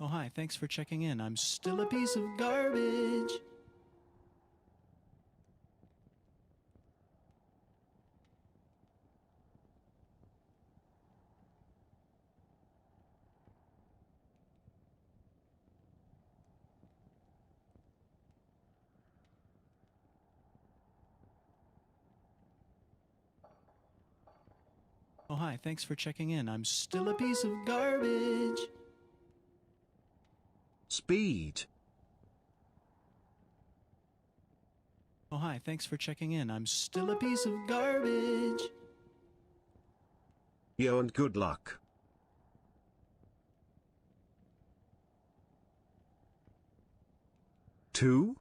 Oh, hi, thanks for checking in. I'm still a piece of garbage. Oh, hi, thanks for checking in. I'm still a piece of garbage. Speed. Oh, hi, thanks for checking in. I'm still a piece of garbage. Yo, and good luck. Two?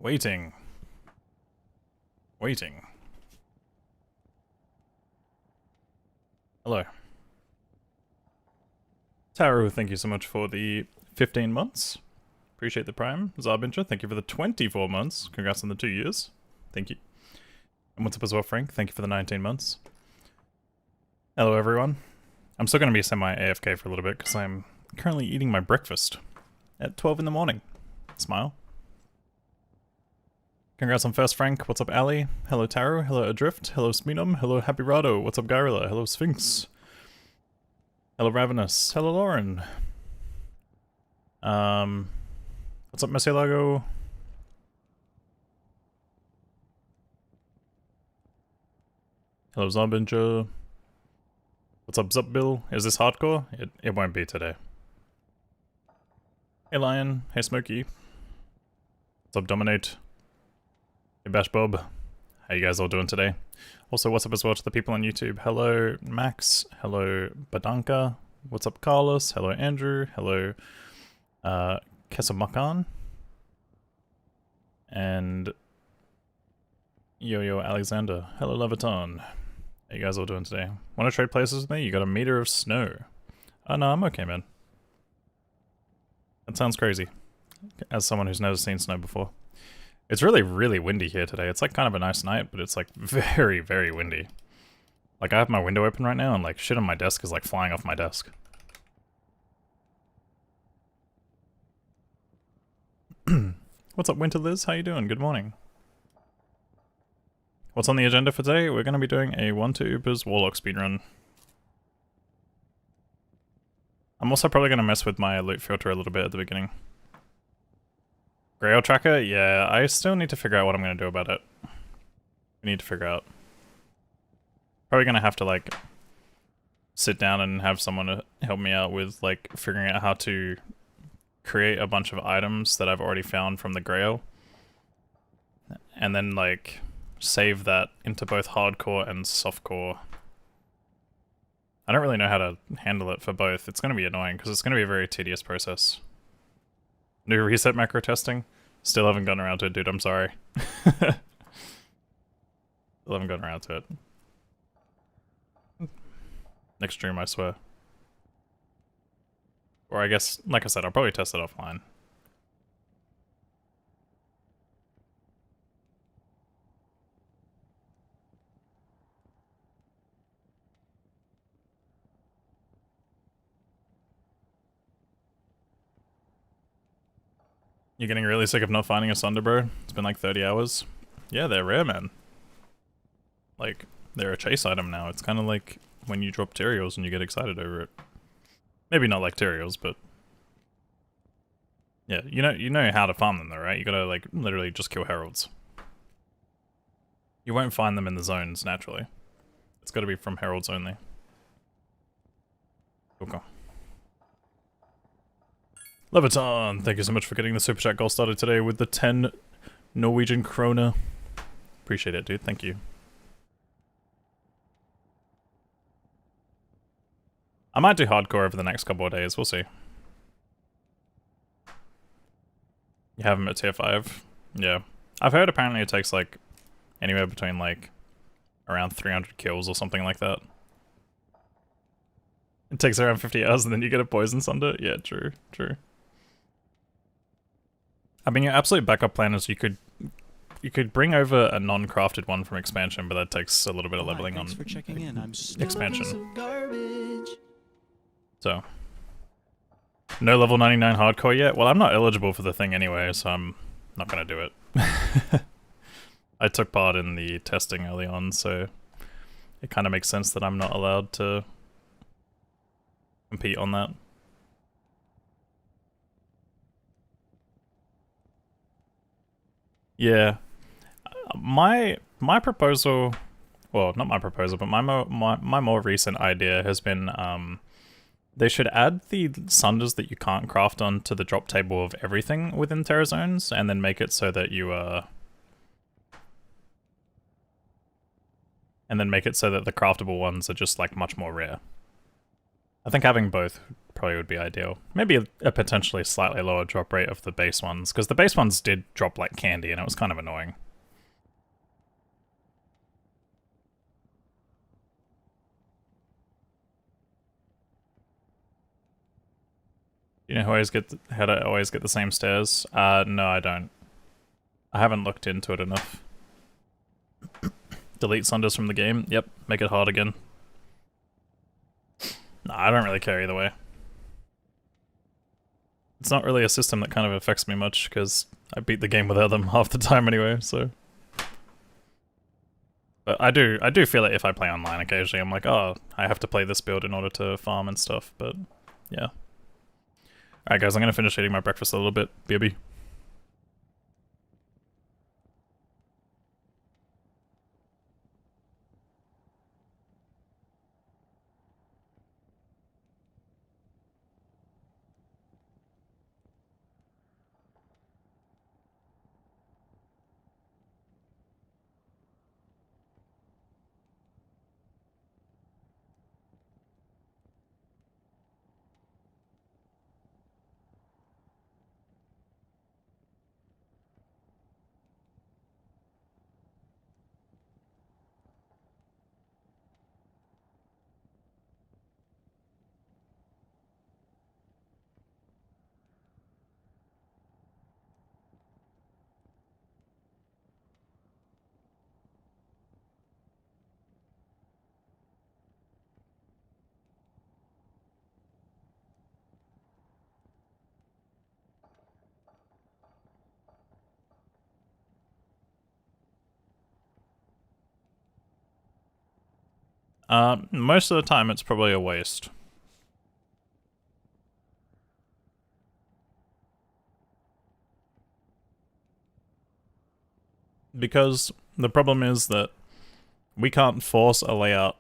Waiting. Waiting. Hello. Taru, thank you so much for the 15 months. Appreciate the prime. Zarbinger, thank you for the 24 months. Congrats on the 2 years. Thank you. And what's up as well, Frank? Thank you for the 19 months. Hello, everyone. I'm still going to be semi-AFK for a little bit because I'm currently eating my breakfast at 12 in the morning. Smile. Congrats on first, Frank. What's up, Ali? Hello, Taru. Hello, Adrift. Hello, Smeenum. Hello, Happy Rado. What's up, Gyrilla? Hello, Sphinx. Hello, Ravenous. Hello, Lauren. What's up, Mesilago? Hello, Zombinja. What's up, Zup Bill? Is this hardcore? It won't be today. Hey, Lion. Hey, Smokey. What's up, Dominate? Hey, Bash Bob. How you guys all doing today? Also, what's up as well to the people on YouTube? Hello, Max. Hello, Badanka. What's up, Carlos? Hello, Andrew. Hello, Kesamakan. And Yo-Yo Alexander. Hello, Leviton. How you guys all doing today? Want to trade places with me? You got a meter of snow. Oh, no, I'm okay, man. That sounds crazy. As someone who's never seen snow before. It's really, really windy here today. It's like kind of a nice night, but it's like very, very windy. Like I have my window open right now and like shit on my desk is like flying off my desk. What's up, Winter Liz? How you doing? Good morning. What's on the agenda for today? We're going to be doing a 1-2 Ubers Warlock speedrun. I'm also probably going to mess with my loot filter a little bit at the beginning. Grail tracker? Yeah, I still need to figure out what I'm going to do about it. We need to figure out. Probably going to have to like sit down and have someone help me out with like figuring out how to create a bunch of items that I've already found from the Grail. And then like save that into both hardcore and softcore. I don't really know how to handle it for both. It's going to be annoying because it's going to be a very tedious process. New reset macro testing? Still haven't gotten around to it, dude. I'm sorry. Still haven't gotten around to it. Next stream, I swear. Or I guess, like I said, I'll probably test it offline. You're getting really sick of not finding a sunder, bro? It's been like 30 hours. Yeah, they're rare, man. Like, they're a chase item now. It's kind of like when you drop Tyrials and you get excited over it. Maybe not like Tyrials, but... yeah, you know how to farm them though, right? You gotta, like, literally just kill heralds. You won't find them in the zones, naturally. It's gotta be from heralds only. Okay. Leviton, thank you so much for getting the super chat goal started today with the 10 Norwegian krona. Appreciate it, dude. Thank you. I might do hardcore over the next couple of days. We'll see. You have them at tier 5? Yeah. I've heard apparently it takes like anywhere between like around 300 kills or something like that. It takes around 50 hours and then you get a poison sunder? Yeah, true, true. I mean, your absolute backup plan is you could bring over a non-crafted one from expansion, but that takes a little bit of leveling on for checking in. I'm still expansion. A piece of garbage. So, no level 99 hardcore yet? Well, I'm not eligible for the thing anyway, so I'm not gonna do it. I took part in the testing early on, so it kind of makes sense that I'm not allowed to compete on that. Yeah, my proposal, well, not my proposal, but my more recent idea has been they should add the sunders that you can't craft onto the drop table of everything within Terra Zones, and then make it so that you and then make it so that the craftable ones are just like much more rare. I think having both probably would be ideal. Maybe a potentially slightly lower drop rate of the base ones, because the base ones did drop like candy and it was kind of annoying. You know how to always get the same stairs? No, I don't. I haven't looked into it enough. Delete sunders from the game? Yep, make it hard again. Nah, I don't really care either way. It's not really a system that kind of affects me much, because I beat the game without them half the time anyway, so... But I do feel it if I play online occasionally. I'm like, oh, I have to play this build in order to farm and stuff, but yeah. Alright guys, I'm gonna finish eating my breakfast a little bit. BRB. Most of the time it's probably a waste. Because the problem is that we can't force a layout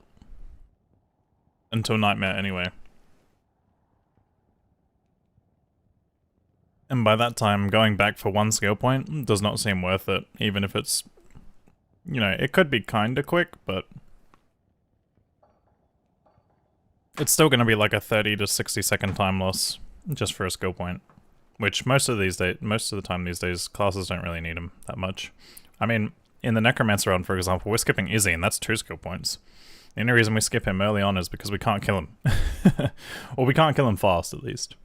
until Nightmare anyway. And by that time, going back for one skill point does not seem worth it, even if it's... You know, it could be kinda quick, but... It's still gonna be like a 30 to 60 second time loss, just for a skill point. Which most of the time these days, classes don't really need them that much. I mean, in the Necromancer run, for example, we're skipping Izzy, and that's 2 skill points. The only reason we skip him early on is because we can't kill him. Or we can't kill him fast, at least.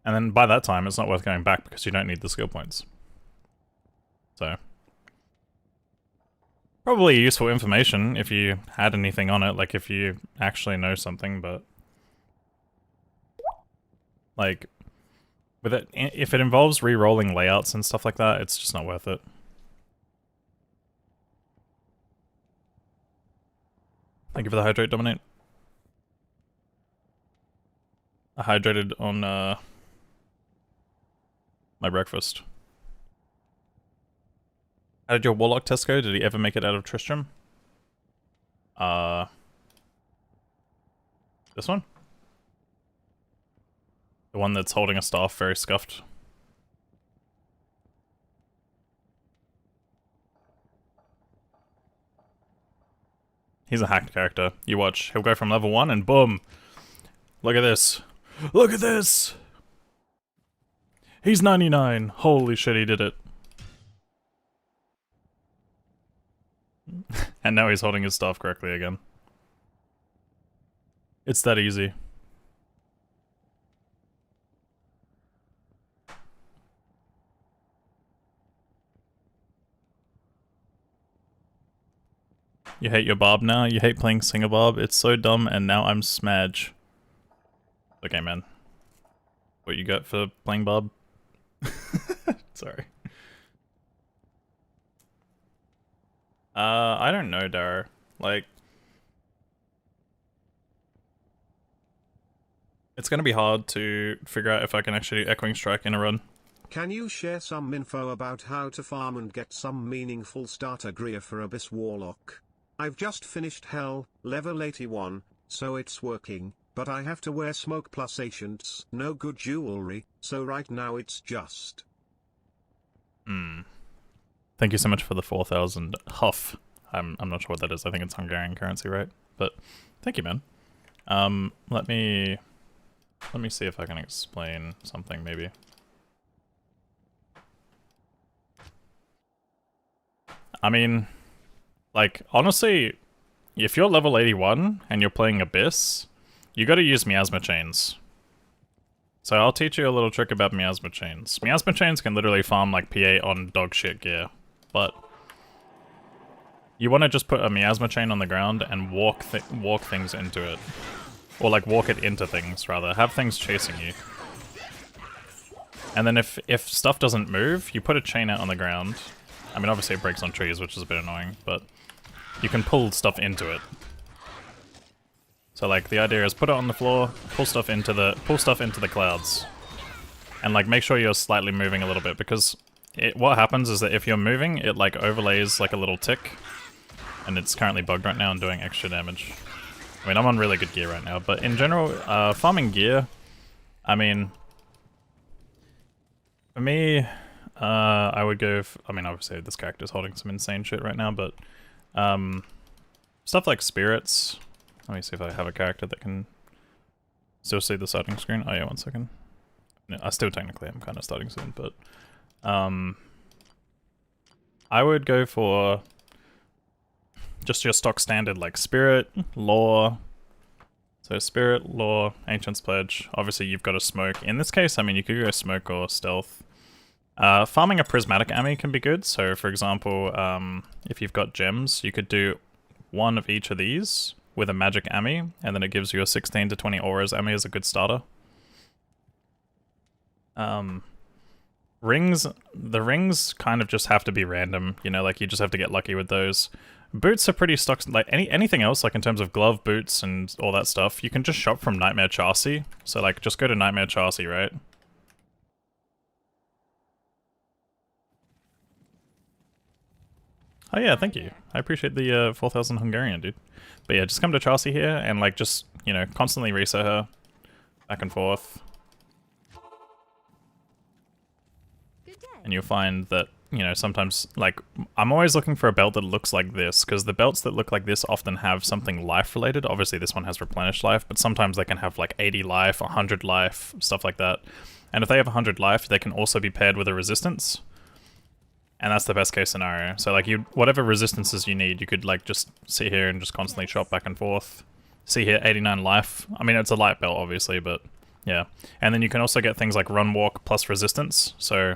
And then by that time, it's not worth going back because you don't need the skill points. So... Probably useful information if you had anything on it, like if you actually know something, but... Like, With it, if it involves re-rolling layouts and stuff like that, it's just not worth it. Thank you for the hydrate, Dominate. I hydrated on my breakfast. How did your Warlock test go? Did he ever make it out of Tristram? This one? The one that's holding a staff, very scuffed. He's a hacked character. You watch, he'll go from level 1 and boom! Look at this! Look at this! He's 99! Holy shit, he did it. And now he's holding his staff correctly again. It's that easy. You hate your barb now? You hate playing singer barb? It's so dumb and now I'm smudge. Okay, man. What you got for playing barb? Sorry. I don't know, Dara. Like... It's gonna be hard to figure out if I can actually do Echoing Strike in a run. Can you share some info about how to farm and get some meaningful starter gear for Abyss Warlock? I've just finished Hell, level 81, so it's working, but I have to wear smoke plus ancients, no good jewelry, so right now it's just... Thank you so much for the 4,000 huff. I'm not sure what that is. I think it's Hungarian currency, right? But thank you, man. Let me see if I can explain something, maybe. I mean, like, honestly, if you're level 81 and you're playing Abyss, you gotta use Miasma Chains. So I'll teach you a little trick about Miasma Chains. Miasma Chains can literally farm like PA on dog shit gear, but you want to just put a Miasma Chain on the ground and walk things into it. Or like walk it into things, rather. Have things chasing you. And then if stuff doesn't move, you put a chain out on the ground. I mean, obviously it breaks on trees, which is a bit annoying, but you can pull stuff into it. So like the idea is put it on the floor, pull stuff into the clouds. And like make sure you're slightly moving a little bit, because what happens is that if you're moving, it like overlays like a little tick. And it's currently bugged right now and doing extra damage. I mean, I'm on really good gear right now, but in general, farming gear, I mean, for me, I would go, I mean, obviously this character's holding some insane shit right now, but stuff like spirits. Let me see if I have a character that can still see the starting screen. Oh yeah, 1 second. I still technically am kind of starting soon, but I would go for just your stock standard, like Spirit, Lore. So Spirit, Lore, Ancient's Pledge. Obviously you've got a Smoke. In this case, I mean, you could go Smoke or Stealth. Farming a Prismatic Ami can be good. So for example, if you've got gems, you could do one of each of these with a Magic Ami, and then it gives you a 16 to 20 Auras Ami as a good starter. Rings, the rings kind of just have to be random, you know, like you just have to get lucky with those. Boots are pretty stock, like anything else, like in terms of glove, boots, and all that stuff, you can just shop from Nightmare Chassis. So like, just go to Nightmare Chassis, right? Oh yeah, thank you. I appreciate the 4,000 Hungarian, dude. But yeah, just come to Chassis here and like just, you know, constantly reset her back and forth. And you'll find that, you know, sometimes, like, I'm always looking for a belt that looks like this, because the belts that look like this often have something life-related. Obviously, this one has replenished life, but sometimes they can have, like, 80 life, 100 life, stuff like that. And if they have 100 life, they can also be paired with a resistance. And that's the best case scenario. So, like, whatever resistances you need, you could, like, just sit here and just constantly shop back and forth. See here, 89 life. I mean, it's a light belt, obviously, but, yeah. And then you can also get things like run walk plus resistance, so...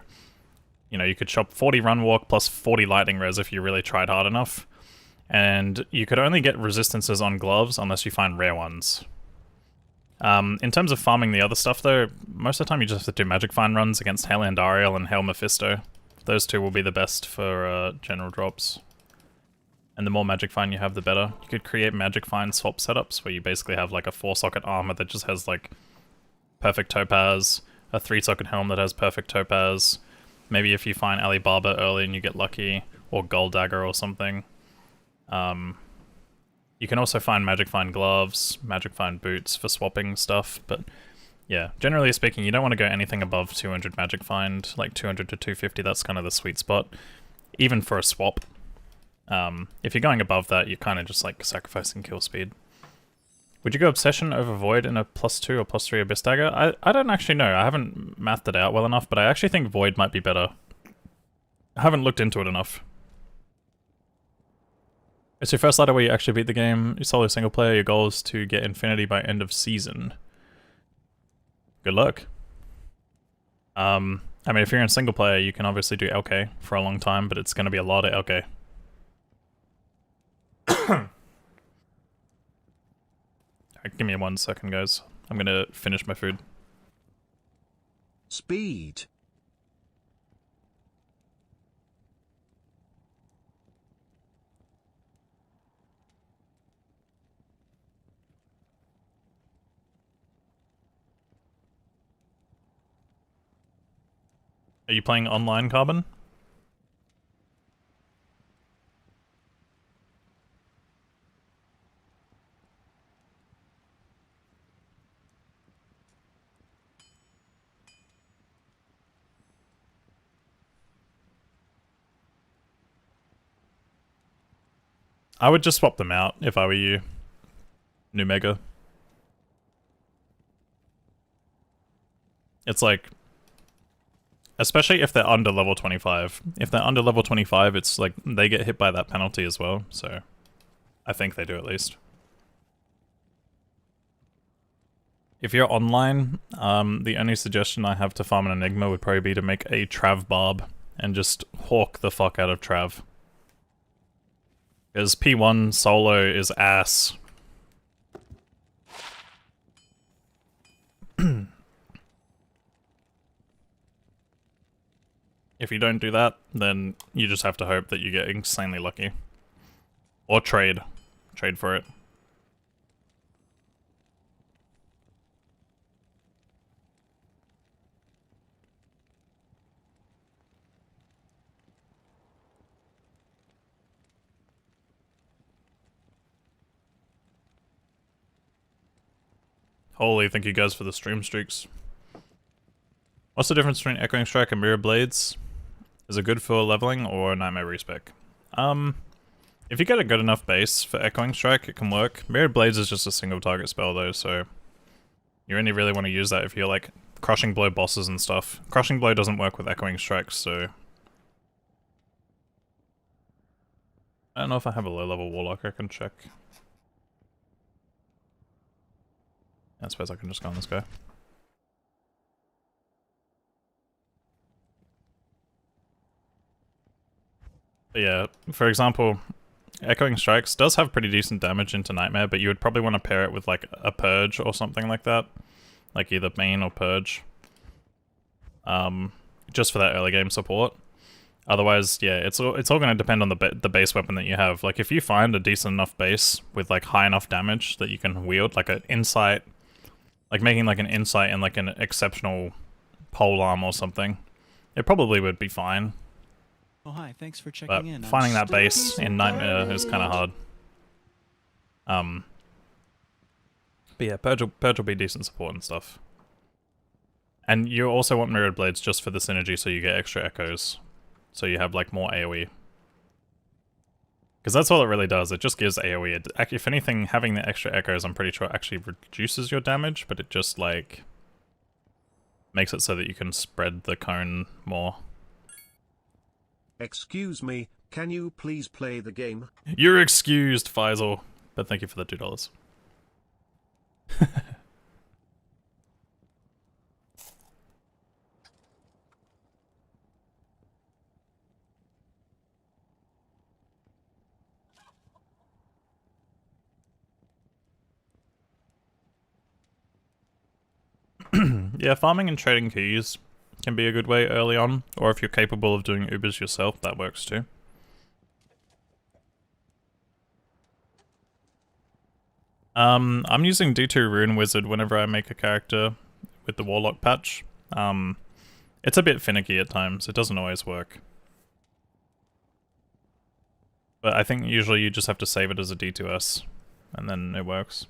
You know, you could shop 40 run walk plus 40 lightning res if you really tried hard enough. And you could only get resistances on gloves unless you find rare ones. In terms of farming the other stuff, though, most of the time you just have to do Magic Find runs against Hail Andariel and Hail Mephisto. Those two will be the best for general drops. And the more Magic Find you have, the better. You could create Magic Find swap setups where you basically have like a 4-socket armor that just has like perfect topaz, a 3-socket helm that has perfect topaz. Maybe if you find Alibaba early and you get lucky, or Gold Dagger or something. You can also find Magic Find gloves, Magic Find boots for swapping stuff, but yeah, generally speaking, you don't want to go anything above 200 Magic Find, like 200 to 250, that's kind of the sweet spot, even for a swap. If you're going above that, you're kind of just like sacrificing kill speed. Would you go Obsession over Void in a +2 or +3 Abyss Dagger? I don't actually know, I haven't mathed it out well enough, but I actually think Void might be better. I haven't looked into it enough. It's your first ladder where you actually beat the game, you solo single player, your goal is to get Infinity by end of season. Good luck. I mean, if you're in single player, you can obviously do LK for a long time, but it's going to be a lot of LK. Alright, give me 1 second, guys. I'm going to finish my food. Speed. Are you playing online, Carbon? I would just swap them out if I were you. New Mega. It's like, especially if they're under level 25. If they're under level 25, it's like they get hit by that penalty as well, so I think they do at least. If you're online, the only suggestion I have to farm an Enigma would probably be to make a Trav Barb and just hawk the fuck out of Trav. Because P1 solo is ass. If you don't do that, then you just have to hope that you get insanely lucky. Or trade. Trade for it. Holy, thank you guys for the stream streaks. What's the difference between Echoing Strike and Mirror Blades? Is it good for leveling or Nightmare respec? If you get a good enough base for Echoing Strike, it can work. Mirror Blades is just a single target spell though, so you only really want to use that if you're like Crushing Blow bosses and stuff. Crushing Blow doesn't work with Echoing Strikes, so I don't know if I have a low level Warlock I can check. I suppose I can just go on this guy. But yeah, for example, Echoing Strikes does have pretty decent damage into Nightmare, but you would probably want to pair it with like a Purge or something like that. Like either Main or Purge. Just for that early game support. Otherwise, yeah, it's all going to depend on the base weapon that you have. Like if you find a decent enough base with like high enough damage that you can wield, like an Insight, like making like an Insight and like an exceptional polearm or something, it probably would be fine. Oh, hi, thanks for checking in. But finding that base in Nightmare is kind of hard. But yeah, Purge will be decent support and stuff. And you also want Mirrored Blades just for the synergy so you get extra echoes. So you have like more AoE. Because that's all it really does, it just gives AoE. If anything, having the extra echoes I'm pretty sure actually reduces your damage, but it just like makes it so that you can spread the cone more. Excuse me, can you please play the game? You're excused, Faisal. But thank you for the $2. Yeah, farming and trading keys can be a good way early on, or if you're capable of doing Ubers yourself, that works too. I'm using D2 Rune Wizard whenever I make a character with the Warlock patch. It's a bit finicky at times, it doesn't always work. But I think usually you just have to save it as a D2S, and then it works.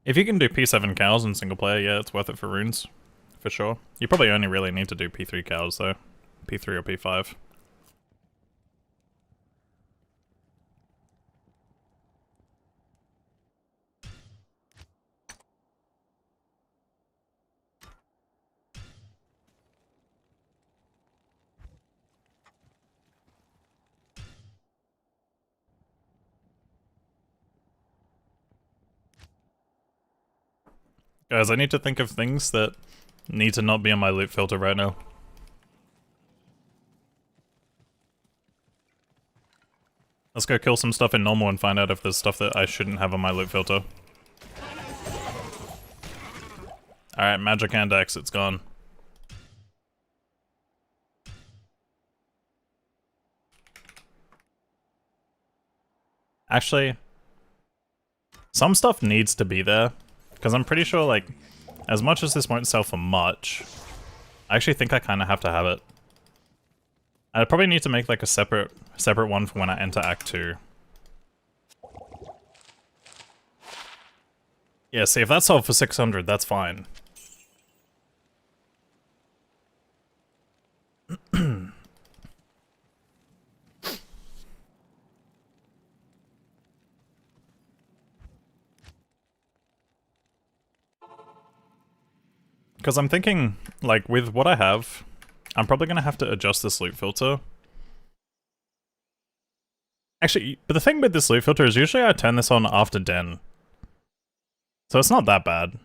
If you can do P7 cows in single player, yeah, it's worth it for runes. For sure. You probably only really need to do P3 cows though. P3 or P5. Guys, I need to think of things that need to not be on my loot filter right now. Let's go kill some stuff in normal and find out if there's stuff that I shouldn't have on my loot filter. Alright, magic hand axe, it's gone. Actually, some stuff needs to be there. Because I'm pretty sure, like, as much as this won't sell for much, I actually think I kind of have to have it. I'd probably need to make, like, a separate one for when I enter Act 2. Yeah, see, if that sold for 600, that's fine. Because I'm thinking, like, with what I have, I'm probably going to have to adjust this loot filter. Actually, but the thing with this loot filter is usually I turn this on after Den. So it's not that bad.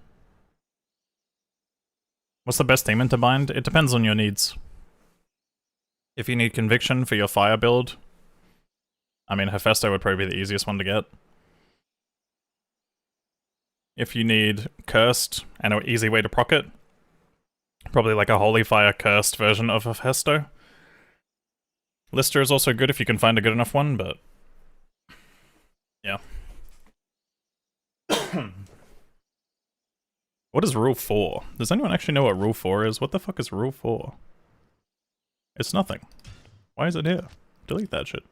What's the best demon to bind? It depends on your needs. If you need Conviction for your fire build, I mean, Hephaestus would probably be the easiest one to get. If you need Cursed and an easy way to proc it, probably like a Holy Fire Cursed version of Hephaestus. Lister is also good if you can find a good enough one, but... yeah. What is Rule 4? Does anyone actually know what Rule 4 is? What the fuck is Rule 4? It's nothing. Why is it here? Delete that shit.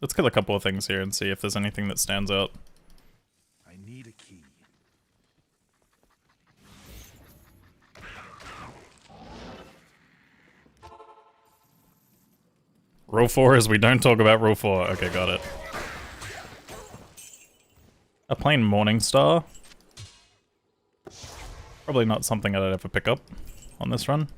Let's kill a couple of things here and see if there's anything that stands out. I need a key. Rule 4 is we don't talk about Rule 4. Okay, got it. A plain Morning Star. Probably not something I'd ever pick up on this run.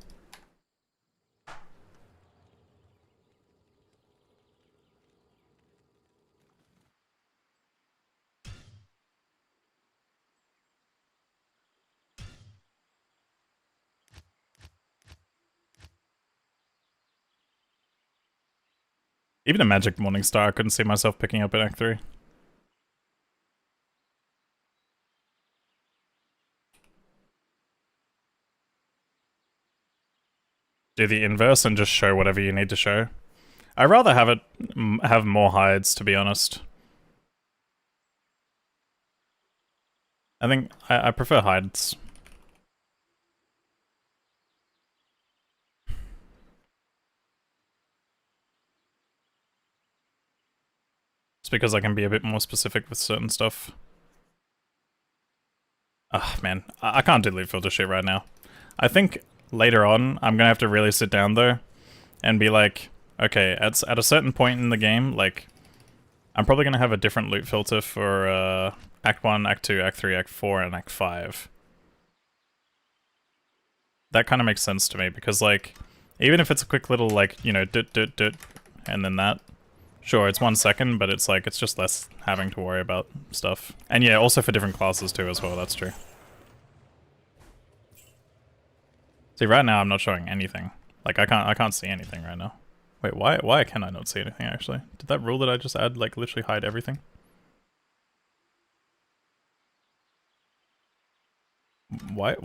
Even a Magic Morning Star I couldn't see myself picking up in Act 3. Do the inverse and just show whatever you need to show. I'd rather have it have more hides, to be honest. I think I prefer hides. It's because I can be a bit more specific with certain stuff. Ah, man. I can't do loot filter shit right now. I think later on, I'm gonna have to really sit down though, and be like, okay, at a certain point in the game, like, I'm probably gonna have a different loot filter for Act 1, Act 2, Act 3, Act 4, and Act 5. That kind of makes sense to me, because, like, even if it's a quick little, like, you know, doot, and then that, sure, it's 1 second, but it's like, it's just less having to worry about stuff. And yeah, also for different classes too as well, that's true. See, right now I'm not showing anything. Like, I can't see anything right now. Wait, why can I not see anything actually? Did that rule that I just add like literally hide everything? Why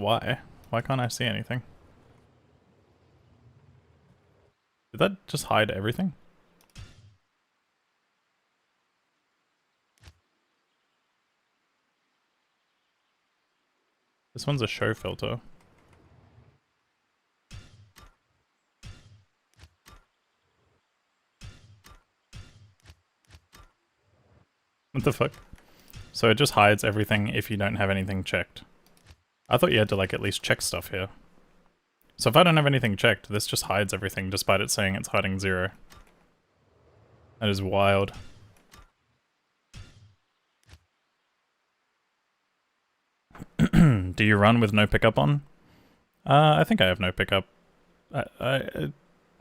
can't I see anything? Did that just hide everything? This one's a show filter. What the fuck? So it just hides everything if you don't have anything checked. I thought you had to like at least check stuff here. So if I don't have anything checked, this just hides everything despite it saying it's hiding 0. That is wild. Do you run with no pickup on? I think I have no pickup.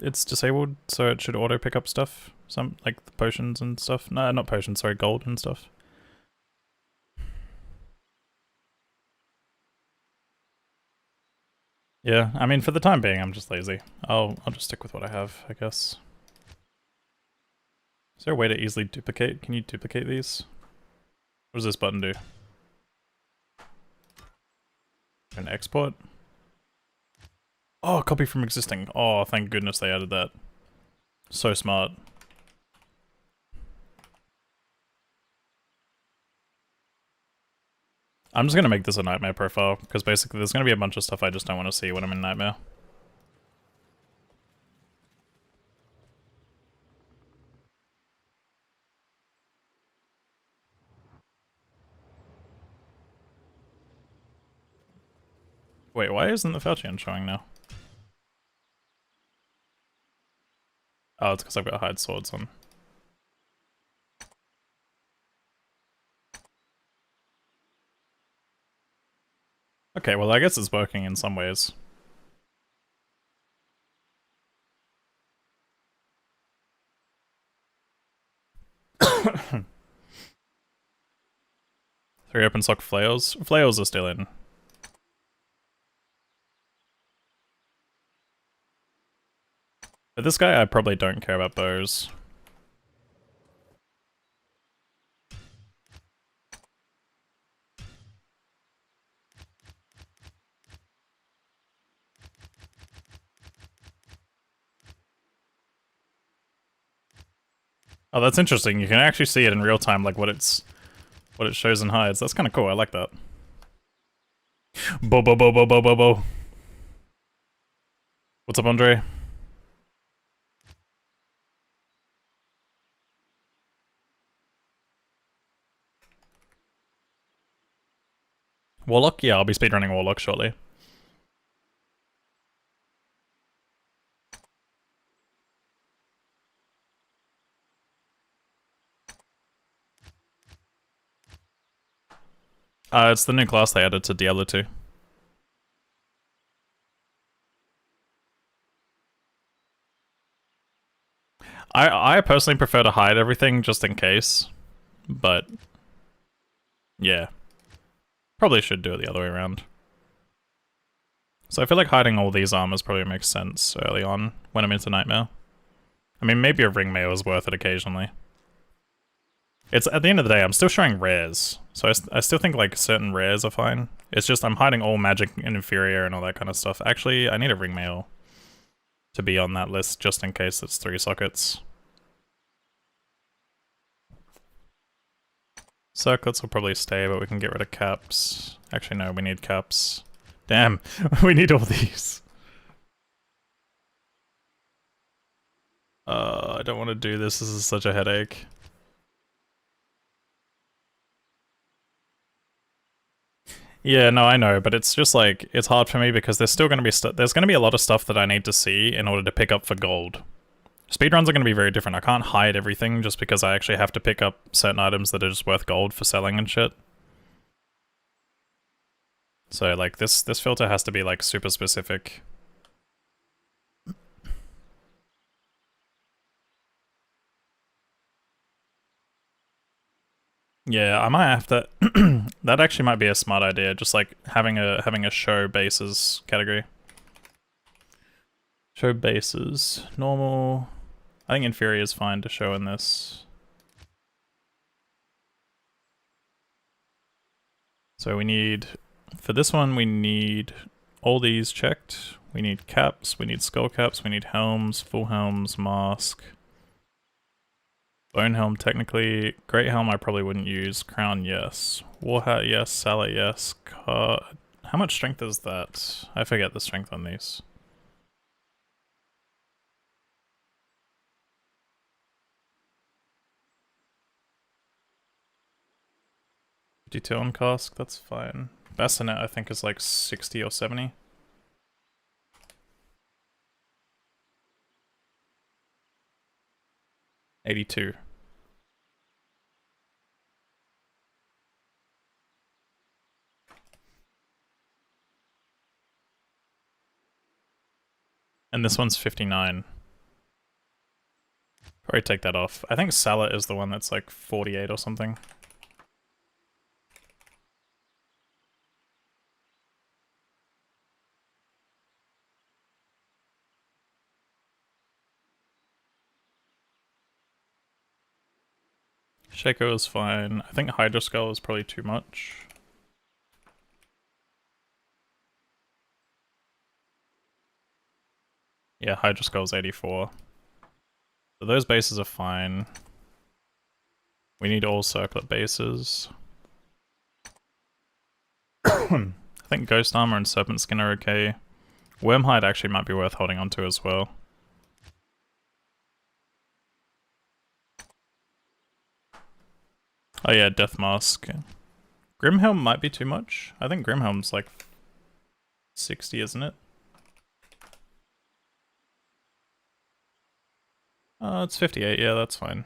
It's disabled, so it should auto pick up stuff. Some, like the potions and stuff. No, not potions, sorry, gold and stuff. Yeah, I mean, for the time being, I'm just lazy. I'll just stick with what I have, I guess. Is there a way to easily duplicate? Can you duplicate these? What does this button do? An export? Oh, copy from existing. Oh, thank goodness they added that. So smart. I'm just gonna make this a nightmare profile, because basically there's gonna be a bunch of stuff I just don't want to see when I'm in nightmare. Wait, why isn't the Falchion showing now? Oh, it's because I've got hide swords on. Okay, well I guess it's working in some ways. Three open sock flails. Flails are still in. But this guy I probably don't care about bows. Oh, that's interesting. You can actually see it in real time, like what it shows and hides. That's kind of cool. I like that. Bo. What's up, Andre? Warlock? Yeah, I'll be speedrunning Warlock shortly. It's the new class they added to Diablo 2. I personally prefer to hide everything just in case, but yeah. Probably should do it the other way around. So I feel like hiding all these armors probably makes sense early on when I'm into Nightmare. I mean, maybe a ring mail is worth it occasionally. It's at the end of the day, I'm still showing rares, so I still think like certain rares are fine. It's just I'm hiding all magic and inferior and all that kind of stuff. Actually, I need a ring mail to be on that list just in case it's 3 sockets. Circlets will probably stay, but we can get rid of caps. Actually, no, we need caps. Damn, we need all these. I don't want to do this. This is such a headache. Yeah, no, I know, but it's just like, it's hard for me because there's still going to be there's going to be a lot of stuff that I need to see in order to pick up for gold. Speedruns are going to be very different. I can't hide everything just because I actually have to pick up certain items that are just worth gold for selling and shit. So like this filter has to be like super specific. Yeah, I might have to that actually might be a smart idea, just like having a show bases category. Show bases, normal, I think inferior is fine to show in this. So we need, for this one, we need all these checked. We need caps, we need skull caps, we need helms, full helms, mask. Bone helm, technically. Great helm I probably wouldn't use. Crown, yes. War hat, yes. Salet, yes. How much strength is that? I forget the strength on these. Detail on cask, that's fine. Bassinet I think is like 60 or 70. $82. And this one's 59. Probably take that off. I think Salet is the one that's like 48 or something. Shaco is fine. I think Hydra Skull is probably too much. Yeah, Hydra Skull is 84. So those bases are fine. We need all circlet bases. I think Ghost Armor and Serpent Skin are okay. Wormhide actually might be worth holding onto as well. Oh yeah, Death Mask. Grimhelm might be too much. I think Grimhelm's like 60, isn't it? It's 58, yeah, that's fine.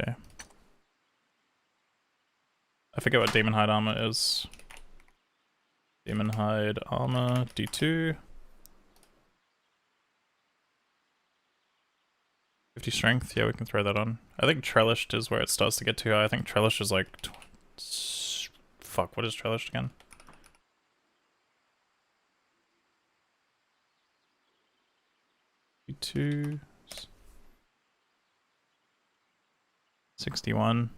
Okay. I forget what Demon Hide armor is. Demon Hide armor, D2. 50 strength, yeah, we can throw that on. I think Trellished is where it starts to get too high. I think Trellished is like... Fuck, what is Trellished again? D2... 61.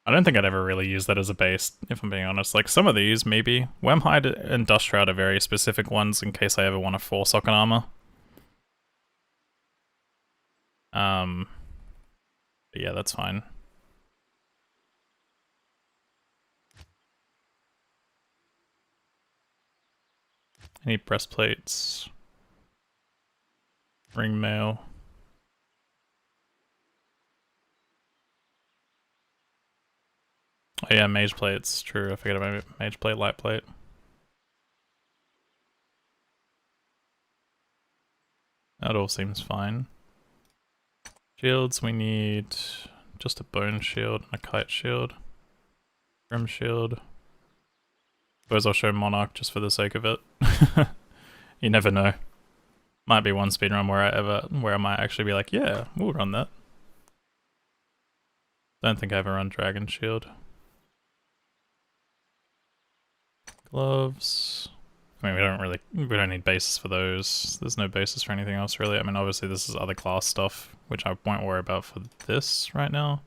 I don't think I'd ever really use that as a base, if I'm being honest. Like, some of these, maybe. Wormhide and Dust Shroud are very specific ones in case I ever want a 4-socket armor. But yeah, that's fine. I need breastplates. Ring mail. Oh yeah, mage plates. True, I forget about mage plate, light plate. That all seems fine. Shields, we need just a bone shield and a kite shield. Grim shield. Suppose I'll show Monarch just for the sake of it. You never know. Might be one speedrun where I might actually be like, yeah, we'll run that. Don't think I ever run Dragon Shield. Gloves. I mean, we don't need bases for those. There's no basis for anything else really. I mean, obviously this is other class stuff, which I won't worry about for this right now.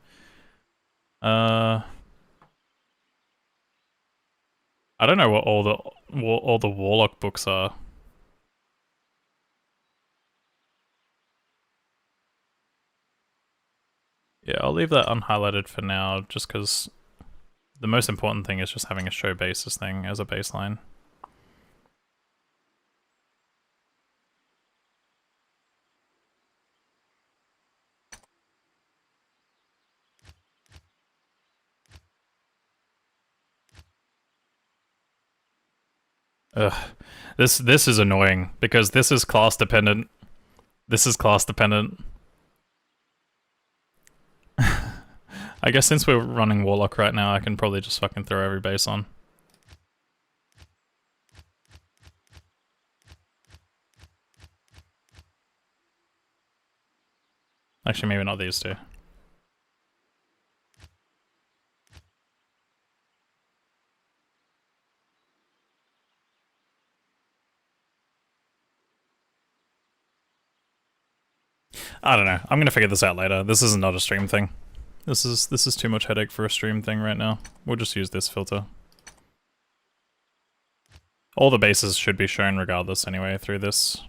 I don't know what all the Warlock books are. Yeah, I'll leave that unhighlighted for now, just because the most important thing is just having a show basis thing as a baseline. Ugh. This is annoying, because this is class dependent. This is class dependent. I guess since we're running Warlock right now, I can probably just fucking throw every base on. Actually, maybe not these two. I don't know. I'm gonna figure this out later. This is not a stream thing. This is too much headache for a stream thing right now. We'll just use this filter. All the bases should be shown regardless anyway through this.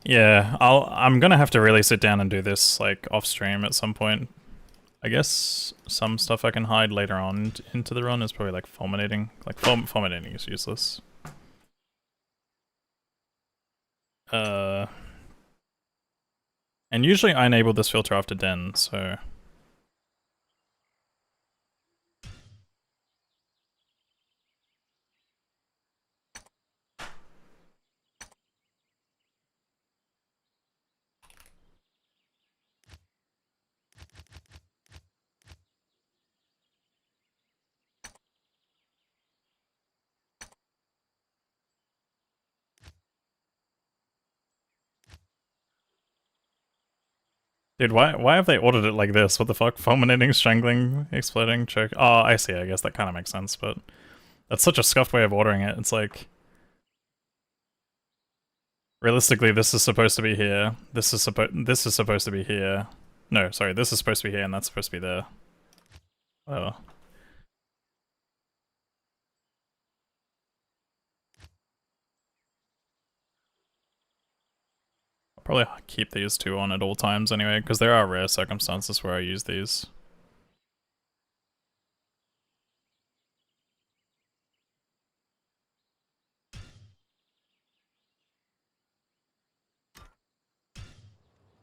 Yeah, I'm gonna have to really sit down and do this like off stream at some point. I guess some stuff I can hide later on into the run is probably like fulminating. Like fulminating is useless. And usually I enable this filter after den, so... Dude, why have they ordered it like this? What the fuck? Fulminating, strangling, exploding, choke. Oh, I see, I guess that kind of makes sense, but... That's such a scuffed way of ordering it. It's like... Realistically, this is supposed to be here. This is supposed to be here. No, sorry, this is supposed to be here and that's supposed to be there. Oh. I'll probably keep these two on at all times anyway, because there are rare circumstances where I use these.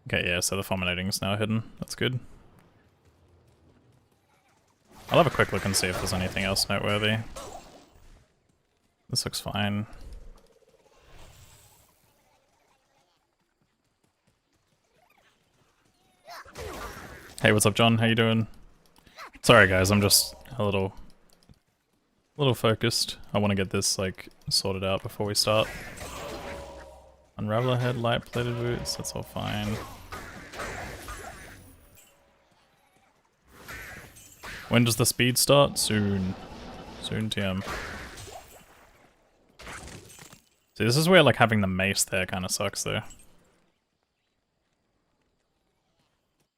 Okay, yeah, so the fulminating is now hidden. That's good. I'll have a quick look and see if there's anything else noteworthy. This looks fine. Hey, what's up, John? How you doing? Sorry, guys, I'm just a little focused. I want to get this, like, sorted out before we start. Unraveler head, light plated boots, that's all fine. When does the speed start? Soon. Soon, TM. See, this is where, like, having the mace there kind of sucks, though.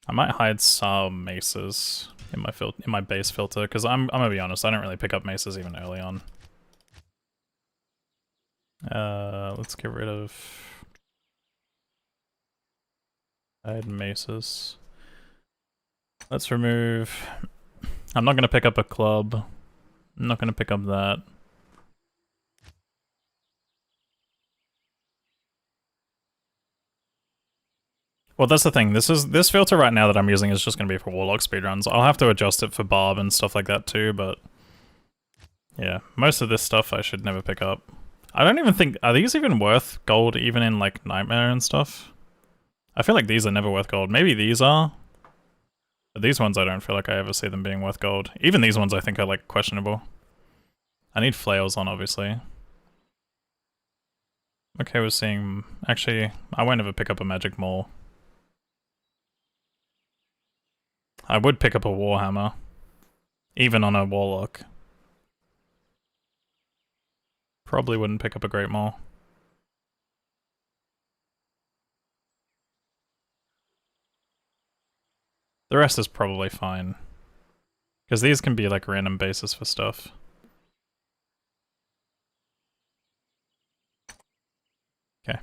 I might hide some maces in my base filter, because I'm gonna be honest, I don't really pick up maces even early on. Let's get rid of... hide maces. Let's remove... I'm not gonna pick up a club. I'm not gonna pick up that. Well, that's the thing. This filter right now that I'm using is just gonna be for Warlock speedruns. I'll have to adjust it for Barb and stuff like that too, but yeah, most of this stuff I should never pick up. I don't even think, are these even worth gold even in like Nightmare and stuff? I feel like these are never worth gold. Maybe these are. But these ones I don't feel like I ever see them being worth gold. Even these ones I think are like questionable. I need flails on obviously. Okay, we're seeing, actually, I won't ever pick up a magic maul. I would pick up a warhammer. Even on a warlock. Probably wouldn't pick up a great maul. The rest is probably fine. Because these can be like random bases for stuff. Okay.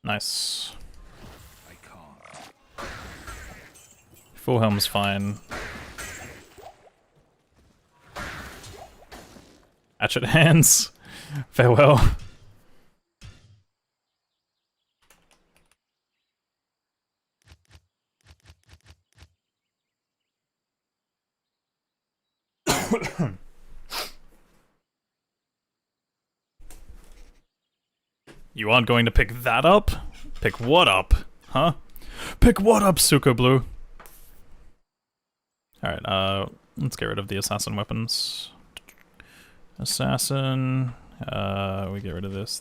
Nice. I can't. Full helm's fine. Hatchet hands. Farewell. You aren't going to pick that up? Pick what up? Huh? Pick what up, Suko Blue? Alright, let's get rid of the assassin weapons. Assassin. We get rid of this.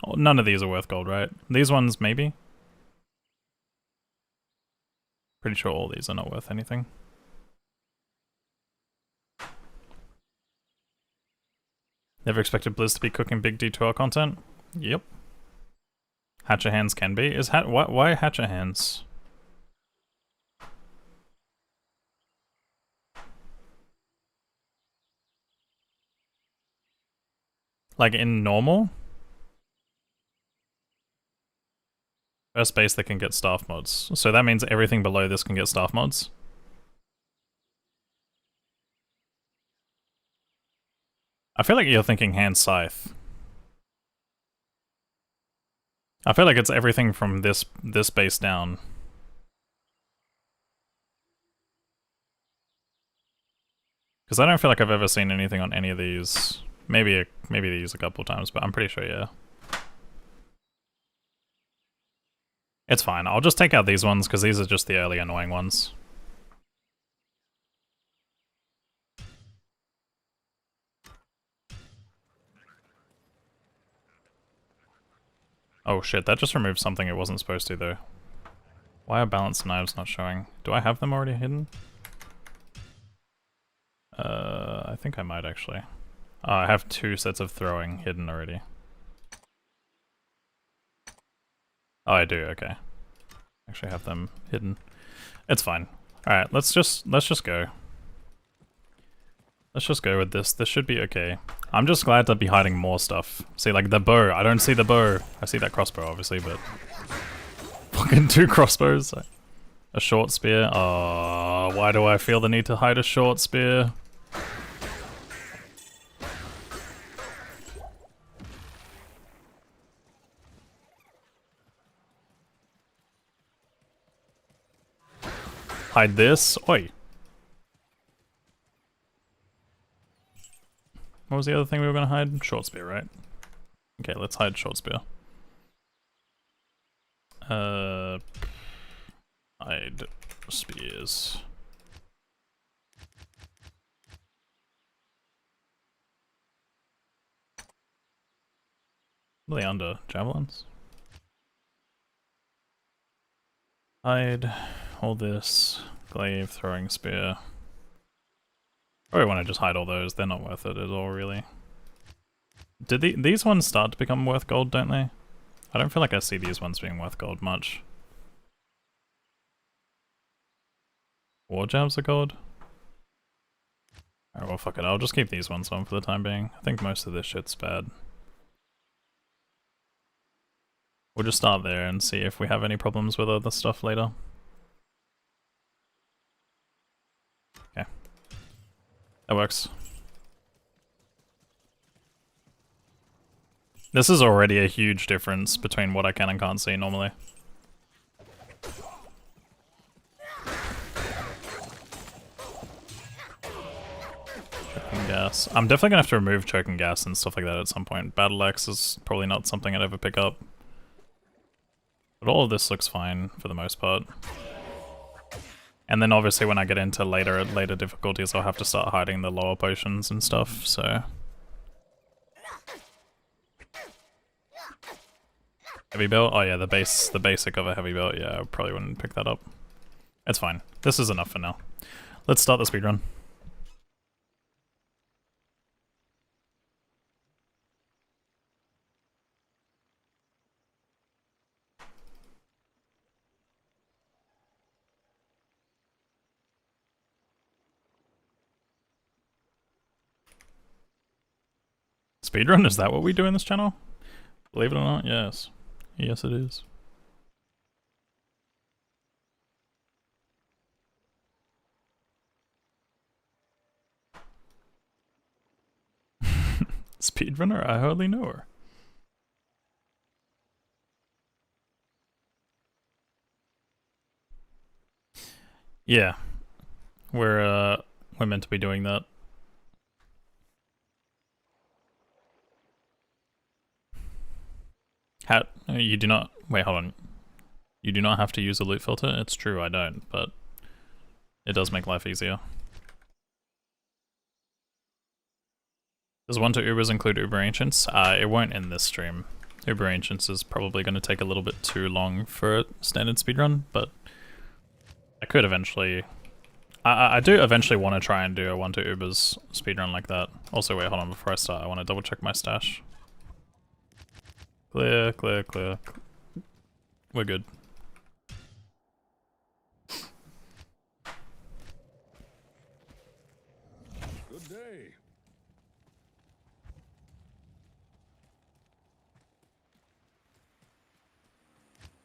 Oh, none of these are worth gold, right? These ones, maybe? Pretty sure all these are not worth anything. Never expected Blizz to be cooking big D2R content? Yep. Hatcher hands can be. Is why Hatcher hands? Like in normal? First base they can get staff mods. So that means everything below this can get staff mods? I feel like you're thinking hand scythe. I feel like it's everything from this base down. Because I don't feel like I've ever seen anything on any of these. Maybe these a couple times, but I'm pretty sure, yeah. It's fine. I'll just take out these ones because these are just the early annoying ones. Oh shit, that just removed something it wasn't supposed to though. Why are balanced knives not showing? Do I have them already hidden? I think I might actually. Oh, I have 2 sets of throwing hidden already. Oh, I do, okay. Actually have them hidden. It's fine. Alright, let's just go. Let's just go with this. This should be okay. I'm just glad to be hiding more stuff. See, like the bow. I don't see the bow. I see that crossbow, obviously, but... Fucking 2 crossbows. A short spear. Oh, why do I feel the need to hide a short spear? Hide this. Oi. What was the other thing we were gonna hide? Short spear, right? Okay, let's hide short spear. Hide spears. What are they under? Javelins? Hide all this. Glaive, throwing spear. Probably want to just hide all those. They're not worth it at all, really. Did these ones start to become worth gold, don't they? I don't feel like I see these ones being worth gold much. War jabs are gold? Alright, well fuck it. I'll just keep these ones on for the time being. I think most of this shit's bad. We'll just start there and see if we have any problems with other stuff later. Okay. That works. This is already a huge difference between what I can and can't see normally. Choking gas. I'm definitely gonna have to remove choking gas and stuff like that at some point. Battle axe is probably not something I'd ever pick up. But all of this looks fine for the most part. And then obviously when I get into later difficulties, I'll have to start hiding the lower potions and stuff, so... Heavy belt? Oh yeah, the basic of a heavy belt, yeah, I probably wouldn't pick that up. It's fine. This is enough for now. Let's start the speedrun. Speedrun? Is that what we do in this channel? Believe it or not, yes. Yes, it is. Speedrunner? I hardly know her. Yeah. We're meant to be doing that. You do not... Wait, hold on. You do not have to use a loot filter? It's true, I don't, but it does make life easier. Does 1 to Ubers include Uber Ancients? It won't in this stream. Uber Ancients is probably going to take a little bit too long for a standard speedrun, but I could eventually I do eventually want to try and do a 1-2 Ubers speedrun like that. Also, wait, hold on, before I start, I want to double check my stash. Clear, clear, clear. We're good. Good day.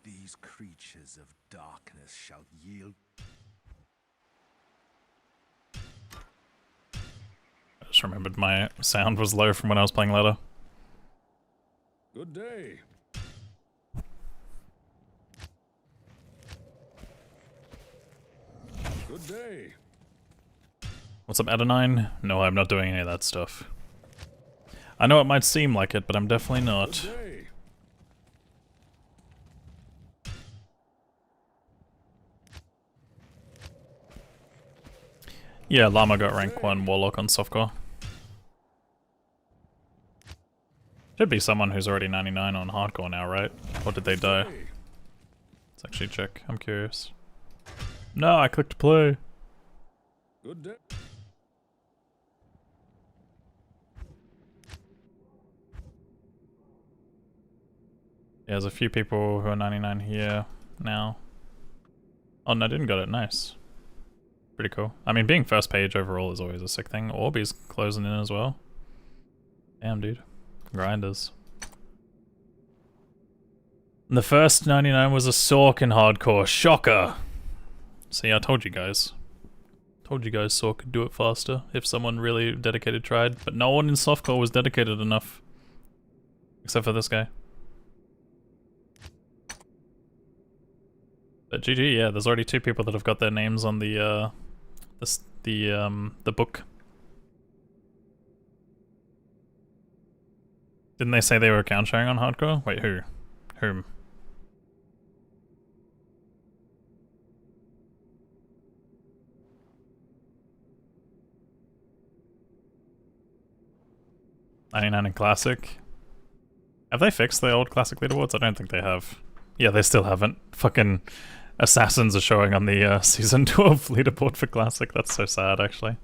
These creatures of darkness shall yield. I just remembered my sound was low from when I was playing ladder. Good day. Good day. What's up, Adenine? No, I'm not doing any of that stuff. I know it might seem like it, but I'm definitely not. Good day. Yeah, Llama got rank 1 Warlock on softcore. Should be someone who's already 99 on hardcore now, right? Or did they die? Hey. Let's actually check. I'm curious. No, I clicked play. Good day. Yeah, there's a few people who are 99 here now. Oh no, I didn't got it. Nice. Pretty cool. I mean, being first page overall is always a sick thing. Orby's closing in as well. Damn, dude. Grinders. And the first 99 was a Sork in hardcore. Shocker! See, I told you guys. Told you guys Sork could do it faster if someone really dedicated tried. But no one in softcore was dedicated enough. Except for this guy. But GG, yeah, there's already 2 people that have got their names on the book. Didn't they say they were account sharing on hardcore? Wait, who? Whom? $99 in classic. Have they fixed the old classic leaderboards? I don't think they have. Yeah, they still haven't. Fucking assassins are showing on the season 12 leaderboard for classic. That's so sad, actually.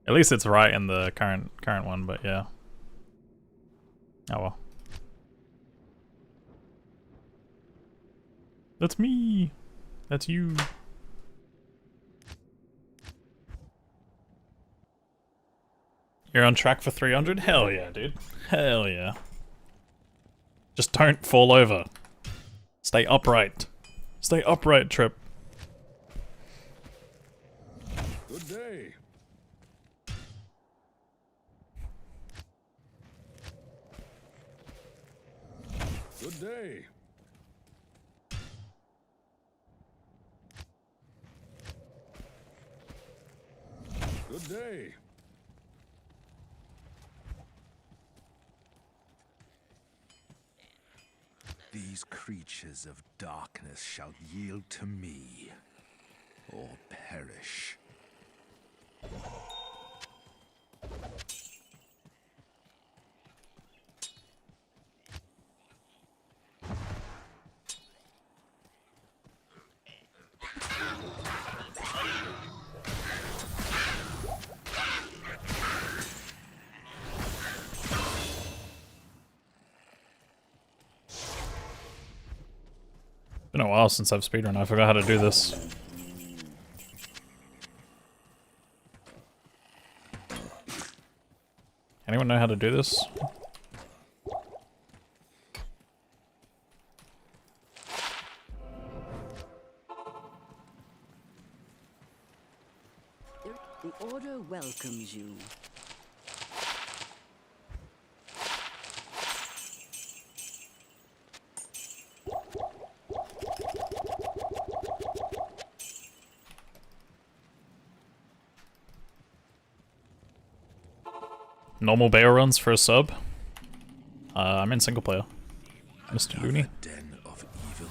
At least it's right in the current one, but yeah. Oh well. That's me. That's you. You're on track for 300? Hell yeah, dude. Hell yeah. Just don't fall over. Stay upright. Stay upright, Trip. Good day. Good day. Good day. These creatures of darkness shall yield to me, or perish. Been a while since I've speedrun. I forgot how to do this. Anyone know how to do this? The Order welcomes you. Normal bail runs for a sub? I'm in single player. Mr. Looney. Den of evil.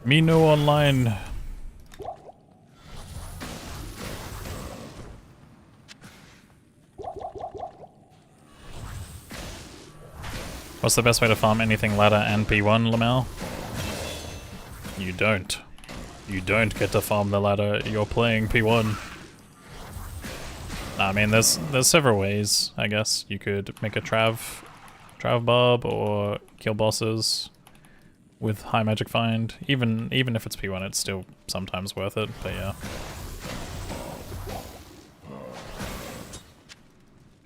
Me no online. What's the best way to farm anything ladder and P1, Lamel? You don't. You don't get to farm the ladder, you're playing P1. I mean, there's several ways, I guess. You could make a Trav Bob or kill bosses with high magic find. Even if it's P1, it's still sometimes worth it, but yeah.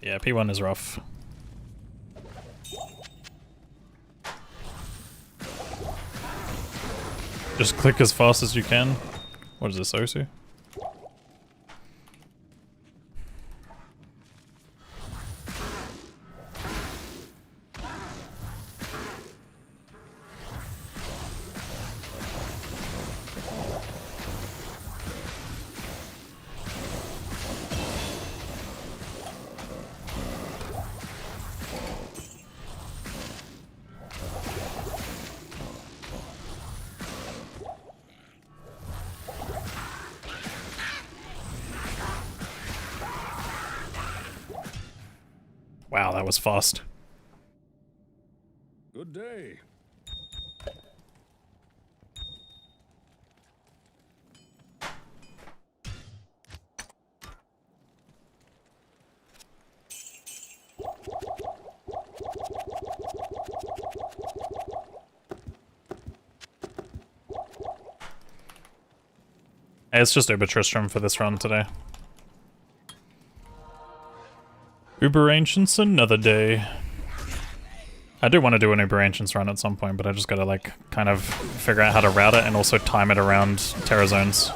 Yeah, P1 is rough. Just click as fast as you can. What is this, Osu? Wow, that was fast. Good day. Hey, it's just Uber Tristram for this run today. Uber Ancients another day. I do want to do an Uber Ancients run at some point, but I just gotta like kind of figure out how to route it and also time it around Terra zones.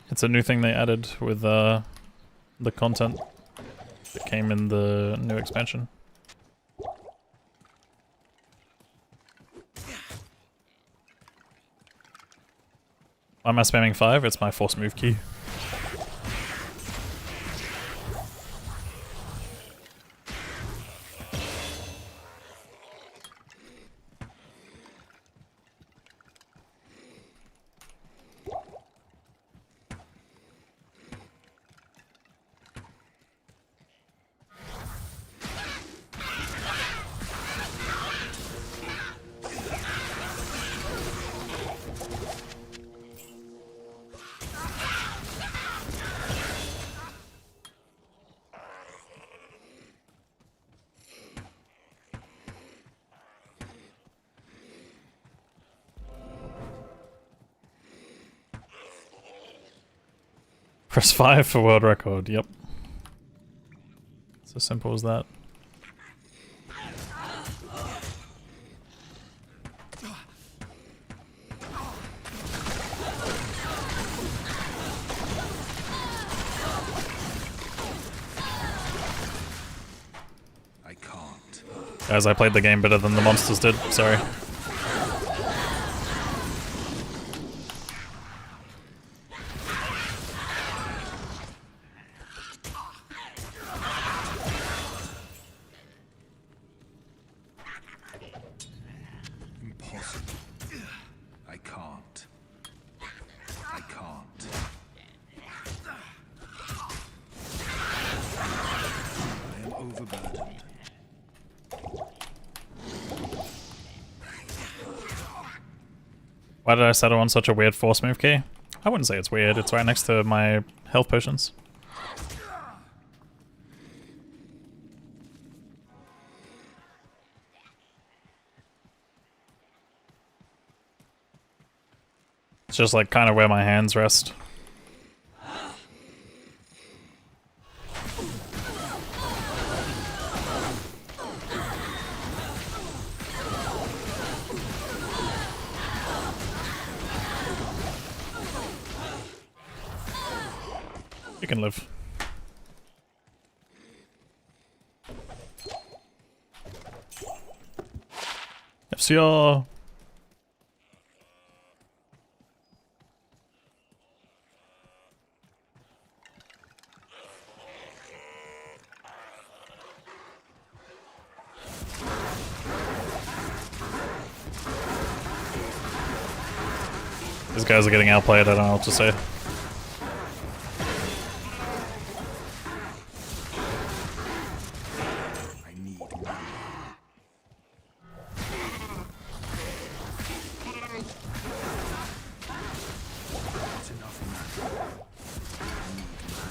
It's a new thing they added with the content that came in the new expansion. Why am I spamming 5? It's my force move key. Press 5 for world record, yep. It's as simple as that. I can't. Guys, I played the game better than the monsters did, sorry. Impossible. I can't. I can't. I am overburdened. Why did I settle on such a weird force move key? I wouldn't say it's weird, it's right next to my health potions. It's just like kind of where my hands rest. You can live. FCR! These guys are getting outplayed, I don't know what to say. I need more. Not enough mana. I need mana.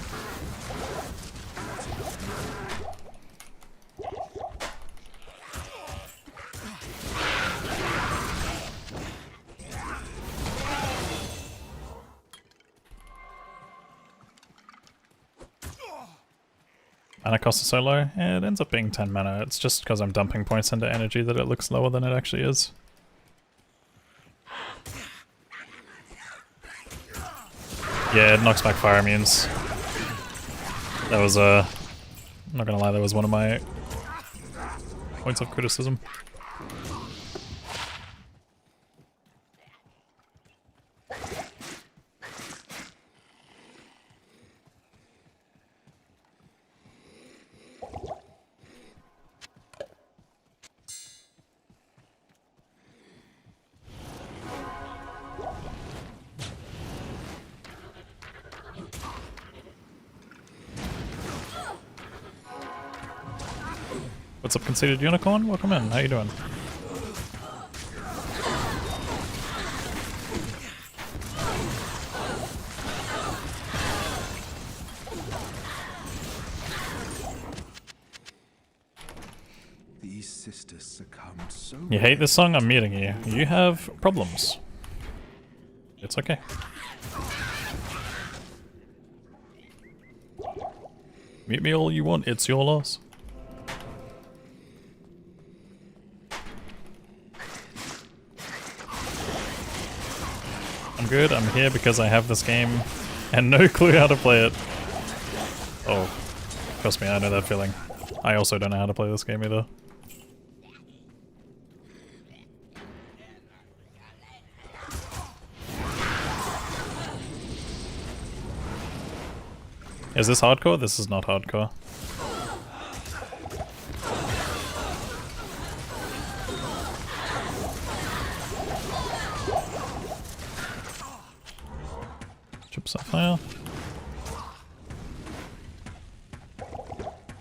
Not enough mana. Mana cost is so low? It ends up being 10 mana. It's just because I'm dumping points into energy that it looks lower than it actually is. Yeah, it knocks back fire immunes. That was, I'm not gonna lie, that was one of my points of criticism. What's up, Conceited Unicorn? Welcome in. How you doing? These sisters succumbed so. You hate this song? I'm muting you. You have problems. It's okay. Mute me all you want. It's your loss. I'm good, I'm here because I have this game and no clue how to play it. Oh, trust me, I know that feeling. I also don't know how to play this game either. Is this hardcore? This is not hardcore. Sapphire.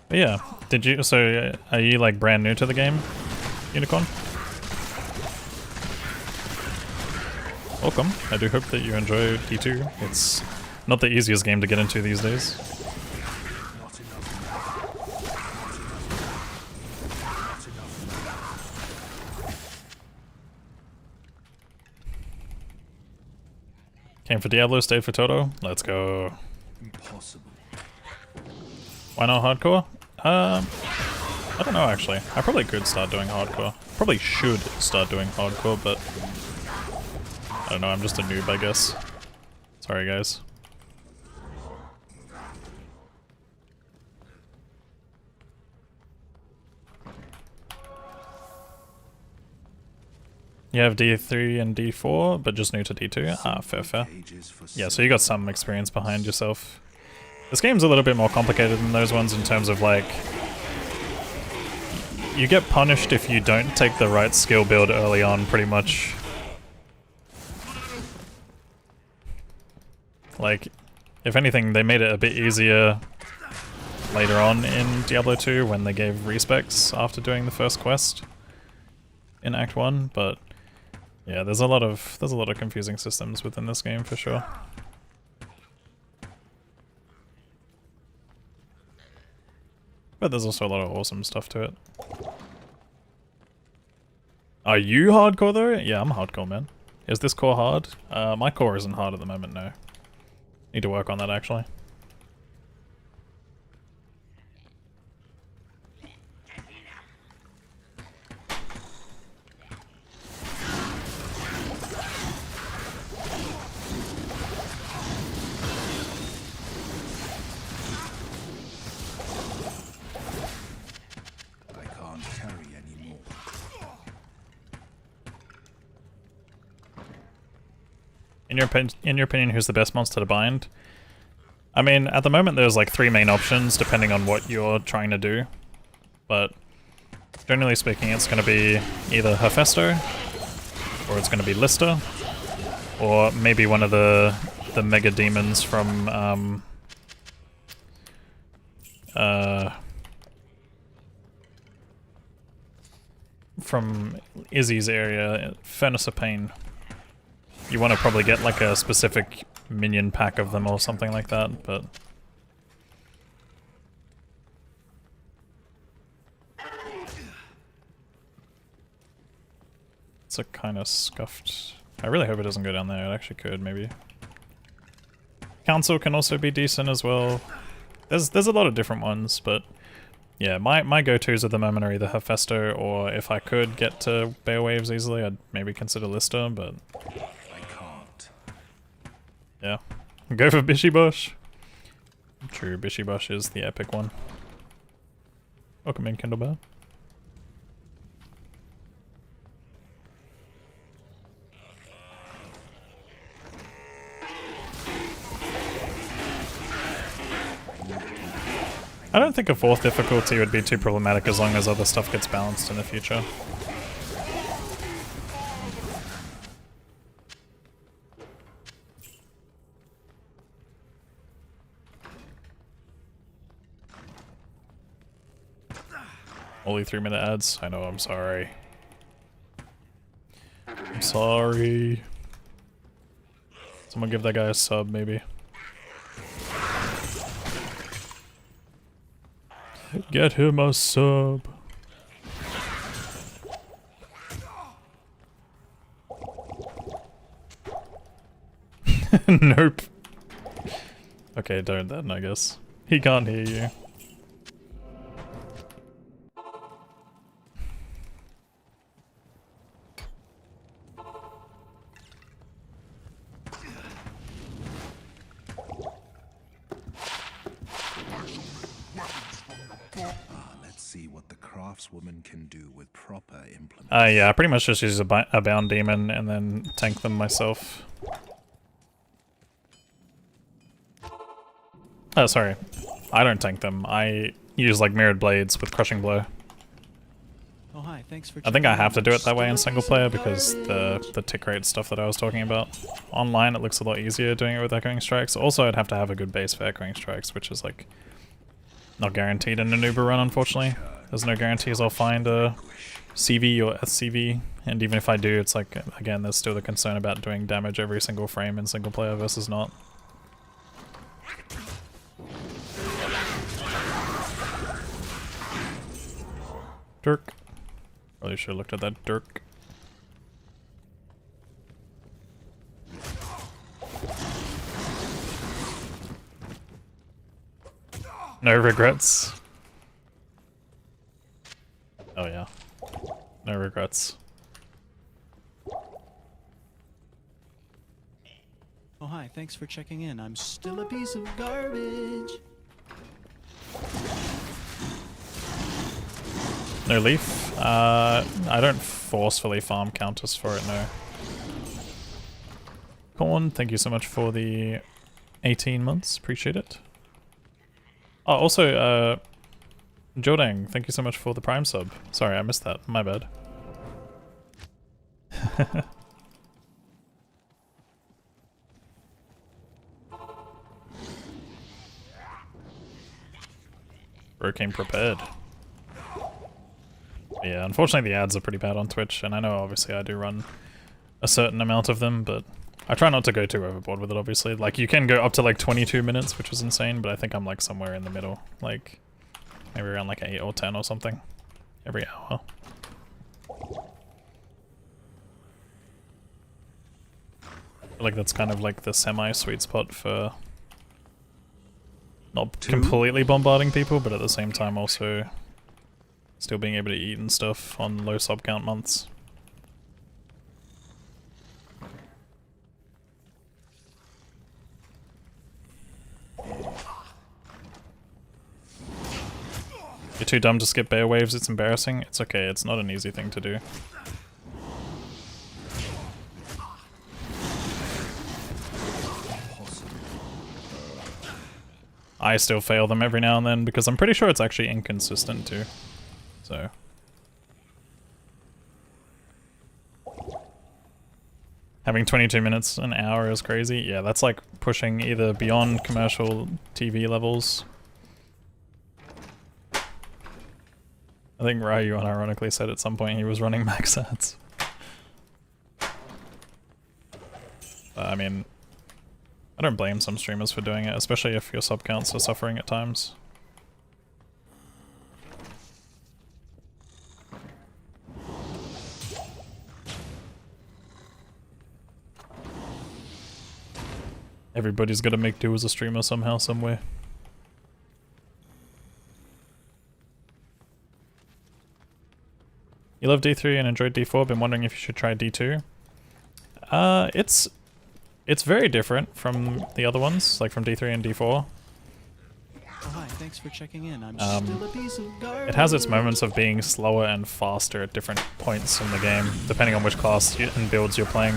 But yeah, did you, so are you like brand new to the game, Unicorn? Welcome, I do hope that you enjoy D2. It's not the easiest game to get into these days. Not enough. Came for Diablo, stayed for Toto. Let's go. Impossible. Why not hardcore? I don't know actually. I probably could start doing hardcore. Probably should start doing hardcore, but I don't know, I'm just a noob, I guess. Sorry guys. You have D3 and D4, but just new to D2? Ah, fair, fair. Yeah, so you got some experience behind yourself. This game's a little bit more complicated than those ones in terms of like... You get punished if you don't take the right skill build early on, pretty much. Like, if anything, they made it a bit easier later on in Diablo 2 when they gave respecs after doing the first quest in Act 1, but yeah, there's a lot of confusing systems within this game for sure. But there's also a lot of awesome stuff to it. Are you hardcore though? Yeah, I'm hardcore, man. Is this core hard? My core isn't hard at the moment, no. Need to work on that actually. In your opinion, who's the best monster to bind? I mean, at the moment there's like 3 main options depending on what you're trying to do. But generally speaking, it's going to be either Hephaestus, or it's going to be Lister, Or maybe one of the mega demons from Izzy's area, Furnace of Pain. You want to probably get like a specific minion pack of them or something like that, but it's a kind of scuffed. I really hope it doesn't go down there. It actually could, maybe. Council can also be decent as well. There's a lot of different ones, but yeah, my go-tos at the moment are either Hephaestus, or if I could get to Bearwaves easily, I'd maybe consider Lister, but I can't. yeah. Go for Bishibosh. True, Bishibosh is the epic one. Welcome in, Kindlebear. I don't think a 4th difficulty would be too problematic as long as other stuff gets balanced in the future. Only 3-minute ads? I know, I'm sorry. I'm sorry. Someone give that guy a sub, maybe. Get him a sub. Nope. Okay, don't then, I guess. He can't hear you. Let's see what the craftswoman can do with proper implements. Yeah, I pretty much just use a bound demon and then tank them myself. Oh, sorry. I don't tank them. I use like mirrored blades with crushing blow. Oh, hi. Thanks for I think I checking have to in. do it that way in single player because the tick rate stuff that I was talking about. Online it looks a lot easier doing it with echoing strikes. Also, I'd have to have a good base for echoing strikes, which is like not guaranteed in an Uber run, unfortunately. There's no guarantees I'll find a CV or SCV, and even if I do, it's like, again, there's still the concern about doing damage every single frame in single player versus not. Dirk. Probably should have looked at that Dirk. No regrets. Oh yeah. No regrets. Oh, hi. Thanks for checking in. I'm still a piece of garbage. No leaf? I don't forcefully farm counters for it, no. Corn, thank you so much for the 18 months. Appreciate it. Oh, also, Jodang, thank you so much for the Prime sub. Sorry, I missed that. My bad. Bro came prepared. Yeah, unfortunately the ads are pretty bad on Twitch, and I know obviously I do run a certain amount of them, but I try not to go too overboard with it, obviously. Like, you can go up to like 22 minutes, which is insane, but I think I'm like somewhere in the middle. Like, maybe around like 8 or 10 or something every hour. I feel like that's kind of like the semi-sweet spot for not completely bombarding people, but at the same time also still being able to eat and stuff on low sub count months. You're too dumb to skip bear waves, it's embarrassing. It's okay, it's not an easy thing to do. I still fail them every now and then because I'm pretty sure it's actually inconsistent too. So. Having 22 minutes an hour is crazy. Yeah, that's like pushing either beyond commercial TV levels. I think Ryu unironically said at some point he was running max ads. I mean, I don't blame some streamers for doing it, especially if your sub counts are suffering at times. Everybody's gotta make do as a streamer somehow, somewhere. You love D3 and enjoyed D4, been wondering if you should try D2. It's very different from the other ones, like from D3 and D4. Oh, hi, thanks for checking in. I'm still a piece of garbage. It has its moments of being slower and faster at different points in the game, depending on which class and builds you're playing.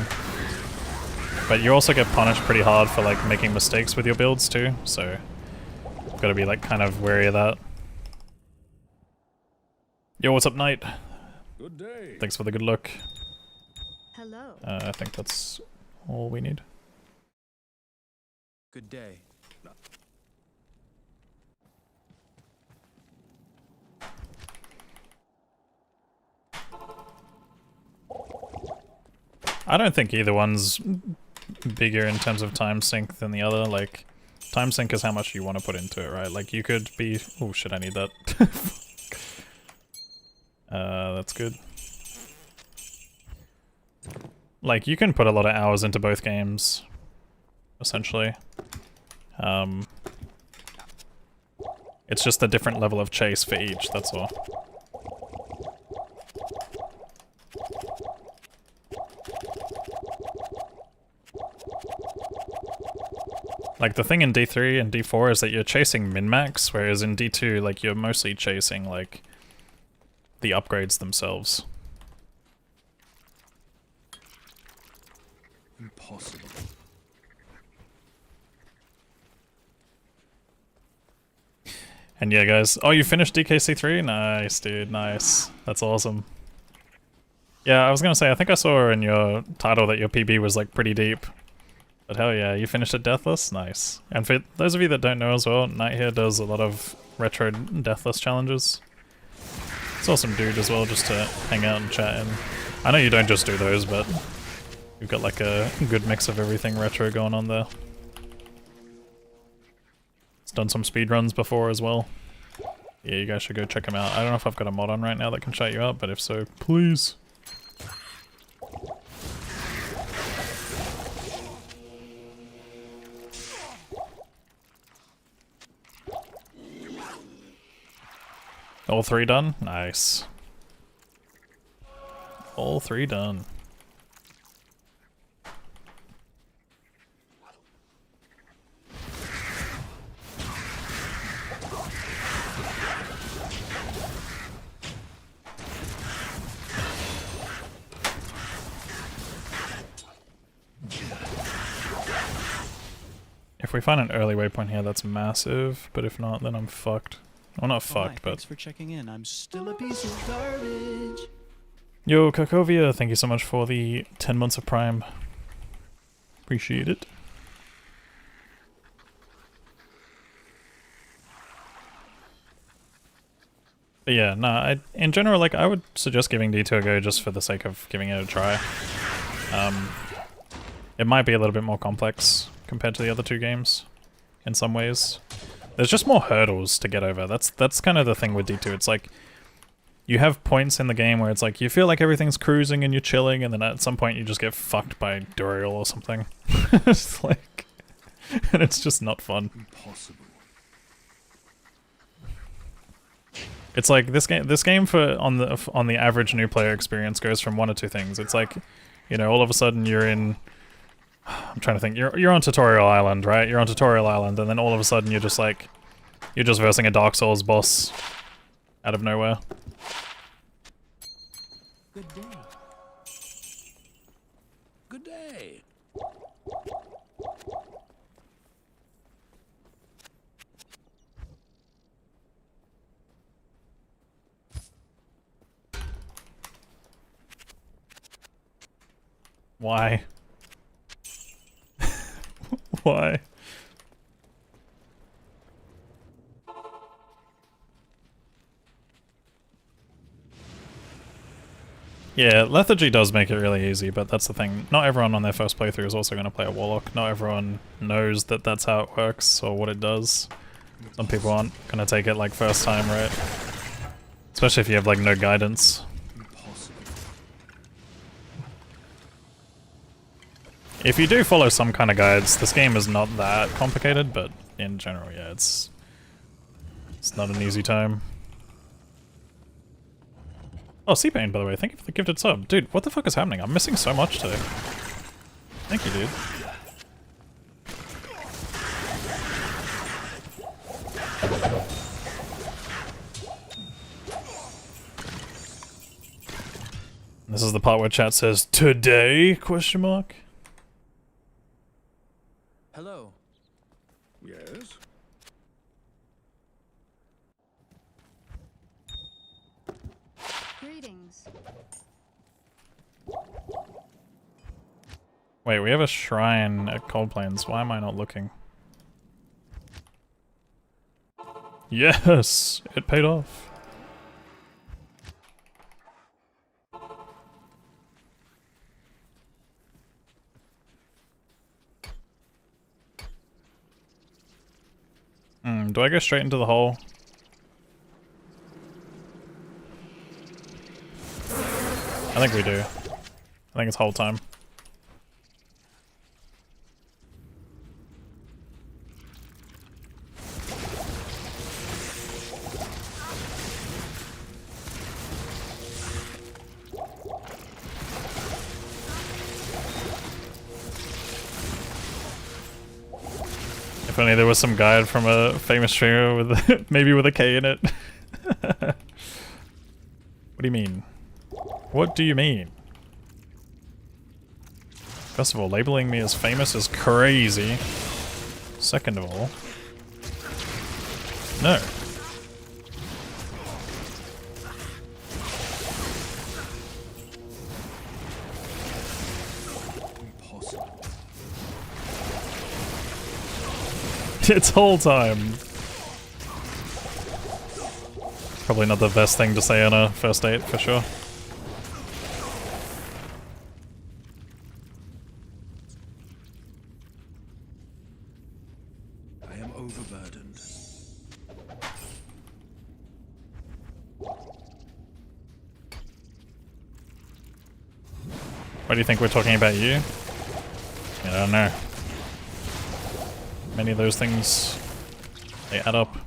But you also get punished pretty hard for like making mistakes with your builds too, so you've gotta be like kind of wary of that. Yo, what's up, Knight? Good day. Thanks for the good look. Hello. I think that's all we need. Good day. I don't think either one's bigger in terms of time sink than the other. Like, time sink is how much you want to put into it, right? Like, you could be... Oh shit, I need that. That's good. Like, you can put a lot of hours into both games, essentially. It's just a different level of chase for each, that's all. Like, the thing in D3 and D4 is that you're chasing min-max, whereas in D2, like, you're mostly chasing, like, the upgrades themselves. Impossible. And yeah, guys. Oh, you finished DKC3? Nice, dude. Nice. That's awesome. Yeah, I was gonna say, I think I saw in your title that your PB was, like, pretty deep. But hell yeah, you finished it Deathless? Nice. And for those of you that don't know as well, Knight here does a lot of retro Deathless challenges. It's awesome dude as well, just to hang out and chat. And I know you don't just do those, but you've got like a good mix of everything retro going on there. He's done some speedruns before as well. Yeah, you guys should go check him out. I don't know if I've got a mod on right now that can shout you out, but if so, please. All three done? Nice. All three done. If we find an early waypoint here, that's massive, but if not, then I'm fucked. Well, not fucked, but... Thanks for checking in. I'm still a piece of garbage. Yo, Kakovia, thank you so much for the 10 months of Prime. Appreciate it. But yeah, nah, in general, like, I would suggest giving D2 a go just for the sake of giving it a try. It might be a little bit more complex compared to the other two games, in some ways. There's just more hurdles to get over. That's kind of the thing with D2. It's like, you have points in the game where it's like, you feel like everything's cruising and you're chilling, and then at some point you just get fucked by Duriel or something. It's like... and it's just not fun. Impossible. It's like, this game for on the average new player experience goes from one of two things. It's like, you know, all of a sudden you're in... I'm trying to think. You're on Tutorial Island, right? You're on Tutorial Island, and then all of a sudden you're just like... You're just versing a Dark Souls boss out of nowhere. Good day. Good day. Why? Why? Yeah, lethargy does make it really easy, but that's the thing. Not everyone on their first playthrough is also going to play a Warlock. Not everyone knows that that's how it works or what it does. Some people aren't going to take it like first time, right? Especially if you have like no guidance. If you do follow some kind of guides, this game is not that complicated, but in general, yeah, it's not an easy time. Oh, C-Pain, by the way, thank you for the gifted sub. Dude, what the fuck is happening? I'm missing so much today. Thank you, dude. This is the part where chat says, "Today?" question mark. Hello. Yes? Greetings. Wait, we have a shrine at Cold Plains. Why am I not looking? Yes! It paid off. Do I go straight into the hole? I think we do. I think it's hole time. If only there was some guide from a famous streamer with maybe with a K in it. What do you mean? What do you mean? First of all, labeling me as famous is crazy. Second of all, no. It's whole time. Probably not the best thing to say on a first date, for sure. I am overburdened. Why do you think we're talking about you? I don't know. Many of those things, they add up.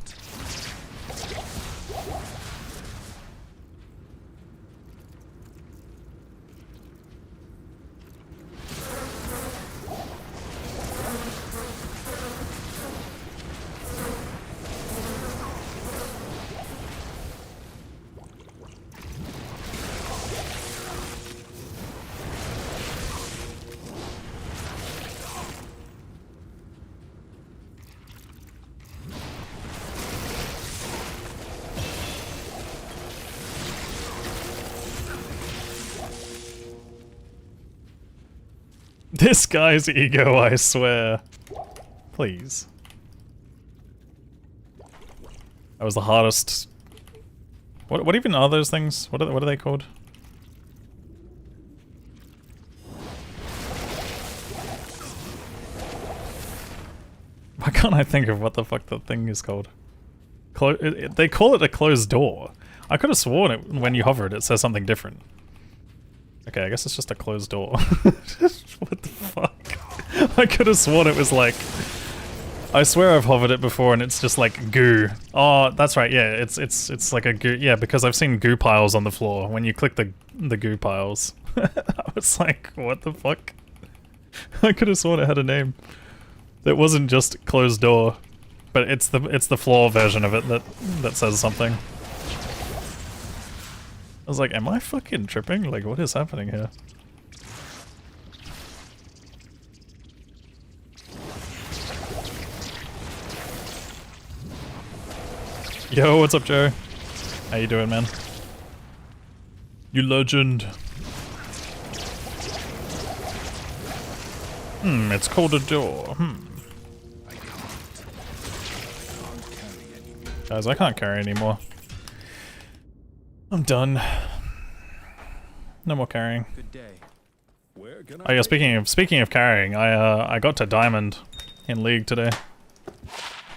This guy's ego, I swear. Please. That was the hardest. What even are those things? What are they called? Why can't I think of what the fuck the thing is called? They call it a closed door. I could have sworn it when you hover it, it says something different. Okay, I guess it's just a closed door. What the fuck? I could have sworn it was like... I swear I've hovered it before and it's just like goo. Oh, that's right, yeah, it's like a goo... Yeah, because I've seen goo piles on the floor when you click the goo piles. I was like, what the fuck? I could have sworn it had a name. It wasn't just closed door, but it's the floor version of it that says something. I was like, am I fucking tripping? Like, what is happening here? Yo, what's up, Joe? How you doing, man? You legend. It's called a door. Guys, I can't carry anymore. I'm done. No more carrying. Good day. Where can Oh yeah, speaking of carrying, I got to Diamond in League today.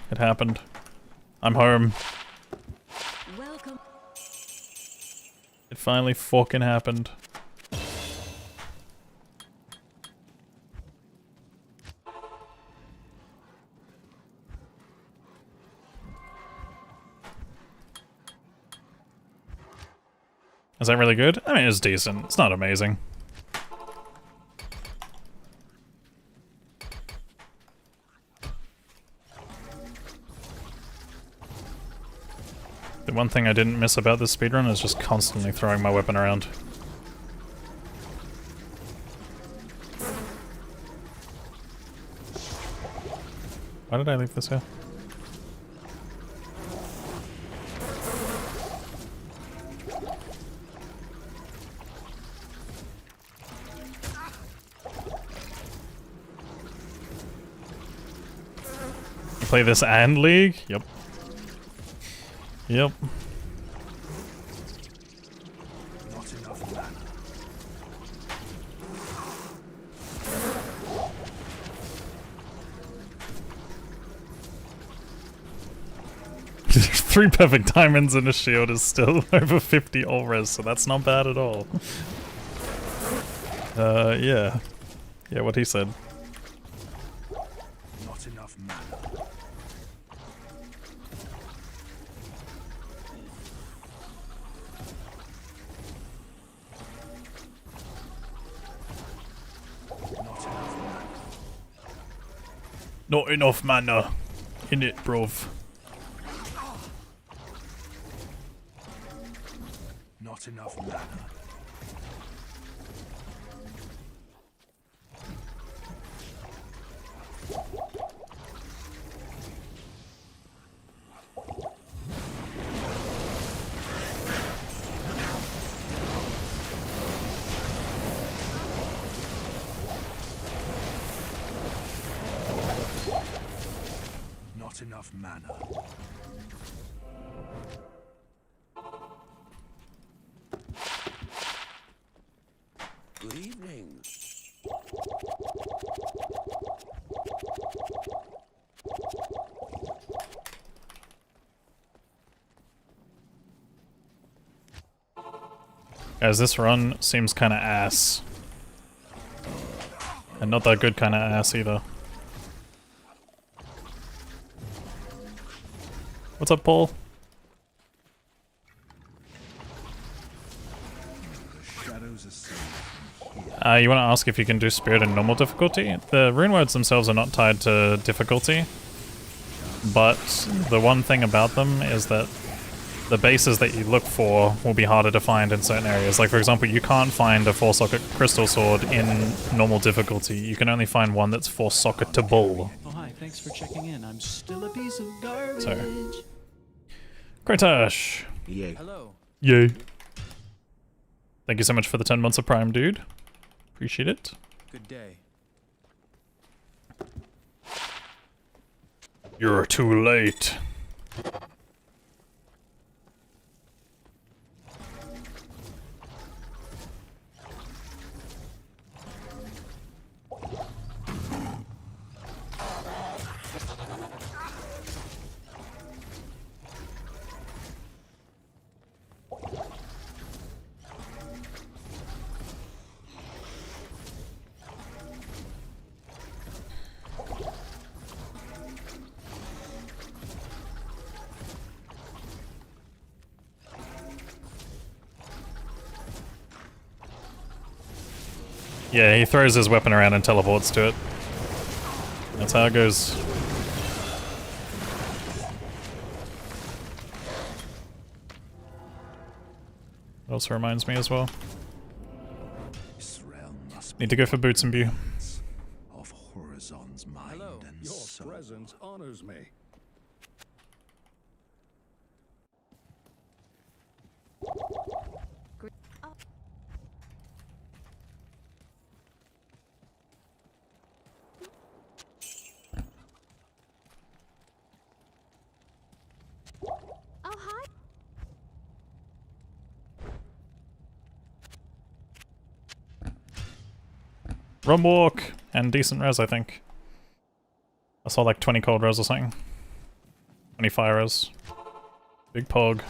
It happened. I'm home. Welcome. It finally fucking happened. Is that really good? I mean, it's decent. It's not amazing. The one thing I didn't miss about this speedrun is just constantly throwing my weapon around. Why did I leave this here? You play this and League? Yep. Yep. Not enough mana. Three perfect diamonds and a shield is still over 50 all res, so that's not bad at all. Yeah. Yeah, what he said. Not enough mana. Not enough mana in it, bruv. Not enough mana. Not enough mana. Good evening. Guys, this run seems kinda ass. And not that good kinda ass either. What's up, Paul? Shadows ascend. You want to ask if you can do Spirit in normal difficulty? The rune words themselves are not tied to difficulty, but the one thing about them is that the bases that you look for will be harder to find in certain areas. Like, for example, you can't find a 4-socket crystal sword in normal difficulty. You can only find one that's 4-socketable. Oh, hi, thanks for checking in. I'm still a piece of garbage. So. Kratash! Yay. Hello. Yay. Thank you so much for the 10 months of Prime, dude. Appreciate it. Good day. You're too late. Yeah, he throws his weapon around and teleports to it. That's how it goes. It also reminds me as well. This realm must Need to go for Boots and Bew. of Horizon's mind Hello. and Your soul. presence honors me. Run walk! And decent res, I think. I saw like 20 cold res or something. 20 fire res. Big pog.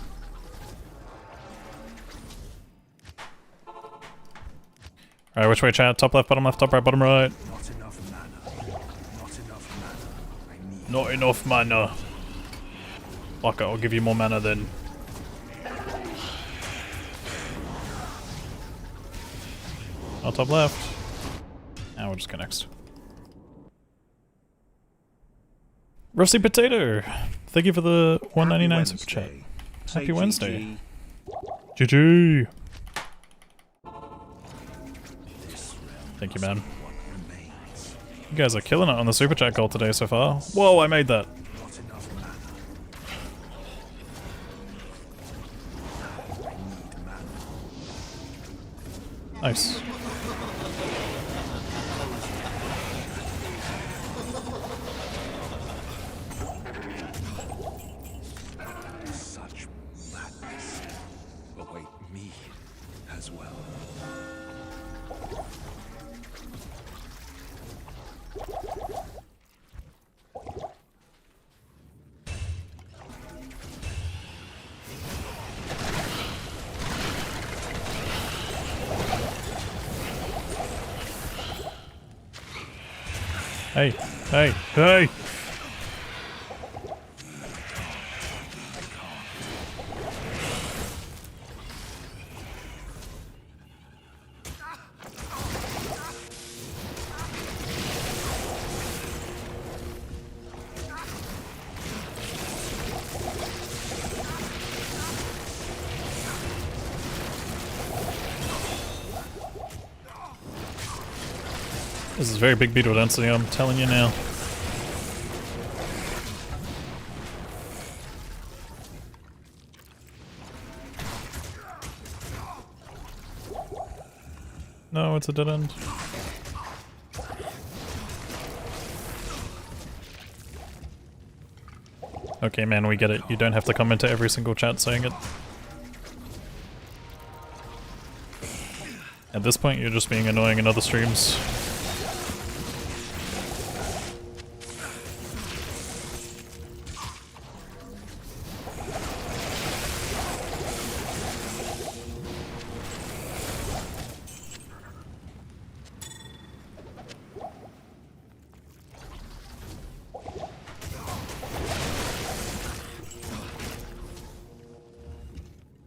Alright, which way, chat? Top left, top right, bottom right. Not enough mana. Not enough mana. I need Not enough mana. Fuck it, I'll give you more mana then. Oh, top left. Now we'll just go next. Rusty Potato! Thank you for the $1.99 super chat. Happy Wednesday. GG! Thank you, man. You guys are killing it on the super chat goal today so far. Whoa, I made that. not enough mana. I need mana. Nice. Such madness await me as well. Hey, hey, hey! This is very big beetle density, I'm telling you now. No, it's a dead end. Okay, man, we get it. You don't have to comment to every single chat saying it. At this point, you're just being annoying in other streams.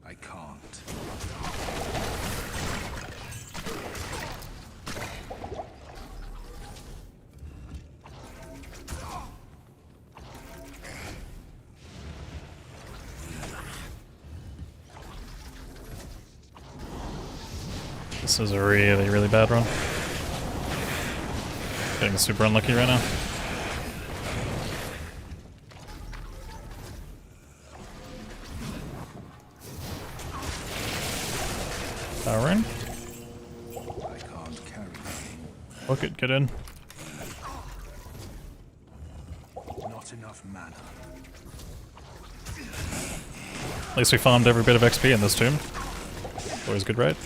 I can't. This is a really, really bad run. Getting super unlucky right now. Power in. I can't carry Bucket, get in. not enough mana. At least we farmed every bit of XP in this tomb. Always good, right?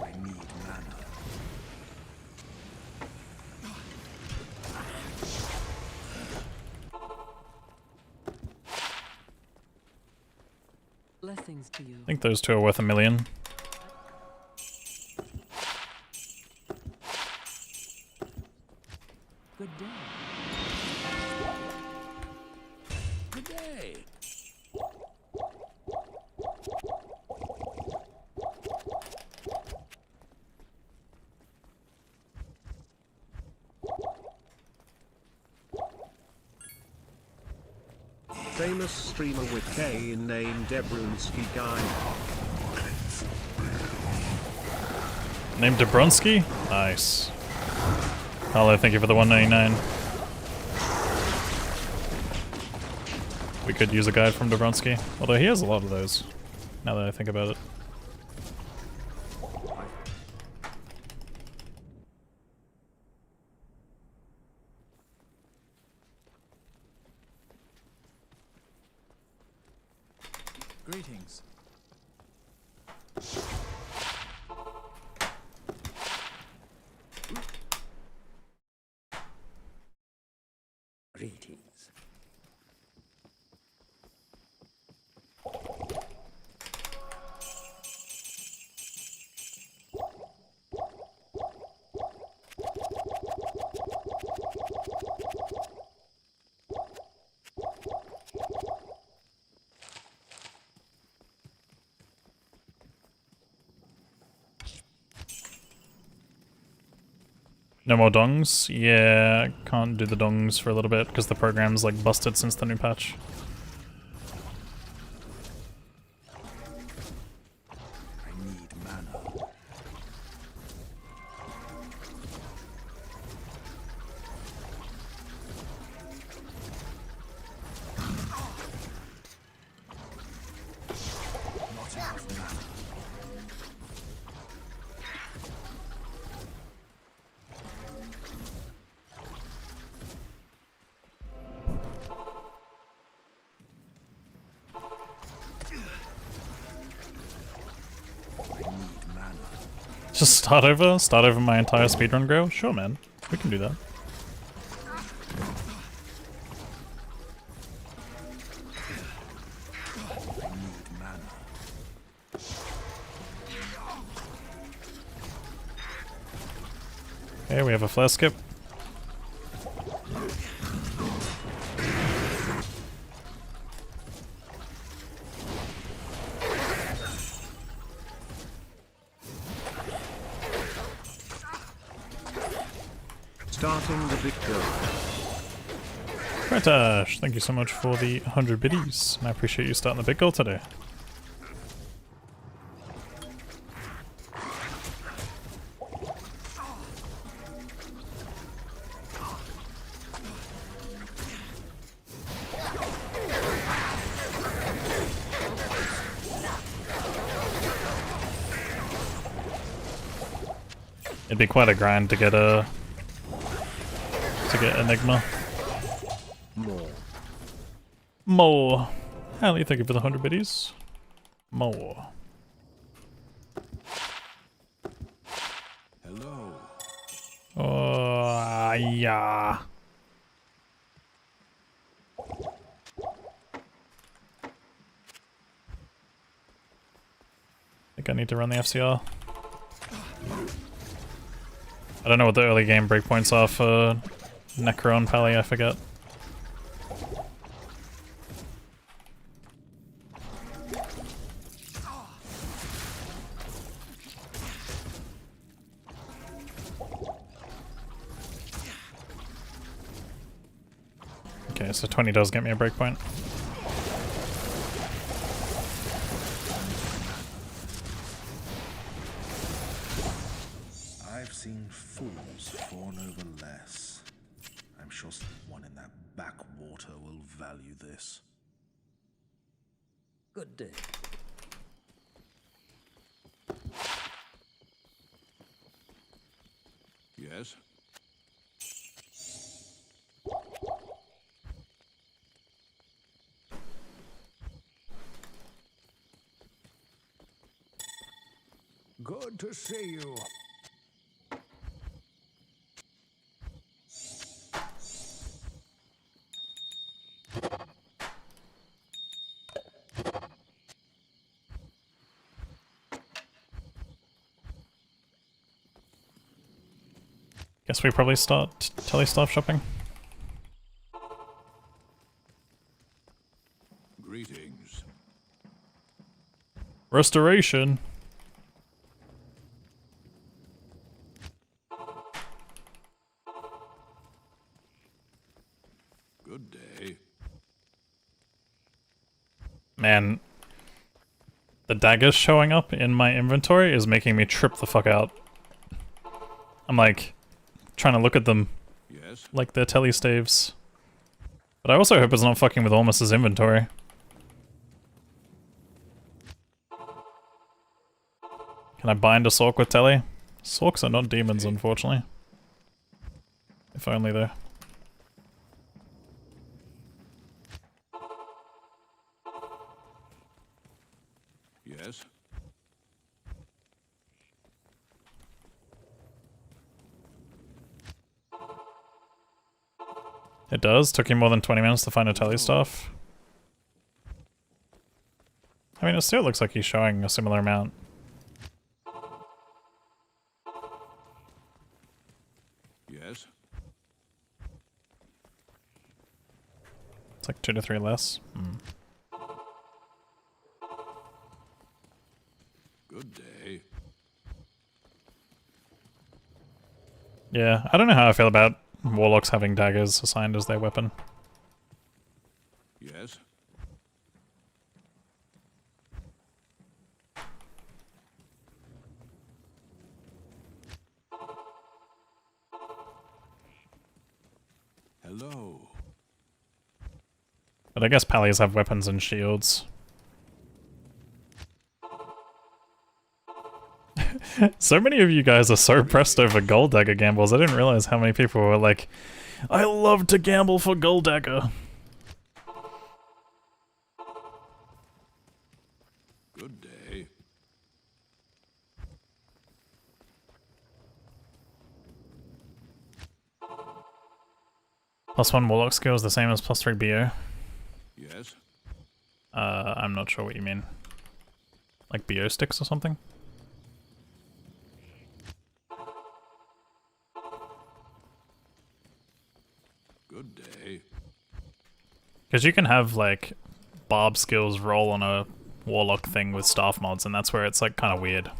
I need mana. Blessings to you. I think those two are worth $1 million. Good day. Good day. Famous streamer with K in name Debrunsky guy. Named Dabronsky? Nice. Hello, thank you for the $1.99. We could use a guide from Dabronsky. Although he has a lot of those, now that I think about it. Greetings. No more dongs? Yeah, can't do the dongs for a little bit because the program's like busted since the new patch. I need mana. Not enough mana. Just start over? Start over my entire speedrun grow? Sure, man. We can do that. Okay, we have a flare skip. Starting the big go. Kratash, thank you so much for the 100 biddies. I appreciate you starting the big goal today. It'd be quite a grind to get Enigma. More. Hallie, thank you for the 100 biddies. More. Hello. Oh, yeah. Think I need to run the FCR. I don't know what the early game breakpoints are for Necro and Pally, I forget. Okay, so 20 does get me a breakpoint. I've seen fools fawn over less. I'm sure someone in that backwater will value this. Good day. Yes? Good to see you. Guess we probably start telestaff shopping. Greetings. Restoration. Good day. Man, the daggers showing up in my inventory is making me trip the fuck out. I'm like, trying to look at them Yes? like they're telestaves. But I also hope it's not fucking with Almus's inventory. Can I bind a Sork with Telly? Sorks are not demons, unfortunately. If only though. Yes? It does. Took you more than 20 minutes to find a telestaff. I mean, it still looks like he's showing a similar amount. Yes? It's like 2 to 3 less. Good day. Yeah, I don't know how I feel about warlocks having daggers assigned as their weapon. Yes. Hello. But I guess pallies have weapons and shields. So many of you guys are so pressed over gold dagger gambles. I didn't realize how many people were like, I love to gamble for gold dagger. Good day. +1 warlock skill is the same as +3 BO. Yes. I'm not sure what you mean. Like BO sticks or something? Good day. Because you can have like barb skills roll on a warlock thing with staff mods, and that's where it's like kind of weird.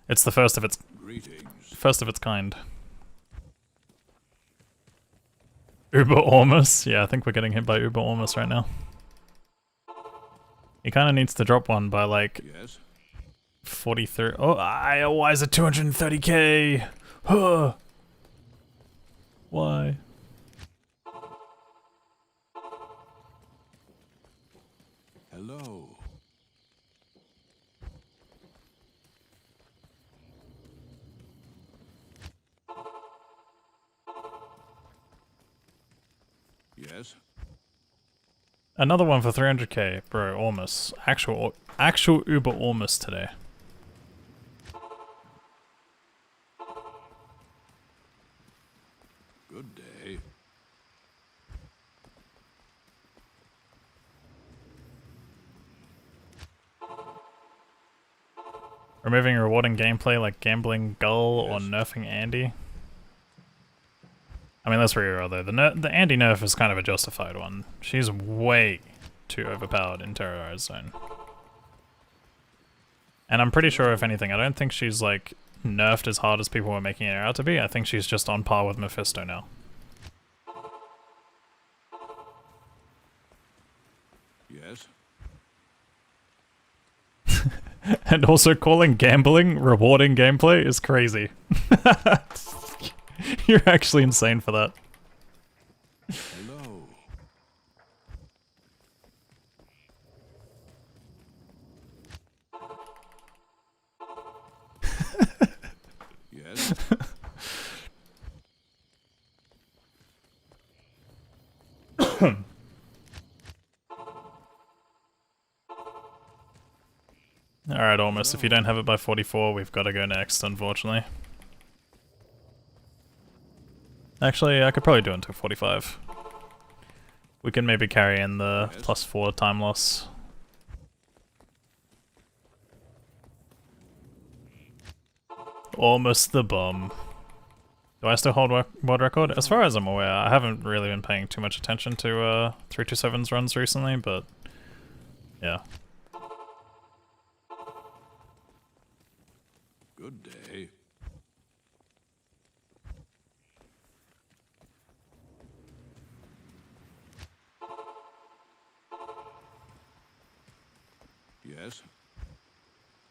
It's the first of its kind. Uber Ormus? Yeah, I think we're getting hit by Uber Ormus right now. He kind of needs to drop one by like Yes. 43. Oh, why is it 230k? Huh. Why? Hello. Yes. Another one for 300k, bro. Ormus, actual Uber Ormus today. Good day. Removing rewarding gameplay like gambling Gull or nerfing Andy. I mean, let's be real though. The Andy nerf is kind of a justified one. She's way too overpowered in Terrorized Zone. And I'm pretty sure, if anything, I don't think she's like nerfed as hard as people were making her out to be. I think she's just on par with Mephisto now. Yes. And also calling gambling rewarding gameplay is crazy. You're actually insane for that. Hello. Yes. Alright, Almost. If you don't have it by 44, we've got to go next, unfortunately. Actually, I could probably do it until 45. We can maybe carry in the +4 time loss. Almost the bum. Do I still hold world record? As far as I'm aware, I haven't really been paying too much attention to 327's runs recently, but yeah. Good day. Yes.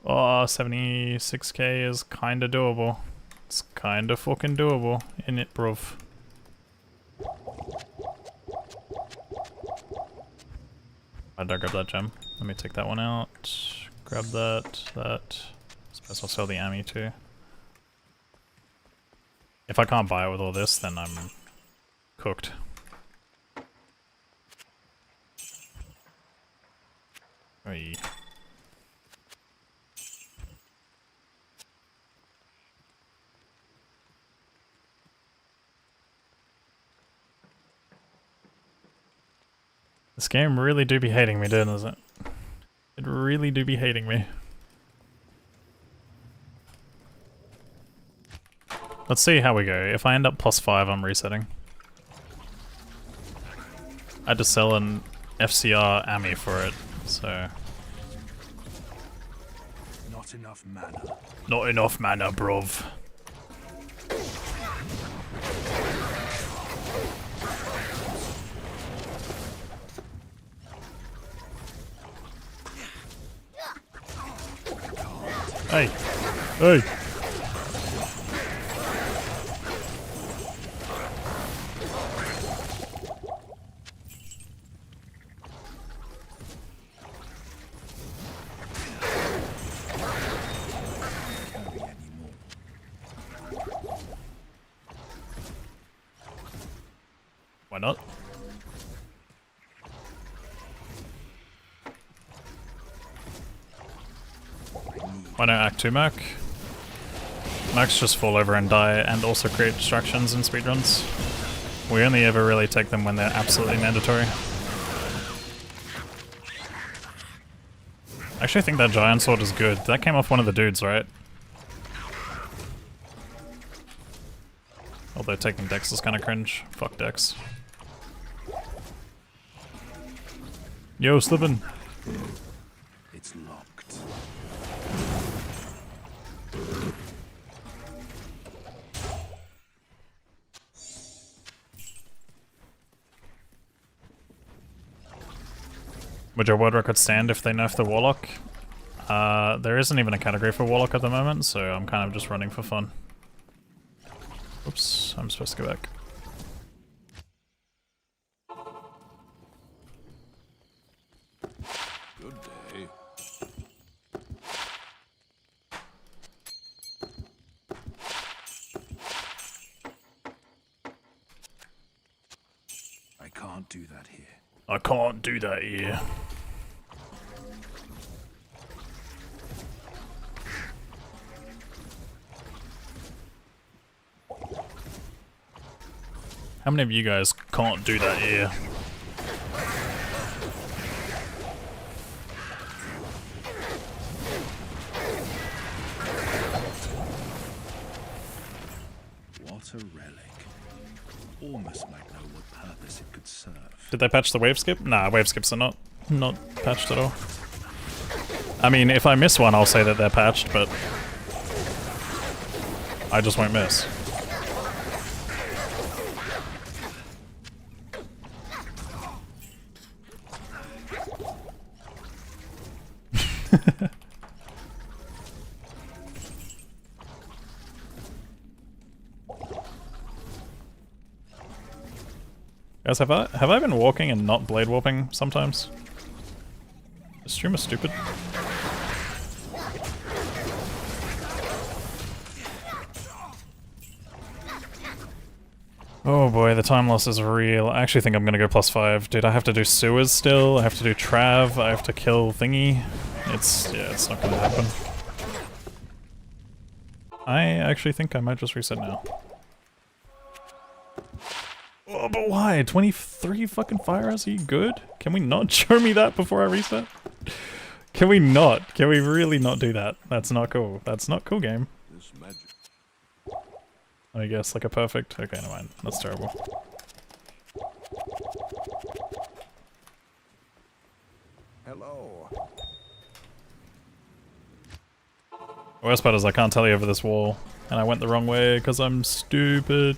Oh, 76k is kinda doable. It's kinda fucking doable, innit, bruv? I don't grab that gem. Let me take that one out. Grab that. Suppose I'll sell the Ami too. If I can't buy it with all this, then I'm cooked. Oy. This game really do be hating me, doesn't it? It really do be hating me. Let's see how we go. If I end up +5, I'm resetting. I had to sell an FCR Ami for it, so... Not enough mana. Not enough mana, bruv. Hey! Hey! Why not? Why not Act 2 Merc? Mercs just fall over and die and also create distractions in speedruns. We only ever really take them when they're absolutely mandatory. I actually think that giant sword is good. That came off one of the dudes, right? Although taking Dex is kind of cringe. Fuck Dex. Yo, slippin'. It's locked. Would your world record stand if they nerf the Warlock? There isn't even a category for Warlock at the moment, so I'm kind of just running for fun. Oops, I'm supposed to go back. Good day. I can't do that here. I can't do that here. How many of you guys can't do that here? What a relic. Almost might know what purpose it could serve. Did they patch the wave skip? Nah, wave skips are not patched at all. I mean, if I miss one, I'll say that they're patched, but I just won't miss. Guys, have I been walking and not blade warping sometimes? The stream is stupid. Oh boy, the time loss is real. I actually think I'm gonna go +5. Dude, I have to do sewers still, I have to do Trav, I have to kill Thingy. It's not gonna happen. I actually think I might just reset now. Oh, but why? 23 fucking fire hours? Are you good? Can we not show me that before I reset? Can we not? Can we really not do that? That's not cool. That's not cool, game. This magic. I guess, like a perfect... Okay, never mind. That's terrible. Hello. The worst part is I can't tell you over this wall, and I went the wrong way because I'm stupid.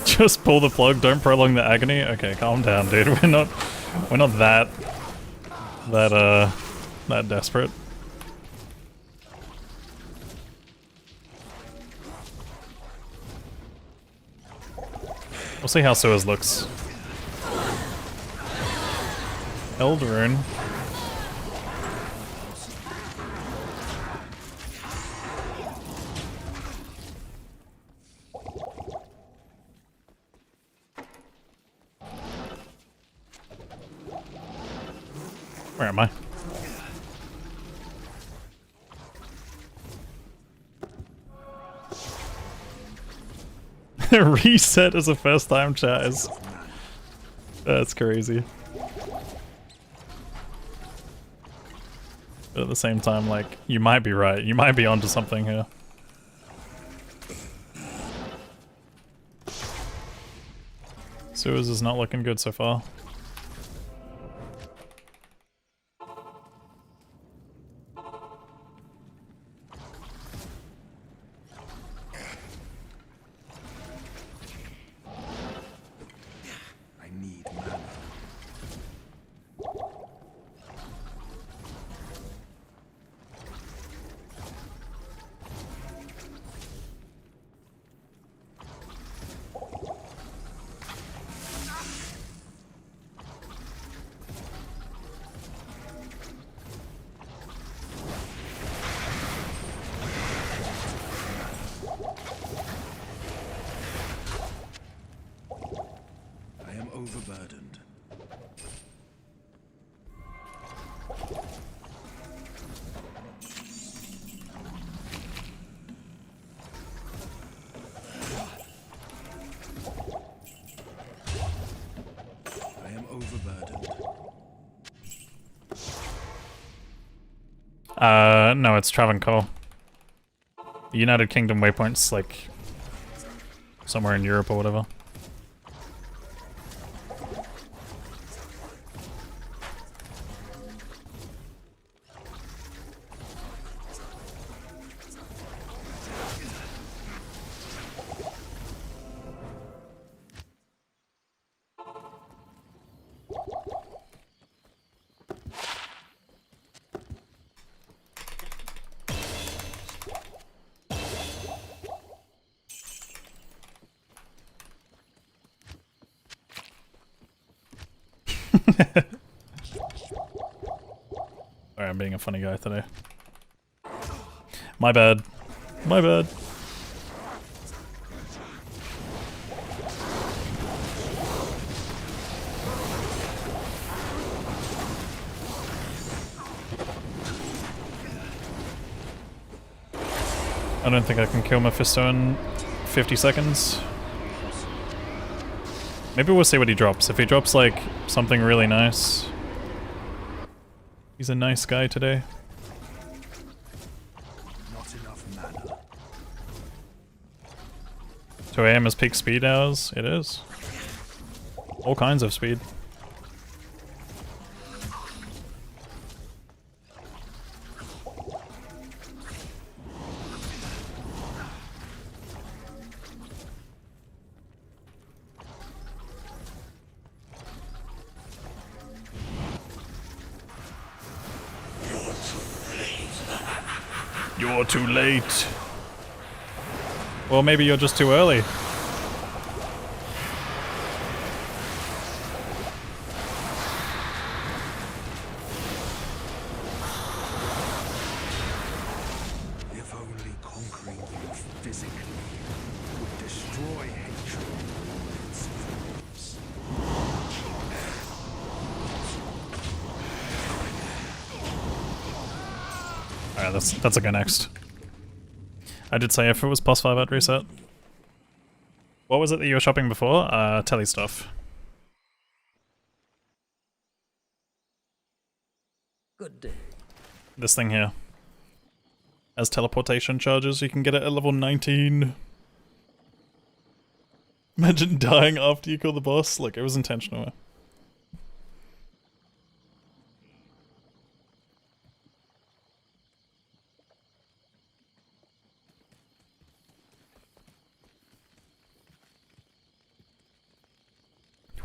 Just pull the plug, don't prolong the agony. Okay, calm down, dude. We're not that desperate. We'll see how Sewers looks. Eldarune. Where am I? Reset as a first time chat is... That's crazy. But at the same time, like, you might be right. You might be onto something here. Sewers is not looking good so far. I need mana. I am overburdened. I am overburdened. No, it's Travancore. The United Kingdom waypoint's like somewhere in Europe or whatever. Sorry, I'm being a funny guy today. My bad. My bad. I don't think I can kill Mephisto in 50 seconds. Maybe we'll see what he drops. If he drops like something really nice. He's a nice guy today. Not enough mana. 2 AM is peak speed hours. It is. All kinds of speed. You're too late. Or maybe you're just too early. If only conquering you physically would destroy hatred in its forms. Alright, that's a go next. I did say if it was plus 5 I'd reset. What was it that you were shopping before? Telly stuff. Good day. This thing here. As teleportation charges, you can get it at level 19. Imagine dying after you kill the boss. Like, it was intentional.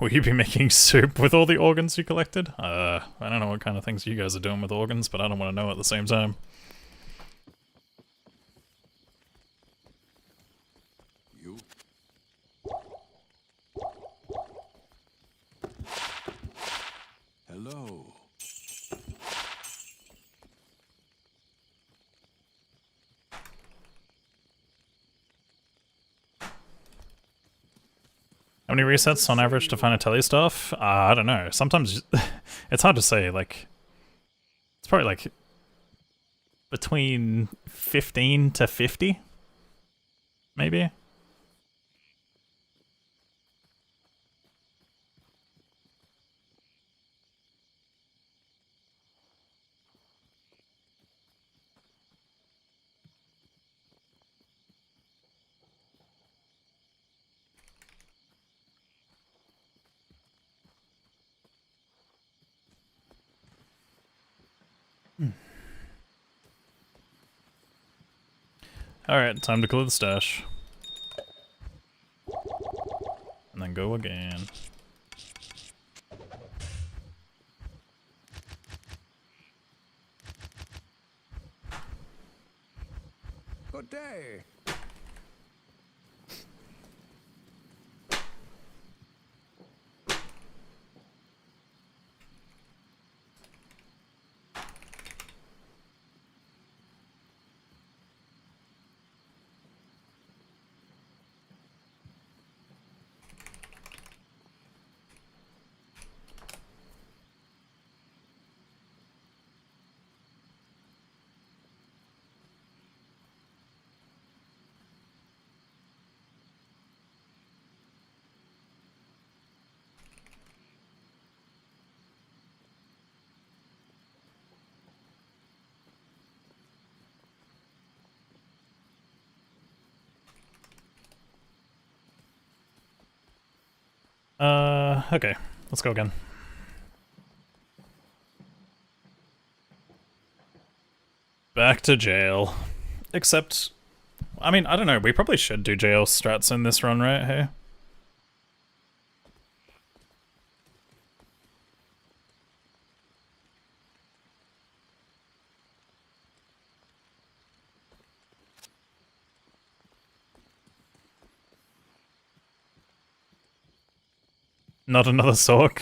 Will you be making soup with all the organs you collected? I don't know what kind of things you guys are doing with organs, but I don't want to know at the same time. You? Hello. How many resets on average to find a telly stuff? I don't know. Sometimes it's hard to say. Like, it's probably like between 15 to 50, maybe. Alright, time to clear the stash. And then go again. Good day. Okay, let's go again. Back to jail. Except, I mean, I don't know, we probably should do jail strats in this run, right? Hey? Not another Sork?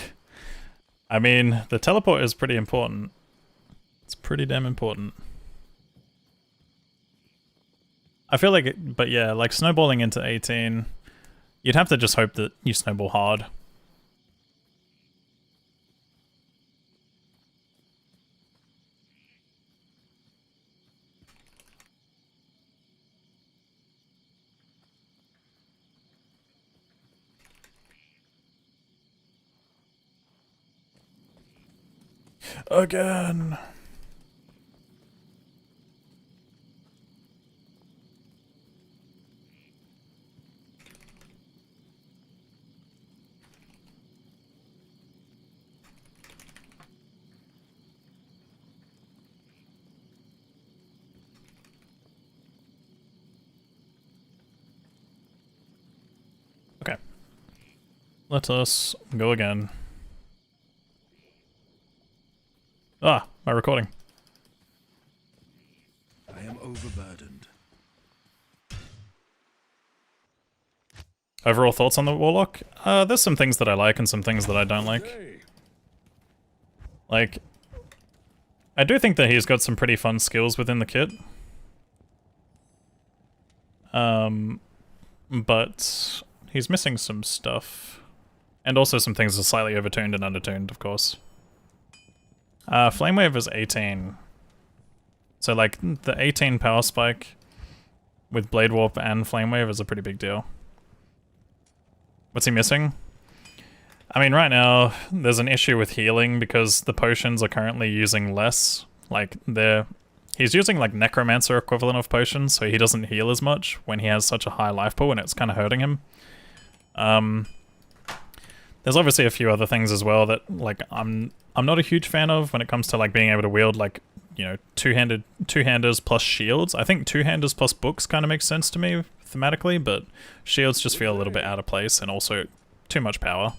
I mean, the teleport is pretty important. It's pretty damn important. I feel like it, but yeah, like snowballing into 18, you'd have to just hope that you snowball hard. Again. Okay. Let us go again. Ah, my recording. I am overburdened. Overall thoughts on the Warlock? There's some things that I like and some things that I don't like. Hey. Like, I do think that he's got some pretty fun skills within the kit. But he's missing some stuff. And also some things are slightly overtuned and undertuned, of course. Flame Wave is 18. So like, the 18 power spike with Blade Warp and Flame Wave is a pretty big deal. What's he missing? I mean, right now, there's an issue with healing because the potions are currently using less. Like, he's using like Necromancer equivalent of potions, so he doesn't heal as much when he has such a high life pool and it's kind of hurting him. There's obviously a few other things as well that, like, I'm not a huge fan of when it comes to, like, being able to wield, like, you know, two-handers plus shields. I think two-handers plus books kind of makes sense to me thematically, but shields just feel a little bit out of place and also too much power.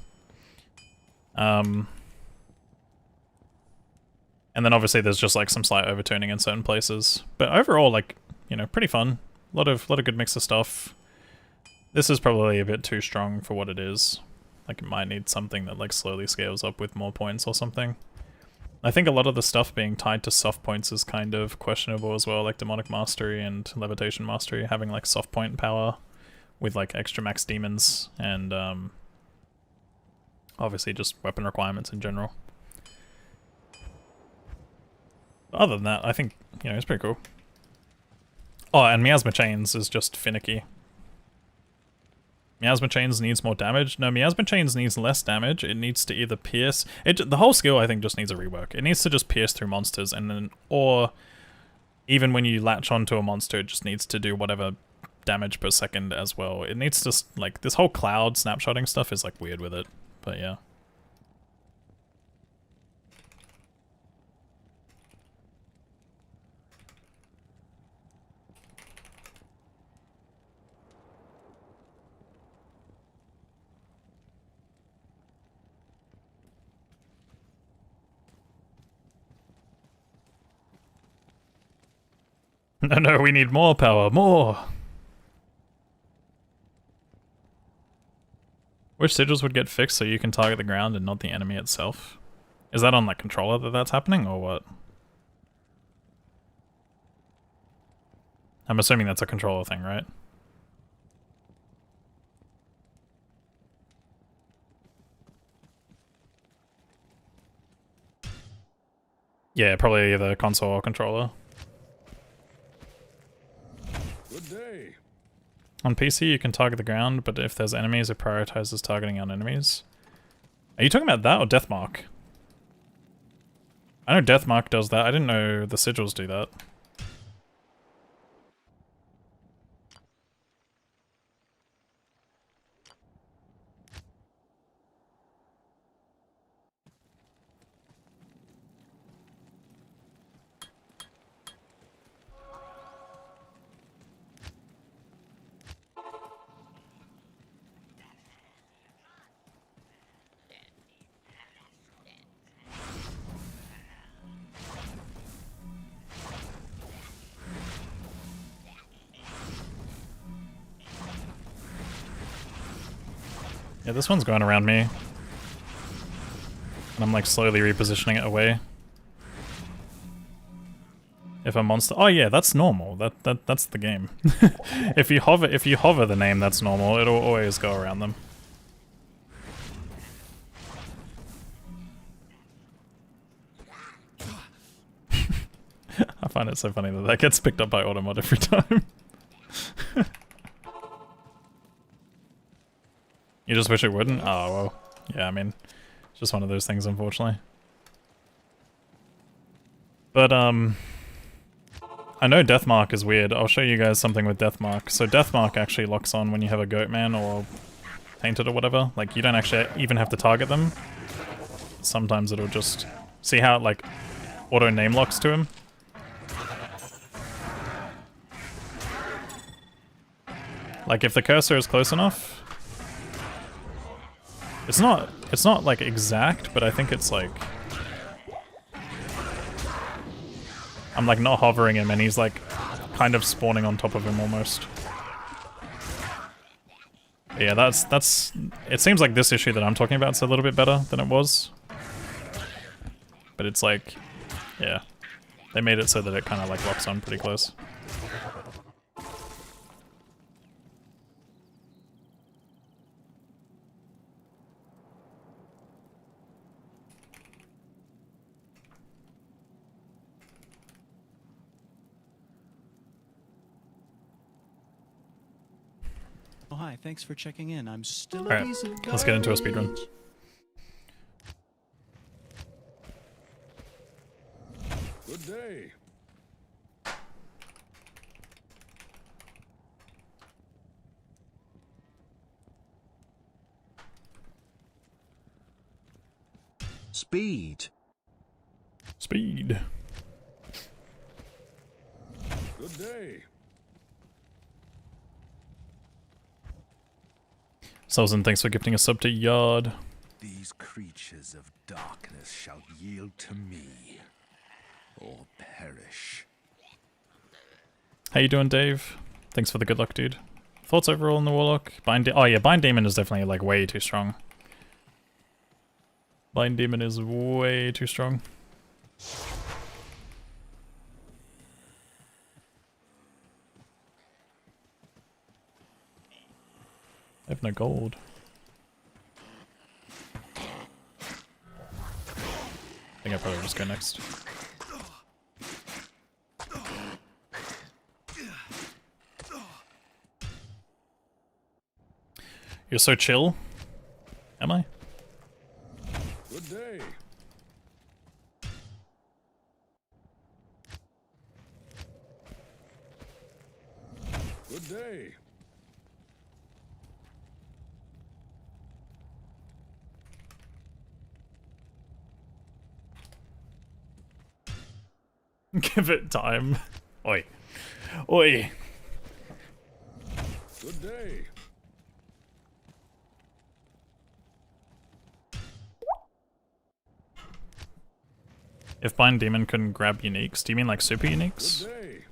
And then obviously there's just, like, some slight overturning in certain places. But overall, like, you know, pretty fun. A lot of good mix of stuff. This is probably a bit too strong for what it is. Like, it might need something that, like, slowly scales up with more points or something. I think a lot of the stuff being tied to soft points is kind of questionable as well, like Demonic Mastery and Levitation Mastery, having, like, soft point power with, like, extra max demons, and, obviously just weapon requirements in general. But other than that, I think, you know, it's pretty cool. Oh, and Miasma Chains is just finicky. Miasma Chains needs more damage. No, Miasma Chains needs less damage. It needs to either pierce... the whole skill, I think, just needs a rework. It needs to just pierce through monsters, and then... Or even when you latch onto a monster, it just needs to do whatever damage per second as well. It needs to... Like, this whole cloud snapshotting stuff is, like, weird with it. But, yeah. No, we need more power, more! Which sigils would get fixed so you can target the ground and not the enemy itself? Is that on the controller that that's happening, or what? I'm assuming that's a controller thing, right? Yeah, probably the console or controller. Good day. On PC, you can target the ground, but if there's enemies, it prioritizes targeting on enemies. Are you talking about that or Deathmark? I know Deathmark does that. I didn't know the sigils do that. Yeah, this one's going around me. And I'm like slowly repositioning it away. If a monster— oh yeah, that's normal. That's the game. If you hover the name, that's normal. It'll always go around them. I find it so funny that that gets picked up by Automod every time. You just wish it wouldn't? Oh, well. Yeah, I mean, it's just one of those things, unfortunately. But, I know Deathmark is weird. I'll show you guys something with Deathmark. So Deathmark actually locks on when you have a Goatman or Tainted or whatever. Like, you don't actually even have to target them. Sometimes it'll just— see how it, like, auto-name locks to him? Like, if the cursor is close enough— It's not like exact, but I think it's like— I'm like not hovering him and he's like kind of spawning on top of him almost. But yeah, that's it seems like this issue that I'm talking about is a little bit better than it was. But it's like, yeah. They made it so that it kind of like locks on pretty close. Oh, hi, thanks for checking in. I'm still a Alright, piece of garbage. let's get into a speedrun. Good day. Speed. Speed. Good day. Sulzan, thanks for gifting a sub to Yard. These creatures of darkness shall yield to me, or perish. How you doing, Dave? Thanks for the good luck, dude. Thoughts overall on the Warlock? Oh yeah, Bind Demon is definitely like way too strong. Bind Demon is way too strong. I have no gold. I think I'll probably just go next. You're so chill. Am I? Good day. Good day. Give it time. Oi. Oi. Good day. If Bind Demon couldn't grab uniques, do you mean like super Good uniques? day.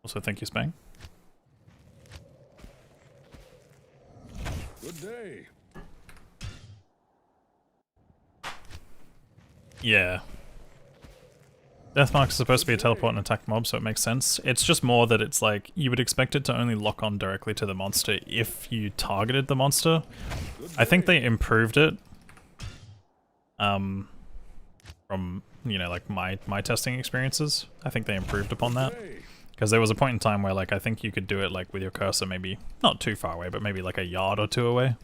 Also, thank you, Spang. Good day. Yeah. Deathmark is supposed to be a teleport and attack mob, so it makes sense. It's just more that it's like, you would expect it to only lock on directly to the monster if you targeted the monster. I think they improved it. From, you know, like my testing experiences. I think they improved upon that. Because there was a point in time where, like, I think you could do it, like, with your cursor maybe, not too far away, but maybe like a yard or two away.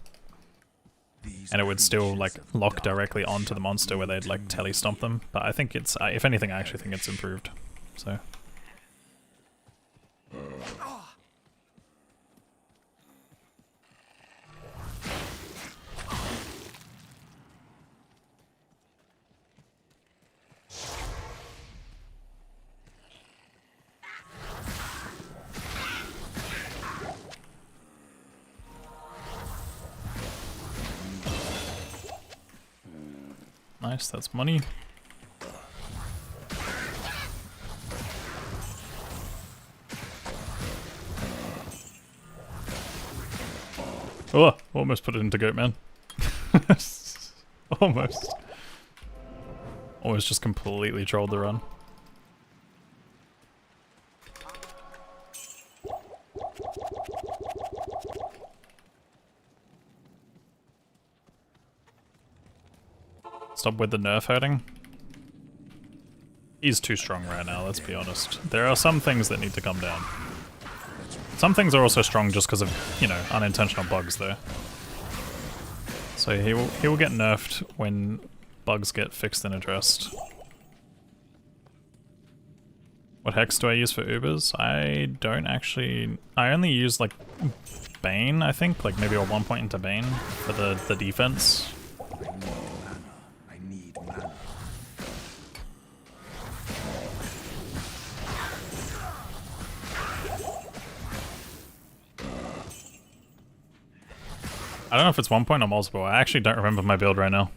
And it would still, like, lock directly onto the monster where they'd, like, telestomp them. But I think it's, if anything, I actually think it's improved. So. Nice, that's money. Oh, almost put it into goat man. Almost. Almost just completely trolled the run. Stop with the nerf hurting. He's too strong right now, let's be honest. There are some things that need to come down. Some things are also strong just because of, you know, unintentional bugs though. So he will get nerfed when bugs get fixed and addressed. What hex do I use for Ubers? I don't actually... I only use like Bane, I think, like maybe a 1 point into Bane for the defense. I don't know if it's 1 point or multiple. I actually don't remember my build right now.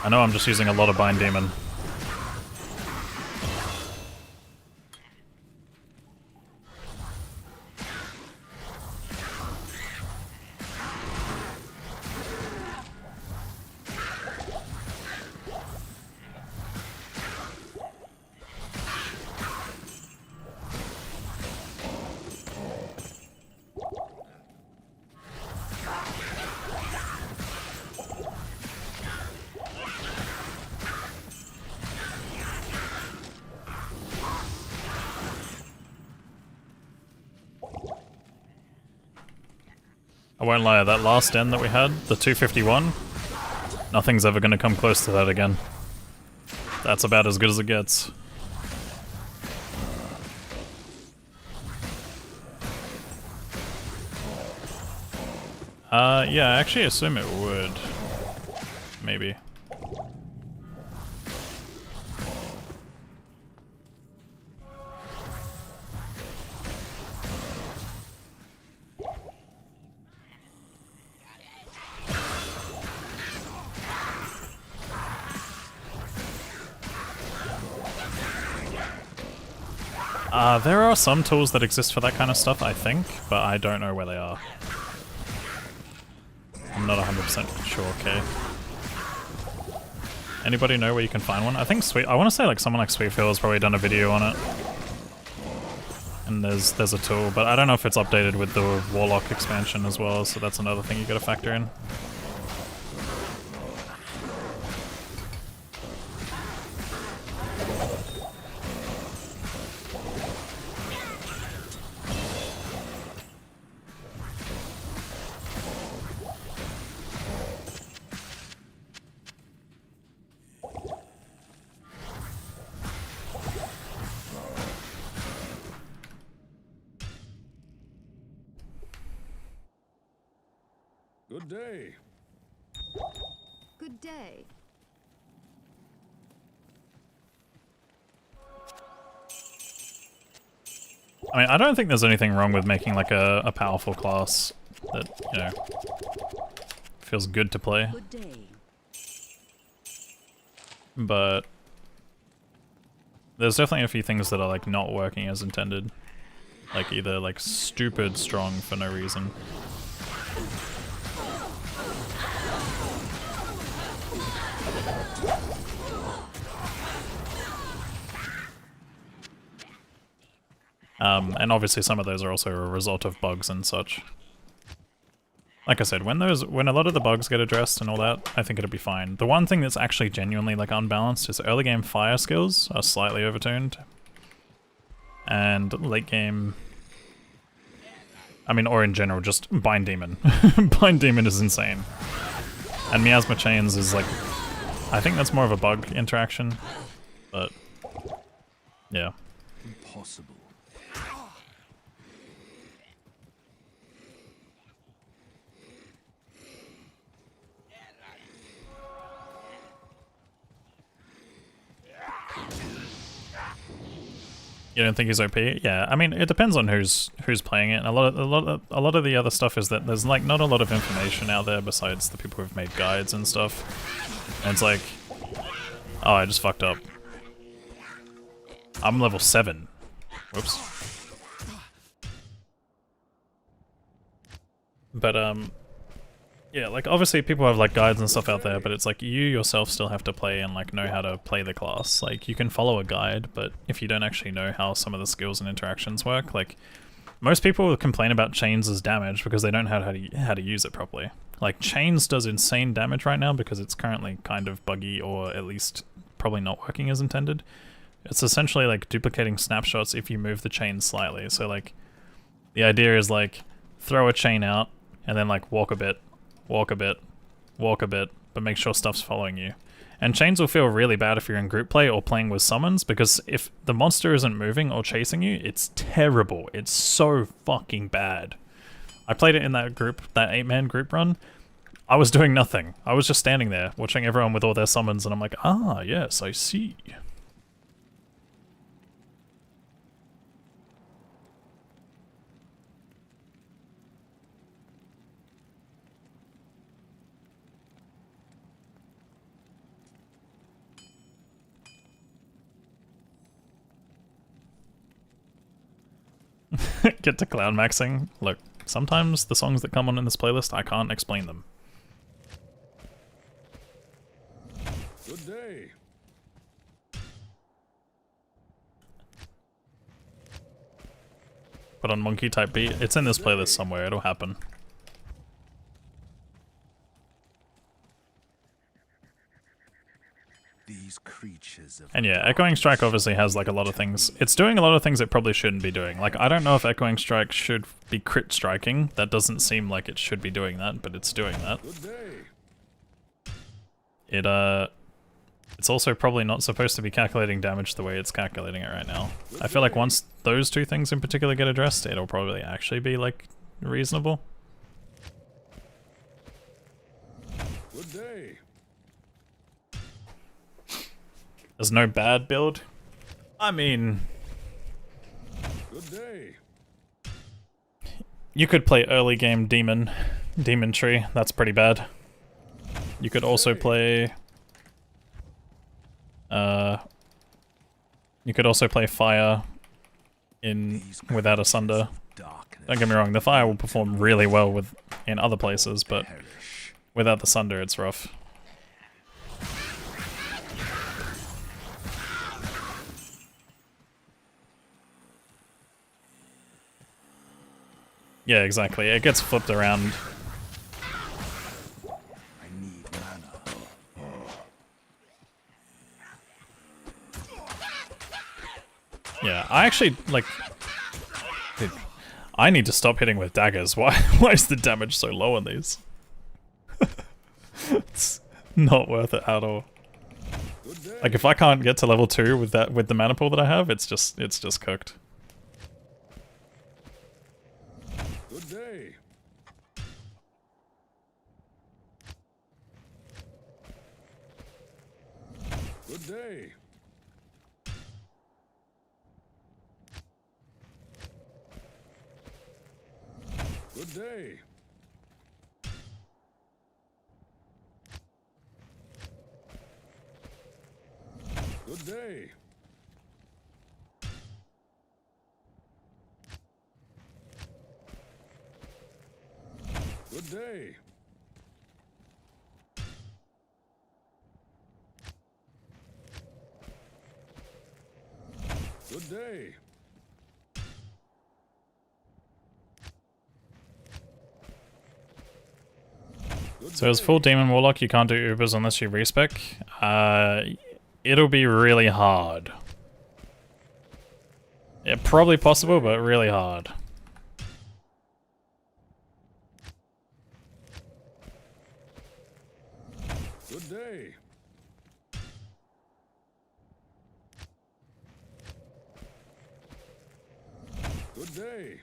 I know I'm just using a lot of Bind Demon. I won't lie, that last end that we had, the 251, nothing's ever gonna come close to that again. That's about as good as it gets. Yeah, I actually assume it would. Maybe. There are some tools that exist for that kind of stuff, I think, but I don't know where they are. I'm not 100% sure, okay. Anybody know where you can find one? I think I want to say like someone like Sweetfield has probably done a video on it. And there's a tool, but I don't know if it's updated with the Warlock expansion as well, so that's another thing you gotta factor in. Good day. Good day. I mean, I don't think there's anything wrong with making like a powerful class that, you know, feels good to play. Good day. But There's definitely a few things that are like not working as intended. Like either like stupid strong for no reason. And obviously some of those are also a result of bugs and such. Like I said, when a lot of the bugs get addressed and all that, I think it'll be fine. The one thing that's actually genuinely like unbalanced is early game fire skills are slightly overtuned. And late game, I mean, or in general, just Bind Demon. Bind Demon is insane. And Miasma Chains is like, I think that's more of a bug interaction, but yeah. Impossible. You don't think he's OP? Yeah, I mean it depends on who's playing it. And a lot of the other stuff is that there's like not a lot of information out there besides the people who've made guides and stuff. And it's like, oh, I just fucked up. I'm level 7. Whoops. But yeah, like obviously people have like guides and stuff out there, but it's like you yourself still have to play and like know how to play the class. Like you can follow a guide, but if you don't actually know how some of the skills and interactions work, like most people complain about chains as damage because they don't know how to use it properly. Like chains does insane damage right now because it's currently kind of buggy or at least probably not working as intended. It's essentially like duplicating snapshots if you move the chain slightly. So like the idea is like throw a chain out and then like walk a bit, walk a bit, walk a bit, but make sure stuff's following you. And chains will feel really bad if you're in group play or playing with summons, because if the monster isn't moving or chasing you, it's terrible. It's so fucking bad. I played it in that group, that 8-man group run. I was doing nothing. I was just standing there, watching everyone with all their summons, and I'm like, ah, yes, I see. Get to cloud maxing. Look, sometimes the songs that come on in this playlist, I can't explain them. Good day. Put on monkey type beat. It's in this playlist somewhere, it'll happen. These creatures of And yeah, Echoing Strike obviously has like a lot of things. It's doing a lot of things it probably shouldn't be doing. Like, I don't know if Echoing Strike should be crit striking. That doesn't seem like it should be doing that, but it's doing that. It's also probably not supposed to be calculating damage the way it's calculating it right now. I feel like once those two things in particular get addressed, it'll probably actually be like reasonable. Good day. There's no bad build. I mean, Good day. you could play early game Demon Tree. That's pretty bad. You could also play Fire in without a Sunder. Don't get me wrong, the Fire will perform really well in other places, but without the Sunder it's rough. Yeah, exactly. It gets flipped around. I need mana. Yeah, I actually, like... Dude, I need to stop hitting with daggers. Why is the damage so low on these? It's not worth it at all. Like, if I can't get to level 2 with the mana pool that I have, it's just cooked. Good day. Good day. Good day. Good day. Good day. Good day. So as full Demon Warlock, you can't do Ubers unless you respec. It'll be really hard. Yeah, probably possible, but really hard. Good day. Good day.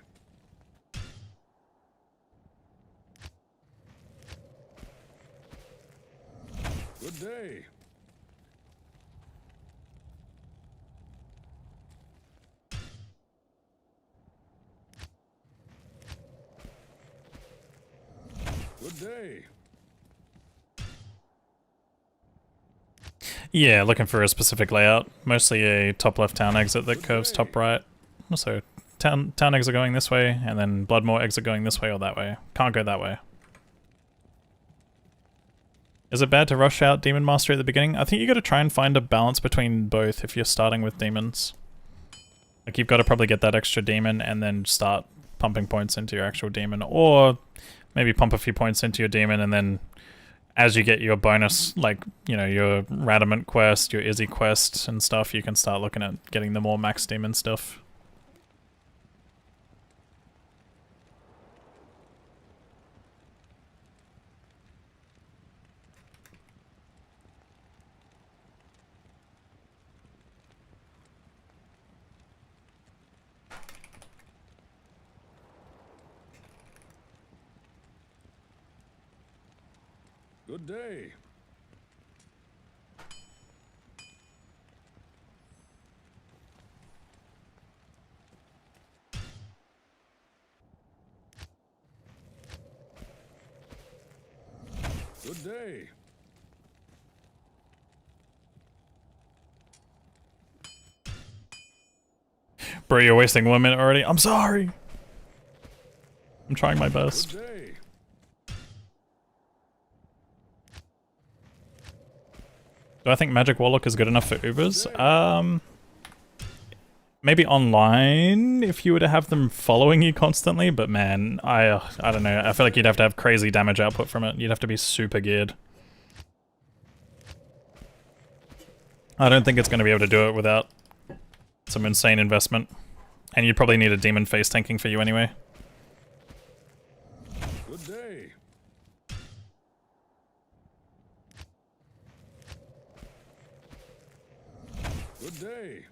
Good day. Good day. Yeah, looking for a specific layout. Mostly a top left town exit that curves top right. So town exit going this way, and then Bloodmore exit going this way or that way. Can't go that way. Is it bad to rush out Demon Master at the beginning? I think you gotta try and find a balance between both if you're starting with demons. Like, you've got to probably get that extra demon and then start pumping points into your actual demon, or maybe pump a few points into your demon and then as you get your bonus, like, you know, your Radamant quest, your Izzy quest and stuff, you can start looking at getting the more max demon stuff. Good day. Good day. Bro, you're wasting 1 minute already. I'm sorry. I'm trying my Good best. day. Do I think Magic Warlock is good enough for Ubers? Maybe online if you were to have them following you constantly, but man, I don't know. I feel like you'd have to have crazy damage output from it. You'd have to be super geared. I don't think it's going to be able to do it without some insane investment. And you'd probably need a demon face tanking for you anyway. Good day. Good day.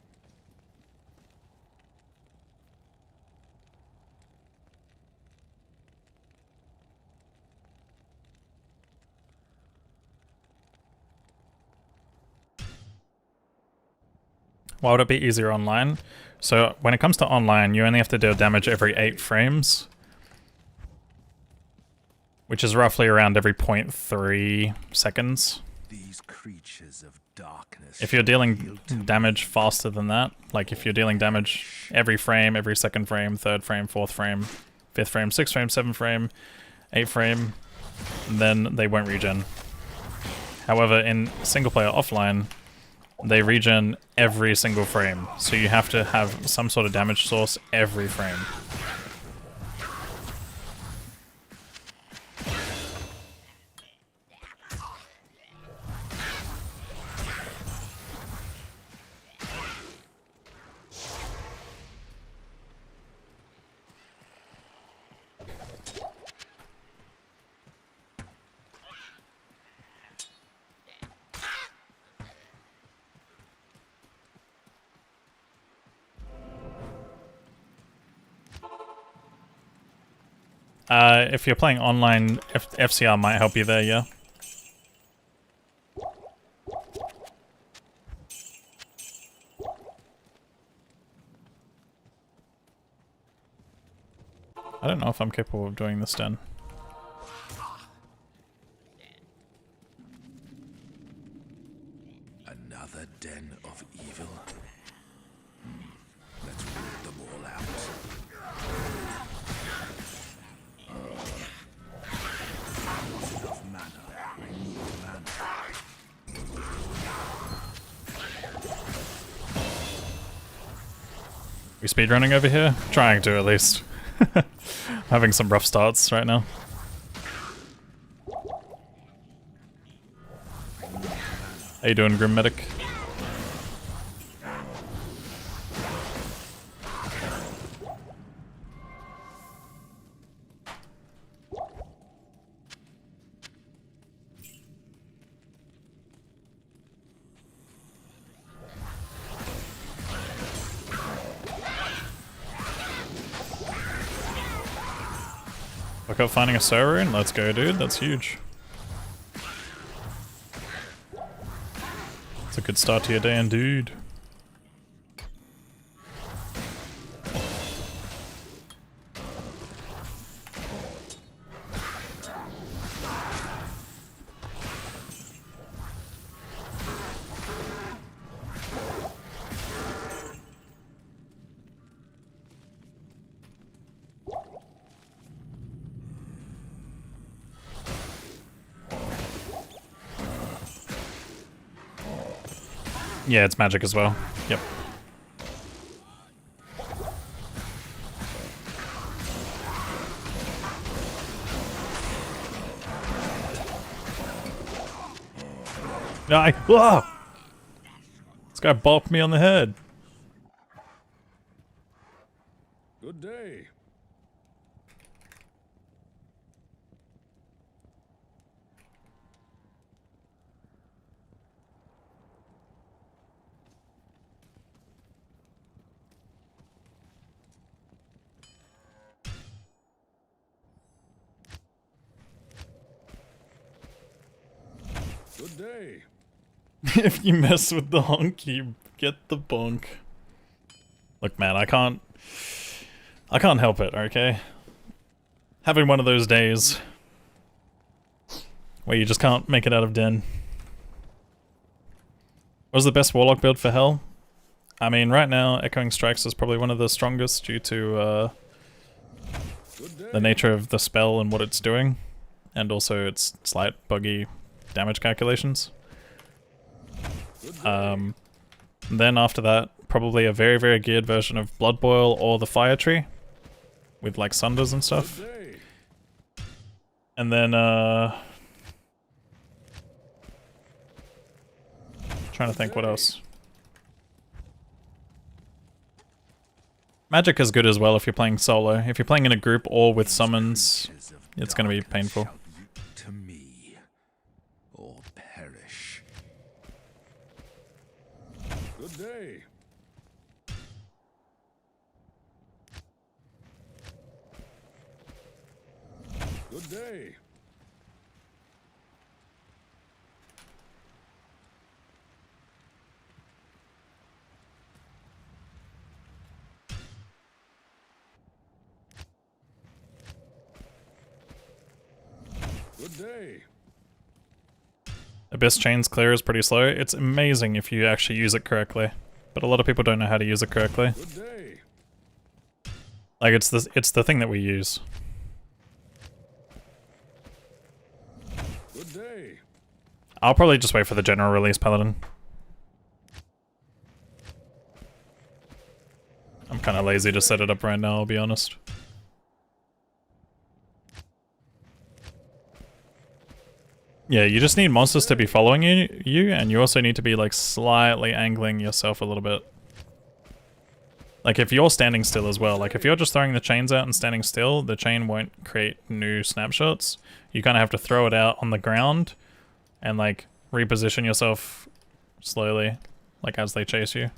Why would it be easier online? So when it comes to online, you only have to deal damage every 8 frames. Which is roughly around every 0.3 seconds. These creatures of darkness. If you're dealing damage faster than that, like if you're dealing damage every frame, every second frame, third frame, fourth frame, fifth frame, sixth frame, seventh frame, 8th frame, then they won't regen. However, in single player offline, they regen every single frame, so you have to have some sort of damage source every frame. If you're playing online, FCR might help you there, yeah. I don't know if I'm capable of doing this then. Another den of evil. Let's root them all out. We speedrunning over here? Trying to, at least. Having some rough starts right now. How you doing, Grim Medic? Look up finding a server rune. Let's go, dude. That's huge. It's a good start to your day, indeed. Yeah, it's magic as well. Yep. Whoa! This guy bopped me on the head. Good day. Good day. If you mess with the honk, you get the bonk. Look, man, I can't help it, okay? Having one of those days where you just can't make it out of den. What was the best Warlock build for Hell? I mean, right now, Echoing Strikes is probably one of the strongest due to the nature of the spell and what it's doing, and also its slight buggy damage calculations. Then after that, probably a very, very geared version of Blood Boil or the Fire Tree, with like sunders and stuff. And then trying to think what else. Magic is good as well if you're playing solo. If you're playing in a group or with summons, it's going to be painful. To me, or perish. Good day. Good day. Good day. Abyss Chains Clear is pretty slow. It's amazing if you actually use it correctly, but a lot of people don't know how to use it correctly. Good day. Like it's the thing that we use. Good day. I'll probably just wait for the general release Paladin. I'm kind of lazy to set it up right now, I'll be honest. Yeah, you just need monsters to be following you, and you also need to be like slightly angling yourself a little bit. Like if you're standing still as well, like if you're just throwing the chains out and standing still, the chain won't create new snapshots. You kind of have to throw it out on the ground and like reposition yourself slowly, like as they chase you.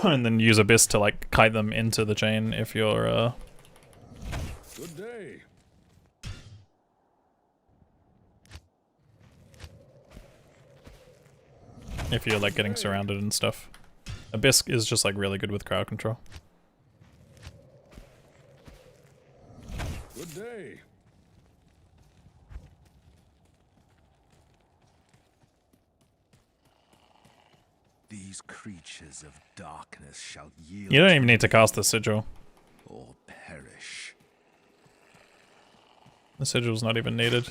And then use Abyss to like kite them into the chain if you're Good day. if you're like getting surrounded and stuff. Abyss is just like really good with crowd control. Good day. These creatures of darkness shall yield You don't even need to cast the sigil. or perish. The sigil's not even needed.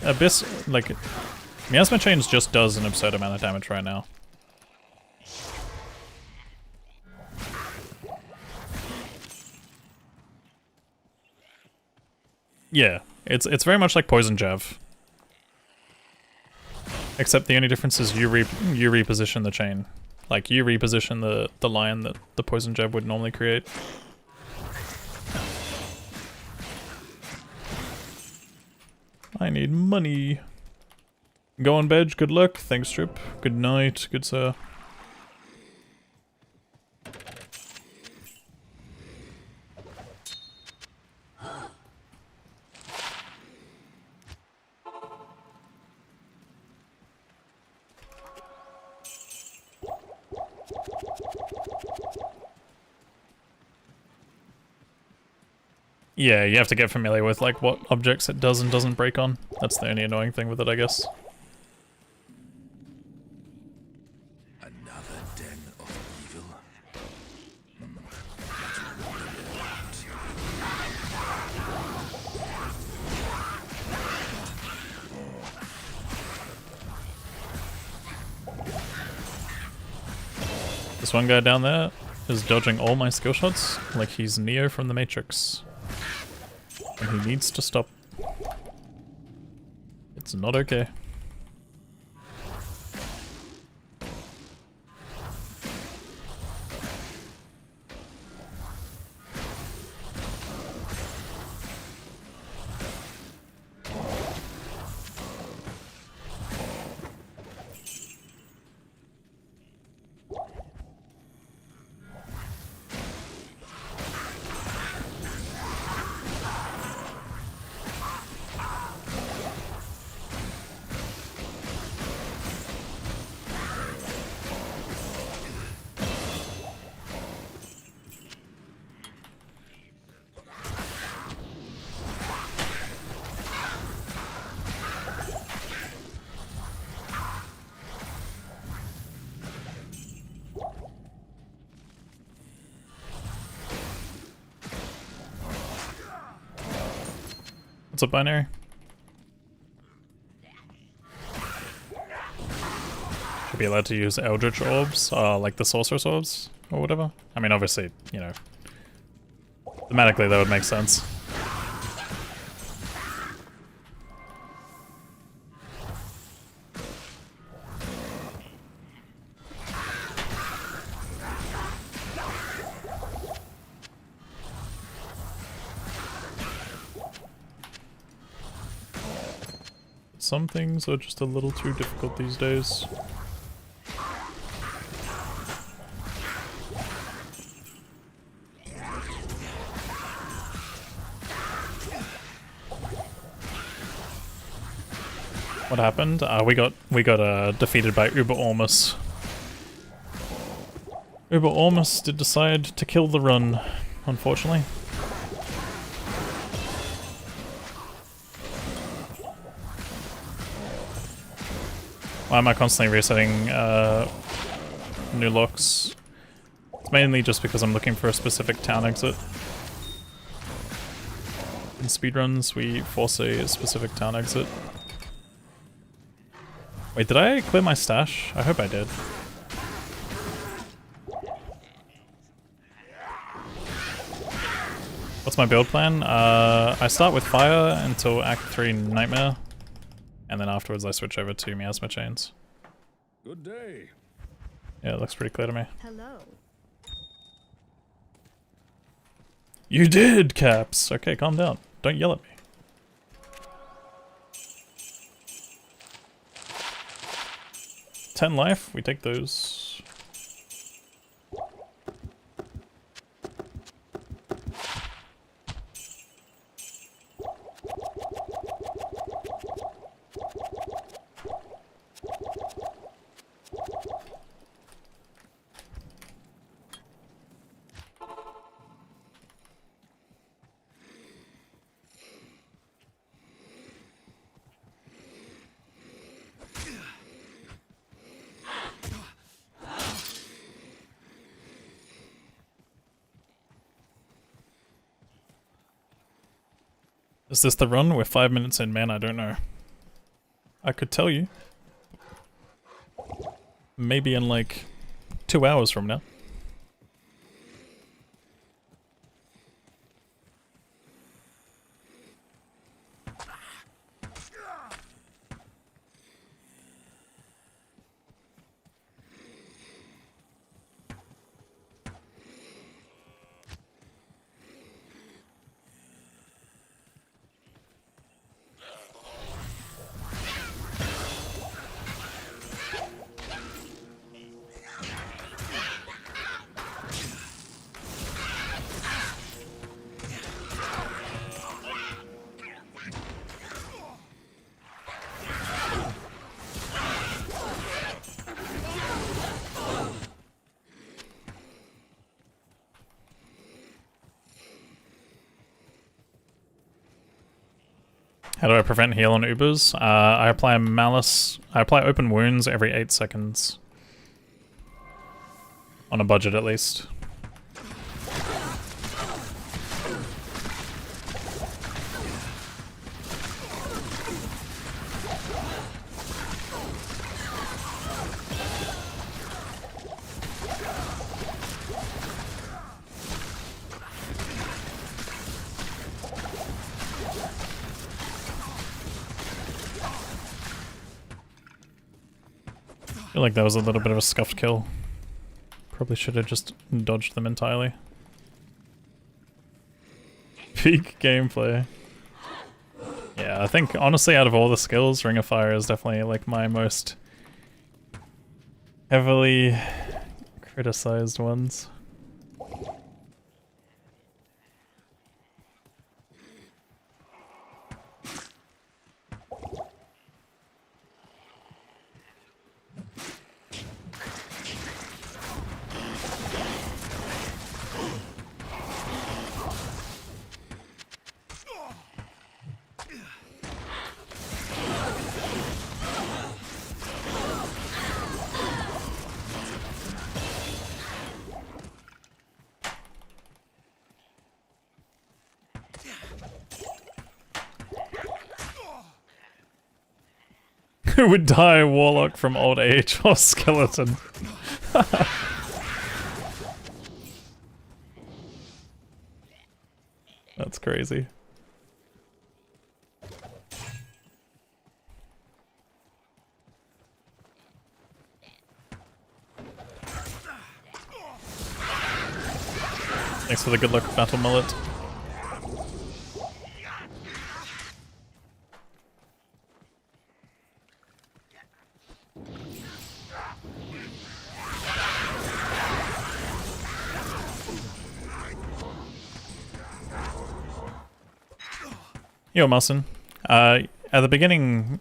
Abyss, like, Miasma Chains just does an absurd amount of damage right now. Yeah, it's very much like Poison Jav. Except the only difference is you reposition the chain. Like, you reposition the line that the Poison Jab would normally create. I need money. Go on, Bedge. Good luck. Thanks, Strip. Good night. Good sir. Yeah, you have to get familiar with like what objects it does and doesn't break on. That's the only annoying thing with it, I guess. Another den of evil. This one guy down there is dodging all my skill shots like he's Neo from the Matrix. And he needs to stop. It's not okay. What's up, Binary? Should be allowed to use Eldritch Orbs, like the Sorceress Orbs, or whatever. I mean, obviously, you know, thematically that would make sense. Some things are just a little too difficult these days. What happened? We got defeated by Uber Ormus. Uber Ormus did decide to kill the run, unfortunately. Why am I constantly resetting new locks? It's mainly just because I'm looking for a specific town exit. In speedruns, we force a specific town exit. Wait, did I clear my stash? I hope I did. What's my build plan? I start with fire until Act 3 Nightmare. And then afterwards I switch over to Miasma Chains. Good day. Yeah, it looks pretty clear to me. Hello. You did, Caps! Okay, calm down. Don't yell at me. $10 life, we take those. Is this the run? We're 5 minutes in, man, I don't know. I could tell you. Maybe in like 2 hours from now. How do I prevent heal on Ubers? I apply malice. I apply open wounds every 8 seconds. On a budget, at least. I feel like that was a little bit of a scuffed kill. Probably should have just dodged them entirely. Peak gameplay. Yeah, I think honestly out of all the skills, Ring of Fire is definitely like my most heavily criticized ones. Who would die, Warlock from old age or skeleton? That's crazy. Thanks for the good luck battle mullet. Yo, Marcin. At the beginning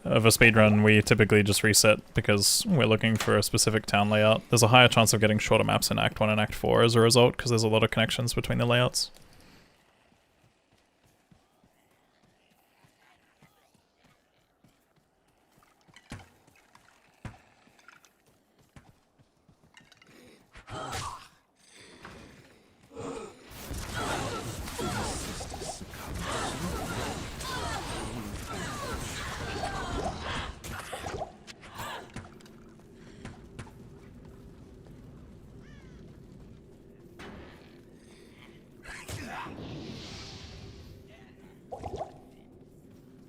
of a speedrun, we typically just reset because we're looking for a specific town layout. There's a higher chance of getting shorter maps in Act 1 and Act 4 as a result, because there's a lot of connections between the layouts.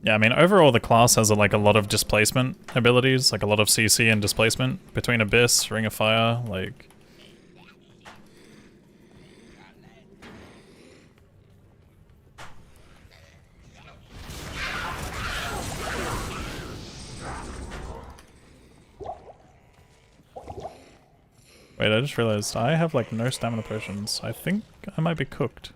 Yeah, I mean, overall the class has like a lot of displacement abilities, like a lot of CC and displacement between Abyss, Ring of Fire, like... Wait, I just realized I have like no stamina potions. I think I might be cooked.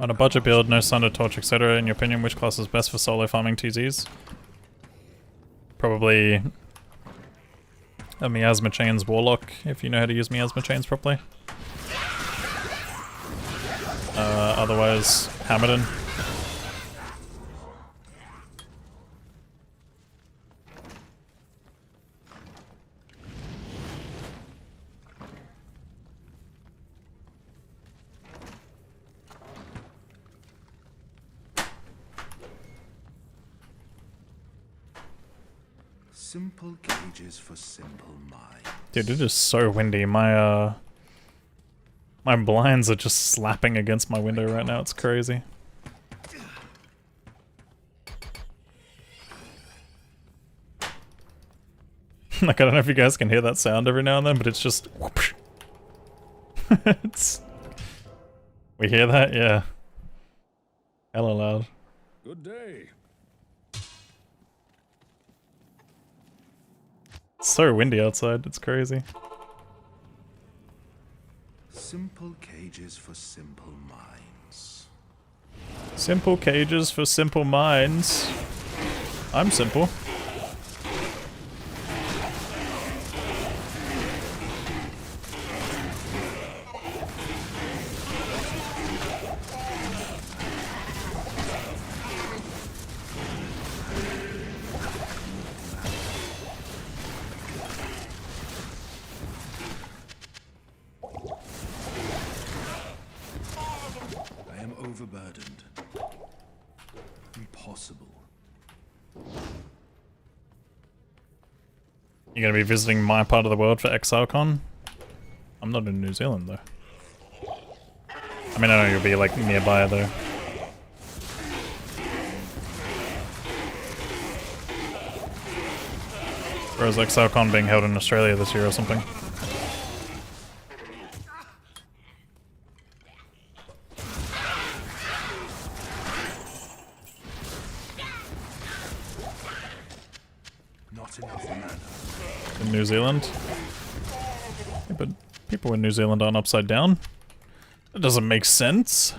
On a budget build, no sunder, torch, etc. In your opinion, which class is best for solo farming TZs? Probably a Miasma Chains Warlock, if you know how to use Miasma Chains properly. Otherwise, Hammerden. Simple gauges for simple minds. Dude, it is so windy. My my blinds are just slapping against my window right now. It's crazy. Like, I don't know if you guys can hear that sound every now and then, but it's just whoosh. It's... We hear that? Yeah. Hella loud. Good day. It's so windy outside, it's crazy. Simple cages for simple minds. Simple cages for simple minds. I'm simple. I am overburdened. Impossible. You're gonna be visiting my part of the world for ExileCon? I'm not in New Zealand though. I mean, I know you'll be like nearby though. Or is ExileCon being held in Australia this year or something? Not enough mana. In New Zealand? Yeah, but people in New Zealand aren't upside down. That doesn't make sense.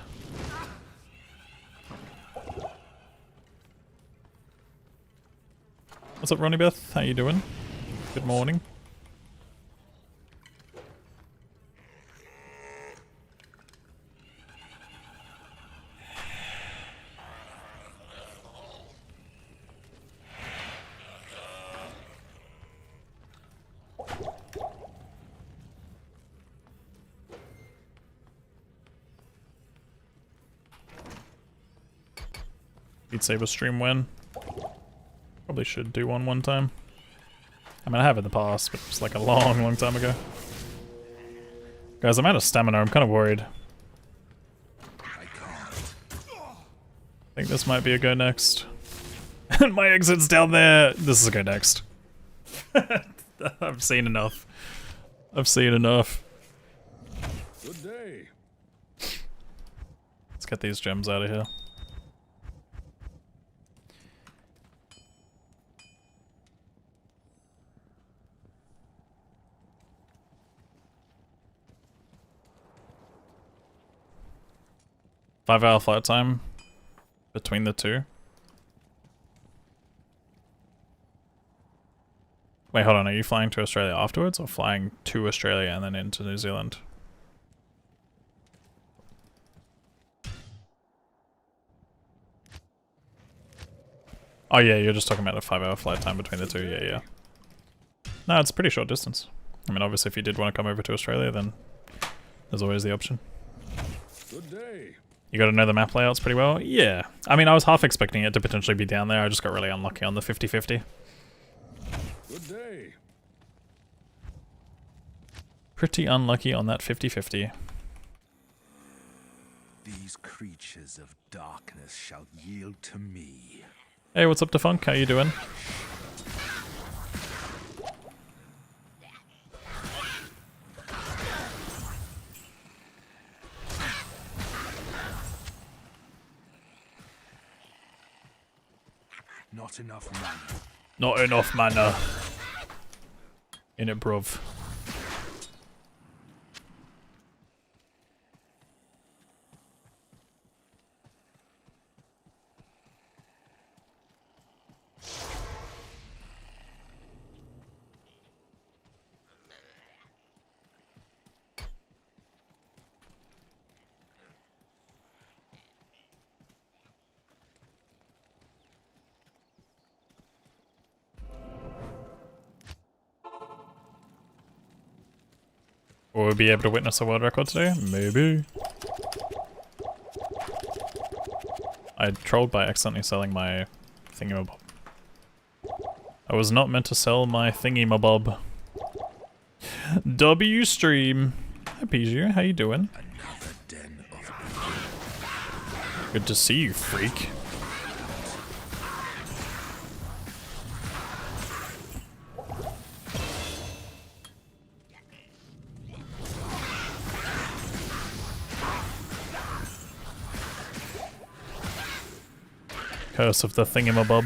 What's up, Ronnie Beth? How you doing? Good morning. Beat Saber stream when? Probably should do one time. I mean, I have in the past, but it's like a long time ago. Guys, I'm out of stamina. I'm kind of worried. I can't. I think this might be a go next. And my exit's down there. This is a go next. I've seen enough. I've seen enough. Good day. Let's get these gems out of here. Five-hour flight time between the two. Wait, hold on. Are you flying to Australia afterwards or flying to Australia and then into New Zealand? Oh yeah, you're just talking about a 5-hour flight time between the two. Yeah. No, it's a pretty short distance. I mean, obviously if you did want to come over to Australia, then there's always the option. Good day. You got to know the map layouts pretty well? Yeah. I mean, I was half expecting it to potentially be down there. I just got really unlucky on the 50-50. Good day. Pretty unlucky on that 50-50. These creatures of darkness shall yield to me. Hey, what's up, Defunk? How you doing? Not enough mana. Not enough mana. In it, bruv. Will we be able to witness a world record today? Maybe. I trolled by accidentally selling my thingamabob. I was not meant to sell my thingamabob. W stream. Hi Piju, how you doing? Another den of Good to see you, freak. Curse of the thingamabob.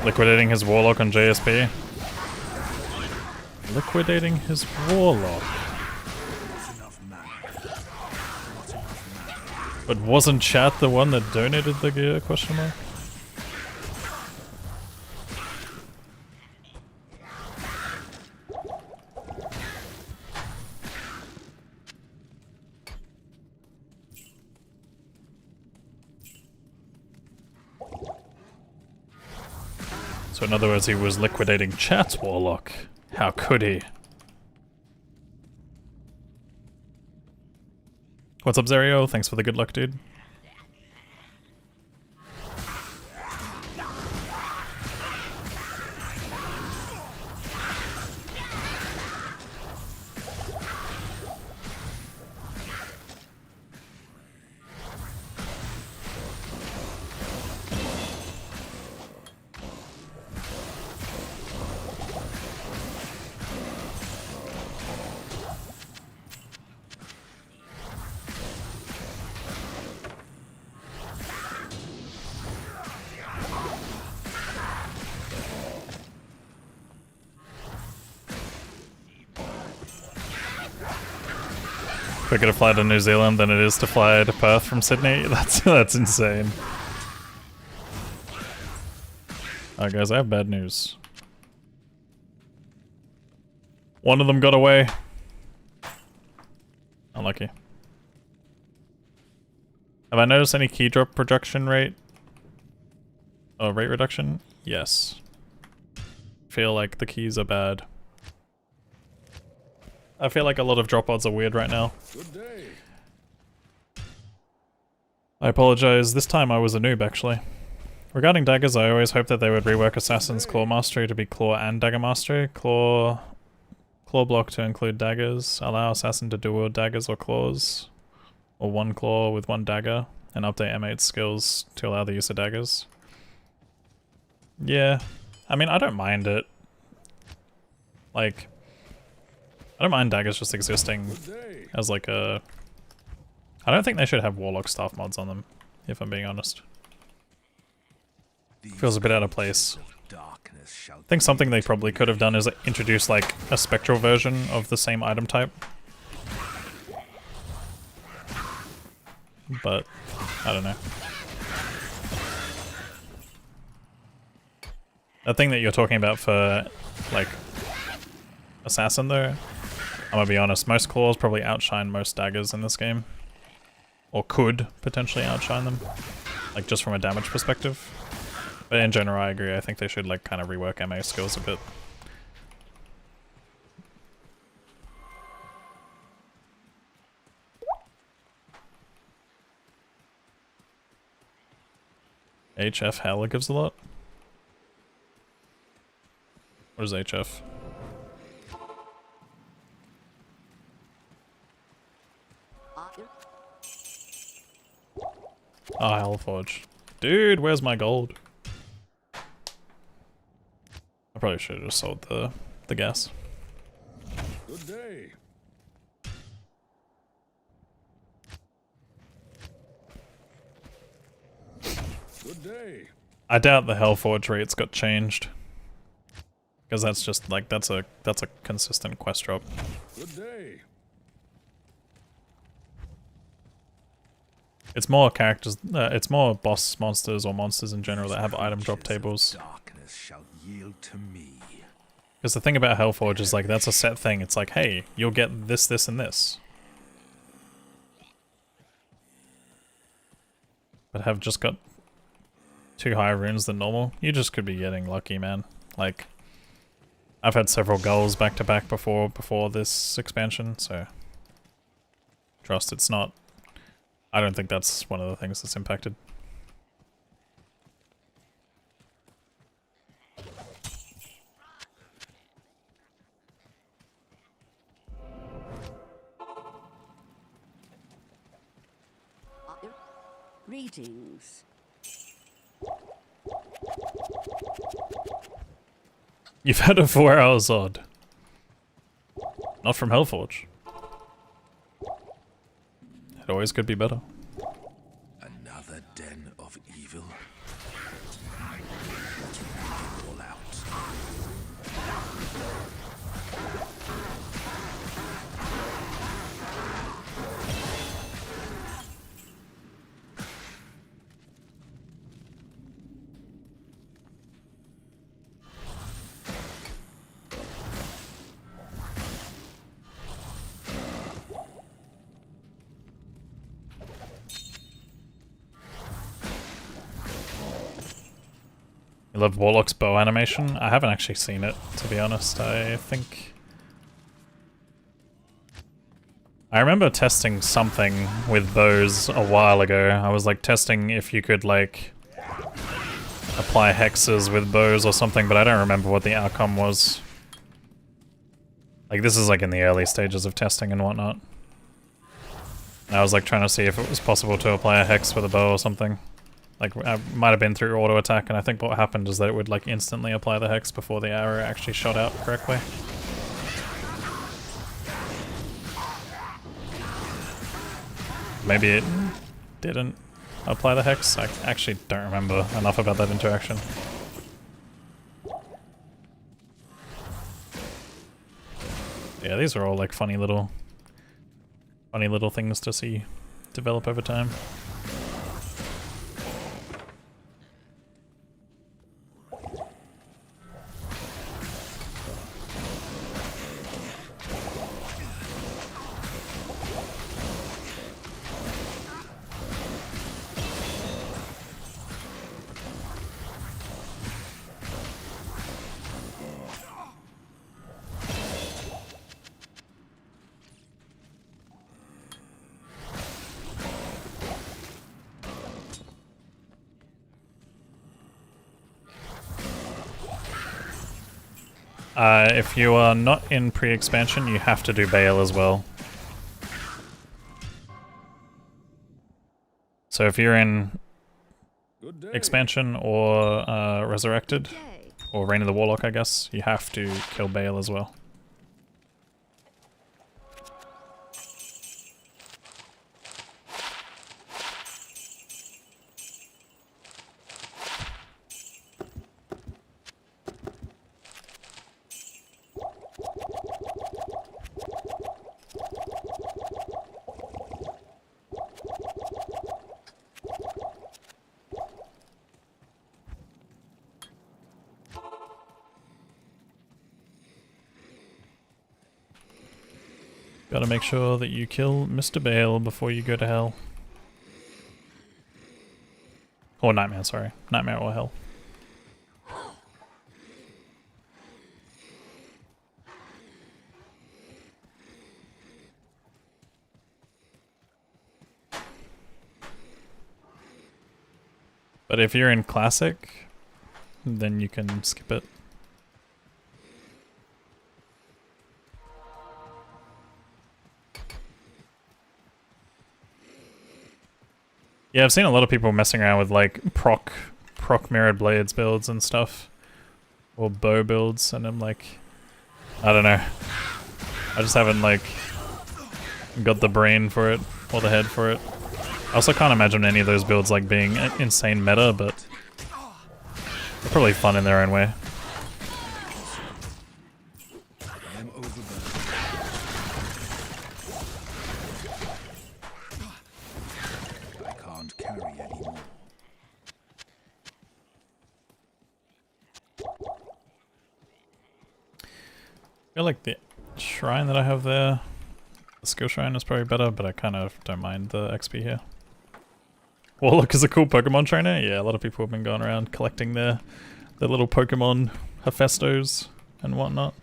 Liquidating his Warlock on JSP. Liquidating his Warlock. But wasn't chat the one that donated the gear, question mark? So in other words, he was liquidating chat's Warlock. How could he? What's up, Zerio? Thanks for the good luck, dude. Quicker to fly to New Zealand than it is to fly to Perth from Sydney. That's insane. Alright guys, I have bad news. One of them got away. Unlucky. Have I noticed any key drop projection rate? Oh, rate reduction? Yes. Feel like the keys are bad. I feel like a lot of drop odds are weird right now. Good day. I apologize, this time I was a noob actually. Regarding daggers, I always hoped that they would rework Assassin's Claw Mastery to be Claw and Dagger Mastery. Claw block to include daggers, allow Assassin to dual daggers or claws, or one claw with one dagger, and update M8's skills to allow the use of daggers. Yeah, I mean I don't mind it. Like, I don't mind daggers just existing as like a... I don't think they should have Warlock staff mods on them, if I'm being honest. Feels a bit out of place. I think something they probably could have done is introduce like a spectral version of the same item type. But, I don't know. That thing that you're talking about for, like, Assassin though, I'm gonna be honest, most claws probably outshine most daggers in this game. Or could potentially outshine them. Like, just from a damage perspective. But in general, I agree, I think they should, like, kind of rework MA skills a bit. HF Hella gives a lot? What is HF? Oh, Hellforge. Dude, where's my gold? I probably should have just sold the gas. Good day. Good day. I doubt the Hellforge rates got changed. Because that's just like that's a consistent quest drop. Good day. It's more characters, it's more boss monsters or monsters in general that have item drop tables. Darkness shall yield to me. Because the thing about Hellforge is like that's a set thing. It's like, hey, you'll get this, this, and this. But have just got too high runes than normal. You just could be getting lucky, man. Like, I've had several goals back to back before this expansion, so trust it's not. I don't think that's one of the things that's impacted. Greetings. You've had a 4-hour Zod. Not from Hellforge. It always could be better. Another den of evil. You love Warlock's bow animation? I haven't actually seen it, to be honest. I think... I remember testing something with bows a while ago. I was like testing if you could like apply hexes with bows or something, but I don't remember what the outcome was. Like this is like in the early stages of testing and whatnot. And I was like trying to see if it was possible to apply a hex with a bow or something. Like I might have been through auto attack, and I think what happened is that it would like instantly apply the hex before the arrow actually shot out correctly. Maybe it didn't apply the hex. I actually don't remember enough about that interaction. Yeah, these are all like funny little things to see develop over time. If you are not in pre-expansion, you have to do Bale as well. So if you're in Good day. expansion or Resurrected, or Reign of the Warlock, I guess, you have to kill Bale as well. Gotta make sure that you kill Mr. Bale before you go to hell. Or Nightmare, sorry. Nightmare or hell. But if you're in Classic, then you can skip it. Yeah, I've seen a lot of people messing around with like proc mirrored blades builds and stuff. Or bow builds, and I'm like, I don't know. I just haven't like got the brain for it, or the head for it. I also can't imagine any of those builds like being insane meta, but they're probably fun in their own way. I am overburdened. I can't carry anymore. I feel like the shrine that I have there, the skill shrine is probably better, but I kind of don't mind the XP here. Warlock is a cool Pokemon trainer. Yeah, a lot of people have been going around collecting their little Pokemon Hephaestos and whatnot.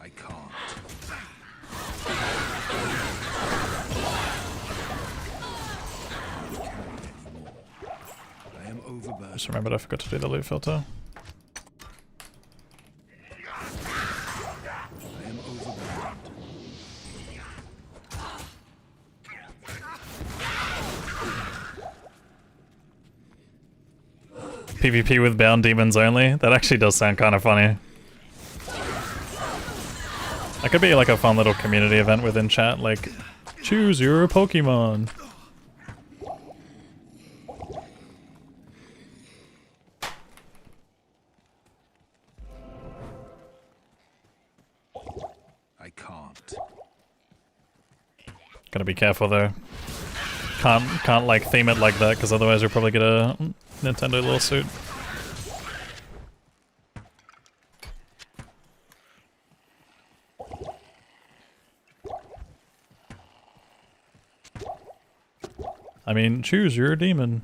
I can't. I am overburdened. Just remembered I forgot to do the loot filter. I am overburdened. PvP with bound demons only? That actually does sound kind of funny. That could be like a fun little community event within chat, like, choose your Pokemon. I can't. Gotta be careful though. Can't like theme it like that because otherwise you'll probably get a Nintendo lawsuit. I mean, choose, you're a demon.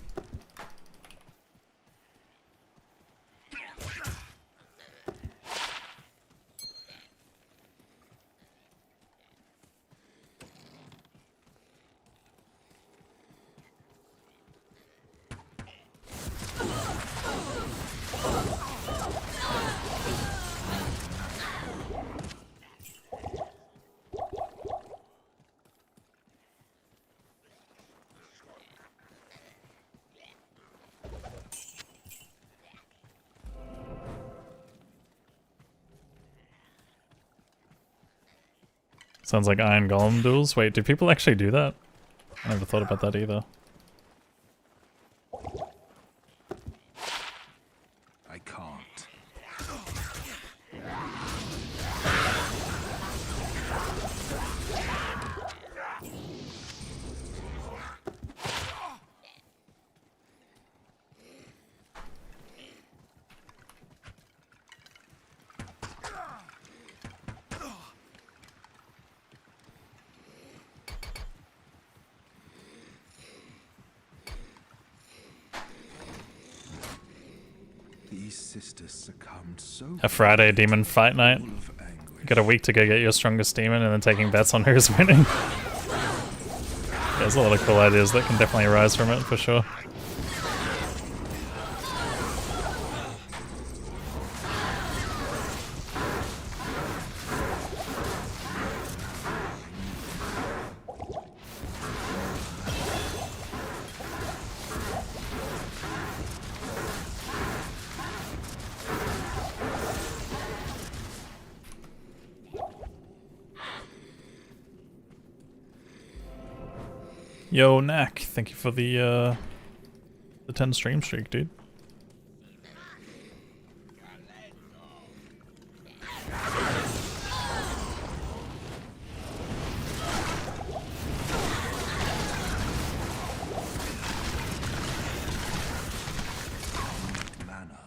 Sounds like Iron Golem duels. Wait, do people actually do that? I never thought about that either. I can't. These sisters succumbed so A Friday demon fight night. full of anguish. You got a week to go get your strongest demon and then taking bets on who's winning. There's a lot of cool ideas that can definitely arise from it, for sure. Yo, Knack, thank you for the 10 stream streak, dude. Manner.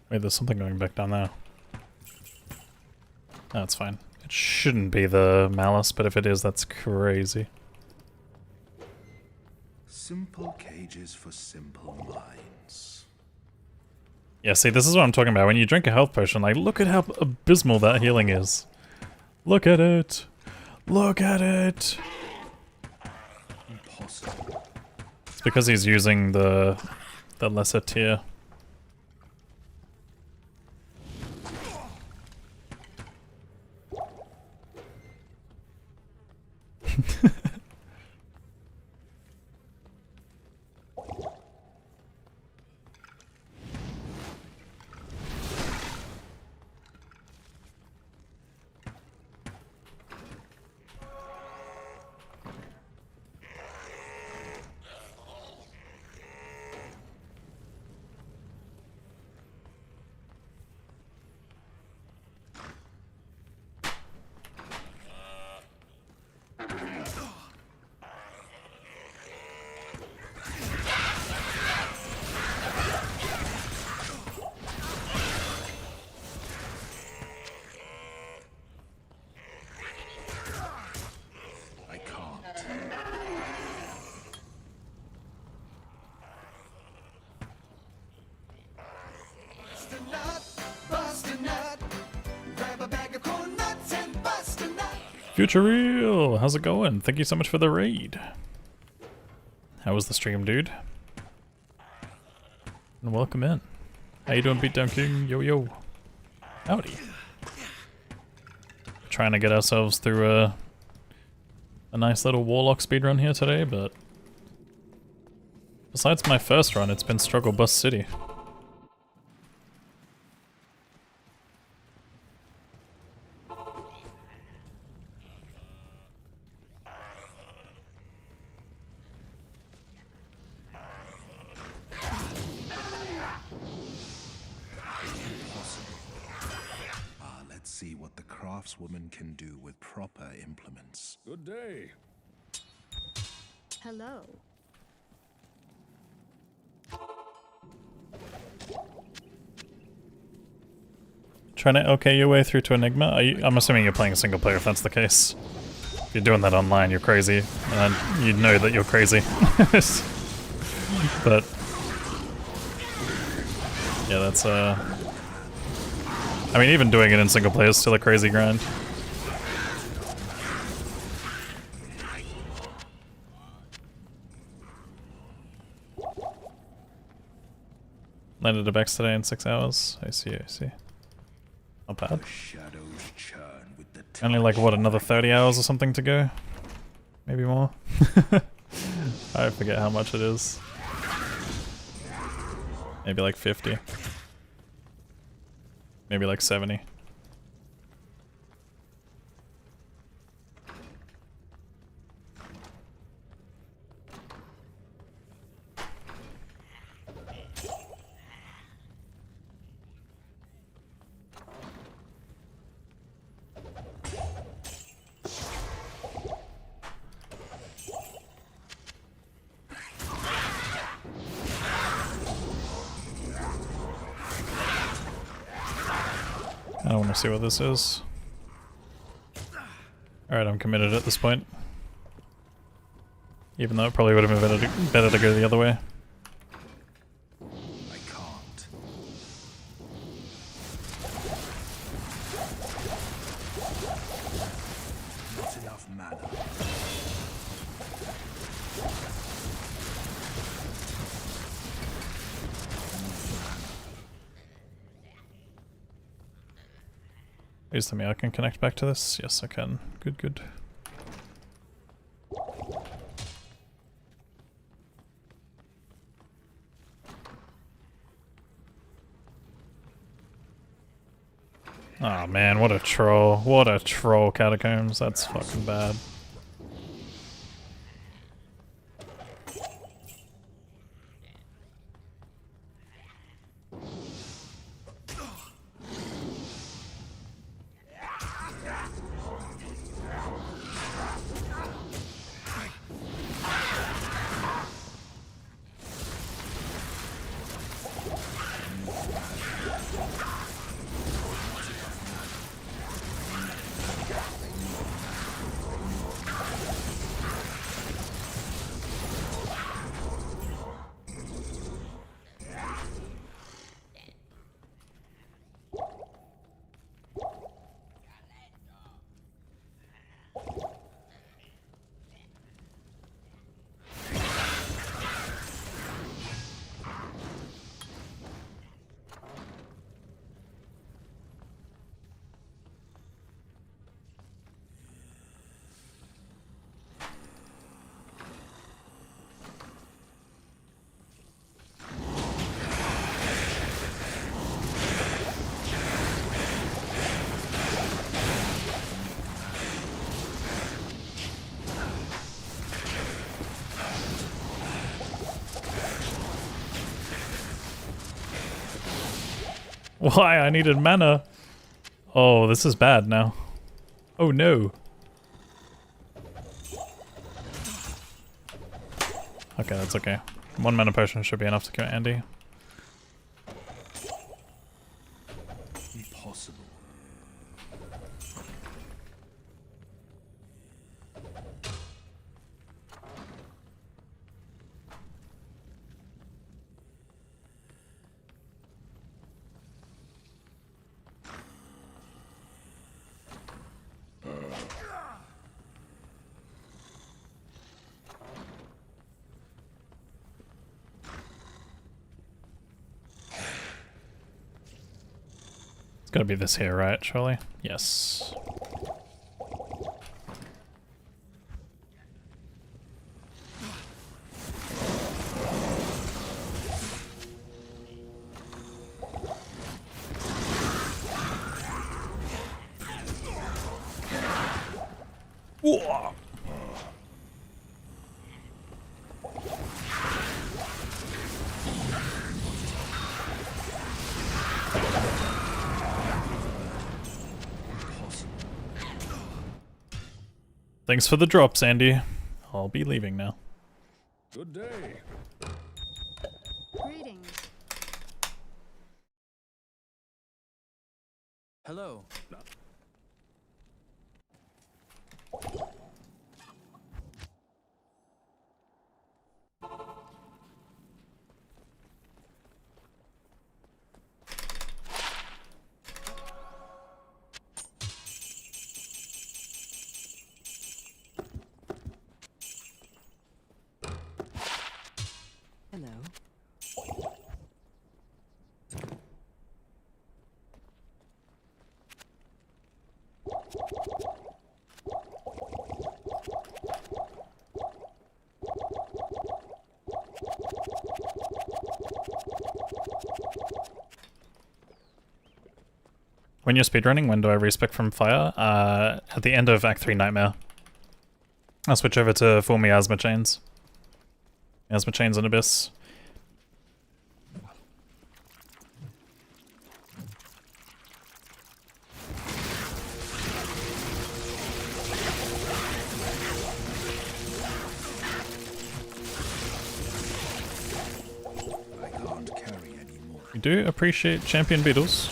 Wait, there's something going back down there. That's fine. It shouldn't be the malice, but if it is, that's crazy. Simple cages for simple minds. Yeah, see, this is what I'm talking about. When you drink a health potion, like, look at how abysmal that healing is. Look at it! Look at it! Impossible. It's because he's using the lesser tier. Future Real, how's it going? Thank you so much for the raid. How was the stream, dude? And welcome in. How you doing, Beatdown King? Yo, yo. Howdy. Trying to get ourselves through a nice little Warlock speedrun here today, but besides my first run, it's been Struggle Bus City. Let's see what the craftswoman can do with proper implements. Good day. Hello. Trying to okay your way through to Enigma? I'm assuming you're playing a single player if that's the case. If you're doing that online, you're crazy. And you know that you're crazy. But yeah, that's I mean, even doing it in single player is still a crazy grind. Landed a Bex today in 6 hours. I see, I see. Not bad. Shadows churn with the Only like, what, another 30 hours or something to go? Maybe more? I forget how much it is. Maybe like 50. Maybe like 70. I don't want to see what this is. Alright, I'm committed at this point. Even though it probably would have been better to go the other way. I can't. Not enough mana. Please tell me I can connect back to this. Yes, I can. Good, good. Oh man, what a troll. What a troll, Catacombs. That's fucking bad. Why? I needed mana. Oh, this is bad now. Oh no. Okay, that's okay. 1 mana potion should be enough to kill Andy. Impossible. Gotta be this here, right? Surely? Yes. Whoa. Thanks for the drop, Sandy. I'll be leaving now. Good day. Greetings. Hello. Hello. When you're speedrunning, when do I respec from fire? At the end of Act 3 Nightmare. I'll switch over to full miasma chains. Miasma chains and abyss. I can't carry any more. We do appreciate champion beetles.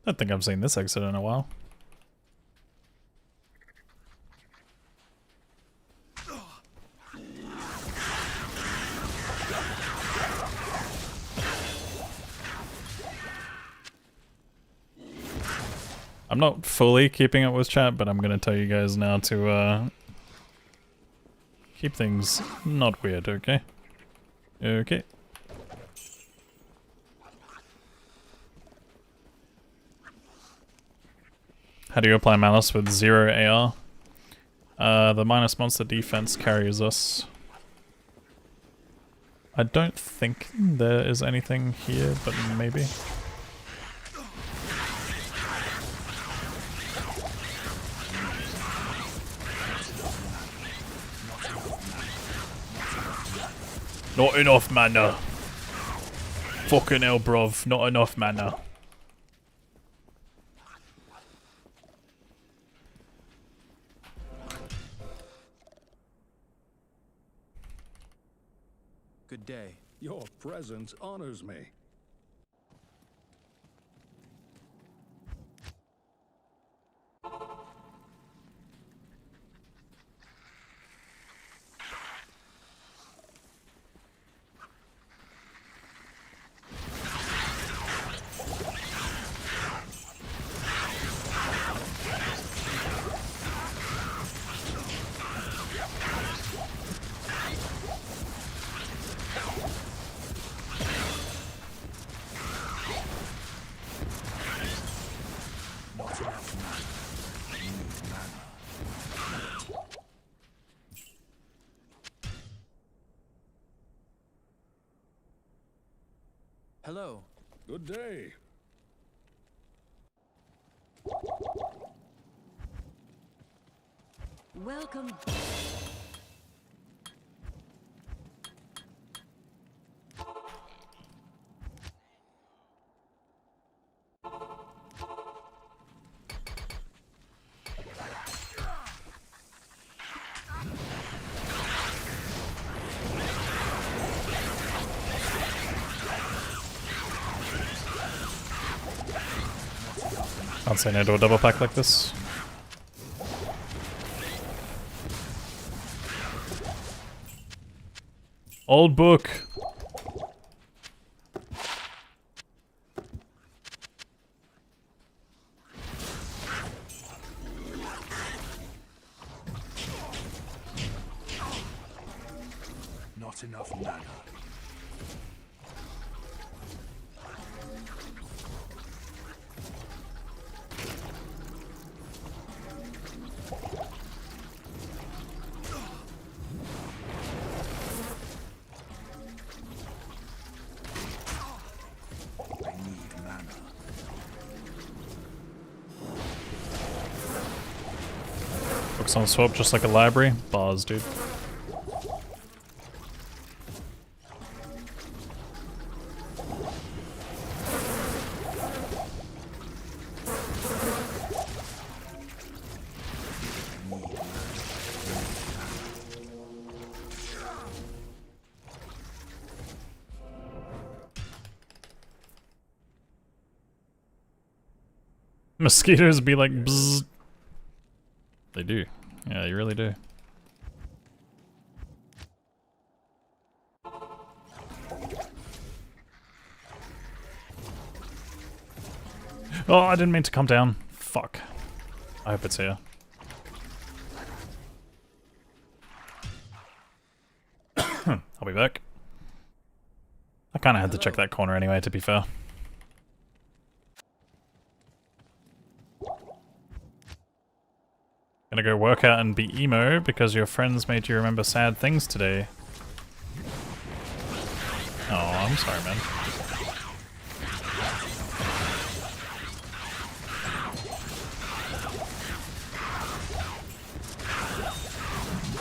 I don't think I've seen this exit in a while. I'm not fully keeping up with chat, but I'm gonna tell you guys now to keep things not weird, okay? Okay. How do you apply malice with 0 AR? The minus monster defense carries us. I don't think there is anything here, but maybe. Not enough mana. Fucking hell, bruv. Not enough mana. Good day. Your presence honors me. Hello. Good day. Welcome. Can't say no to a double pack like this. Old book. mana. I need mana. Books on swap just like a library. Bars, dude. Mosquitoes be like bzzz. They do. Yeah, you really do. Oh, I didn't mean to come down. Fuck. I hope it's here. I'll be back. I kinda had to check that corner anyway, to be fair. Gonna go work out and be emo because your friends made you remember sad things today. Oh, I'm sorry, man.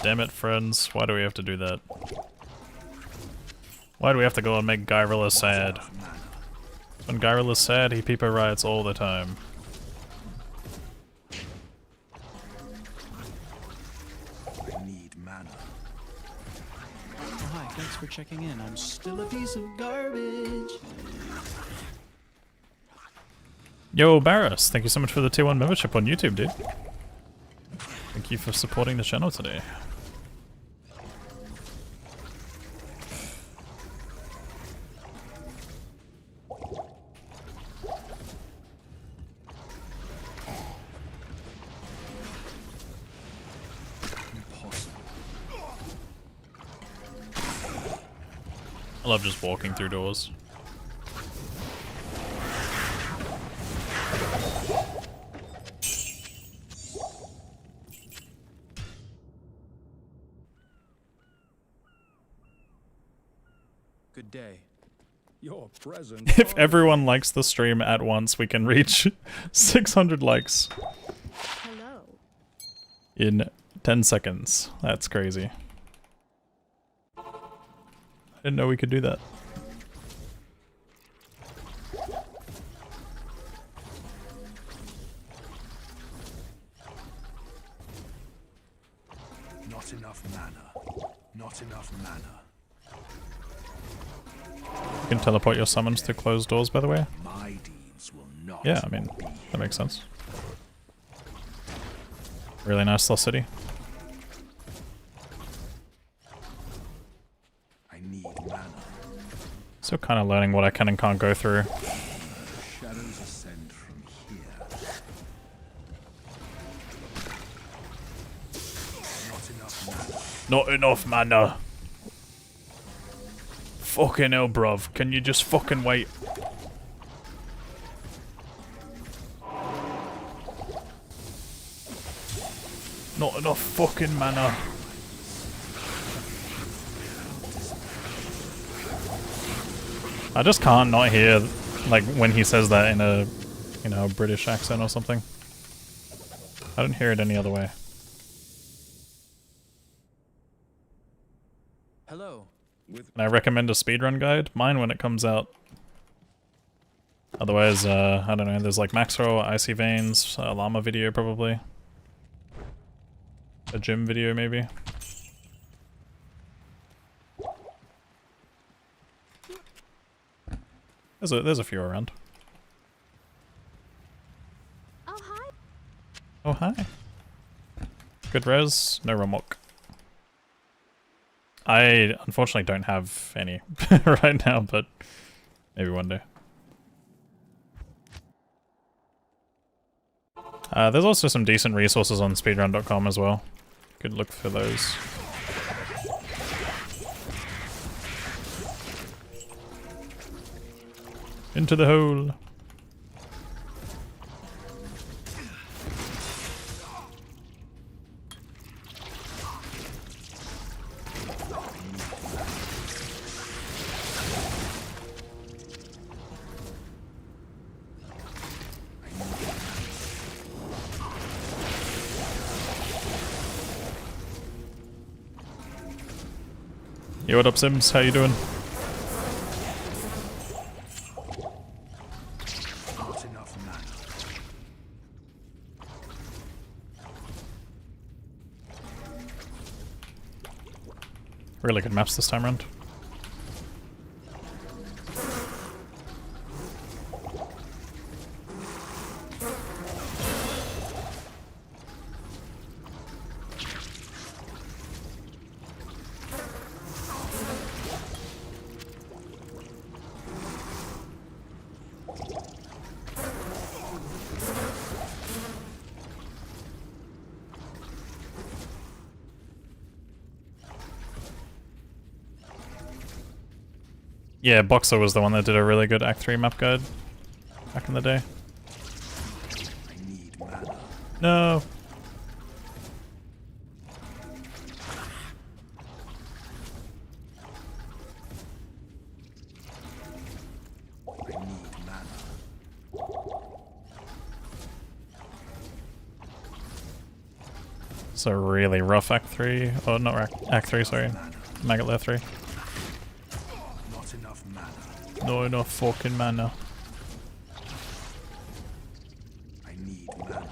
Damn it, friends. Why do we have to do that? Why do we have to go and make Gyrilla sad? When Gyrilla's sad, he peeper riots all the time. Oh, hi, thanks for checking in. I'm still a piece of garbage. Yo, Barris, thank you so much for the tier 1 membership on YouTube, dude. Thank you for supporting the channel today. I love just walking through doors. Good day. Your present. If everyone likes the stream at once, we can reach 600 likes Hello. in 10 seconds. That's crazy. I didn't know we could do that. Not enough mana. Not enough mana. You can teleport your summons to closed doors, by the way. My deeds will not. Yeah, I mean, that makes sense. Really nice little city. I need mana. Still kind of learning what I can and can't go through. Shadows ascend from here. Not enough mana. Not enough mana. Fucking hell, bruv. Can you just fucking wait? Not enough fucking mana. I just can't not hear, like, when he says that in a, you know, British accent or something. I don't hear it any other way. Hello. And I recommend a speedrun guide? Mine when it comes out. Otherwise, I don't know, there's like Maxwell, Icy Veins, a llama video probably. A gym video maybe. There's a few around. Oh, hi. Oh hi. Good res, no remok. I unfortunately don't have any right now, but maybe one day. There's also some decent resources on speedrun.com as well. Good look for those. Into the hole. Yo, what up, Sims? How you doing? Not enough mana. Really good maps this time around. Yeah, Boxer was the one that did a really good Act 3 map guide back in the day. I need mana. No! I need mana. It's a really rough Act 3. Oh, not Act 3, sorry. Maggot Lair 3. Not enough mana. No enough fucking mana. I need mana.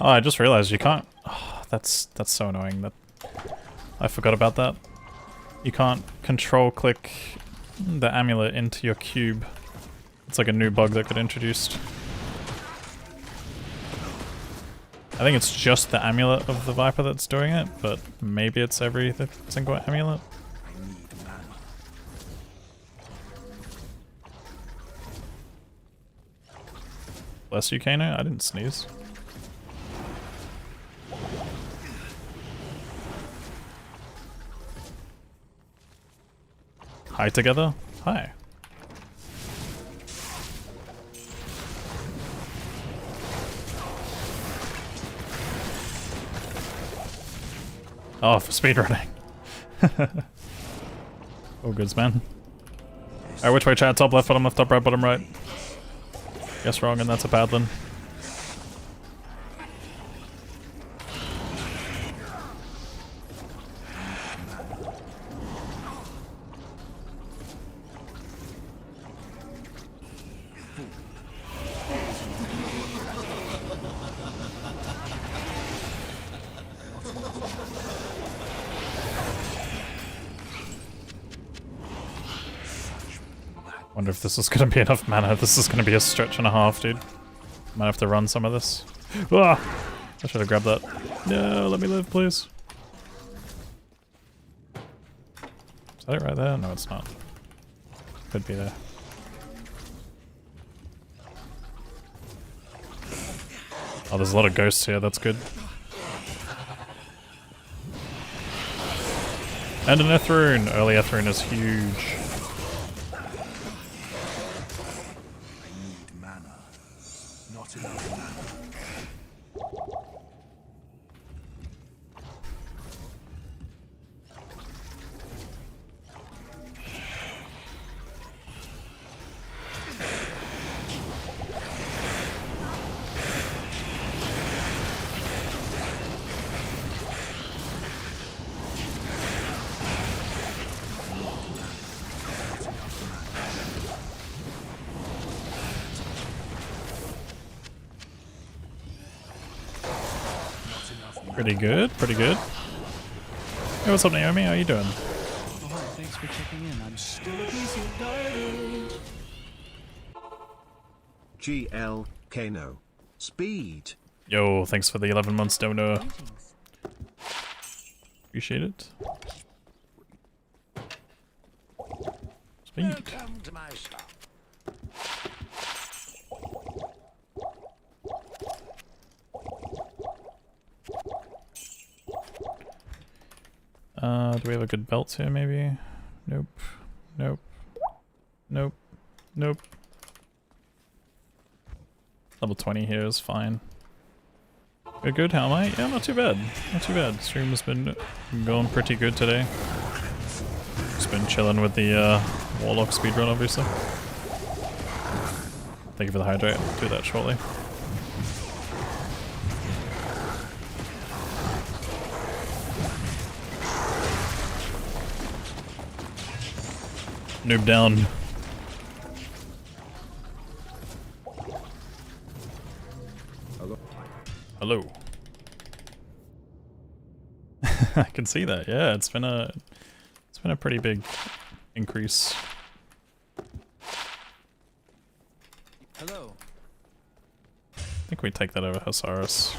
Oh, I just realized you can't... Oh, that's so annoying that... I forgot about that. You can't control click the amulet into your cube. It's like a new bug that got introduced. I think it's just the amulet of the Viper that's doing it, but maybe it's every single amulet. I need mana. Bless you, Kano. I didn't sneeze. Hi together? Hi. Oh, for speedrunning. All goods, man. Alright, which way, chat? Top left, bottom left, top right, bottom right. Guess wrong, and that's a Padlin. Wonder if this is gonna be enough mana. This is gonna be a stretch and a half, dude. Might have to run some of this. Ah! I should have grabbed that. No, let me live, please. Is that it right there? No, it's not. Could be there. Oh, there's a lot of ghosts here. That's good. And an Ethrune. Early Ethrune is huge. Mana. Not enough mana. Pretty good, pretty good. Hey, what's up, Naomi? How you doing? Oh, hi, thanks for checking in. I'm still a piece of garbage. GL, Kano. Speed. Yo, thanks for the 11 months donor. Appreciate it. Sweet. Welcome to my shop. Do we have a good belt here, maybe? Nope. Nope. Nope. Nope. Level 20 here is fine. Good, good, how am I? Yeah, not too bad. Not too bad. Stream has been going pretty good today. Just been chilling with the Warlock Speedrun, obviously. Thank you for the hydrate. I'll do that shortly. Noob down. Hello. Hello. I can see that. Yeah, it's been a pretty big increase. Hello. I think we take that over Hasaris.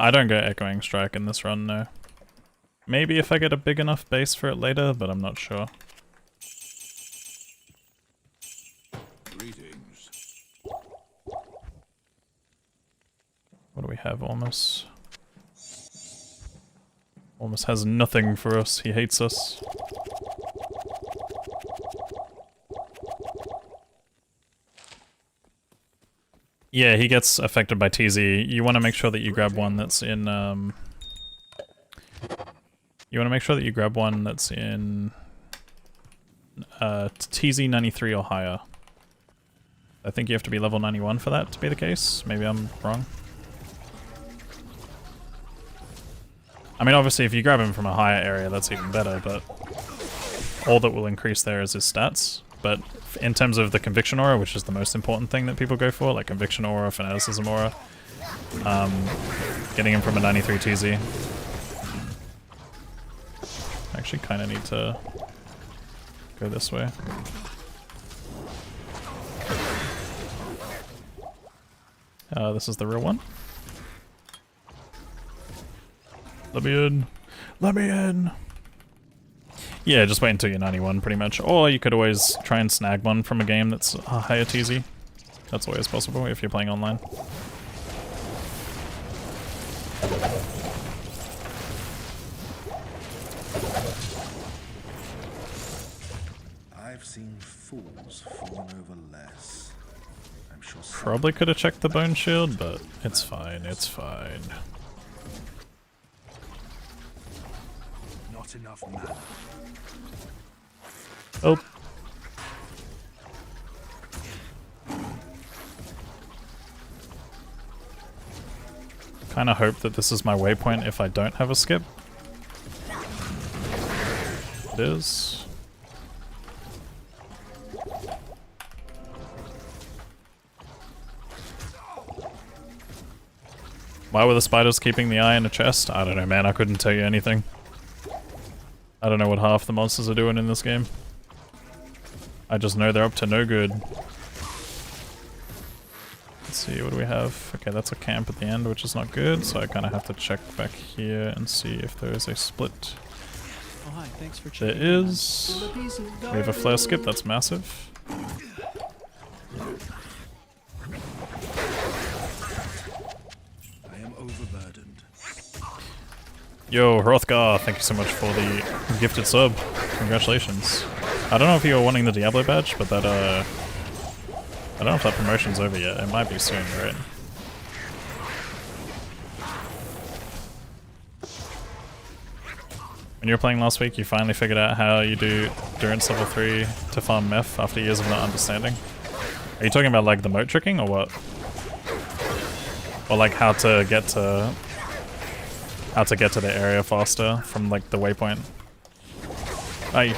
I don't get Echoing Strike in this run, no. Maybe if I get a big enough base for it later, but I'm not sure. Greetings. What do we have, Ormus? Ormus has nothing for us, he hates us. Yeah, he gets affected by TZ. You want to make sure that you grab one that's in, you want to make sure that you grab one that's in, TZ 93 or higher. I think you have to be level 91 for that to be the case. Maybe I'm wrong. I mean, obviously, if you grab him from a higher area, that's even better, but all that will increase there is his stats. But in terms of the Conviction Aura, which is the most important thing that people go for, like Conviction Aura, Fanaticism Aura, getting him from a 93 TZ. I actually kind of need to go this way. This is the real one. Let me in. Let me in. Yeah, just wait until you're 91 pretty much. Or you could always try and snag one from a game that's a higher TZ. That's always possible if you're playing online. I've seen fools fawn over less. I'm sure Probably could have checked the bone shield, but it's fine, it's fine. not enough mana. Oh. Kinda hope that this is my waypoint if I don't have a skip. It is. Why were the spiders keeping the eye in a chest? I don't know, man. I couldn't tell you anything. I don't know what half the monsters are doing in this game. I just know they're up to no good. Let's see, what do we have? Okay, that's a camp at the end, which is not good, so I kind of have to check back here and see if there is a split. Oh, hi. Thanks for There checking in. is. We have a flare skip, that's massive. I am overburdened. Yo, Hrothgar, thank you so much for the gifted sub. Congratulations. I don't know if you were wanting the Diablo badge, but that, I don't know if that promotion's over yet. It might be soon, right? When you were playing last week, you finally figured out how you do Durance level 3 to farm meth after years of not understanding. Are you talking about like the moat tricking or what? Or like how to get to the area faster from like the waypoint? Aye.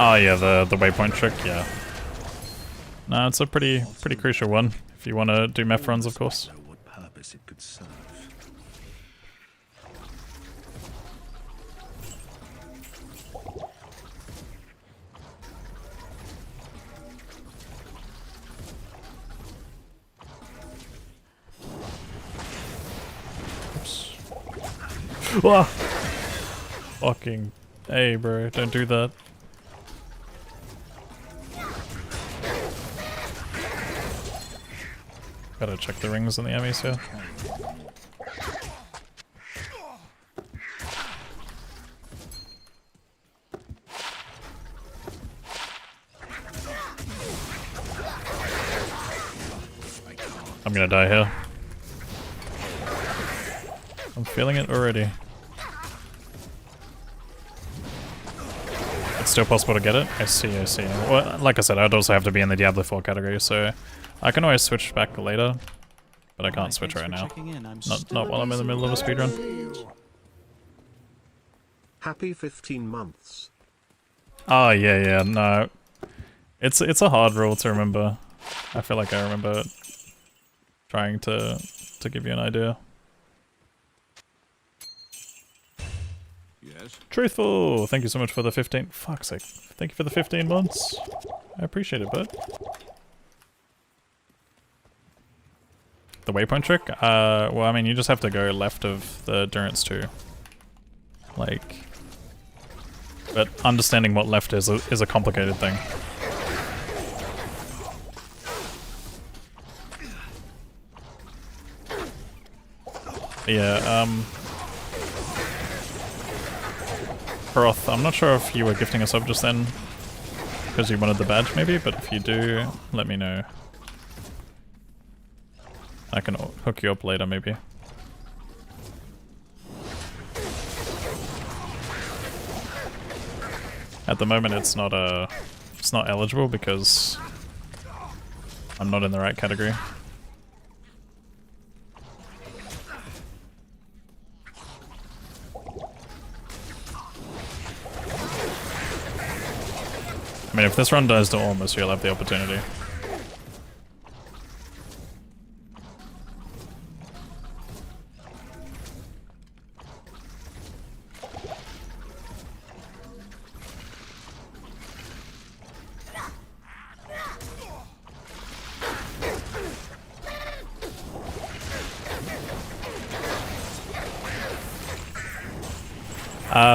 Oh yeah, the waypoint trick, yeah. No, it's a pretty crucial one if you want to do meth runs, of course. I know what purpose it could serve. Oops. Wah! Fucking hey, bro, don't do that. Gotta check the rings on the enemies here. I'm gonna die here. I'm feeling it already. It's still possible to get it? I see, I see. Well, like I said, I'd also have to be in the Diablo 4 category, so I can always switch back later, but I can't switch right now. Not while I'm in the middle of a speedrun. Happy 15 months. Oh yeah, no. It's a hard rule to remember. I feel like I remember trying to give you an idea. Yes. Truthful! Thank you so much for the 15... Fuck's sake. Thank you for the 15 months. I appreciate it, bud. The waypoint trick? Well, I mean, you just have to go left of the endurance too. Like... But understanding what left is a complicated thing. Yeah, Karoth, I'm not sure if you were gifting a sub just then because you wanted the badge maybe, but if you do, let me know. I can hook you up later maybe. At the moment it's not eligible because I'm not in the right category. I mean, if this run dies to Ormus, you'll have the opportunity.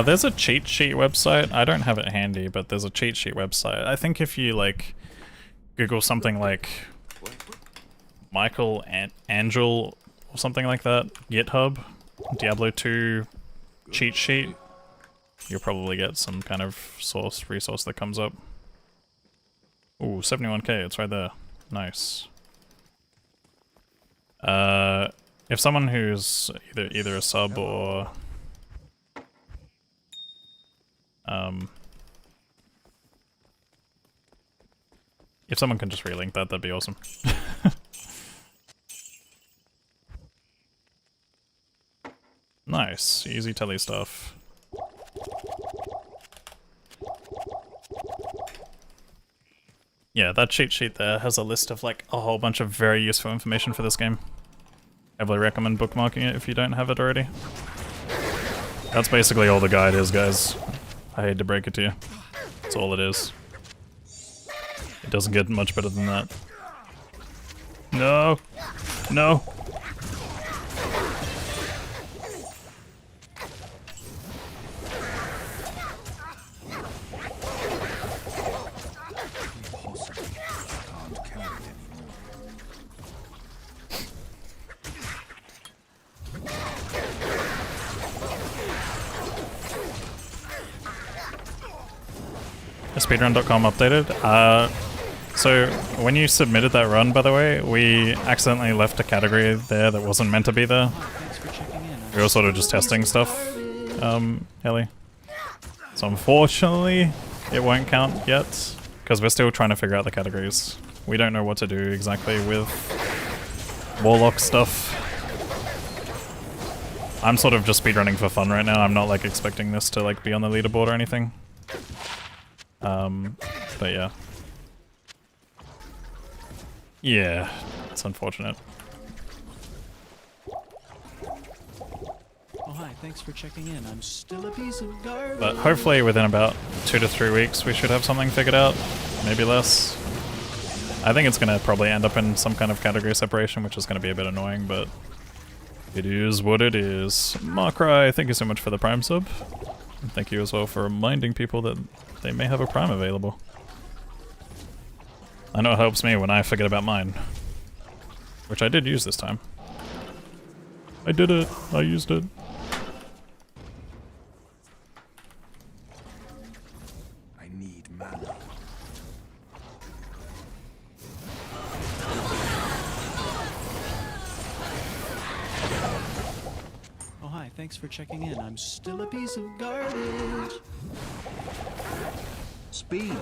There's a cheat sheet website. I don't have it handy, but there's a cheat sheet website. I think if you, like, Google something like Michael Angel or something like that, GitHub, Diablo 2 cheat sheet, you'll probably get some kind of resource that comes up. Ooh, 71k, it's right there. Nice. If someone who's either a sub or if someone can just relink that, that'd be awesome. Nice, easy telly stuff. Yeah, that cheat sheet there has a list of like a whole bunch of very useful information for this game. Heavily recommend bookmarking it if you don't have it already. That's basically all the guide is, guys. I hate to break it to you. That's all it is. It doesn't get much better than that. No! No! Speedrun.com updated. So when you submitted that run, by the way, we accidentally left a category there that wasn't meant to be there. We were sort of just testing stuff, Ellie. So unfortunately, it won't count yet, because we're still trying to figure out the categories. We don't know what to do exactly with Warlock stuff. I'm sort of just speedrunning for fun right now. I'm not like expecting this to like be on the leaderboard or anything. But yeah. Yeah, it's unfortunate. Oh, hi, thanks for checking in. I'm still a piece of garbage. But hopefully within about 2 to 3 weeks we should have something figured out. Maybe less. I think it's gonna probably end up in some kind of category separation, which is gonna be a bit annoying, but it is what it is. Markrai, thank you so much for the Prime sub. And thank you as well for reminding people that they may have a Prime available. I know it helps me when I forget about mine. Which I did use this time. I did it. I used it. I need mana. Oh, hi, thanks for checking in. I'm still a piece of garbage. Speed.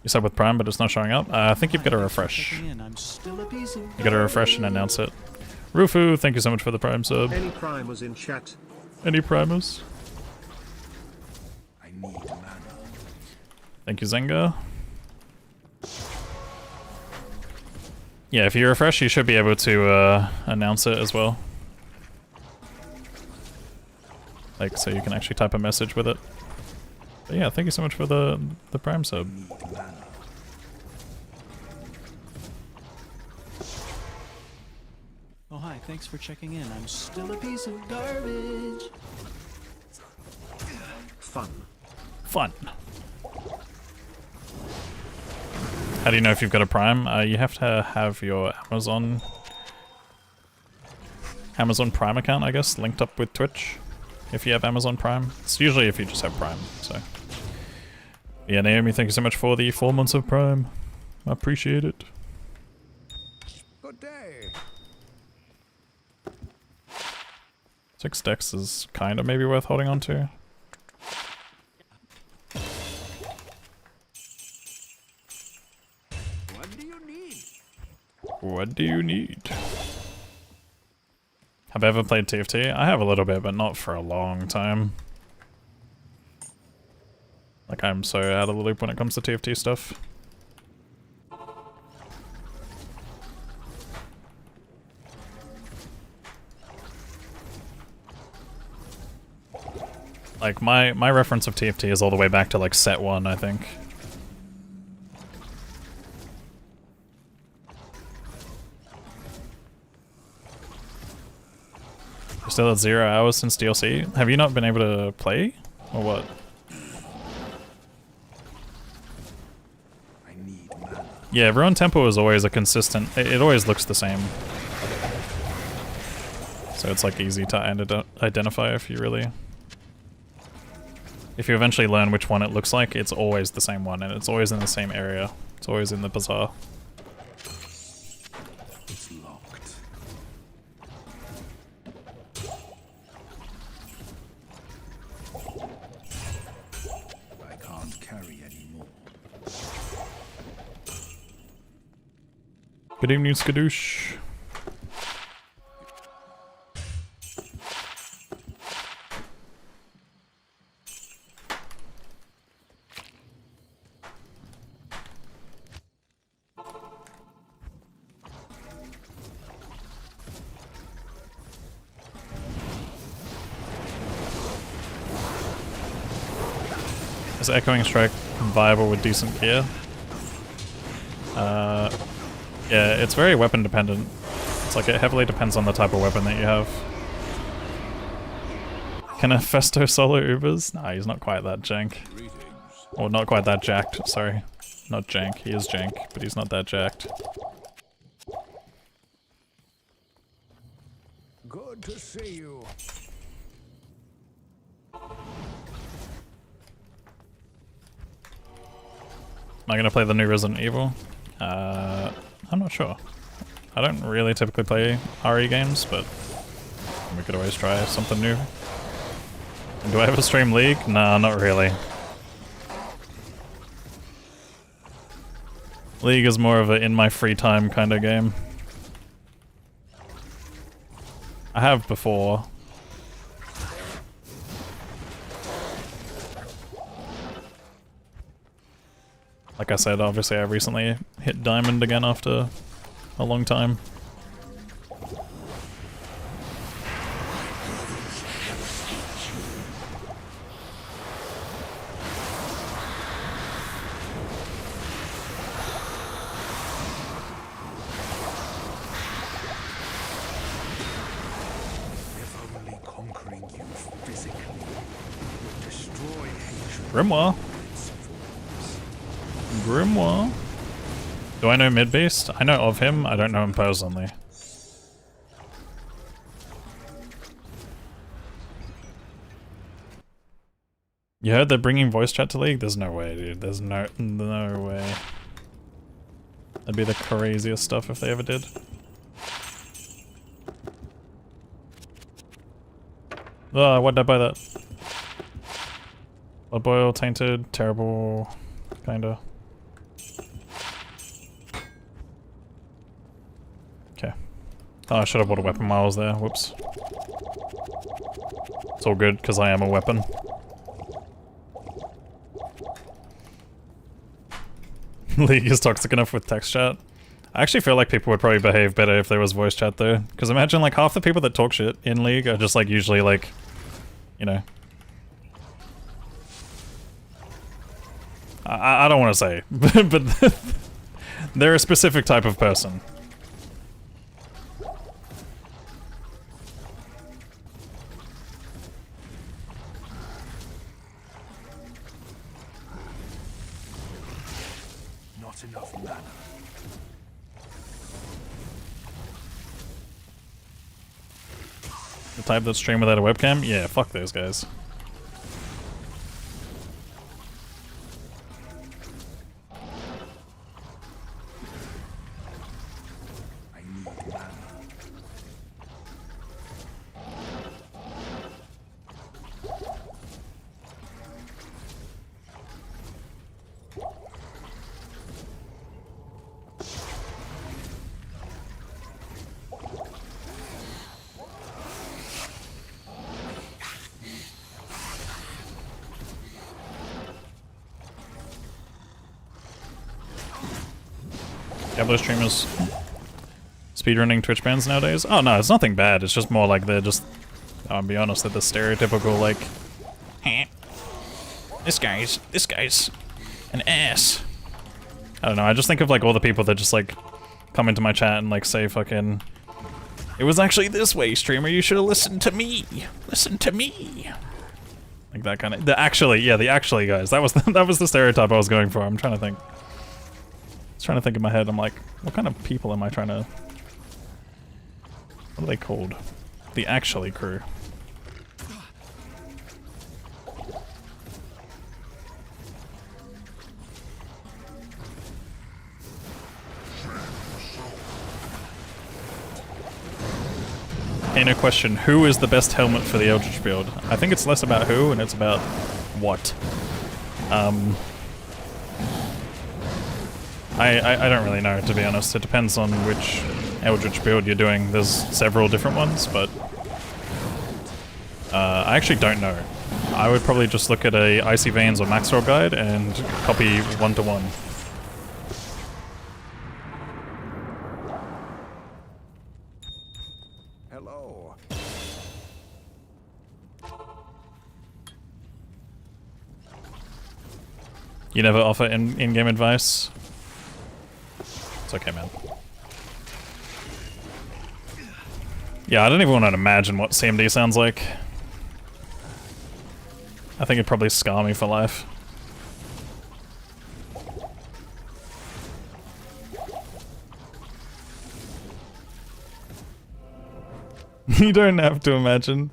You said with Prime, but it's not showing up. I think you've got to Thanks for refresh. checking in. I'm still a piece of You got to refresh and announce it. Rufu, thank you so much for the Prime sub. Any primers in chat? Any primers? I need mana. Thank you, Zenga. Yeah, if you refresh, you should be able to announce it as well. Like, so you can actually type a message with it. But yeah, thank you so much for the Prime sub. Need mana. Oh, hi, thanks for checking in. I'm still a piece of garbage. Fun. Fun. How do you know if you've got a Prime? You have to have your Amazon Prime account, I guess, linked up with Twitch. If you have Amazon Prime. It's usually if you just have Prime, so. Yeah, Naomi, thank you so much for the 4 months of Prime. I appreciate it. Good day. 6 decks is kind of maybe worth holding on to. What do you need? What do you need? Have I ever played TFT? I have a little bit, but not for a long time. Like, I'm so out of the loop when it comes to TFT stuff. Like, my reference of TFT is all the way back to, like, set 1, I think. You're still at 0 hours since DLC? Have you not been able to play? Or what? I need mana. Yeah, Ruin Temple is always a consistent... It always looks the same. So it's like easy to identify if you really... If you eventually learn which one it looks like, it's always the same one, and it's always in the same area. It's always in the bazaar. It's locked. I can't carry anymore. Good evening, Skadoosh. Is Echoing Strike viable with decent gear? Yeah, it's very weapon dependent. It's like it heavily depends on the type of weapon that you have. Can a Festo solo Ubers? Nah, he's not quite that jank. Or not quite that jacked, sorry. Not jank, he is jank, but he's not that jacked. Good to see you. Am I gonna play the new Resident Evil? I'm not sure. I don't really typically play RE games, but we could always try something new. And do I ever stream League? Nah, not really. League is more of a in my free time kind of game. I have before. Like I said, obviously I recently hit diamond again after a long time. If only conquering you physically would destroy hatred. Grimoire. Grimoire. Do I know Midbeast? I know of him, I don't know him personally. You heard they're bringing voice chat to League? There's no way, dude. There's no way. That'd be the craziest stuff if they ever did. Oh, why'd I buy that? Blood boil, tainted, terrible, kinda. Okay. Oh, I should have bought a weapon while I was there. Whoops. It's all good, because I am a weapon. League is toxic enough with text chat. I actually feel like people would probably behave better if there was voice chat though. Because imagine like half the people that talk shit in League are just like usually like, you know. I don't want to say, but they're a specific type of person. Not enough mana. The type that stream without a webcam? Yeah, fuck those guys. I need mana. Diablo streamers speedrunning Twitch bans nowadays? Oh no, it's nothing bad. It's just more like they're just, I'll be honest, they're the stereotypical like, "Heh, this guy's an ass." I don't know, I just think of like all the people that just like come into my chat and like say fucking, "It was actually this way, streamer, you should have listened to me. Listen to me." Like that kind of, the actually guys. That was the stereotype I was going for. I'm trying to think. I was trying to think in my head, I'm like, what kind of people am I trying to... What are they called? The actually crew. Hey, no question, who is the best helmet for the Eldritch build? I think it's less about who, and it's about what. I don't really know, to be honest. It depends on which Eldritch build you're doing. There's several different ones, but I actually don't know. I would probably just look at a Icy Veins or Maxwell guide and copy 1-to-1. Hello. You never offer in-game advice? It's okay, man. Yeah, I don't even want to imagine what CMD sounds like. I think it'd probably scar me for life. You don't have to imagine.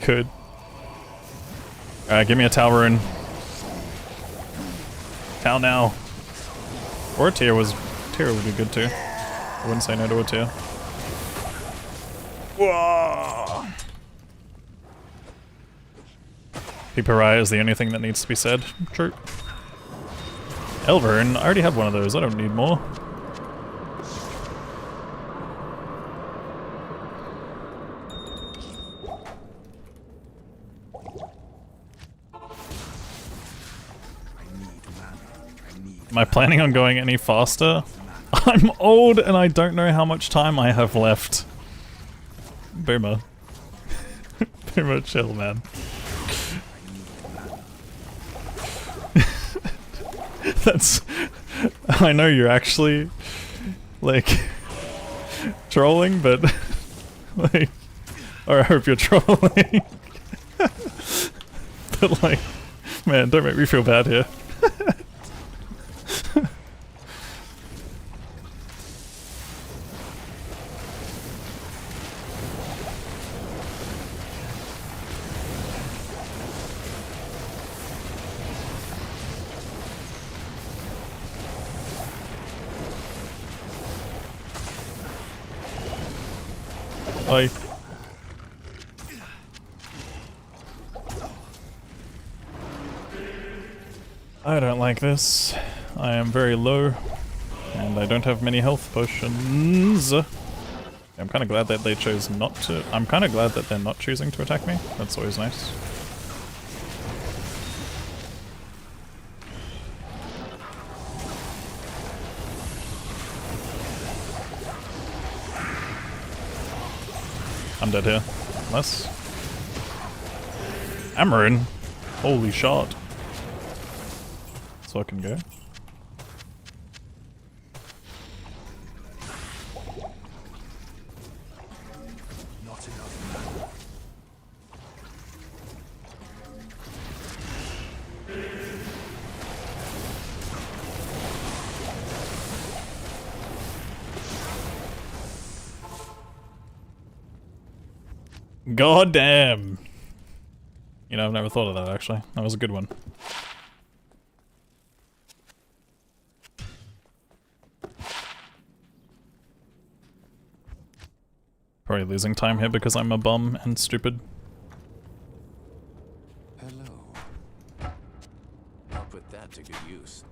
Could. Alright, give me a Tal rune. Tal now. Or a tier would be good too. I wouldn't say no to a tier. Whoa! Peeperai is the only thing that needs to be said. True. Elvern, I already have one of those, I don't need more. Am I planning on going any faster? I'm old and I don't know how much time I have left. Boomer. Boomer, chill, man. That's... I know you're actually, like, trolling, but, like... Or I hope you're trolling. But, like, man, don't make me feel bad here. Oi. I don't like this. I am very low, and I don't have many health potions. I'm kind of glad that they chose not to. I'm kind of glad that they're not choosing to attack me. That's always nice. I'm dead here. Unless... Amarin! Holy shot. So I can go. Not enough mana. God damn! You know, I've never thought of that actually. That was a good one. Probably losing time here because I'm a bum and stupid. Hello. I'll put that to good use.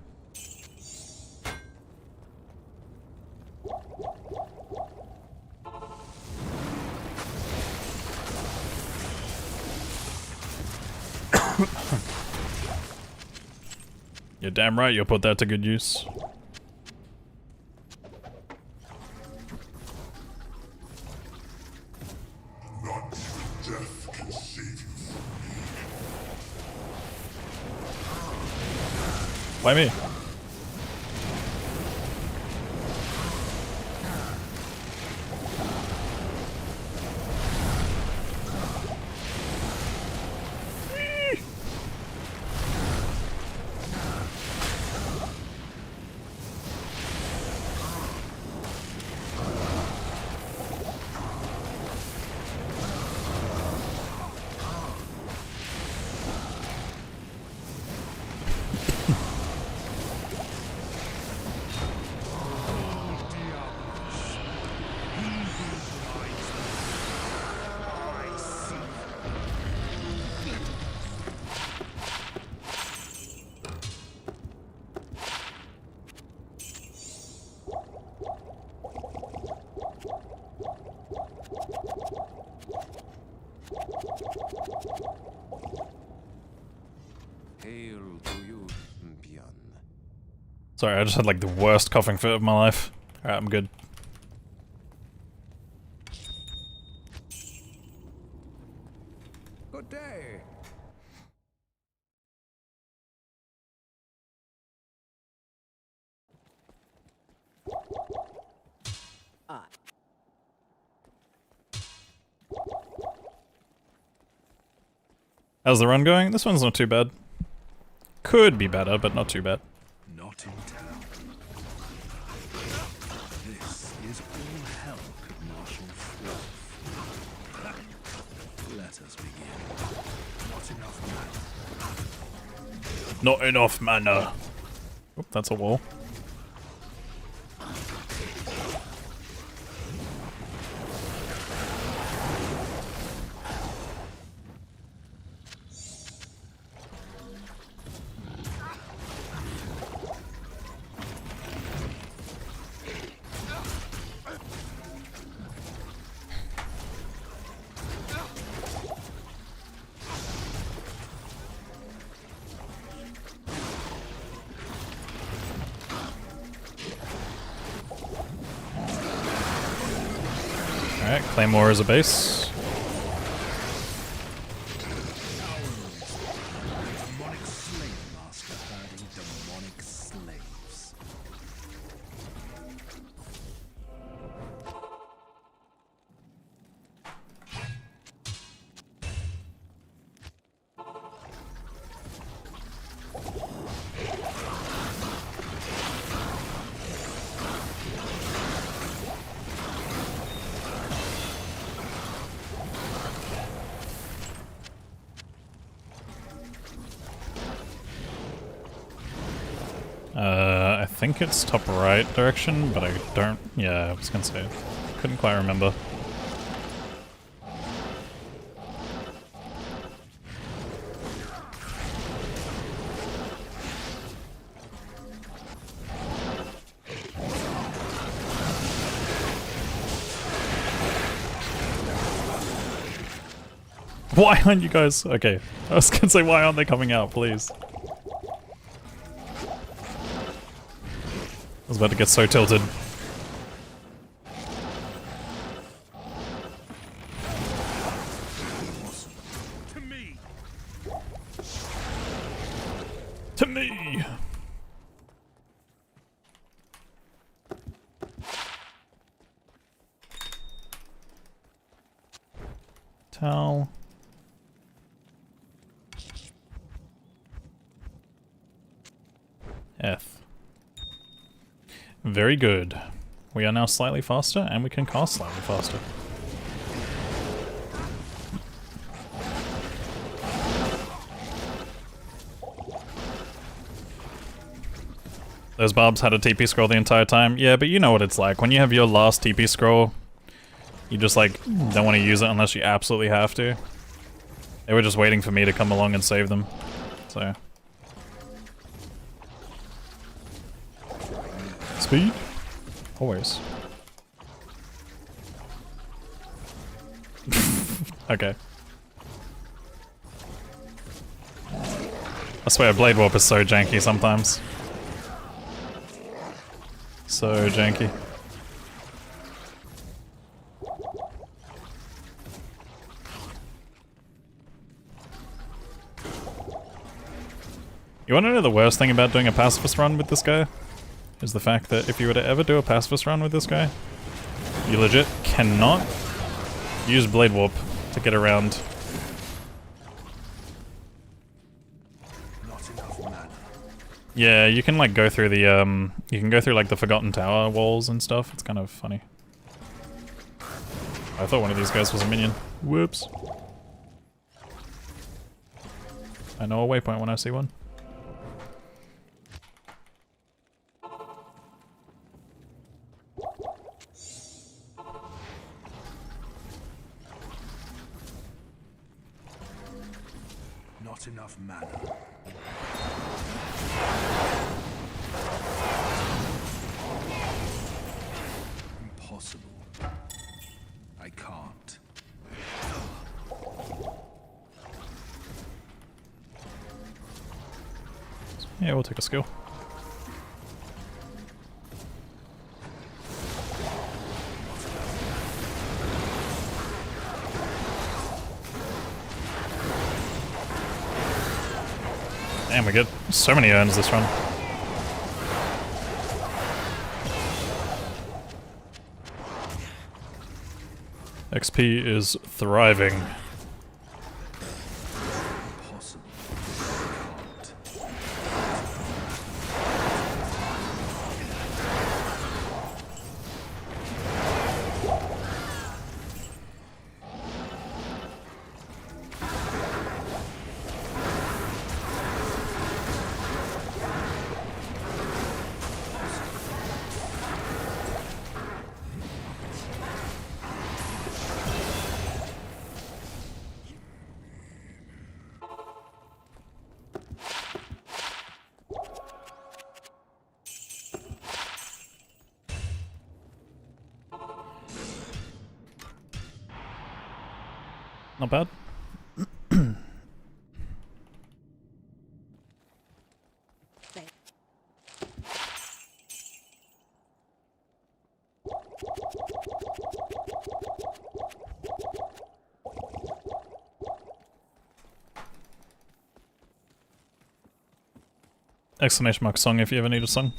You're damn right you'll put that to good use. Why me? Hail to you, Pian. Sorry, I just had like the worst coughing fit of my life. Alright, I'm good. Good day. How's the run going? This one's not too bad. Could be better, but not too bad. Not in town. This is all hell could marshal forth. Let us begin. Not enough mana. Not enough mana. Oop, that's a wall. Alright, Claymore is a base. Demonic slave master herding demonic slaves. I think it's top right direction, but I don't... Yeah, I was gonna say. Couldn't quite remember. Why aren't you guys... Okay, I was gonna say, why aren't they coming out, please? I was about to get so tilted. To me! To me! Towel. F. Very good. We are now slightly faster, and we can cast slightly faster. Those barbs had a TP scroll the entire time. Yeah, but you know what it's like. When you have your last TP scroll, you just like don't want to use it unless you absolutely have to. They were just waiting for me to come along and save them. So... Speed? Always. Okay. I swear Blade Warp is so janky sometimes. So janky. You wanna know the worst thing about doing a pacifist run with this guy? Is the fact that if you were to ever do a pacifist run with this guy, you legit cannot use Blade Warp to get around. Not enough mana. Yeah, you can like go through the you can go through like the Forgotten Tower walls and stuff. It's kind of funny. I thought one of these guys was a minion. Whoops. I know a waypoint when I see one. Not enough mana. Impossible. I can't. Yeah, we'll take a skill. Damn, we get so many urns this run. XP is thriving. Impossible. I can't. Not bad. exclamation mark song if you ever need a song.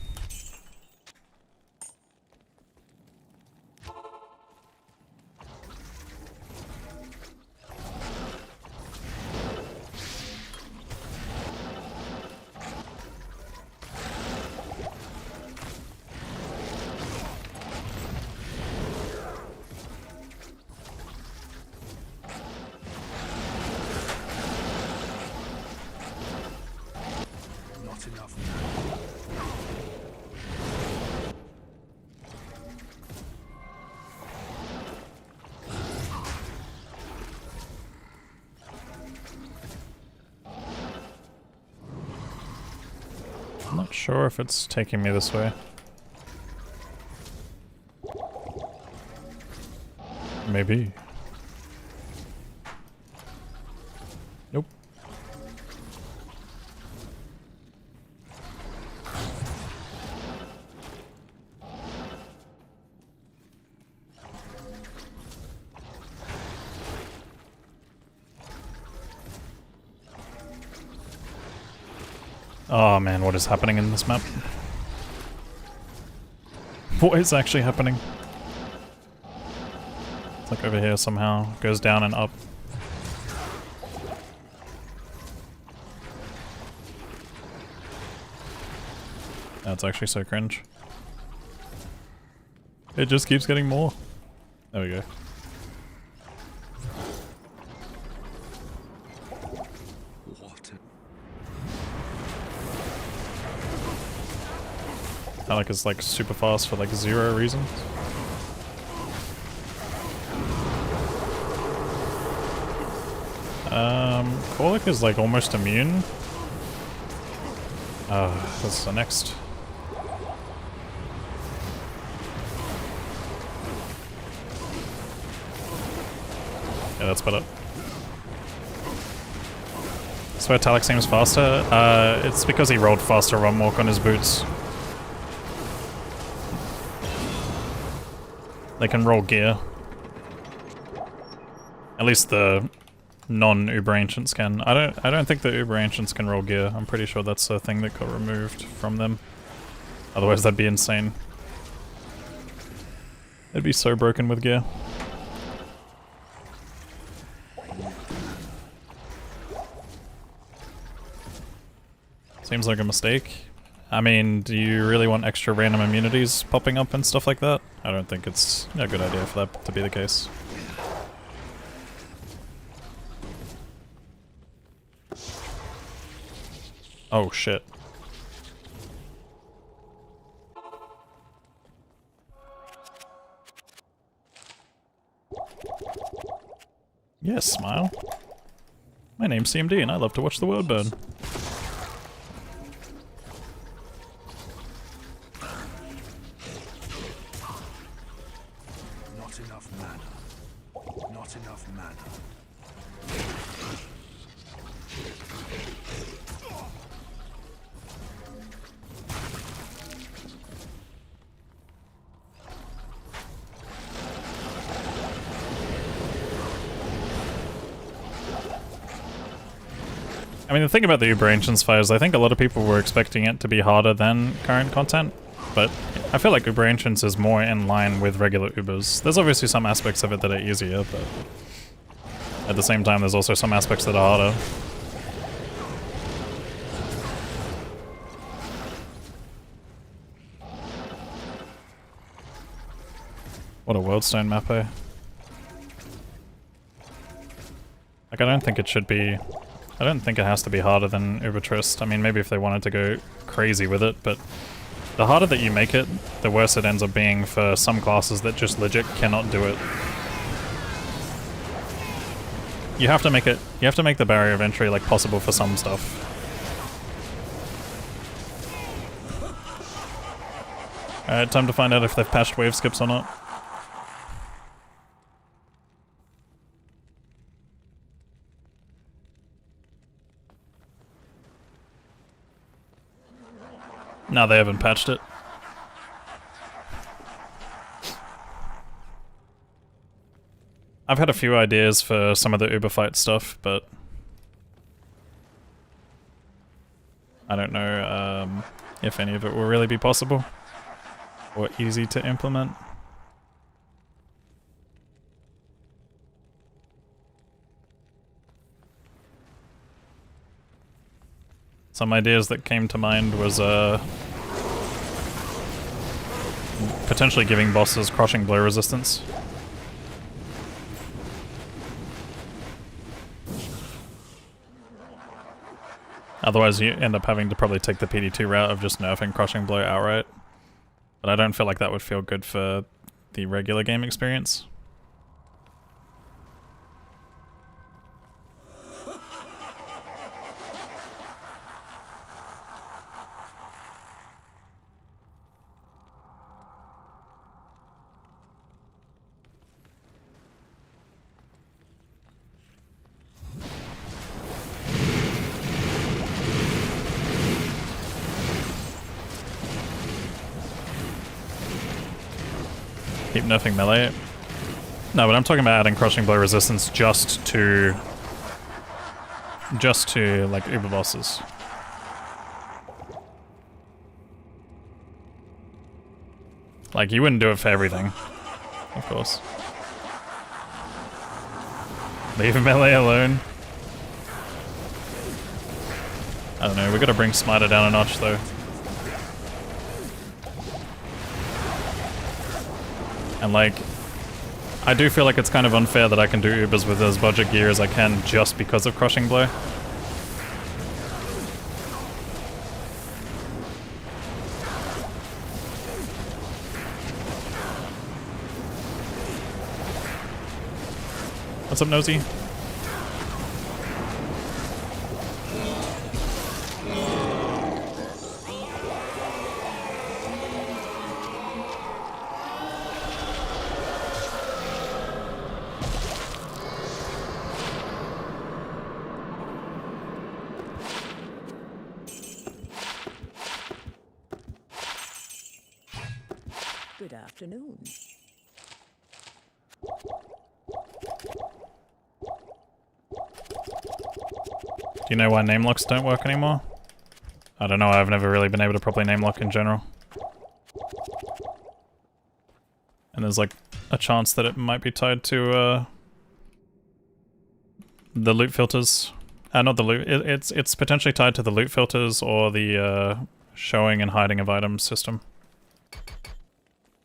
Not enough. I'm not sure if it's taking me this way. Maybe. Nope. Oh man, what is happening in this map? What is actually happening? It's like over here somehow. Goes down and up. That's actually so cringe. It just keeps getting more. There we go. What? Alec is like super fast for like 0 reasons. Warlock is like almost immune. That's the next. Yeah, that's better. So Talek seems faster. It's because he rolled faster run walk on his boots. They can roll gear. At least the non-Uber Ancients can. I don't think the Uber Ancients can roll gear. I'm pretty sure that's a thing that got removed from them. Otherwise that'd be insane. It'd be so broken with gear. Seems like a mistake. I mean, do you really want extra random immunities popping up and stuff like that? I don't think it's a good idea for that to be the case. Oh shit. Yes, smile. My name's CMD and I love to watch the world burn. Not enough mana. Not enough mana. I mean, the thing about the Uber Ancients fight is I think a lot of people were expecting it to be harder than current content, but I feel like Uber Ancients is more in line with regular Ubers. There's obviously some aspects of it that are easier, but at the same time there's also some aspects that are harder. What a Worldstone map, eh? Like, I don't think it should be... I don't think it has to be harder than Uber Trist. I mean, maybe if they wanted to go crazy with it, but the harder that you make it, the worse it ends up being for some classes that just legit cannot do it. You have to make it... You have to make the barrier of entry, like, possible for some stuff. Alright, time to find out if they've patched wave skips or not. No, they haven't patched it. I've had a few ideas for some of the Uber fight stuff, but I don't know if any of it will really be possible or easy to implement. Some ideas that came to mind was potentially giving bosses crushing blow resistance. Otherwise you end up having to probably take the PD2 route of just nerfing crushing blow outright. But I don't feel like that would feel good for the regular game experience. Keep nerfing melee. No, but I'm talking about adding crushing blow resistance just to like uber bosses. Like you wouldn't do it for everything, of course. Leave melee alone. I don't know, we gotta bring Smiter down a notch though. And like, I do feel like it's kind of unfair that I can do Ubers with as budget gear as I can just because of Crushing Blow. What's up, Nosy? Good afternoon. Do you know why name locks don't work anymore? I don't know, I've never really been able to properly name lock in general. And there's like a chance that it might be tied to the loot filters. Not the loot, it's potentially tied to the loot filters or the showing and hiding of items system.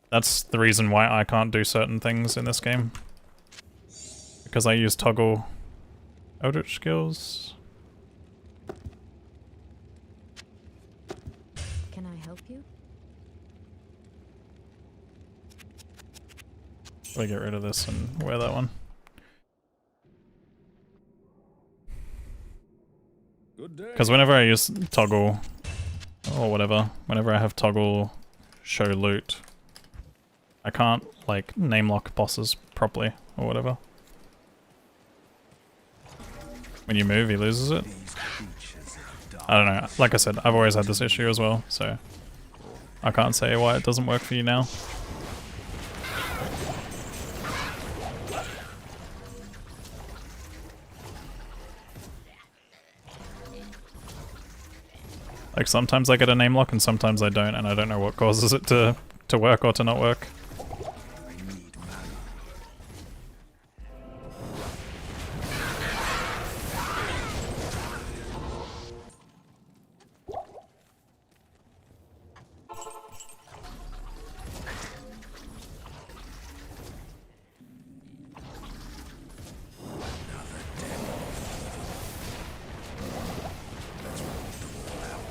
That's the reason why I can't do certain things in this game. Because I use toggle Eldritch skills. Can I help you? Let me get rid of this and wear that one. Because whenever I use toggle, or whatever, whenever I have toggle show loot, I can't, like, name lock bosses properly, or whatever. When you move, he loses it. I don't know, like I said, I've always had this issue as well, so I can't say why it doesn't work for you now. Like, sometimes I get a name lock and sometimes I don't, and I don't know what causes it to work or to not work.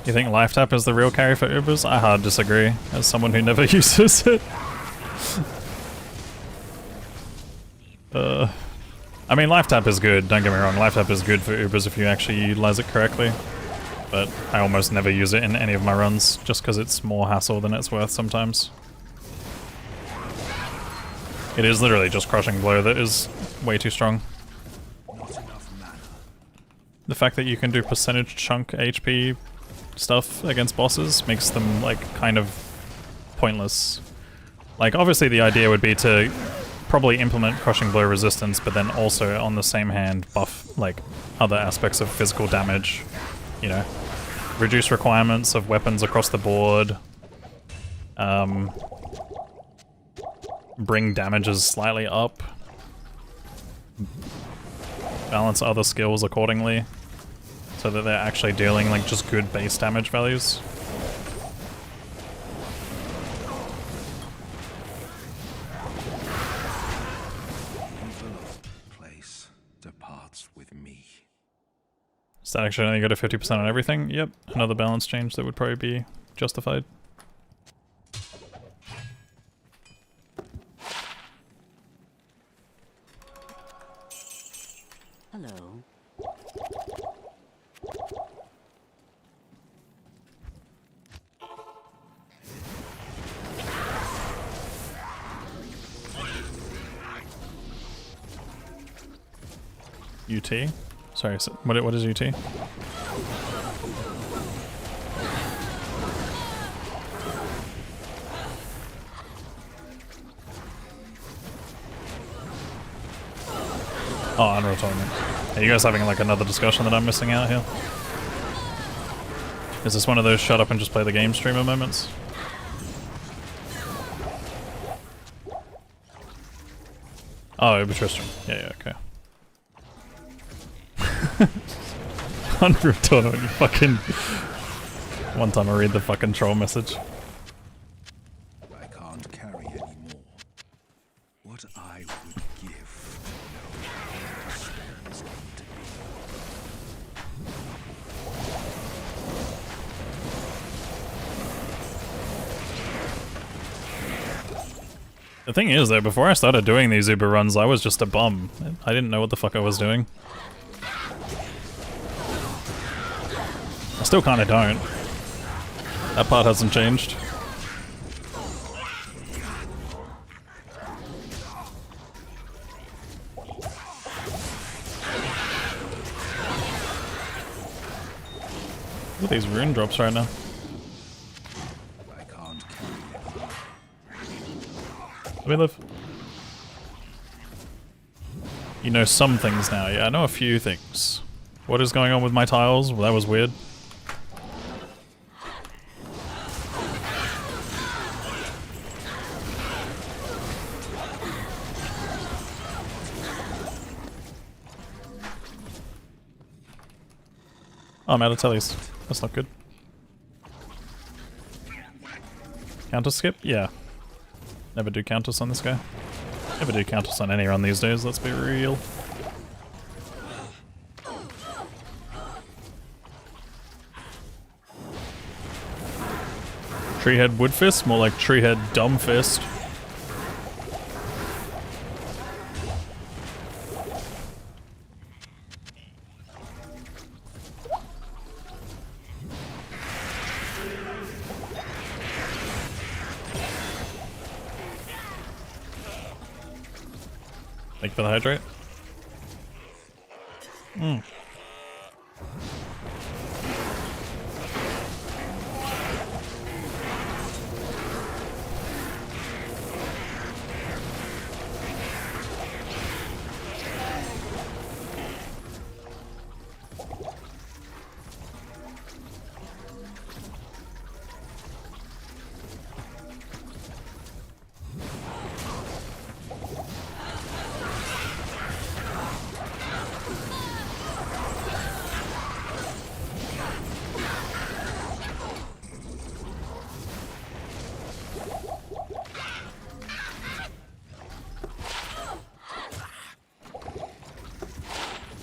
You think life tap is the real carry for Ubers? I hard disagree, as someone who never uses it. I mean, life tap is good, don't get me wrong, life tap is good for Ubers if you actually utilize it correctly. But I almost never use it in any of my runs, just because it's more hassle than it's worth sometimes. It is literally just Crushing Blow that is way too strong. The fact that you can do percentage chunk HP stuff against bosses makes them, like, kind of pointless. Like, obviously the idea would be to probably implement Crushing Blow resistance, but then also on the same hand buff, like, other aspects of physical damage, you know? reduce requirements of weapons across the board. Bring damages slightly up. Balance other skills accordingly, so that they're actually dealing like just good base damage values. Place departs with me. Does that actually only go to 50% on everything? Yep, another balance change that would probably be justified. Hello. UT? Sorry, so what is UT? Oh, Unreal Tournament. Are you guys having like another discussion that I'm missing out here? Is this one of those shut up and just play the game streamer moments? Oh, Uber Tristram. Yeah, okay. Unreal Tournament, you fucking... One time I read the fucking troll message. I can't carry any more. What I would give to know how the stones came to be. The thing is though, before I started doing these Uber runs, I was just a bum. I didn't know what the fuck I was doing. I still kinda don't. That part hasn't changed. Look at these rune drops right now. I can't carry Let me live. You know some things now. Yeah, I know a few things. What is going on with my tiles? Well, that was weird. Oh, I'm out of tellies. That's not good. Counter skip? Yeah. Never do counters on this guy. Never do counters on any run these days, let's be real. Treehead wood fist? More like treehead dumb fist. Thank you for the hydrate.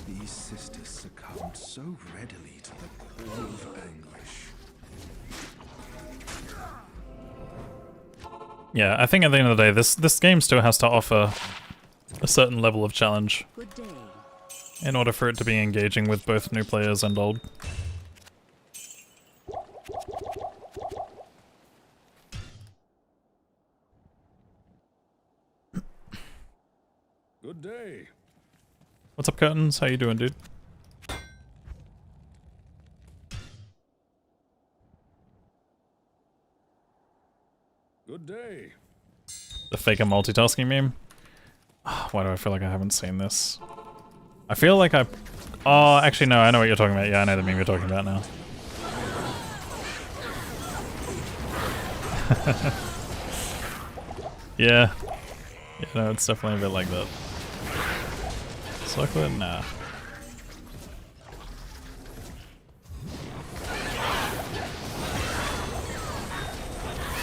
These sisters succumbed so readily to the call of anguish. Yeah, I think at the end of the day, this game still has to offer a certain level of challenge Good day. in order for it to be engaging with both new players and old. Good day. What's up, Curtains? How you doing, dude? Good day. The faker multitasking meme? Why do I feel like I haven't seen this? I feel like I... Oh, actually no, I know what you're talking about. Yeah, I know the meme you're talking about now. Yeah. Yeah, no, it's definitely a bit like that. Circle it? Nah.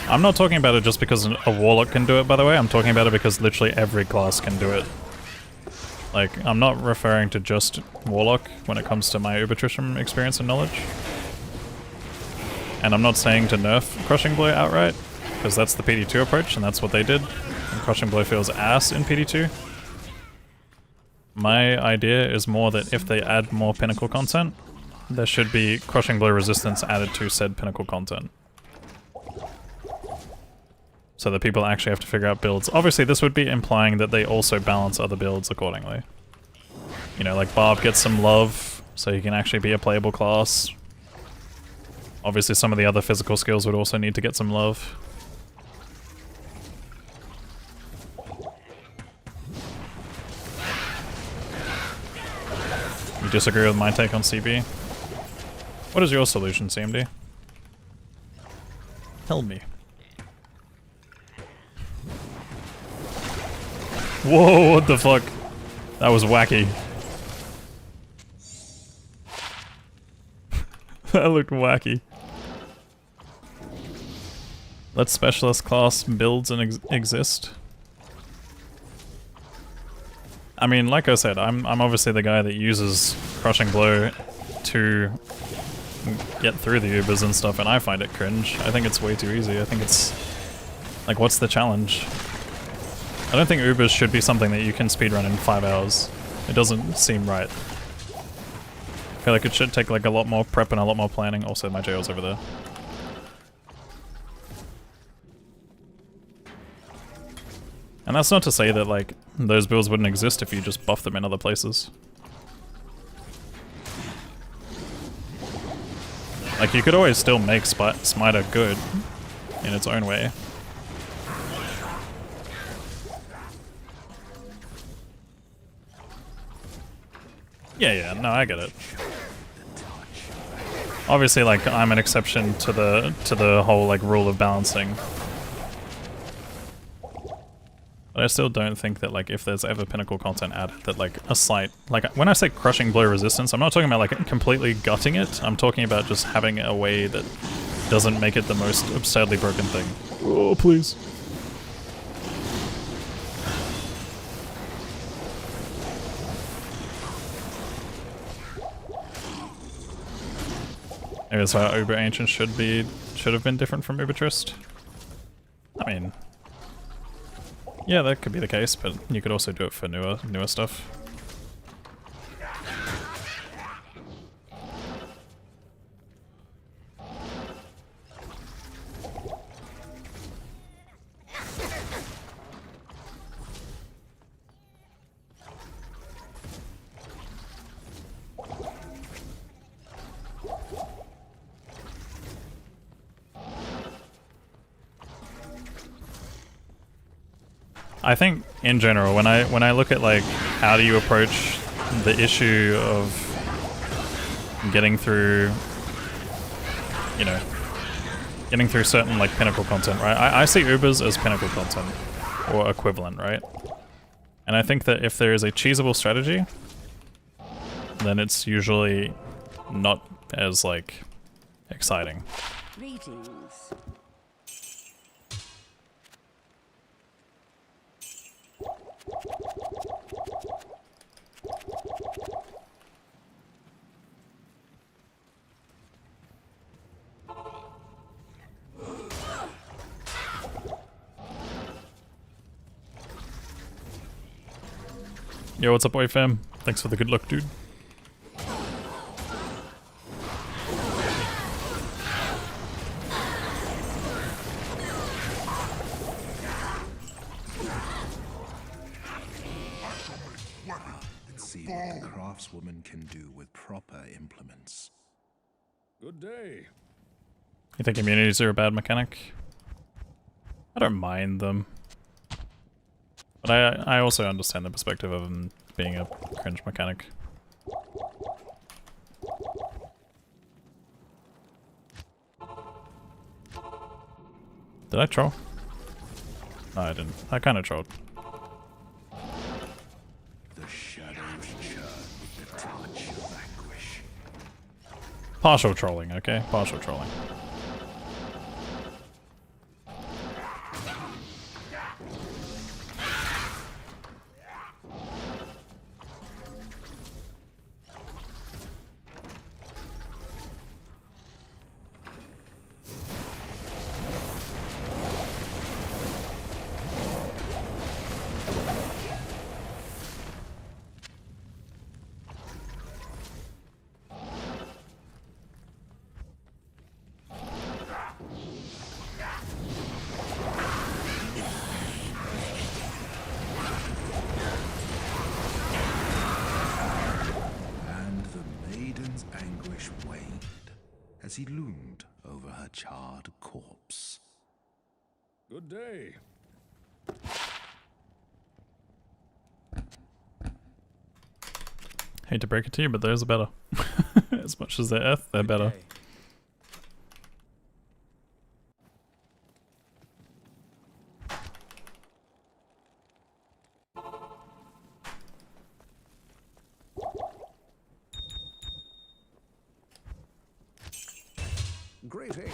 I'm not talking about it just because a Warlock can do it, by the way. I'm talking about it because literally every class can do it. Like, I'm not referring to just Warlock when it comes to my Ubertrisham experience and knowledge. And I'm not saying to nerf Crushing Blow outright, because that's the PD2 approach, and that's what they did. And Crushing Blow feels ass in PD2. My idea is more that if they add more Pinnacle content, there should be Crushing Blow resistance added to said Pinnacle content. So that people actually have to figure out builds. Obviously, this would be implying that they also balance other builds accordingly. You know, like Barb gets some love, so he can actually be a playable class. Obviously, some of the other physical skills would also need to get some love. You disagree with my take on CB? What is your solution, CMD? Tell me. Whoa, what the fuck? That was wacky. That looked wacky. Let specialist class builds and exist. I mean, like I said, I'm obviously the guy that uses Crushing Blow to get through the Ubers and stuff, and I find it cringe. I think it's way too easy. I think it's... like, what's the challenge? I don't think Ubers should be something that you can speedrun in 5 hours. It doesn't seem right. I feel like it should take like a lot more prep and a lot more planning. Also, my jail's over there. And that's not to say that like those builds wouldn't exist if you just buff them in other places. Like you could always still make Smiter good in its own way. Yeah, no, I get it. Obviously, like, I'm an exception to the whole, like, rule of balancing. But I still don't think that, like, if there's ever Pinnacle content added, that, like, a slight... like, when I say Crushing Blow resistance, I'm not talking about, like, completely gutting it. I'm talking about just having a way that doesn't make it the most absurdly broken thing. Oh, please. Maybe that's why Uber Ancient should have been different from Uber Trist. I mean, yeah, that could be the case, but you could also do it for newer stuff. I think in general, when I look at like how do you approach the issue of getting through, you know, getting through certain like Pinnacle content, right? I see Ubers as Pinnacle content or equivalent, right? And I think that if there is a cheesable strategy, then it's usually not as like exciting. Greetings. Yo, what's up, boy fam? Thanks for the good luck, dude. Let's see what the craftswoman can do with proper implements. Good day. You think immunities are a bad mechanic? I don't mind them. But I also understand the perspective of them being a cringe mechanic. Did I troll? No, I didn't. I kind of trolled. The shadows churn with the touch of anguish. Partial trolling, okay? Partial trolling. And the maiden's anguish waned as he loomed over her charred corpse. Good day. Hate to break it to you, but those are better. As much as they're Earth, they're better. Greetings.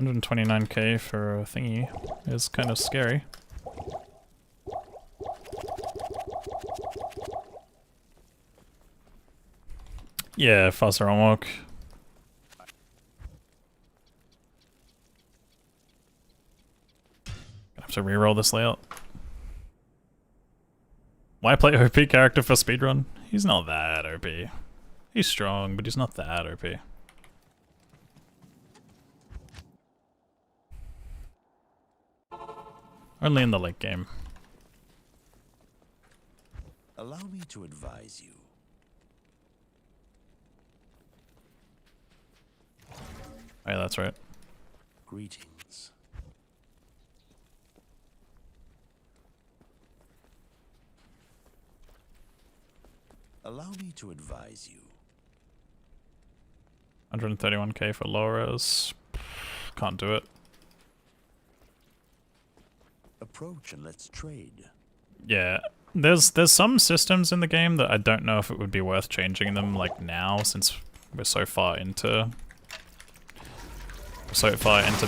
129k for a thingy is kind of scary. Yeah, faster on walk. Gonna have to reroll this layout. Why play OP character for speedrun? He's not that OP. He's strong, but he's not that OP. Only in the late game. Allow me to advise you. Oh, yeah, that's right. Greetings. Allow me to advise you. 131k for Laura's. Can't do it. Approach and let's trade. Yeah, there's some systems in the game that I don't know if it would be worth changing them like now, since we're so far into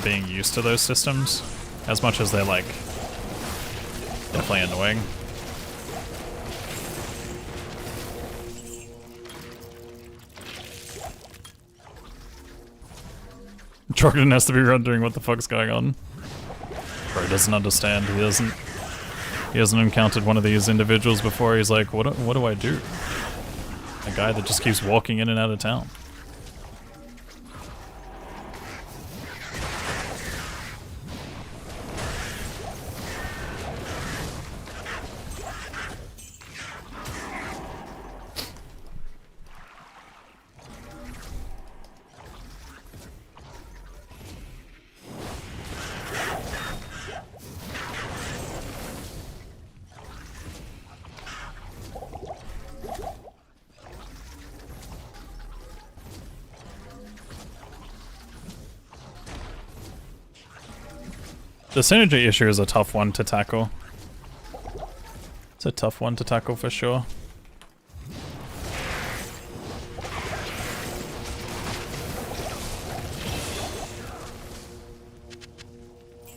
being used to those systems. As much as they're like definitely annoying. Jordan has to be wondering what the fuck's going on. Bro doesn't understand. He hasn't encountered one of these individuals before. He's like, what do I do? A guy that just keeps walking in and out of town. The synergy issue is a tough one to tackle. It's a tough one to tackle for sure.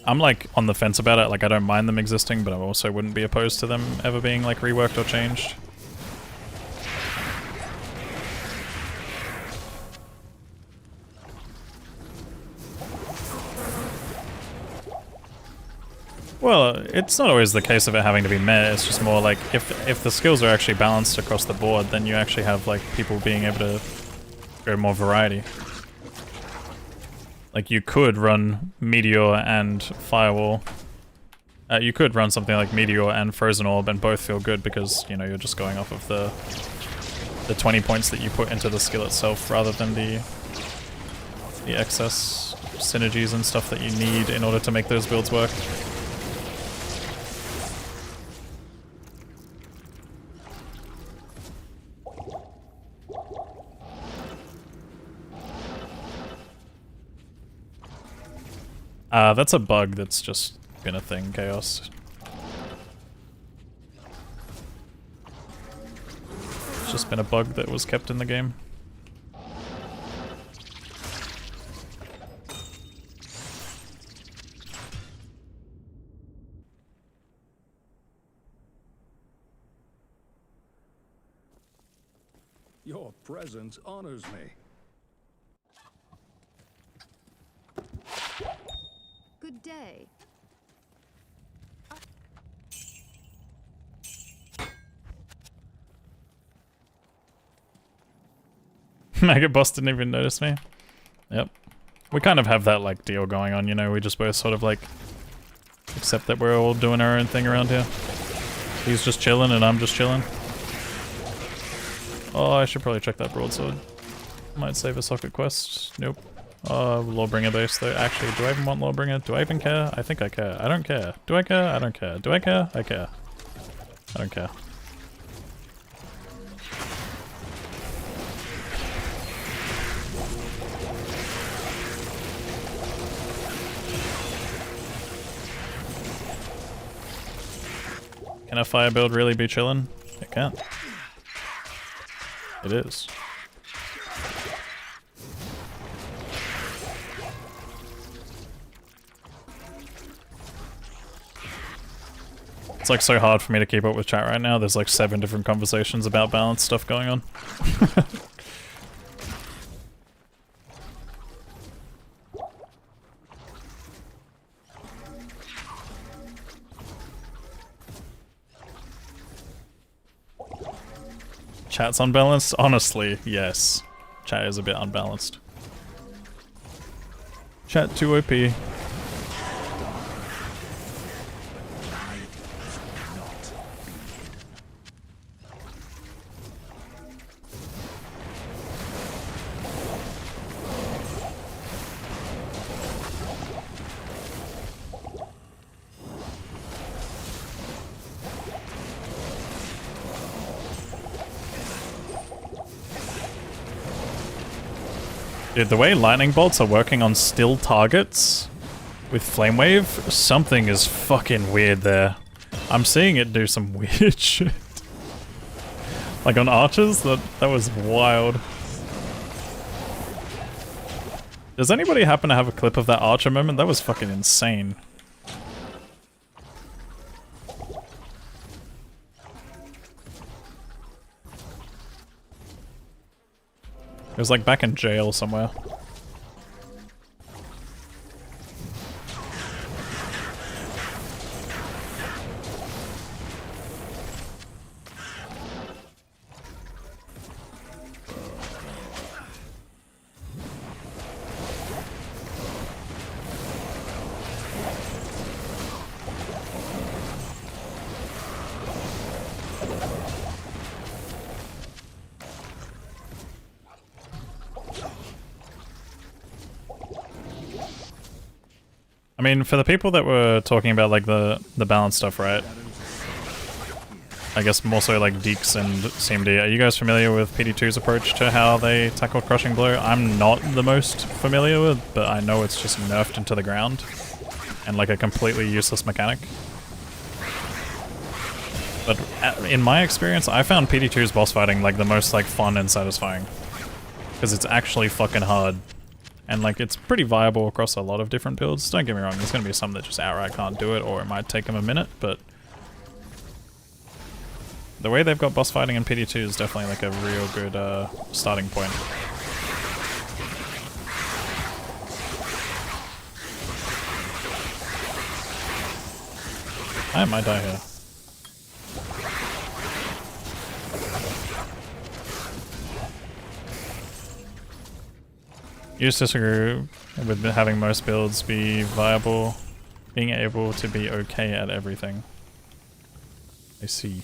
I'm like on the fence about it, like I don't mind them existing, but I also wouldn't be opposed to them ever being like reworked or changed. Well, it's not always the case of it having to be meta, it's just more like if the skills are actually balanced across the board, then you actually have like people being able to go more variety. Like you could run Meteor and Firewall. You could run something like Meteor and Frozen Orb and both feel good because, you know, you're just going off of the 20 points that you put into the skill itself rather than the excess synergies and stuff that you need in order to make those builds work. That's a bug that's just been a thing, Chaos. It's just been a bug that was kept in the game. Your presence honors me. Good day. Maggot Boss didn't even notice me. Yep. We kind of have that like deal going on, you know, we just both sort of like accept that we're all doing our own thing around here. He's just chilling and I'm just chilling. Oh, I should probably check that broadsword. Might save a socket quest. Nope. Lawbringer base though. Actually, do I even want Lawbringer? Do I even care? I think I care. I don't care. Do I care? I don't care. Do I care? I care. I don't care. Can a fire build really be chillin'? It can. It is. It's like so hard for me to keep up with chat right now. There's like 7 different conversations about balance stuff going on. Chat's unbalanced? Honestly, yes. Chat is a bit unbalanced. Chat too OP. Dude, the way lightning bolts are working on still targets with Flame Wave, something is fucking weird there. I'm seeing it do some weird shit. Like on archers, that was wild. Does anybody happen to have a clip of that archer moment? That was fucking insane. It was like back in jail somewhere. I mean, for the people that were talking about like the balance stuff, right? I guess more so like Deeks and CMD. Are you guys familiar with PD2's approach to how they tackle Crushing Blow? I'm not the most familiar with, but I know it's just nerfed into the ground and like a completely useless mechanic. But in my experience, I found PD2's boss fighting like the most like fun and satisfying because it's actually fucking hard. And like it's pretty viable across a lot of different builds. Don't get me wrong, there's gonna be some that just outright can't do it, or it might take them a minute, but the way they've got boss fighting in PD2 is definitely like a real good starting point. I might die here. You just disagree with having most builds be viable, being able to be okay at everything. I see.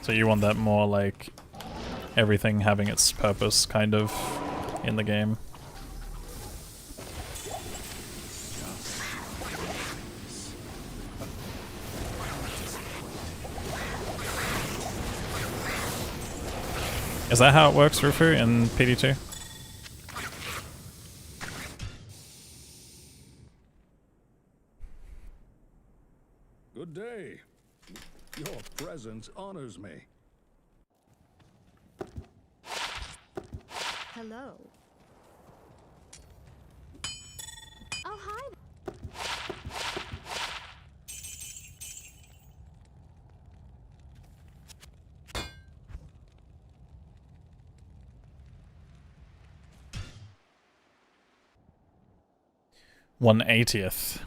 So you want that more like everything having its purpose kind of in the game. Is that how it works, Rufu, in PD2? Good day. Your presence honors me. Hello. Oh, hi. One 80th.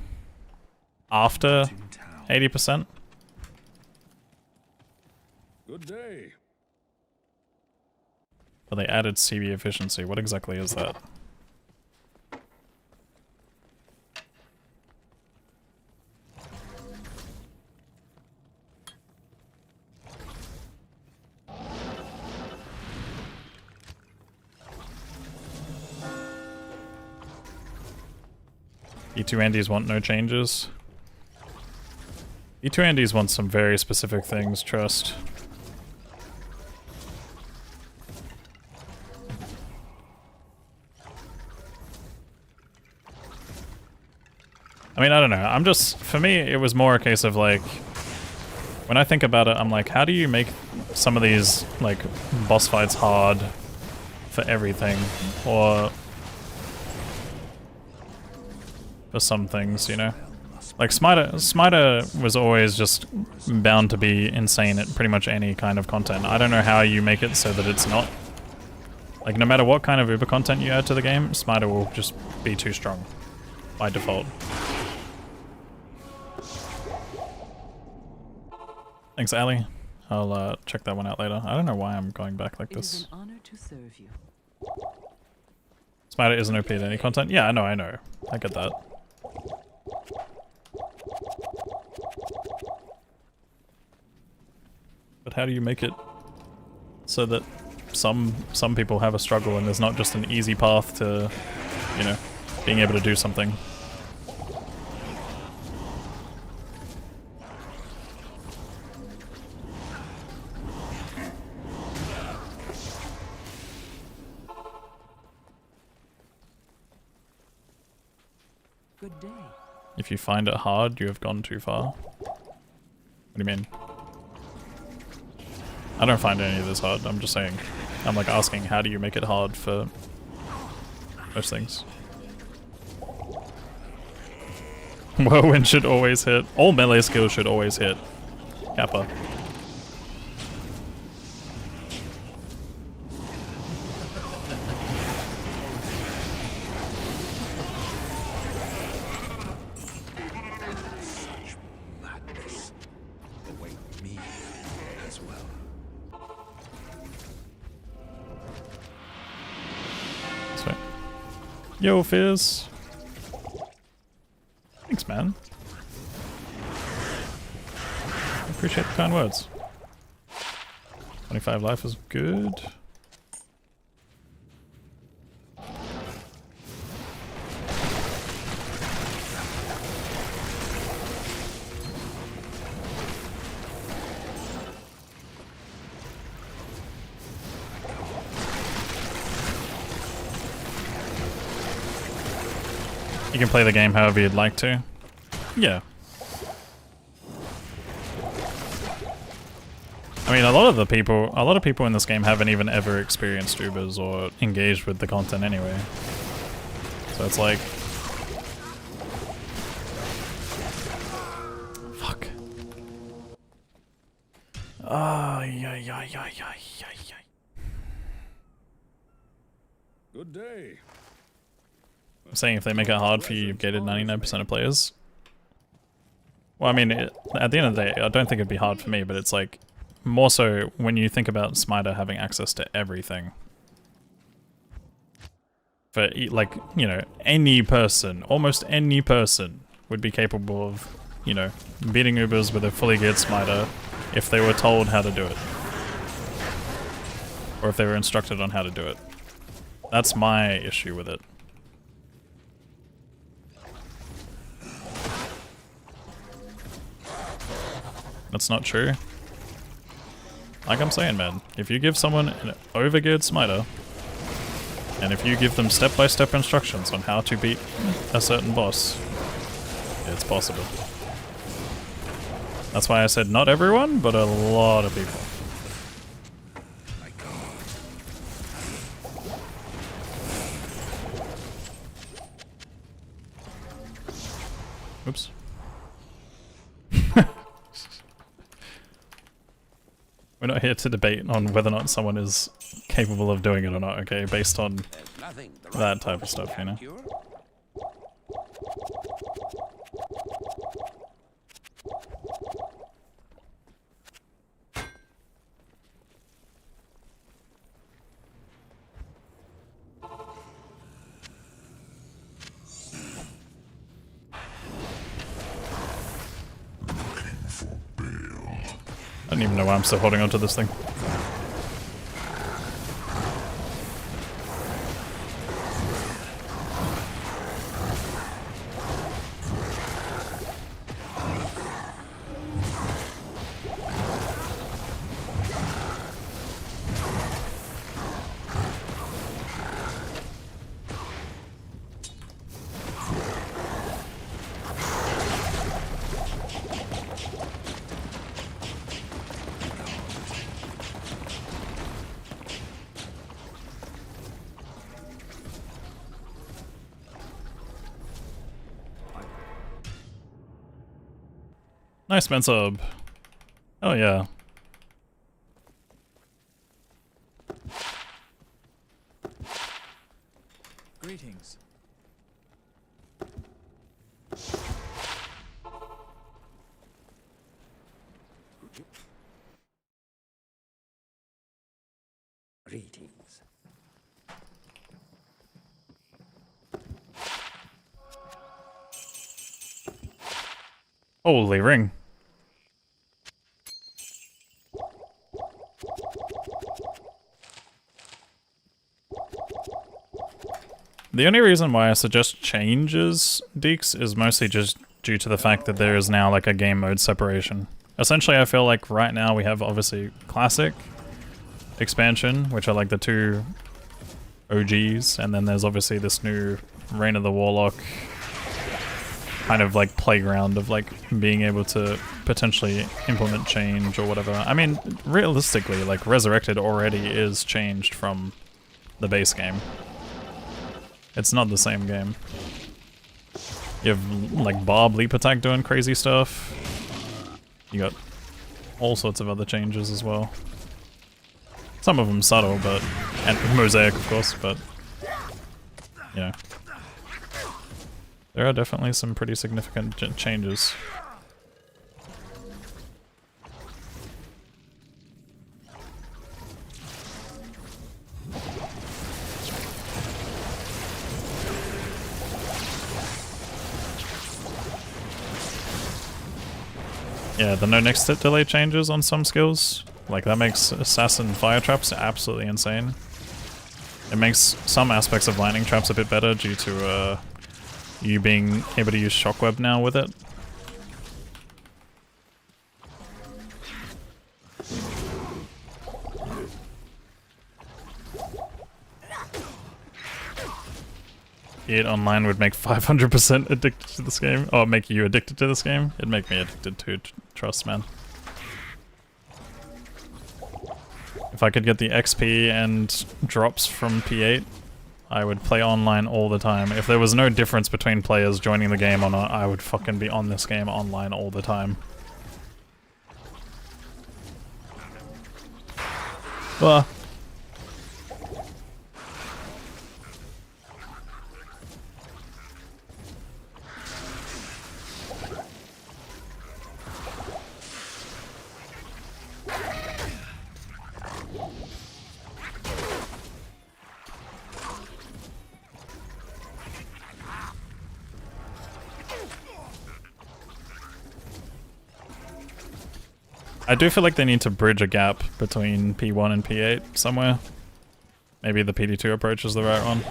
After 80%? Good day. But they added CB efficiency. What exactly is that? E2 Andes want no changes. E2 Andes want some very specific things, trust. I mean, I don't know. I'm just, for me, it was more a case of like, when I think about it, I'm like, how do you make some of these, like, boss fights hard for everything? Or for some things, you know? Like, Smiter was always just bound to be insane at pretty much any kind of content. I don't know how you make it so that it's not. Like, no matter what kind of Uber content you add to the game, Smiter will just be too strong by default. Thanks, Ali. I'll check that one out later. I don't know why I'm going back like this. It is an honor to serve you. Smiter isn't OP to any content? Yeah, I know. I get that. But how do you make it so that some people have a struggle and there's not just an easy path to, you know, being able to do something? Good day. If you find it hard, you have gone too far. What do you mean? I don't find any of this hard, I'm just saying. I'm like asking, how do you make it hard for most things? Whirlwind should always hit. All melee skills should always hit. Kappa. Yo, Fizz. Thanks, man. Appreciate the kind words. 25 life is good. You can play the game however you'd like to. Yeah. I mean, a lot of people in this game haven't even ever experienced Ubers or engaged with the content anyway. So it's like... Fuck. Good day. I'm saying if they make it hard for you, you've gated 99% of players. Well, I mean, at the end of the day, I don't think it'd be hard for me, but it's like, more so when you think about Smiter having access to everything. For, like, you know, any person, almost any person, would be capable of, you know, beating Ubers with a fully geared Smiter if they were told how to do it. Or if they were instructed on how to do it. That's my issue with it. That's not true. Like I'm saying, man, if you give someone an overgeared smiter, and if you give them step-by-step instructions on how to beat a certain boss, it's possible. That's why I said not everyone, but a lot of people. Oops. We're not here to debate on whether or not someone is capable of doing it or not, okay? Based on that type of stuff, you know? I don't even know why I'm still holding on to this thing. Nice man sub. Oh yeah. Greetings. Greetings. Holy ring. The only reason why I suggest changes, Deeks, is mostly just due to the fact that there is now like a game mode separation. Essentially, I feel like right now we have obviously Classic, Expansion, which are like the two OGs, and then there's obviously this new Reign of the Warlock kind of like playground of like being able to potentially implement change or whatever. I mean, realistically, like Resurrected already is changed from the base game. It's not the same game. You have like Barb Leap Attack doing crazy stuff. You got all sorts of other changes as well. Some of them subtle, but and Mosaic of course, but you know. There are definitely some pretty significant changes. Yeah, the no next hit delay changes on some skills. Like that makes Assassin Fire Traps absolutely insane. It makes some aspects of Lightning Traps a bit better due to you being able to use Shockweb now with it. It online would make 500% addicted to this game. Or make you addicted to this game. It'd make me addicted to it, trust man. If I could get the XP and drops from P8, I would play online all the time. If there was no difference between players joining the game or not, I would fucking be on this game online all the time. Well, I do feel like they need to bridge a gap between P1 and P8 somewhere. Maybe the PD2 approach is the right one.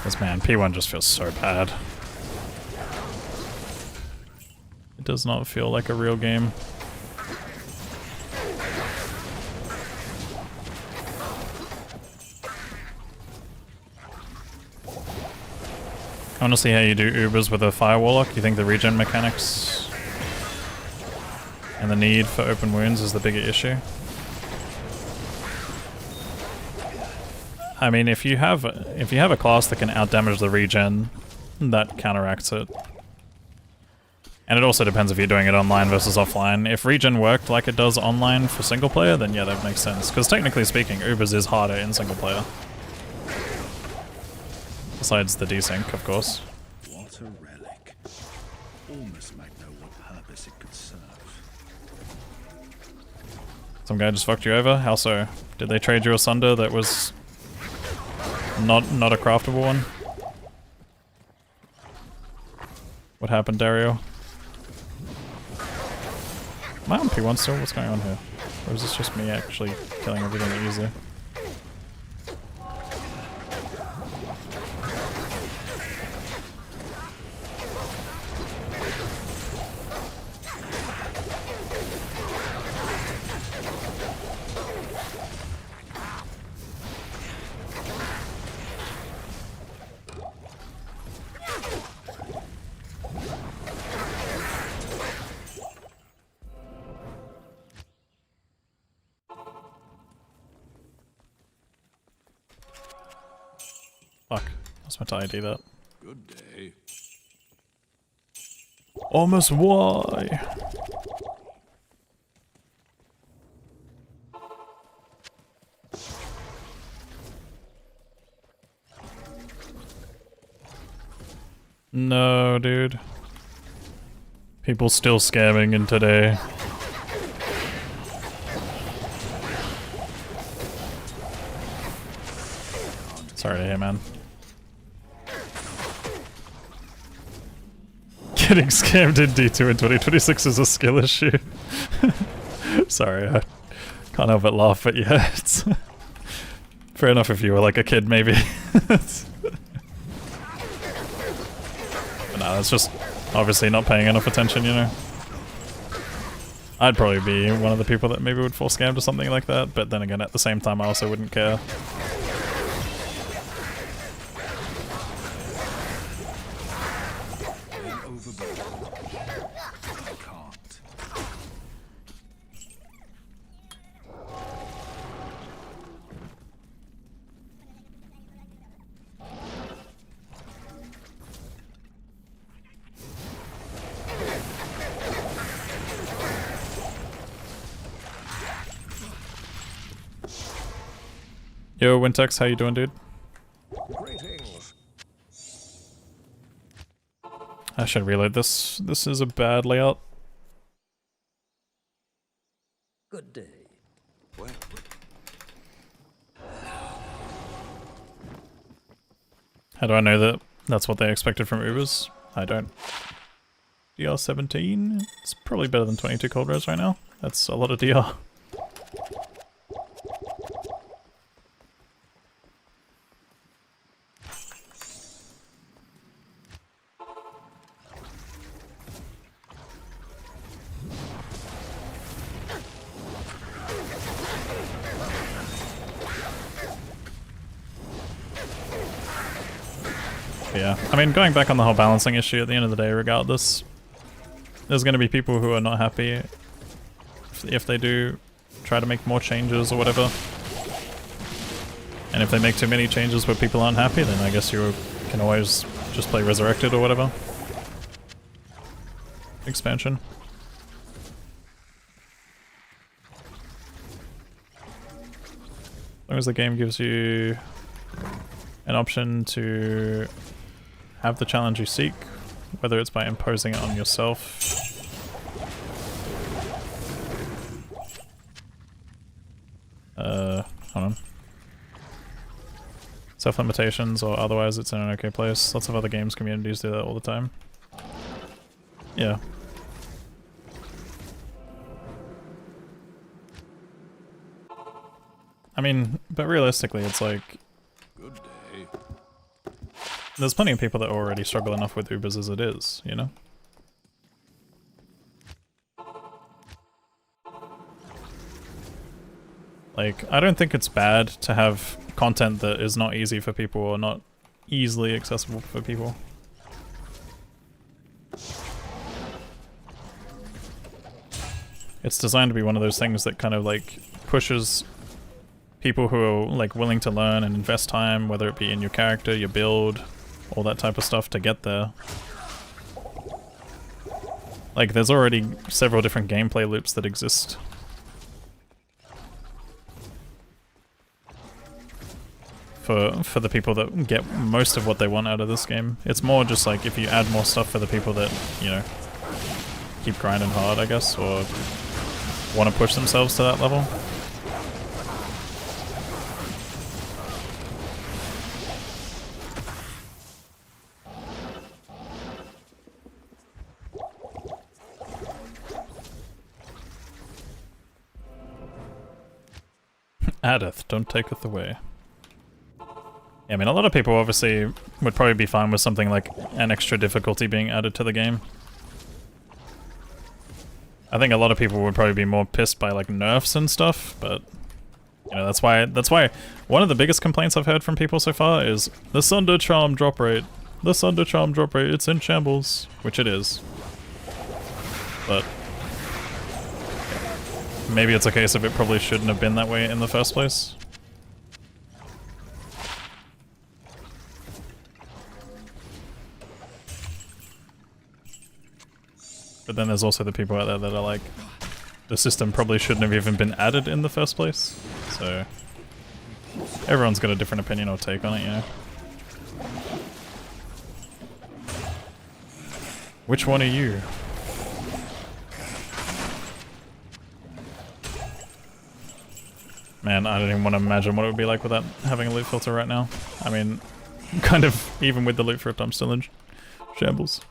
This man, P1 just feels so bad. It does not feel like a real game. I want to see how you do Ubers with a Fire Warlock. You think the regen mechanics and the need for open wounds is the bigger issue? I mean, if you have a class that can outdamage the regen, that counteracts it. And it also depends if you're doing it online versus offline. If regen worked like it does online for single player, then yeah, that makes sense. Because technically speaking, Ubers is harder in single player. Besides the desync, of course. What a relic. Almost might know what purpose it could serve. Some guy just fucked you over? How so? Did they trade you a sunder that was not a craftable one? What happened, Dario? Am I on P1 still? What's going on here? Or is this just me actually killing everything easily? Fuck. I was meant to ID that. Good day. Almost why? No, dude. People still scamming in today. Sorry to hear, man. Getting scammed in D2 in 2026 is a skill issue. Sorry, I can't help but laugh, but yeah, it's fair enough if you were like a kid, maybe. But no, that's just obviously not paying enough attention, you know. I'd probably be one of the people that maybe would fall scammed or something like that, but then again, at the same time, I also wouldn't care. Yo, Wintex, how you doing, dude? Greetings. I should reload this. This is a bad layout. Good day. Well, How do I know that that's what they expected from Ubers? I don't. DR17? It's probably better than 22 cold res right now. That's a lot of DR. Yeah, I mean, going back on the whole balancing issue, at the end of the day, regardless, there's going to be people who are not happy if they do try to make more changes or whatever. And if they make too many changes where people aren't happy, then I guess you can always just play Resurrected or whatever. Expansion. As long as the game gives you an option to have the challenge you seek, whether it's by imposing it on yourself. Hold on. Self-limitations or otherwise it's in an okay place. Lots of other games communities do that all the time. Yeah. I mean, but realistically it's like... Good day. There's plenty of people that already struggle enough with Ubers as it is, you know? Like, I don't think it's bad to have content that is not easy for people or not easily accessible for people. It's designed to be one of those things that kind of like pushes people who are like willing to learn and invest time, whether it be in your character, your build, all that type of stuff to get there. Like there's already several different gameplay loops that exist. For the people that get most of what they want out of this game. It's more just like if you add more stuff for the people that, you know, keep grinding hard, I guess, or want to push themselves to that level. Addeth, don't taketh away. Yeah, I mean, a lot of people obviously would probably be fine with something like an extra difficulty being added to the game. I think a lot of people would probably be more pissed by like nerfs and stuff, but you know, that's why one of the biggest complaints I've heard from people so far is the Sunder Charm drop rate. The Sunder Charm drop rate, it's in shambles, which it is. But maybe it's a case of it probably shouldn't have been that way in the first place. But then there's also the people out there that are like, the system probably shouldn't have even been added in the first place. So everyone's got a different opinion or take on it, you know. Which one are you? Man, I don't even want to imagine what it would be like without having a loot filter right now. I mean, kind of, even with the loot filter, I'm still in shambles.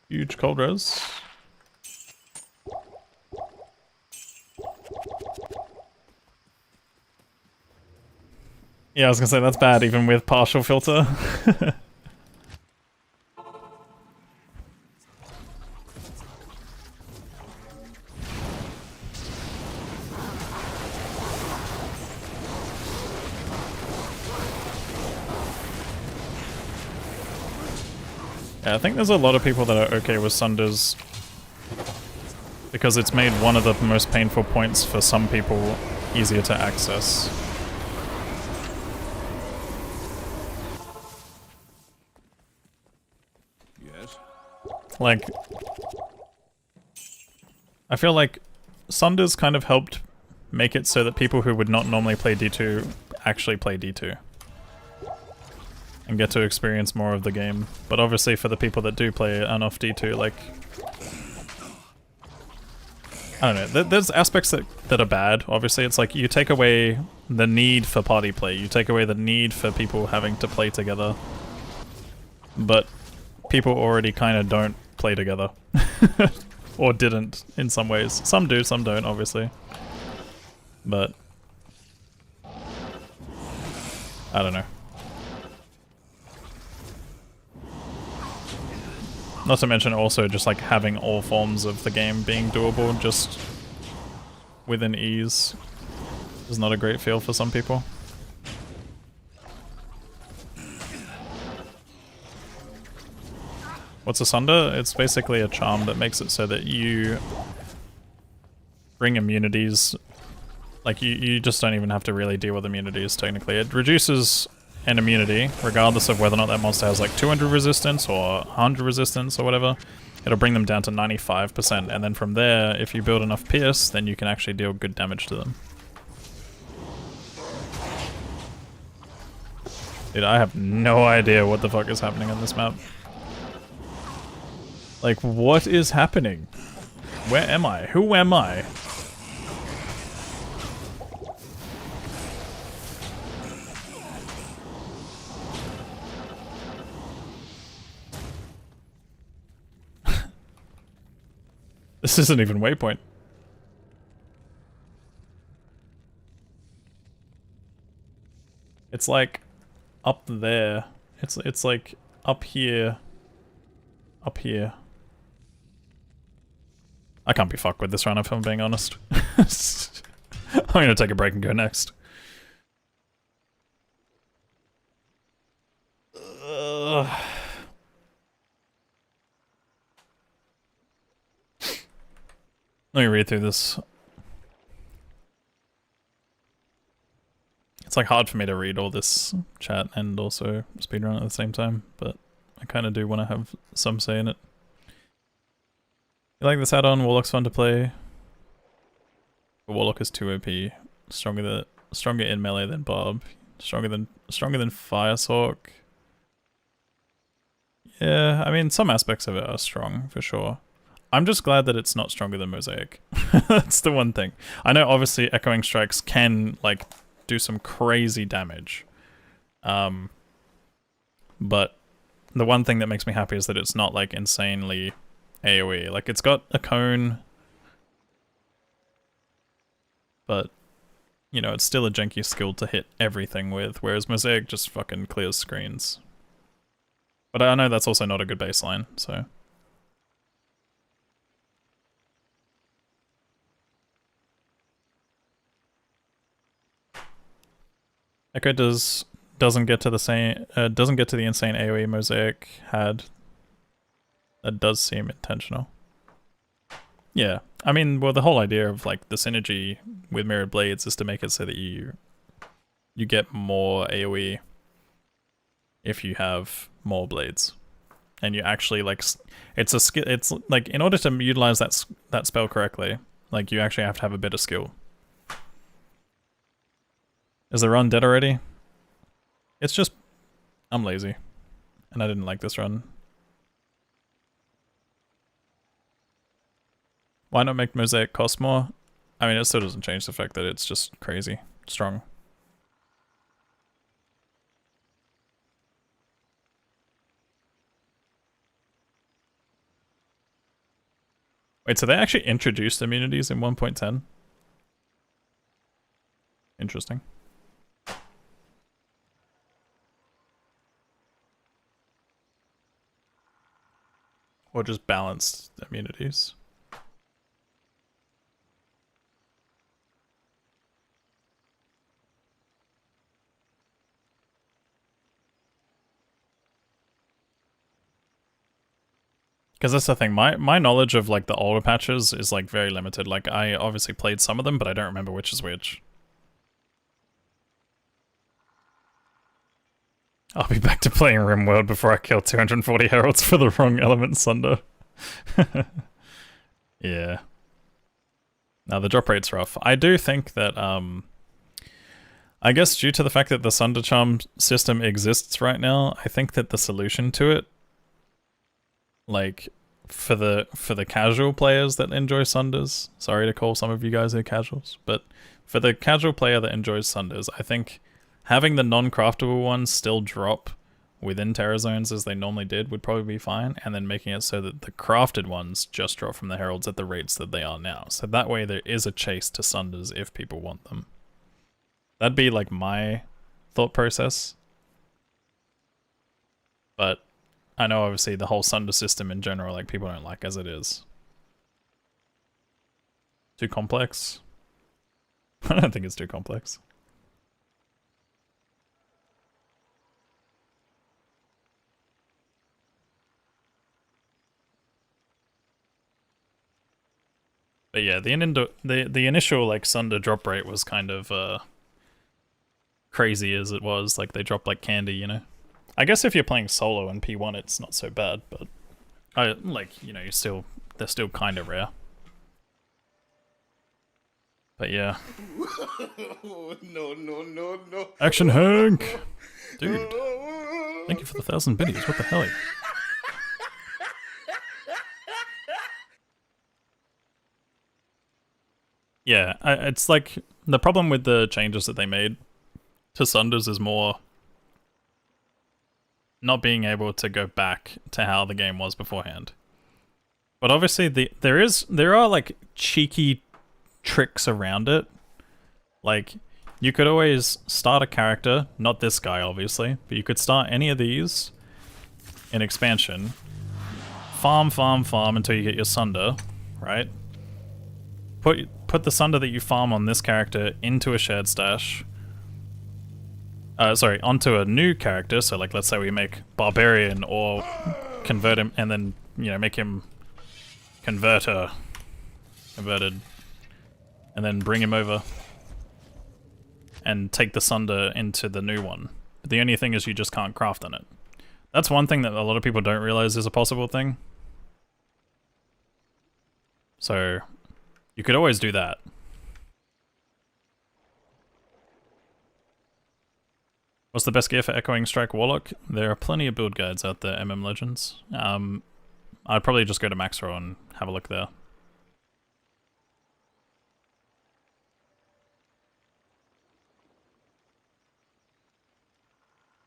Huge cold res. Yeah, I was gonna say that's bad even with partial filter. Yeah, I think there's a lot of people that are okay with Sunders because it's made one of the most painful points for some people easier to access. Yes. Like, I feel like Sunders kind of helped make it so that people who would not normally play D2 actually play D2. And get to experience more of the game. But obviously for the people that do play enough D2, like... I don't know, there's aspects that are bad, obviously. It's like you take away the need for party play, you take away the need for people having to play together. But people already kind of don't play together. Or didn't, in some ways. Some do, some don't, obviously. But... I don't know. Not to mention also just like having all forms of the game being doable just within ease is not a great feel for some people. What's a sunder? It's basically a charm that makes it so that you bring immunities, like you just don't even have to really deal with immunities technically. It reduces an immunity, regardless of whether or not that monster has like 200 resistance or 100 resistance or whatever. It'll bring them down to 95%, and then from there, if you build enough pierce, then you can actually deal good damage to them. Dude, I have no idea what the fuck is happening on this map. Like, what is happening? Where am I? Who am I? This isn't even Waypoint. It's like up there. It's like up here. Up here. I can't be fucked with this run if I'm being honest. I'm gonna take a break and go next. Let me read through this. It's like hard for me to read all this chat and also speedrun at the same time, but I kind of do want to have some say in it. You like this add-on? Warlock's fun to play. But Warlock is too OP. Stronger in melee than Bob. Stronger than Firehawk. Yeah, I mean some aspects of it are strong for sure. I'm just glad that it's not stronger than Mosaic. That's the one thing. I know obviously Echoing Strikes can like do some crazy damage. But the one thing that makes me happy is that it's not like insanely AoE. Like it's got a cone, but you know, it's still a janky skill to hit everything with, whereas Mosaic just fucking clears screens. But I know that's also not a good baseline, so. Echo doesn't get to the insane AoE Mosaic had. That does seem intentional. Yeah, I mean, well, the whole idea of like the synergy with Mirrored Blades is to make it so that you get more AoE if you have more blades, and you actually like it's a skill. It's like in order to utilize that spell correctly, like you actually have to have a bit of skill. Is the run dead already? It's just I'm lazy, and I didn't like this run. Why not make Mosaic cost more? I mean, it still doesn't change the fact that it's just crazy strong. Wait, so they actually introduced immunities in 1.10? Interesting. Or just balanced immunities. Because that's the thing, my knowledge of like the older patches is like very limited. Like I obviously played some of them, but I don't remember which is which. I'll be back to playing RimWorld before I kill 240 heralds for the wrong element sunder. Yeah. Now the drop rate's rough. I do think that I guess due to the fact that the Sunder Charm system exists right now, I think that the solution to it, like for the casual players that enjoy Sunders, sorry to call some of you guys here casuals, but for the casual player that enjoys Sunders, I think having the non-craftable ones still drop within Terror Zones as they normally did would probably be fine, and then making it so that the crafted ones just drop from the heralds at the rates that they are now. So that way there is a chase to Sunders if people want them. That'd be like my thought process. But I know obviously the whole Sunder system in general, like people don't like as it is. Too complex? I don't think it's too complex. But yeah, the initial like Sunder drop rate was kind of crazy as it was. Like they dropped like candy, you know. I guess if you're playing solo in P1, it's not so bad, but they're still kind of rare. But yeah. No. Action Hank! Dude. Thank you for the 1,000 biddies. What the hell? Yeah, it's like the problem with the changes that they made to Sunders is more not being able to go back to how the game was beforehand. But obviously there are like cheeky tricks around it. Like you could always start a character, not this guy obviously, but you could start any of these in expansion, farm until you get your sunder, right? Put the sunder that you farm on this character into a shared stash. Sorry, onto a new character, so like let's say we make Barbarian or convert him and then, you know, make him converted, and then bring him over and take the sunder into the new one. But the only thing is you just can't craft on it. That's one thing that a lot of people don't realize is a possible thing. So you could always do that. What's the best gear for Echoing Strike Warlock? There are plenty of build guides out there, MM Legends. I'd probably just go to Maxrow and have a look there.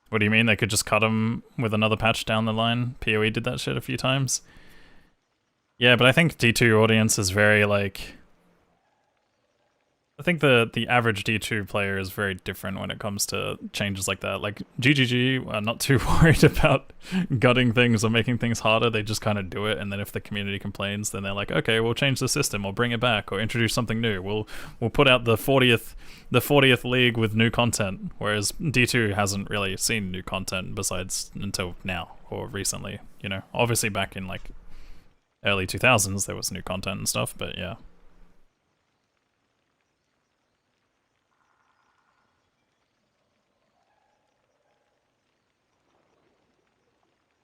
What do you mean? They could just cut them with another patch down the line? PoE did that shit a few times. Yeah, but I think D2 audience is very like... I think the average D2 player is very different when it comes to changes like that. Like, GGG are not too worried about gutting things or making things harder, they just kind of do it, and then if the community complains, then they're like, okay, we'll change the system, or bring it back, or introduce something new. We'll put out the 40th league with new content, whereas D2 hasn't really seen new content besides until now, or recently, you know. Obviously back in, like, early 2000s there was new content and stuff, but yeah.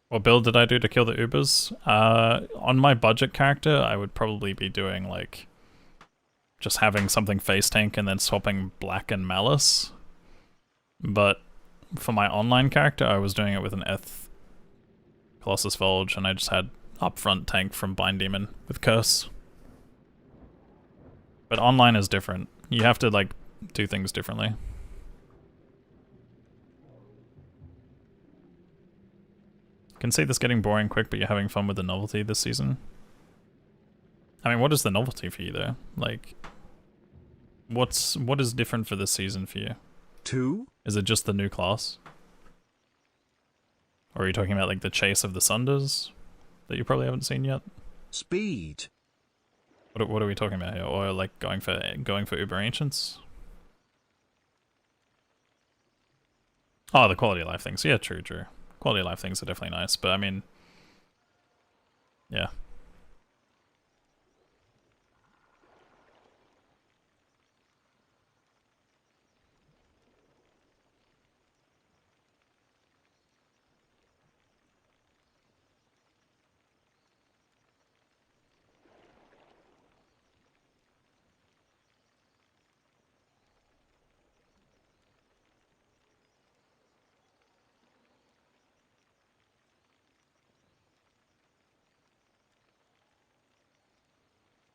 What build did I do to kill the Ubers? On my budget character, I would probably be doing, like, just having something face tank and then swapping Black and Malice. But for my online character, I was doing it with an Eth Colossus Volge, and I just had upfront tank from Bind Demon with Curse. But online is different. You have to, like, do things differently. Can see this getting boring quick, but you're having fun with the novelty this season. I mean, what is the novelty for you though? Like, what is different for this season for you? 2? Is it just the new class? Or are you talking about like the chase of the Sunders that you probably haven't seen yet? Speed. What are we talking about here? Or like going for Uber Ancients? Oh, the quality of life things. Yeah, true. Quality of life things are definitely nice, but I mean, yeah.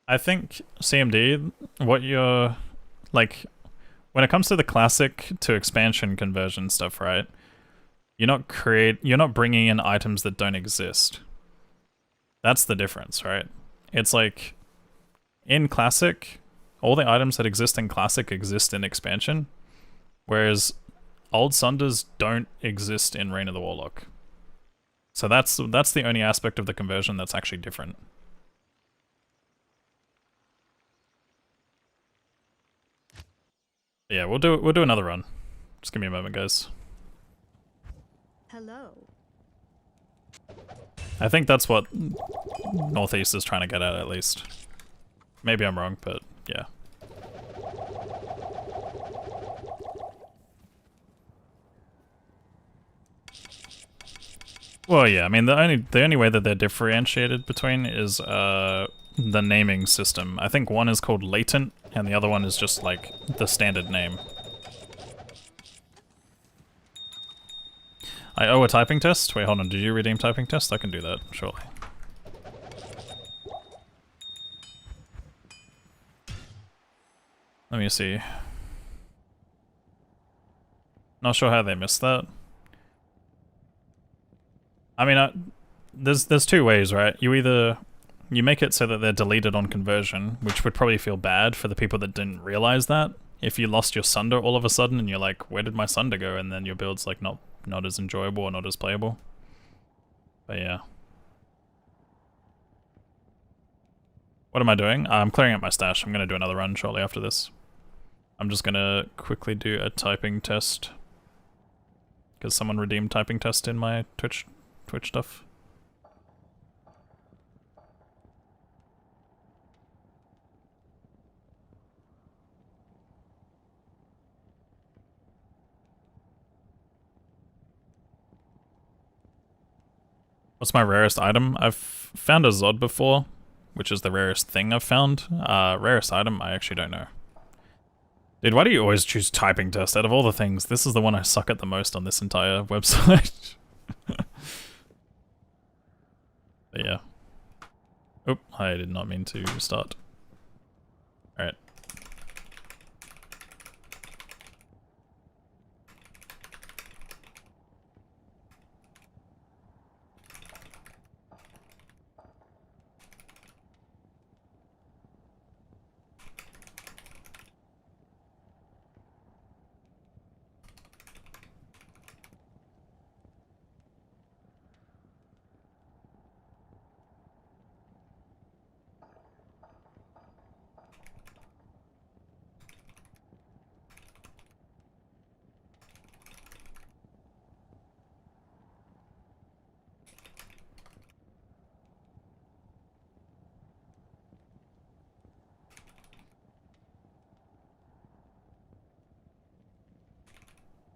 I think CMD, what you're, like, when it comes to the classic to expansion conversion stuff, right? You're not bringing in items that don't exist. That's the difference, right? It's like, in classic, all the items that exist in classic exist in expansion, whereas old Sunders don't exist in Reign of the Warlock. So that's the only aspect of the conversion that's actually different. Yeah, we'll do another run. Just give me a moment, guys. Hello. I think that's what Northeast is trying to get at least. Maybe I'm wrong, but yeah. Well, yeah, I mean the only way that they're differentiated between is the naming system. I think one is called latent, and the other one is just like the standard name. I owe a typing test? Wait, hold on, did you redeem typing test? I can do that, surely. Let me see. Not sure how they missed that. I mean, there's two ways, right? You make it so that they're deleted on conversion, which would probably feel bad for the people that didn't realize that. if you lost your sunder all of a sudden and you're like, where did my sunder go? And then your build's like not as enjoyable or not as playable. But yeah. What am I doing? I'm clearing out my stash. I'm gonna do another run shortly after this. I'm just gonna quickly do a typing test. Because someone redeemed typing test in my Twitch stuff. What's my rarest item? I've found a Zod before, which is the rarest thing I've found. Rarest item, I actually don't know. Dude, why do you always choose typing test out of all the things? This is the one I suck at the most on this entire website. But yeah. Oop, I did not mean to start. Alright.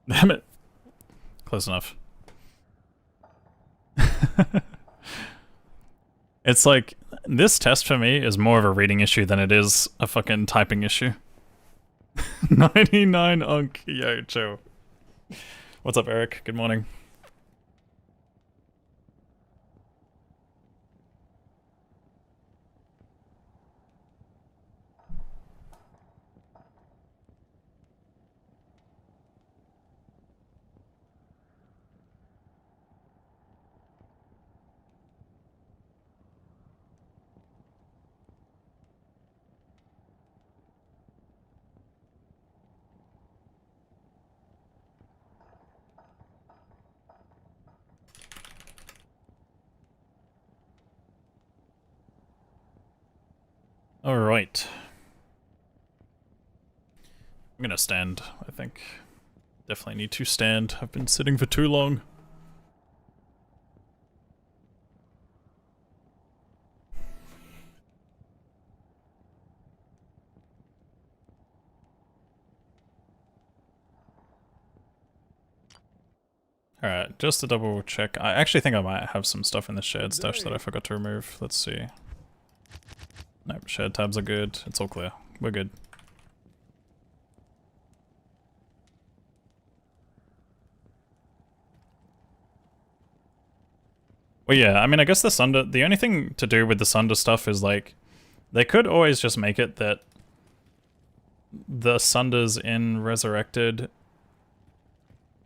Damn it. Close enough. It's like, this test for me is more of a reading issue than it is a fucking typing issue. 99 unk. Yo, chill. What's up, Eric? Good morning. Alright. I'm gonna stand, I think. Definitely need to stand. I've been sitting for too long. Alright, just to double check. I actually think I might have some stuff in the shared stash that I forgot to remove. Let's see. Nope, shared tabs are good. It's all clear. We're good. Well, yeah, I mean, I guess the sunder... The only thing to do with the sunder stuff is, like, they could always just make it that the sunders in Resurrected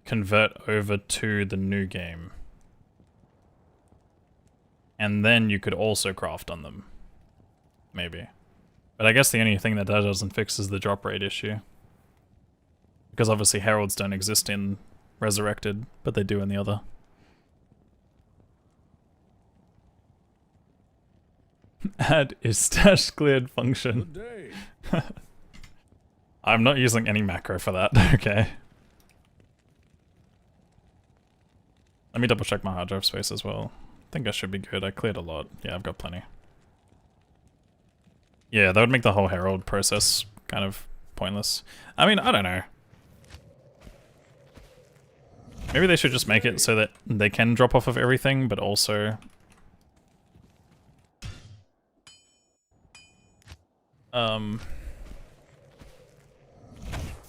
convert over to the new game. And then you could also craft on them. Maybe. But I guess the only thing that doesn't fix is the drop rate issue. Because obviously heralds don't exist in Resurrected, but they do in the other. Add is stash cleared function. Good day. I'm not using any macro for that, okay. Let me double check my hard drive space as well. I think I should be good. I cleared a lot. Yeah, I've got plenty. Yeah, that would make the whole herald process kind of pointless. I mean, I don't know. Maybe they should just make it so that they can drop off of everything, but also...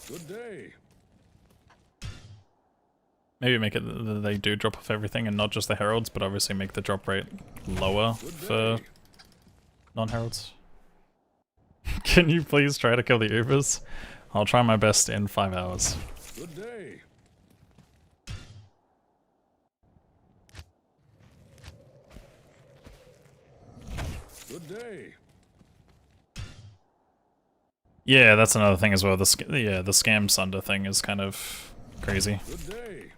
Good day. Maybe make it that they do drop off everything and not just the heralds, but obviously make the drop rate lower for non-heralds. Can you please try to kill the Ubers? I'll try my best in 5 hours. Good day. Good day. Yeah, that's another thing as well. The scam sunder thing is kind of crazy. Good day.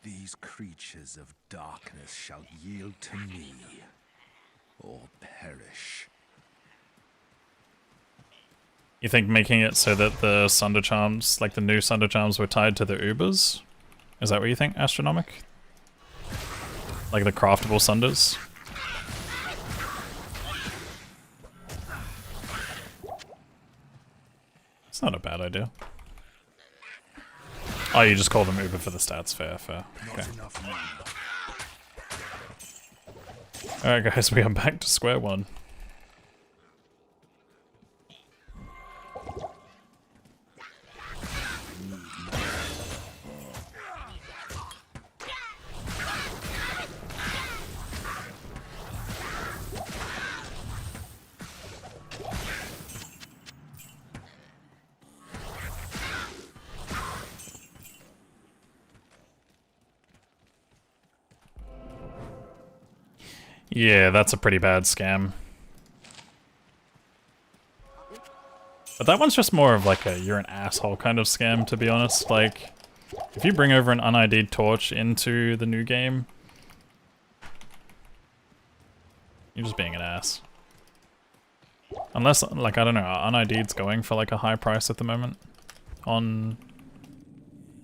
These creatures of darkness shall yield to me, or perish. You think making it so that the sunder charms, like the new sunder charms, were tied to the Ubers? Is that what you think, Astronomic? Like the craftable sunders? It's not a bad idea. Oh, you just call them Uber for the stats. Fair, fair. Okay. Alright guys, we are back to square one. Yeah, that's a pretty bad scam. But that one's just more of like a you're an asshole kind of scam, to be honest. Like, if you bring over an un-ID'd torch into the new game, you're just being an ass. Unless, like, I don't know, un-ID'd's going for like a high price at the moment on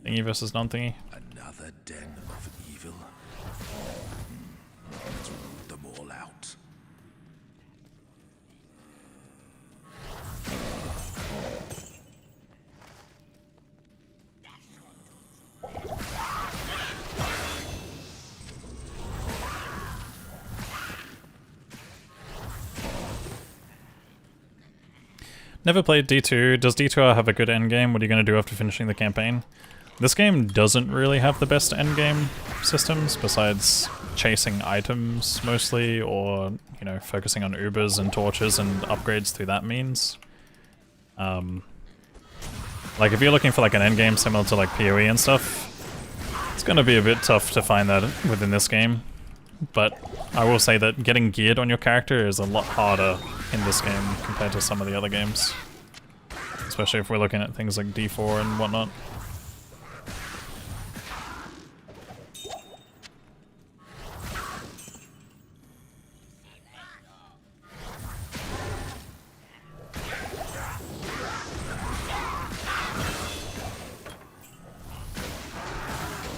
thingy versus non-thingy. Another den of evil. Let's root them all out. Never played D2. Does D2 have a good endgame? What are you going to do after finishing the campaign? This game doesn't really have the best endgame systems, besides chasing items mostly, or, you know, focusing on Ubers and torches and upgrades through that means. Like, if you're looking for like an endgame similar to like PoE and stuff, it's going to be a bit tough to find that within this game. But I will say that getting geared on your character is a lot harder in this game compared to some of the other games. Especially if we're looking at things like D4 and whatnot.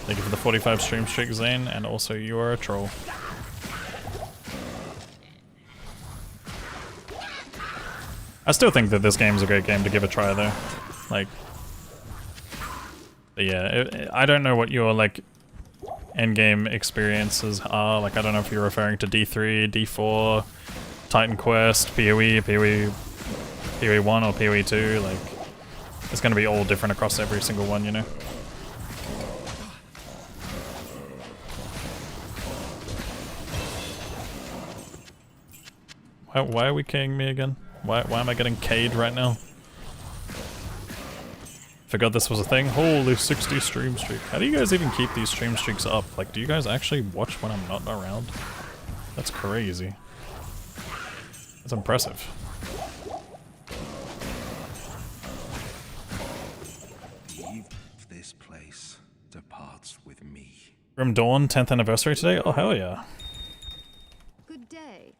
Thank you for the 45 stream streak, Zane, and also you are a troll. I still think that this game's a great game to give a try though. Like, but yeah, I don't know what your like endgame experiences are. Like, I don't know if you're referring to D3, D4, Titan Quest, PoE, PoE 1 or PoE 2. Like, it's gonna be all different across every single one, you know? Why are we K'ing me again? Why am I getting K'd right now? Forgot this was a thing. Holy 60 stream streak. How do you guys even keep these stream streaks up? Like, do you guys actually watch when I'm not around? That's crazy. That's impressive. Leave this place departs with me. Grim Dawn, 10th anniversary today? Oh, hell yeah. Good day.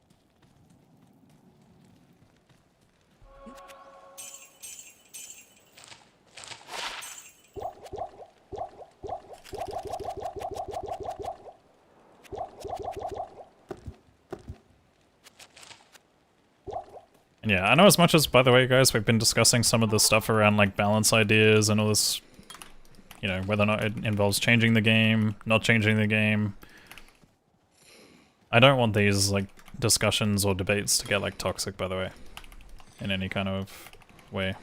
And yeah, I know as much as, by the way, guys, we've been discussing some of the stuff around, like, balance ideas and all this, you know, whether or not it involves changing the game, not changing the game. I don't want these, like, discussions or debates to get, like, toxic, by the way, in any kind of way.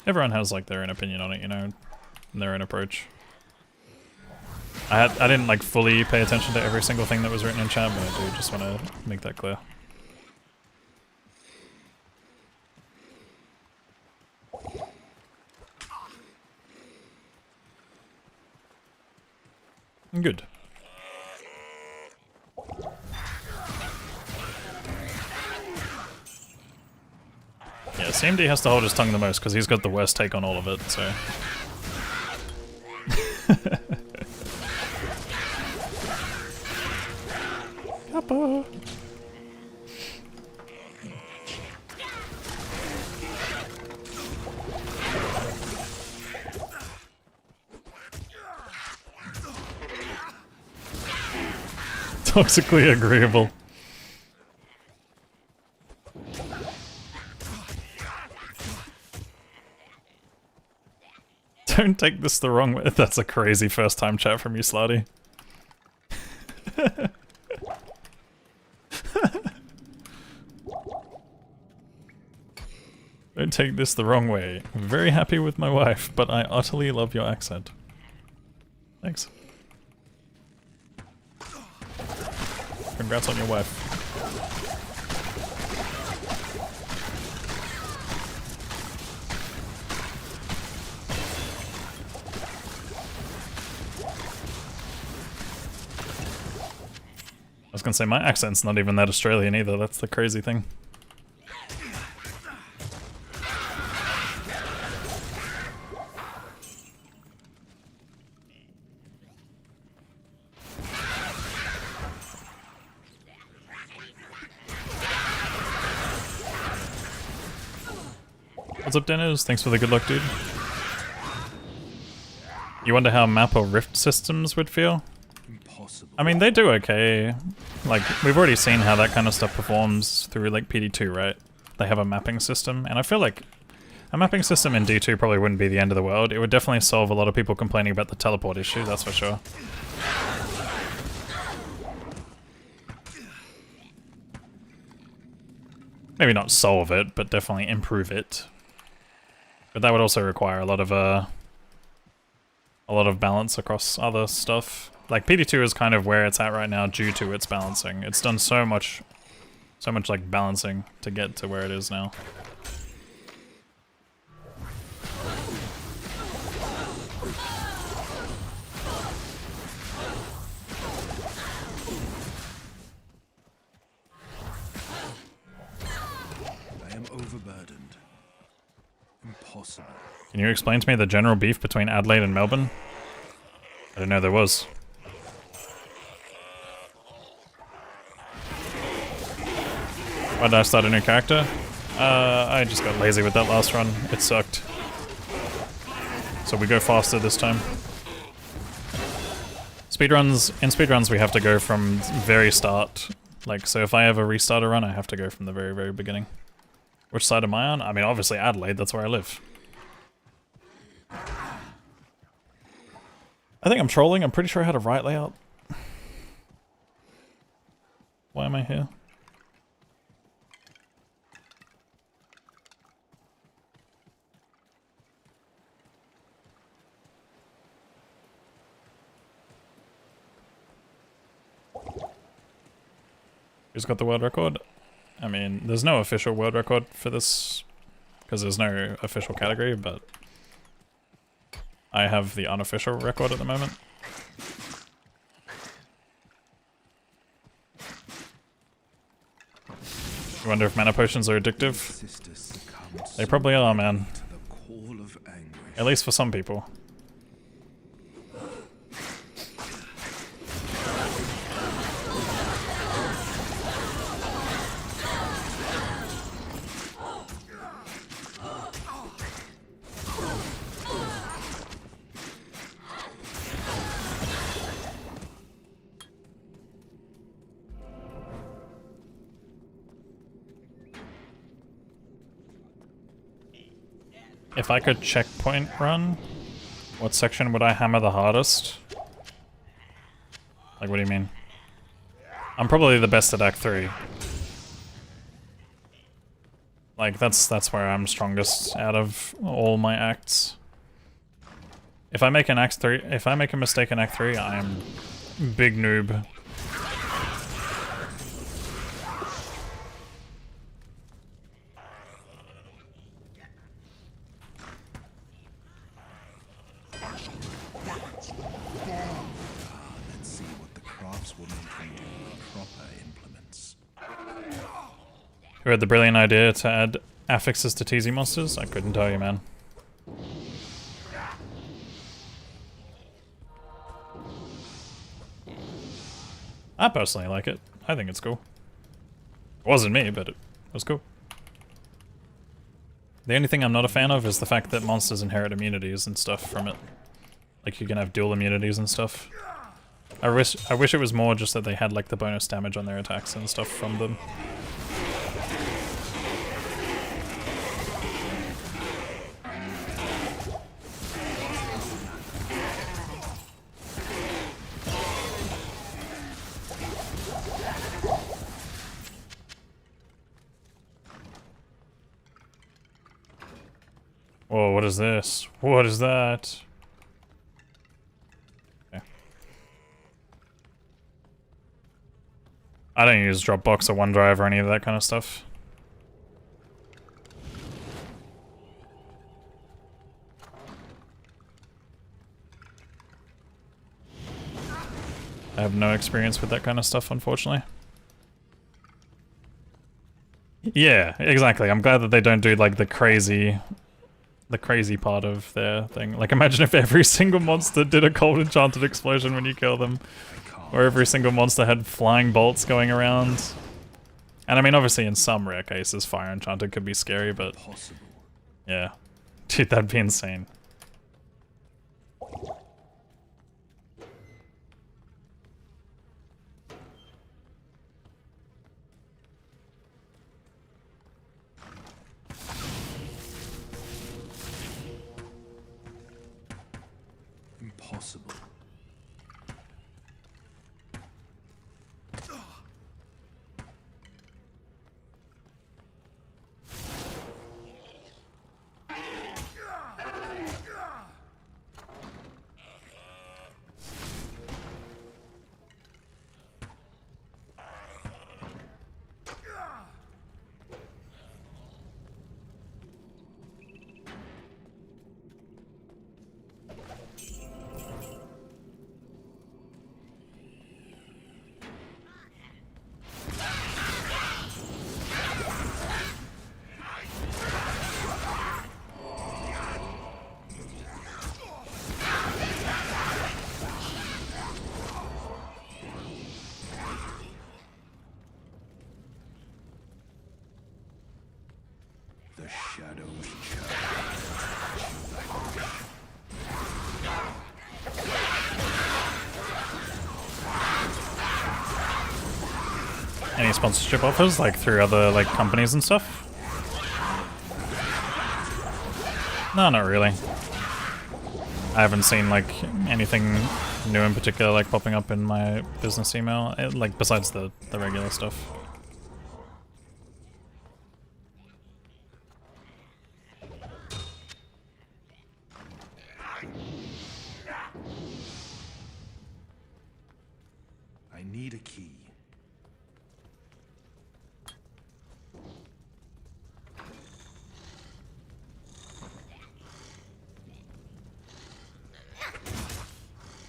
Everyone has, like, their own opinion on it, you know, and their own approach. I didn't, like, fully pay attention to every single thing that was written in chat, but I do just want to make that clear. Good. CMD has to hold his tongue the most because he's got the worst take on all of it, so... Kappa! Toxically agreeable. Don't take this the wrong way. That's a crazy first time chat from you, Slotty. Don't take this the wrong way. I'm very happy with my wife, but I utterly love your accent. Thanks. Congrats on your wife. I was gonna say, my accent's not even that Australian either, that's the crazy thing. What's up, Dennis? Thanks for the good luck, dude. You wonder how map or rift systems would feel? Impossible. I mean, they do okay. Like, we've already seen how that kind of stuff performs through, like, PD2, right? They have a mapping system, and I feel like a mapping system in D2 probably wouldn't be the end of the world. It would definitely solve a lot of people complaining about the teleport issue, that's for sure. Maybe not solve it, but definitely improve it. But that would also require a lot of balance across other stuff. Like PD2 is kind of where it's at right now due to its balancing. It's done so much like balancing to get to where it is now. I am overburdened. Impossible. Can you explain to me the general beef between Adelaide and Melbourne? I didn't know there was. Why did I start a new character? I just got lazy with that last run. It sucked. So we go faster this time. In speedruns we have to go from very start. Like, so if I ever restart a run, I have to go from the very, very beginning. Which side am I on? I mean, obviously Adelaide, that's where I live. I think I'm trolling. I'm pretty sure I had a right layout. Why am I here? Who's got the world record? I mean, there's no official world record for this because there's no official category, but I have the unofficial record at the moment. You wonder if mana potions are addictive? They probably are, man. At least for some people. If I could checkpoint run, what section would I hammer the hardest? Like, what do you mean? I'm probably the best at Act 3. Like, that's where I'm strongest out of all my acts. If I make a mistake in Act 3, I am big noob. Who had the brilliant idea to add affixes to TZ monsters? I couldn't tell you, man. I personally like it. I think it's cool. It wasn't me, but it was cool. The only thing I'm not a fan of is the fact that monsters inherit immunities and stuff from it. Like you can have dual immunities and stuff. I wish it was more just that they had like the bonus damage on their attacks and stuff from them. Whoa, what is this? What is that? Okay. I don't use Dropbox or OneDrive or any of that kind of stuff. I have no experience with that kind of stuff, unfortunately. Yeah, exactly. I'm glad that they don't do like the crazy part of their thing. Like imagine if every single monster did a cold enchanted explosion when you kill them. Or every single monster had flying bolts going around. And I mean obviously in some rare cases fire enchanted could be scary, but yeah. Dude, that'd be insane. Impossible. The shadows Any sponsorship offers like through other like companies and stuff? No, not really. I haven't seen like anything new in particular like popping up in my business email, like besides the regular stuff. I need a key.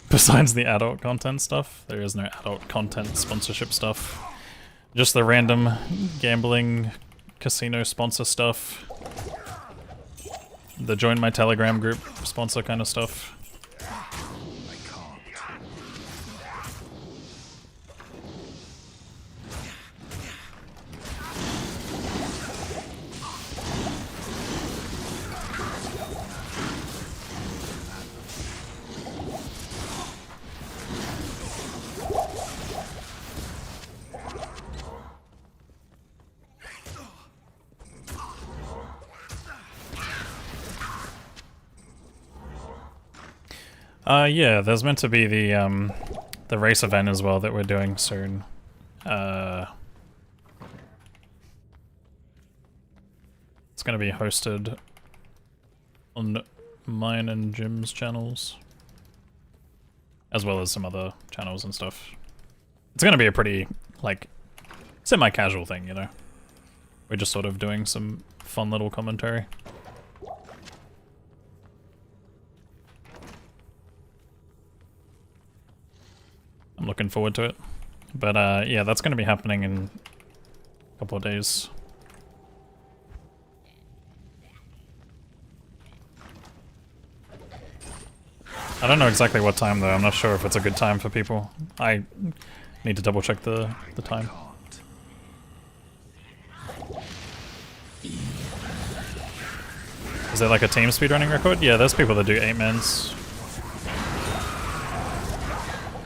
Besides the adult content stuff, there is no adult content sponsorship stuff. Just the random gambling casino sponsor stuff. The join my Telegram group sponsor kind of stuff. I can't. Yeah, there's meant to be the race event as well that we're doing soon. It's gonna be hosted on mine and Jim's channels, as well as some other channels and stuff. It's gonna be a pretty, like, semi-casual thing, you know? We're just sort of doing some fun little commentary. I'm looking forward to it. But yeah, that's going to be happening in a couple of days. I don't know exactly what time though. I'm not sure if it's a good time for people. I need to double check the time. Is there like a team speedrunning record? Yeah, there's people that do 8 mins.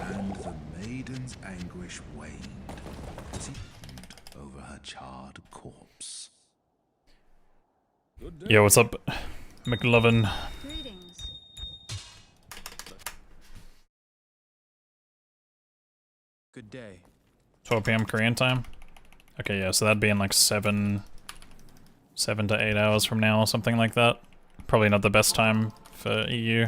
And the maiden's anguish waned as he mourned over her charred corpse. Good day. Yo, what's up, McLovin? Greetings. 12 p.m. Korean time? Okay, yeah, so that'd be in like 7 to 8 hours from now or something like that. Probably not the best time for EU.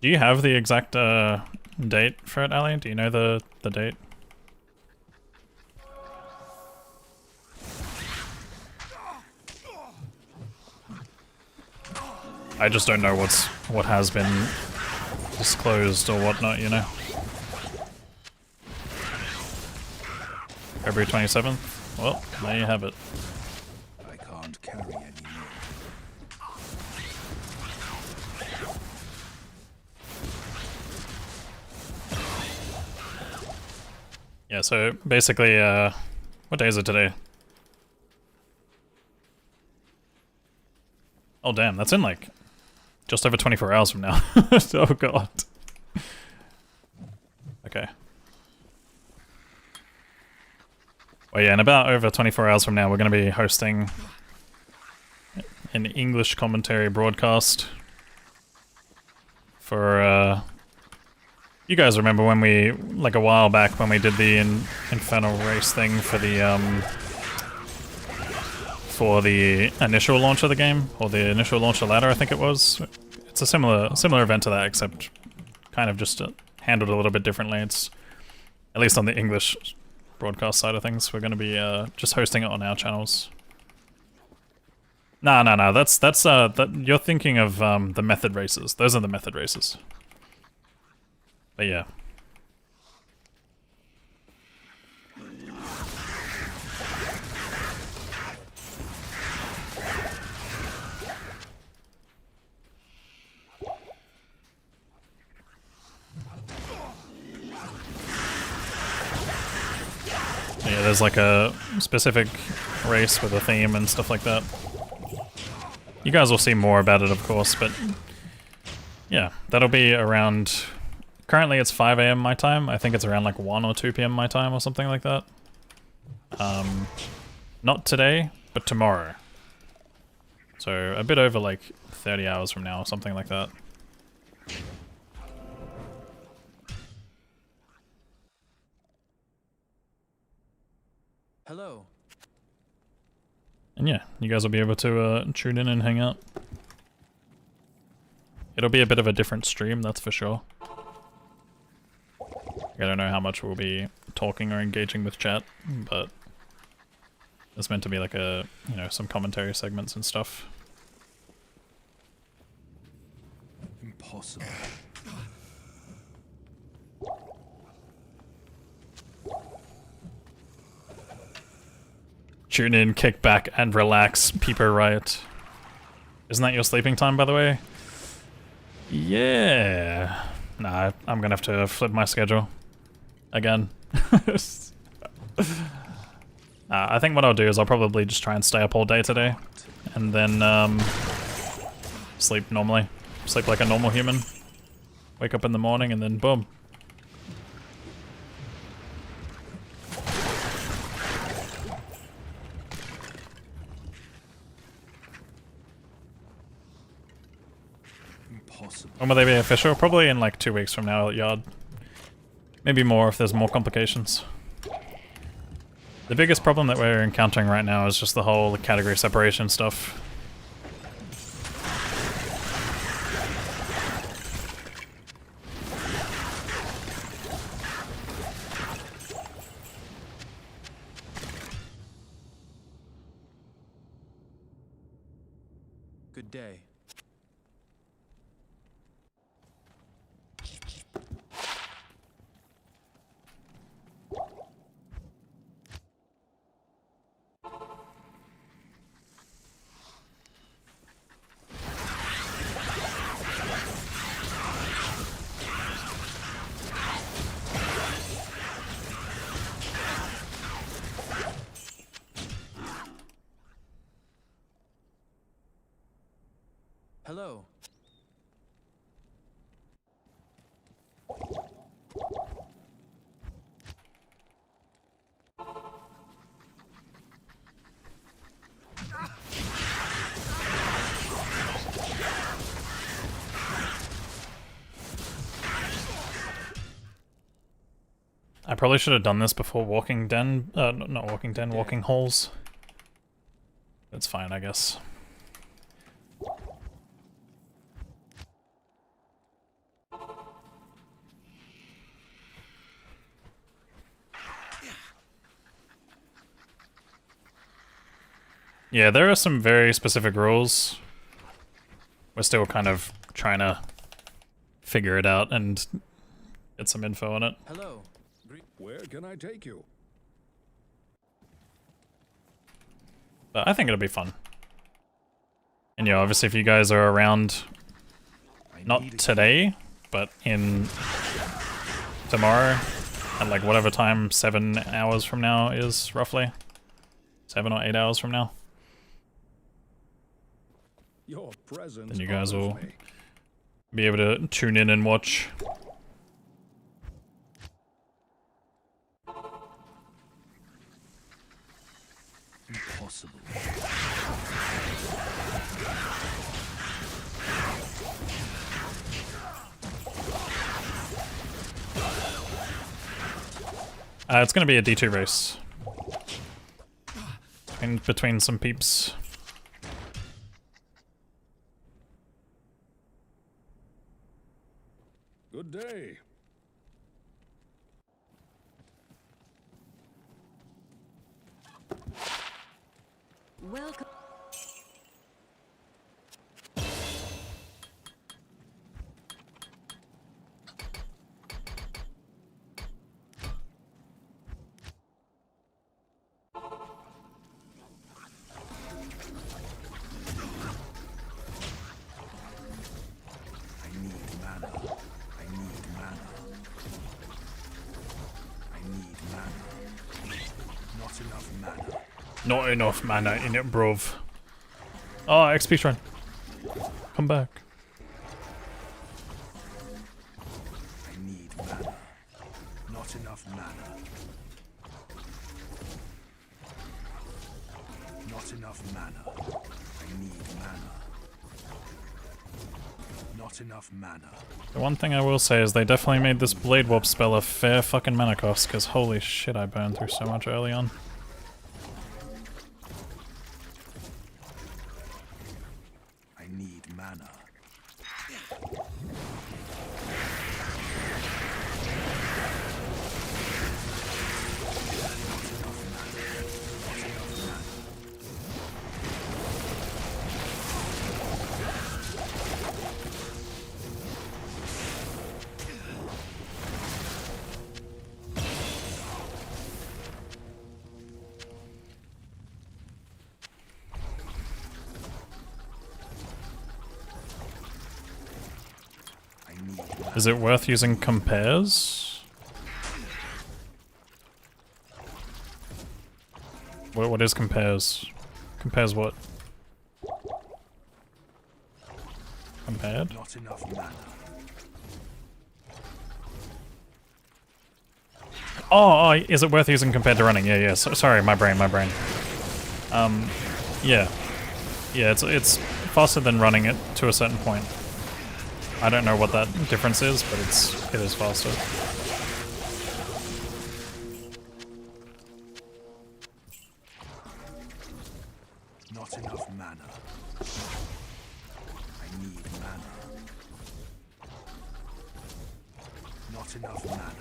Do you have the exact date for it, Ali? Do you know the date? I just don't know what has been disclosed or whatnot, you know. February 27th? Well, there you have it. I can't carry any more. Yeah, so basically, what day is it today? Oh damn, that's in like just over 24 hours from now. Oh god. Okay. Well yeah, in about over 24 hours from now we're going to be hosting an English commentary broadcast for, you guys remember when we, like a while back, when we did the Infernal Race thing for the initial launch of the game, or the initial launch of ladder, I think it was. It's a similar event to that, except kind of just handled a little bit differently. It's, at least on the English broadcast side of things, we're going to be just hosting it on our channels. No, that's you're thinking of the method races. Those are the method races. But yeah. Yeah, there's like a specific race with a theme and stuff like that. You guys will see more about it, of course, but yeah, that'll be around... Currently it's 5 AM my time. I think it's around like 1 or 2 PM my time or something like that. Not today, but tomorrow. So a bit over like 30 hours from now or something like that. Hello. And yeah, you guys will be able to tune in and hang out. It'll be a bit of a different stream, that's for sure. I don't know how much we'll be talking or engaging with chat, but it's meant to be like a, you know, some commentary segments and stuff. Impossible. Tune in, kick back, and relax, Peeper Riot. Isn't that your sleeping time, by the way? Yeah. Nah, I'm gonna have to flip my schedule. Again. I think what I'll do is I'll probably just try and stay up all day today. And then, sleep normally. Sleep like a normal human. Wake up in the morning and then boom. When will they be official? Probably in like 2 weeks from now at Yard. Maybe more if there's more complications. The biggest problem that we're encountering right now is just the whole category separation stuff. Good day. Hello. I probably should have done this before walking den, not walking den, walking halls. That's fine, I guess. Yeah, there are some very specific rules. We're still kind of trying to figure it out and get some info on it. Hello. Where can I take you? But I think it'll be fun. And yeah, obviously if you guys are around, not today, but in tomorrow, at like whatever time 7 hours from now is, roughly. 7 or 8 hours from now. Your presence Then you guys honors will me. be able to tune in and watch. Impossible. It's gonna be a D2 race. In between some peeps. Good day. Welcome. I need mana. I need mana. I need mana. Not enough mana. Not enough mana in it, bruv. Oh, XP run. Come back. I need mana. Not enough mana. Not enough mana. I need mana. Not enough mana. The one thing I will say is they definitely made this Blade Warp spell a fair fucking mana cost, because holy shit, I burned through so much early on. I need mana. Is it worth using compares? What is compares? Compares what? Compared? Not enough mana. Oh, is it worth using compared to running? Yeah, sorry, my brain. Yeah. Yeah, it's faster than running it to a certain point. I don't know what that difference is, but it is faster. Not enough mana. I need mana. Not enough mana.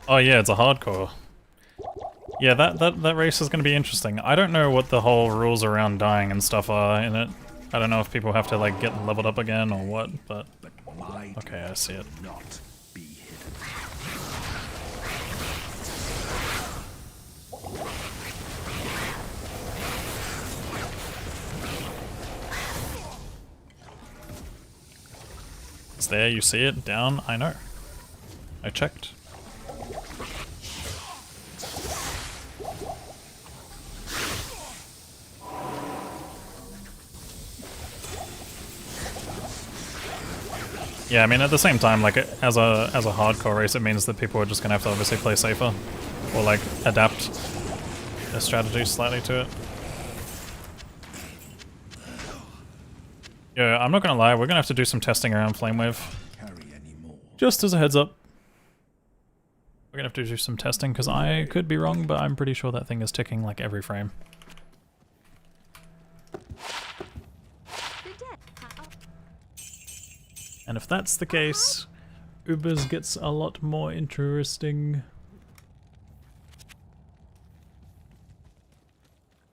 Oh yeah, it's a hardcore. Yeah, that race is going to be interesting. I don't know what the whole rules around dying and stuff are in it. I don't know if people have to like get leveled up again or what, but okay, I see it. Not be hidden. It's there, you see it, down, I know. I checked. Yeah, I mean, at the same time, like, as a hardcore race, it means that people are just gonna have to obviously play safer. Or, like, adapt their strategy slightly to it. Yeah, I'm not gonna lie, we're gonna have to do some testing around Flamewave. Just as a heads up. We're gonna have to do some testing, because I could be wrong, but I'm pretty sure that thing is ticking, like, every frame. And if that's the case, Ubers gets a lot more interesting.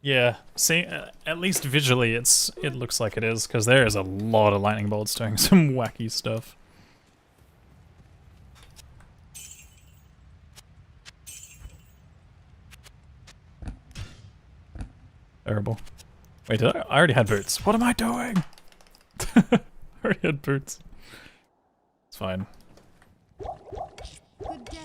Yeah, see, at least visually it looks like it is, because there is a lot of lightning bolts doing some wacky stuff. Terrible. Wait, I already had boots. What am I doing? I already had boots. It's fine. Good day.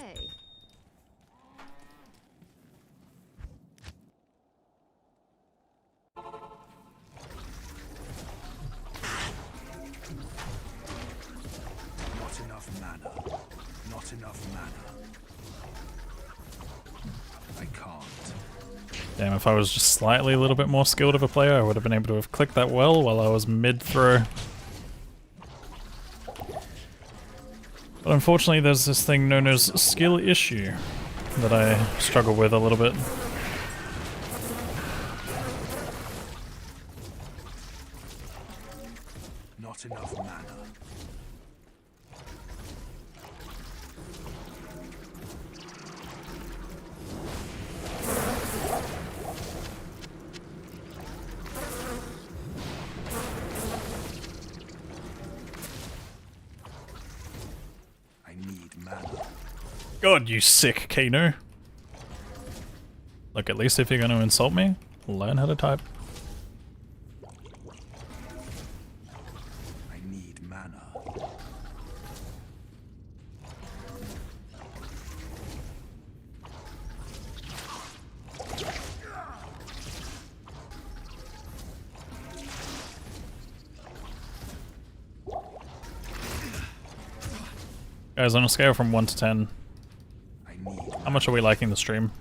Not enough mana. Not enough mana. I can't. Damn, if I was just slightly a little bit more skilled of a player, I would have been able to have clicked that well while I was mid-throw. But unfortunately there's this thing known as skill issue that I struggle with a little bit. Not enough mana. God, you sick Kano. Look, at least if you're gonna insult me, learn how to type. I need mana. Guys, on a scale from 1 to 10, how much are we liking the stream?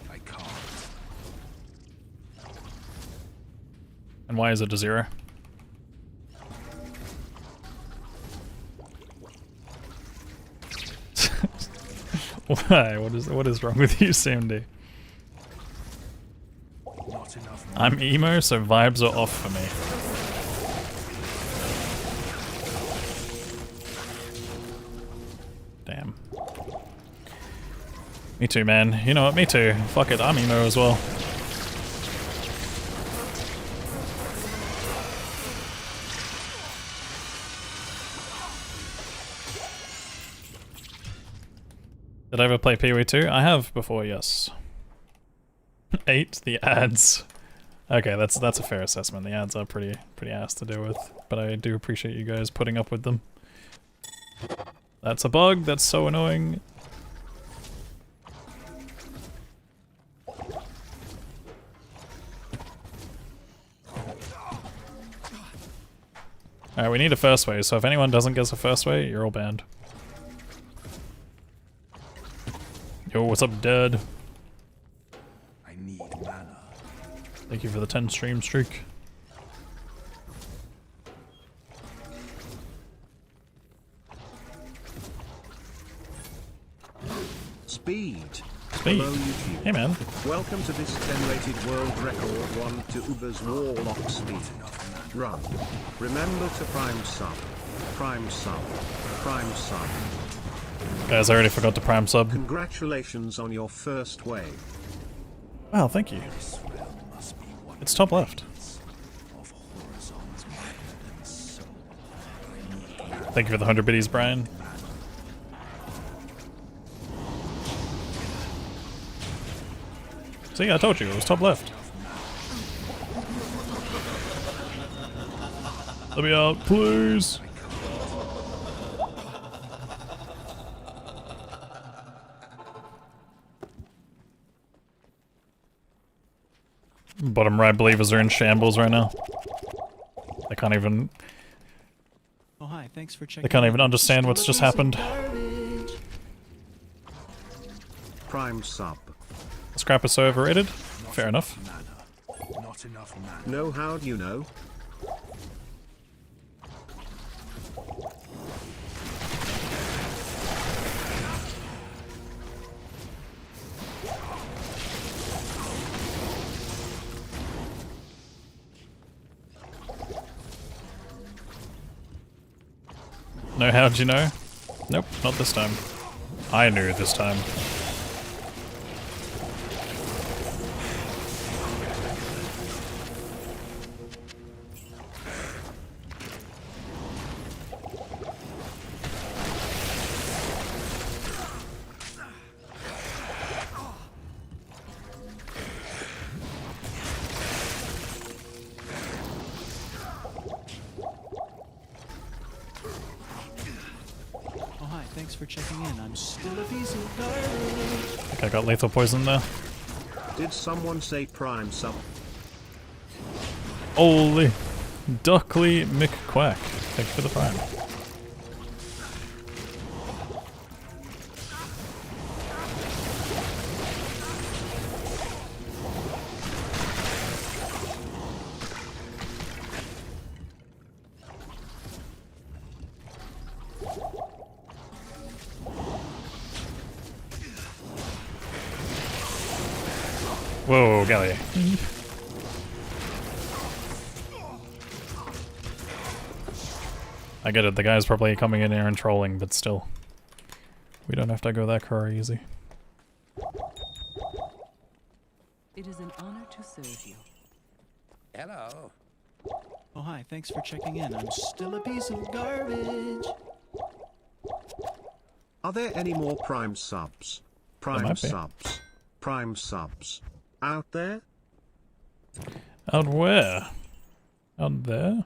I can't. And why is it a 0? Why? What is wrong with you, CMD? Not enough. I'm emo, so vibes are off for me. Damn. Me too, man. You know what? Me too. Fuck it, I'm emo as well. Did I ever play Pee-wee 2? I have before, yes. 8, the ads. Okay, that's a fair assessment. The ads are pretty ass to deal with, but I do appreciate you guys putting up with them. That's a bug, that's so annoying. Alright, we need a first wave, so if anyone doesn't get a first wave, you're all banned. Yo, what's up, Dad? I need mana. Thank you for the 10 stream streak. Speed. Speed. Hello YouTube. Hey man. Welcome to this 10-rated world record 1 to Uber's Warlock Speedrun. Remember to prime sub. Prime sub. Prime sub. Guys, I already forgot to prime sub. Congratulations on your first wave. Wow, thank you. It's top left. Thank you for the 100 biddies, Brian. See, I told you, it was top left. Let me out, please. Bottom right believers are in shambles right now. They can't even... Oh, hi, thanks for checking They can't in. even understand what's just happened. Prime sub. Scrap is so overrated? Fair enough. Not enough mana. Know how do you know? No, how'd you know? Nope, not this time. I knew this time. Oh, hi, thanks for checking in. I'm still a piece of garbage. Okay, I got lethal poison there. Did someone say prime sub? Holy Duckley McQuack. Thank you for the prime. Whoa, Galley. I get it, the guy's probably coming in here and trolling, but still. We don't have to go that crazy. It is an honor to serve you. Hello. Oh, hi, thanks for checking in. I'm still a piece of garbage. Are there any more prime subs? Prime might be. subs. Prime subs. Out there? Out where? Out there?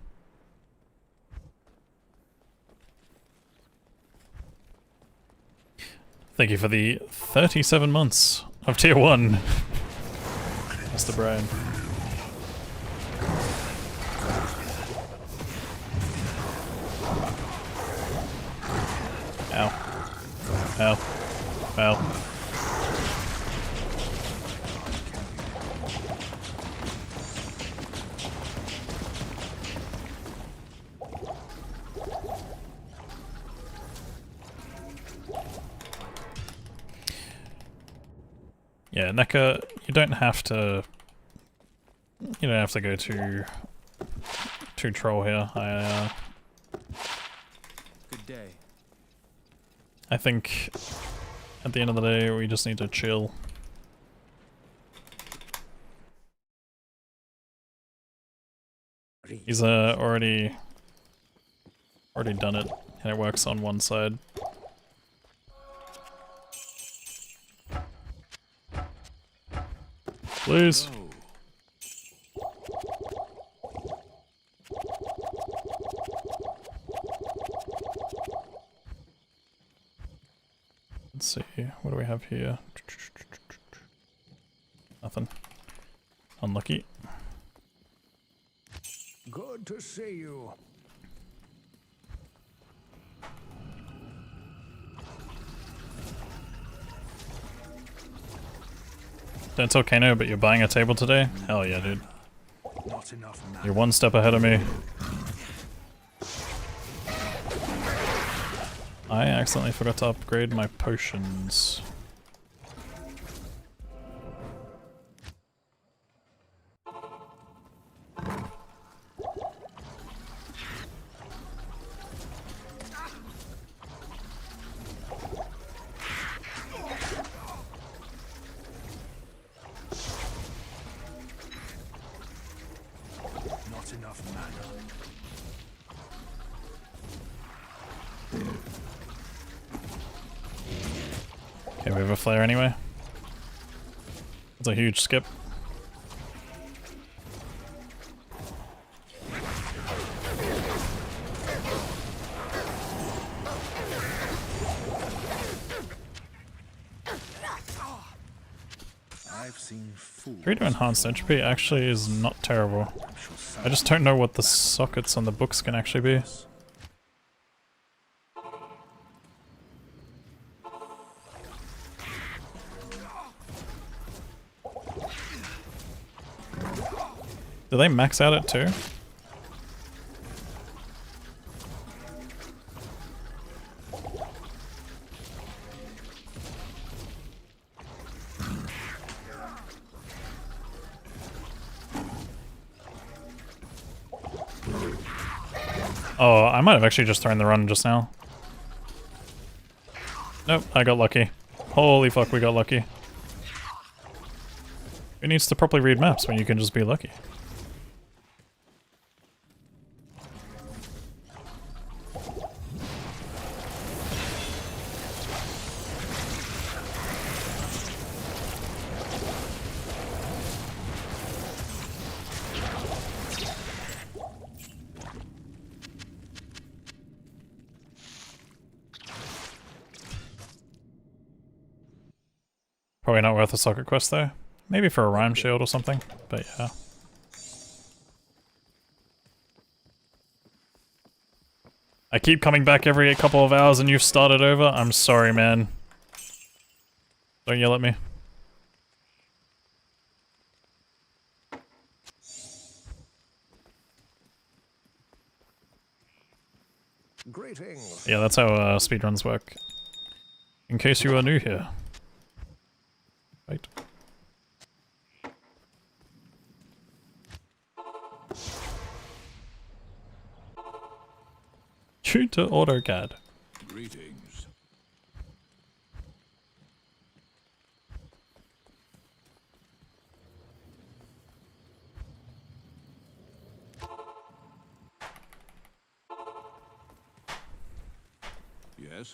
Thank you for the 37 months of tier 1. Mr. Brian. Ow. Ow. Ow. Yeah, NECA, you don't have to go too troll here. Good day. I think at the end of the day we just need to chill. He's already done it, and it works on one side. Please. Let's see, what do we have here? Nothing. Unlucky. Good to see you. Don't tell Kano, but you're buying a table today? Hell yeah, dude. Not enough mana. You're one step ahead of me. I accidentally forgot to upgrade my potions. Okay, we have a flare anyway. It's a huge skip. I've seen fools. 3 to enhanced entropy actually is not terrible. I just don't know what the sockets on the books can actually be. Do they max out at 2? Oh, I might have actually just thrown the run just now. Nope, I got lucky. Holy fuck, we got lucky. Who needs to properly read maps when you can just be lucky? Probably not worth a socket quest though. Maybe for a rhyme shield or something, but yeah. I keep coming back every couple of hours and you've started over? I'm sorry, man. Don't yell at me. Greetings. Yeah, that's how speedruns work. In case you are new here. Right. Shoot to AutoCAD. Greetings. Yes.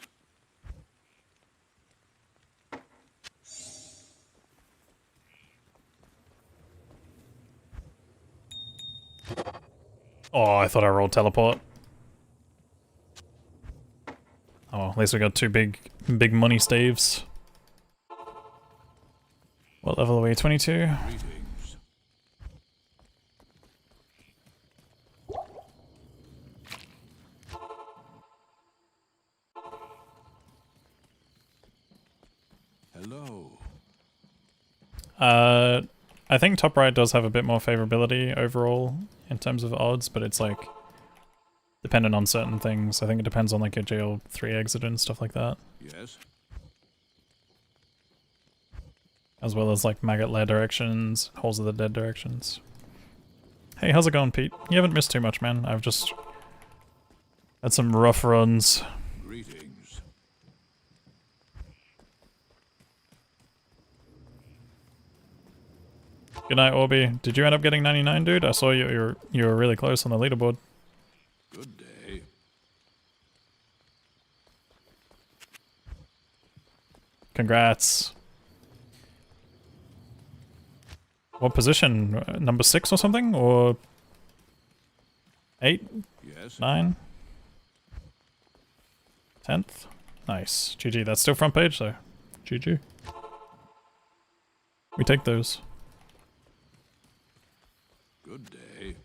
Oh, I thought I rolled teleport. Oh, at least we got 2 big money staves. What level are we? 22? Greetings. Hello. I think top right does have a bit more favorability overall in terms of odds, but it's like dependent on certain things. I think it depends on like your jail 3 exit and stuff like that. Yes. As well as like maggot lair directions, holes of the dead directions. Hey, how's it going, Pete? You haven't missed too much, man. I've just had some rough runs. Greetings. Good night, Orby. Did you end up getting 99, dude? I saw you were really close on the leaderboard. Good day. Congrats. What position? Number 6 or something? Or 8? Yes. 9? 10th? Nice. GG. That's still front page though. GG. We take those. Good day.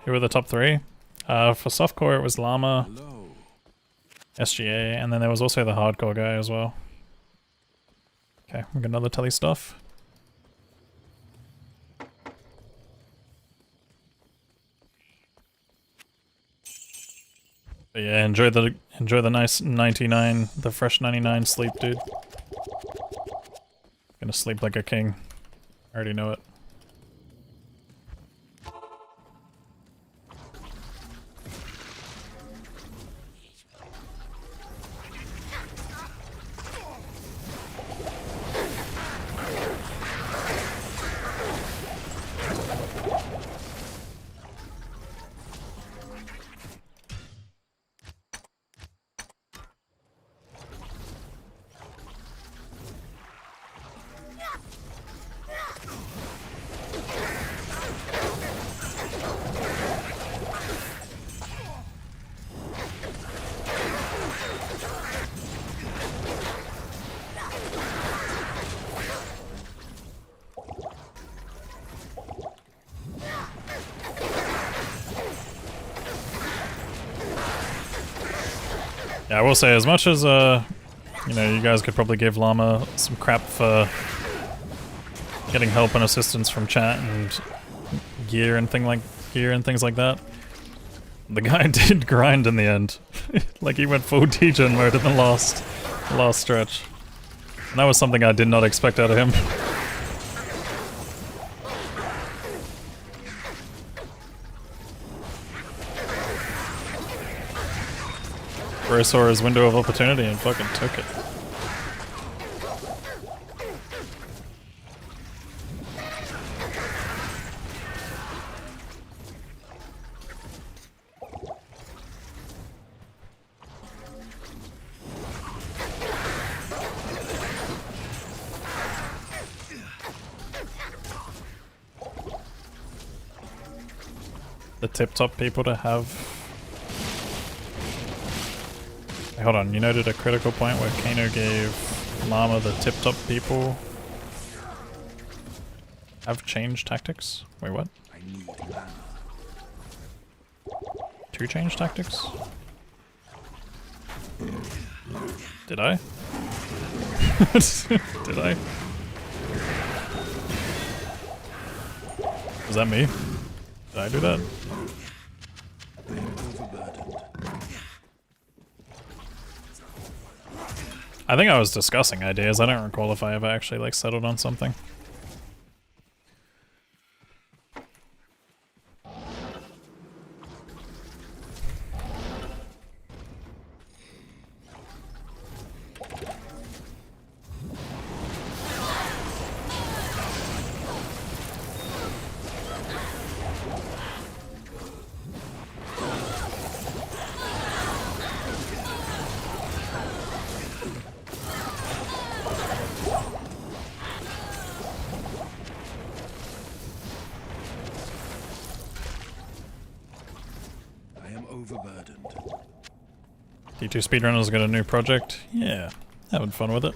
Who were the top 3? For softcore it was Llama, Hello. SGA, and then there was also the hardcore guy as well. Okay, we got another telly stuff. But yeah, enjoy the nice 99, the fresh 99 sleep, dude. Gonna sleep like a king. I already know it. Yeah, I will say, as much as, you know, you guys could probably give Llama some crap for getting help and assistance from chat and gear and things like that. The guy did grind in the end. Like, he went full degen mode in the last stretch. And that was something I did not expect out of him. Bro saw his window of opportunity and fucking took it. The tip-top people to have... Hey, hold on, you noted a critical point where Kano gave Llama the tip-top people have changed tactics? Wait, what? I need mana. To change tactics? Did I? Did I? Was that me? Did I do that? I think I was discussing ideas. I don't recall if I ever actually like settled on something. Overburdened. D2 Speedrunners got a new project? Yeah, having fun with it.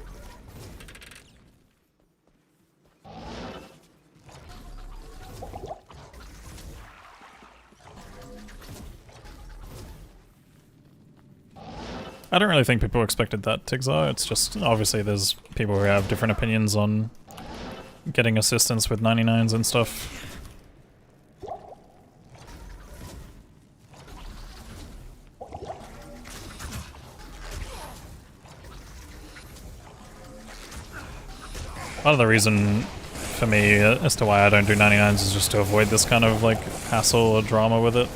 I don't really think people expected that, Tigzar. It's just, obviously there's people who have different opinions on getting assistance with 99s and stuff. Part of the reason for me as to why I don't do 99s is just to avoid this kind of like hassle or drama with it.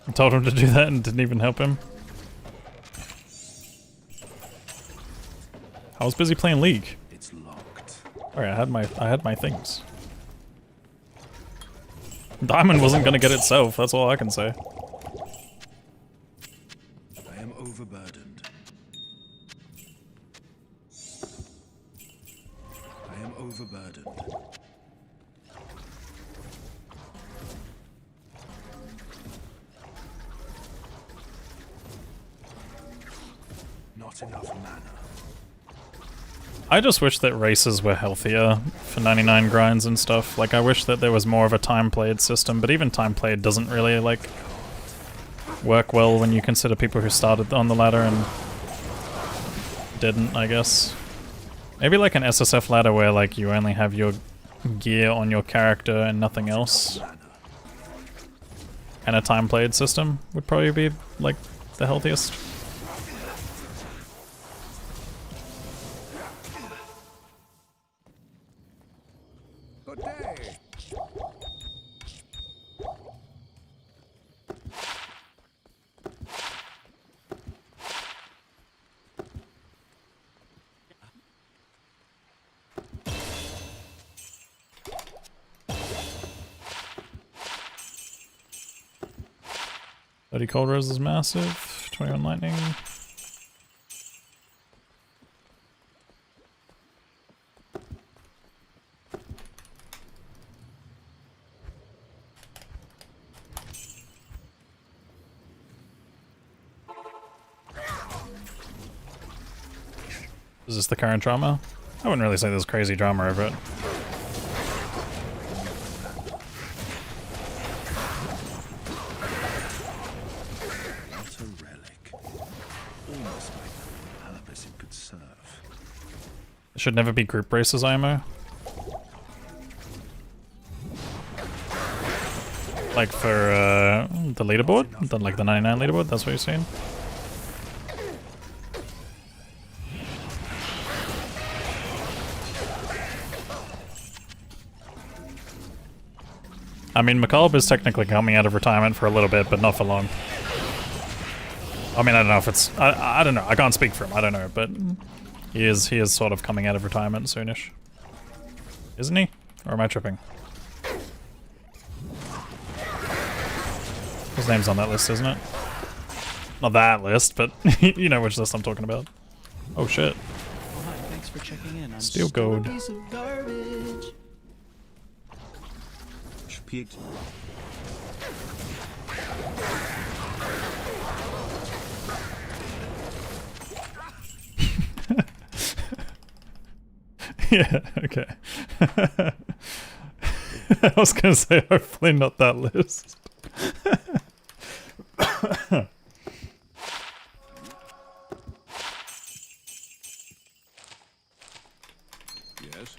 I told him to do that and didn't even help him. I was busy playing League. It's locked. Alright, I had my things. Diamond wasn't gonna get itself, that's all I can say. I am overburdened. I am overburdened. Not enough mana. I just wish that races were healthier for 99 grinds and stuff. Like, I wish that there was more of a time played system, but even time played doesn't really, like, work well when you consider people who started on the ladder and didn't, I guess. Maybe like an SSF ladder where, like, you only have your gear on your character and nothing else. And a time played system would probably be, like, the healthiest. Good day. 30 cold res is massive. 21 lightning. Is this the current drama? I wouldn't really say there's crazy drama over it. What a relic. Almost like the purpose it could serve. It should never be group races IMO. Like for the leaderboard? Like the 99 leaderboard, that's what you're saying? I mean, McCullough is technically coming out of retirement for a little bit, but not for long. I mean, I don't know if it's... I don't know. I can't speak for him. I don't know, but he is sort of coming out of retirement soonish. Isn't he? Or am I tripping? His name's on that list, isn't it? Not that list, but you know which list I'm talking about. Oh shit. Oh, hi, thanks for checking in. I'm Steel still a gold. piece of garbage. Pete. Yeah, okay. I was gonna say, hopefully not that list. Yes?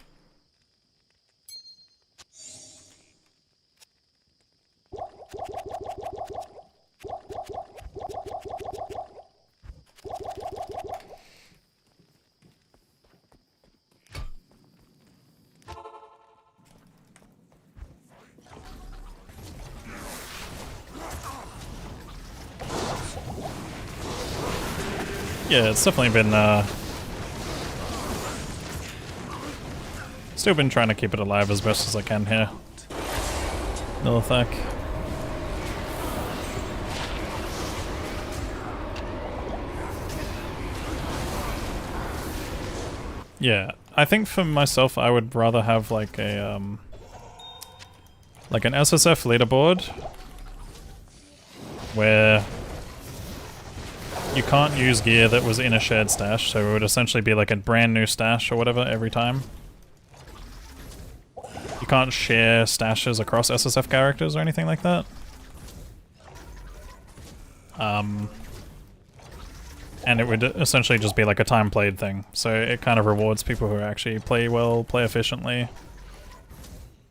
Yeah, it's definitely been, still been trying to keep it alive as best as I can here. Nilithak. Yeah, I think for myself I would rather have like a, like an SSF leaderboard where you can't use gear that was in a shared stash, so it would essentially be like a brand new stash or whatever every time. You can't share stashes across SSF characters or anything like that. And it would essentially just be like a time played thing, so it kind of rewards people who actually play well, play efficiently,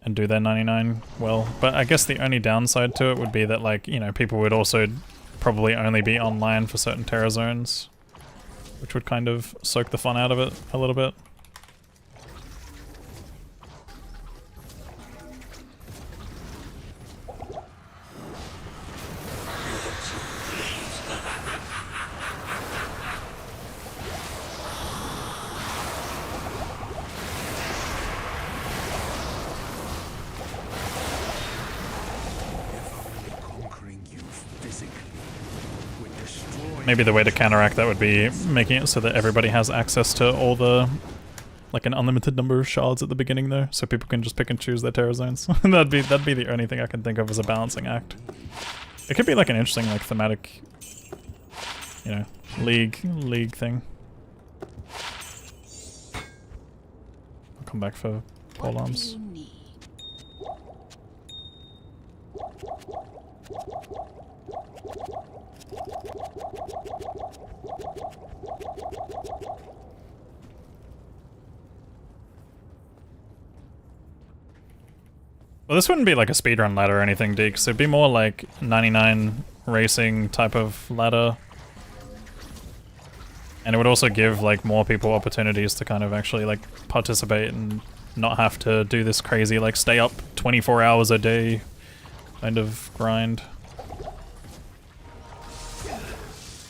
and do their 99 well. But I guess the only downside to it would be that, like, you know, people would also probably only be online for certain terror zones, which would kind of soak the fun out of it a little bit. Maybe the way to counteract that would be making it so that everybody has access to all the, like, an unlimited number of shards at the beginning there, so people can just pick and choose their terror zones. that'd be the only thing I can think of as a balancing act. It could be like an interesting, like, thematic, you know, league thing. I'll come back for pole arms. Well, this wouldn't be like a speedrun ladder or anything, Deeks. It'd be more like 99 racing type of ladder. And it would also give like more people opportunities to kind of actually like participate and not have to do this crazy like stay up 24 hours a day kind of grind.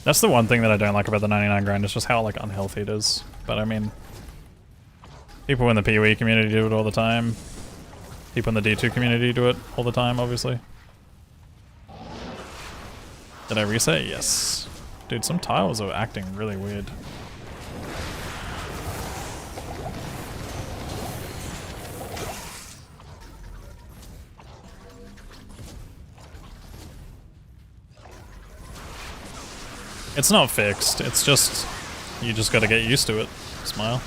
That's the one thing that I don't like about the 99 grind, is just how like unhealthy it is. But I mean, people in the PoE community do it all the time. People in the D2 community do it all the time, obviously. Did I reset? Yes. Dude, some tiles are acting really weird. It's not fixed, it's just, you just gotta get used to it. Smile.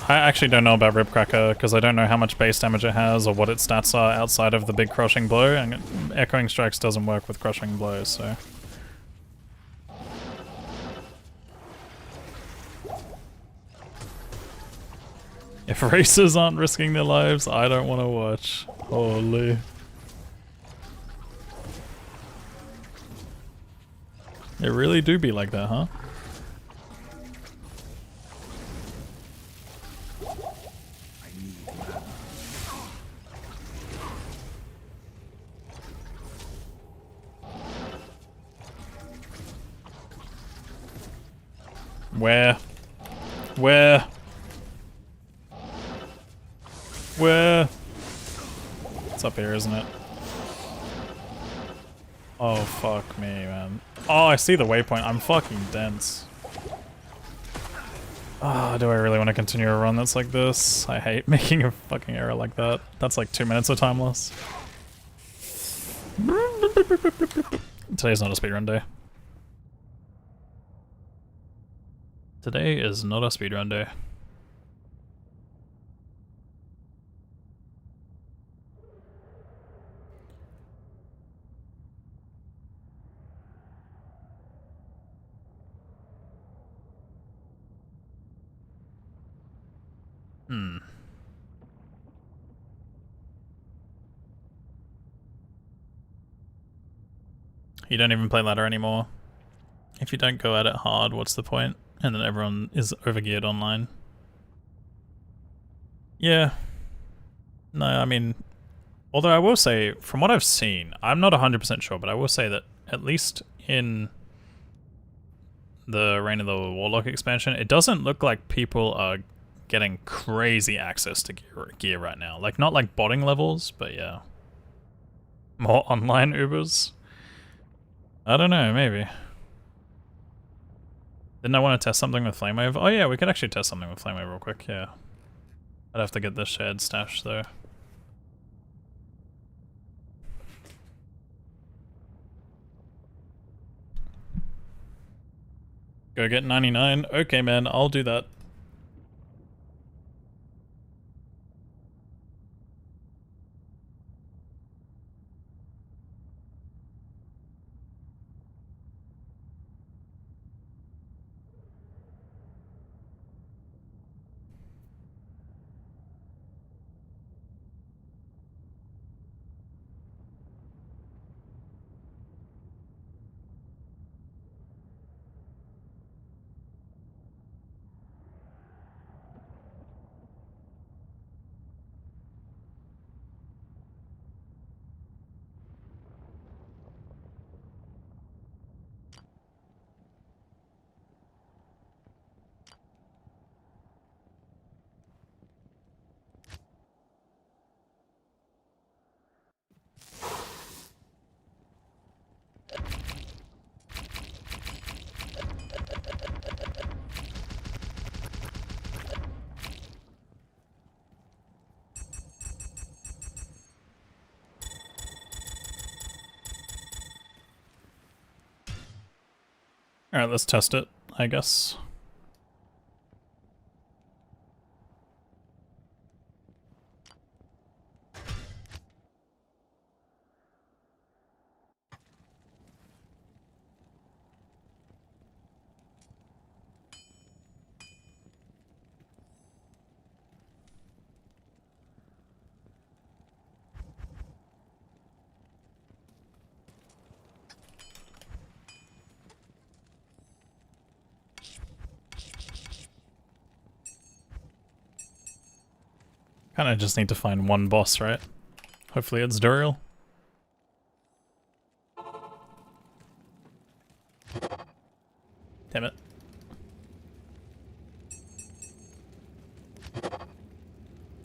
I actually don't know about Ribcracker because I don't know how much base damage it has or what its stats are outside of the big crushing blow, and Echoing Strikes doesn't work with crushing blows, so... If racers aren't risking their lives, I don't want to watch. Holy. It really do be like that, huh? Where? Where? Where? It's up here, isn't it? Oh, fuck me, man. Oh, I see the waypoint. I'm fucking dense. Ah, do I really want to continue a run that's like this? I hate making a fucking error like that. That's like 2 minutes of time loss. Today's not a speedrun day. Today is not a speedrun day. You don't even play ladder anymore. If you don't go at it hard, what's the point? And then everyone is overgeared online. Yeah. No, I mean... Although I will say, from what I've seen, I'm not 100% sure, but I will say that at least in the Reign of the Warlock expansion, it doesn't look like people are getting crazy access to gear right now. Like, not like botting levels, but yeah. More online Ubers. I don't know, maybe. Didn't I want to test something with Flamewave? Oh yeah, we could actually test something with Flamewave real quick, yeah. I'd have to get the shared stash though. Go get 99. Okay, man, I'll do that. Alright, let's test it, I guess. Kinda just need to find one boss, right? Hopefully it's Duriel. Damn it.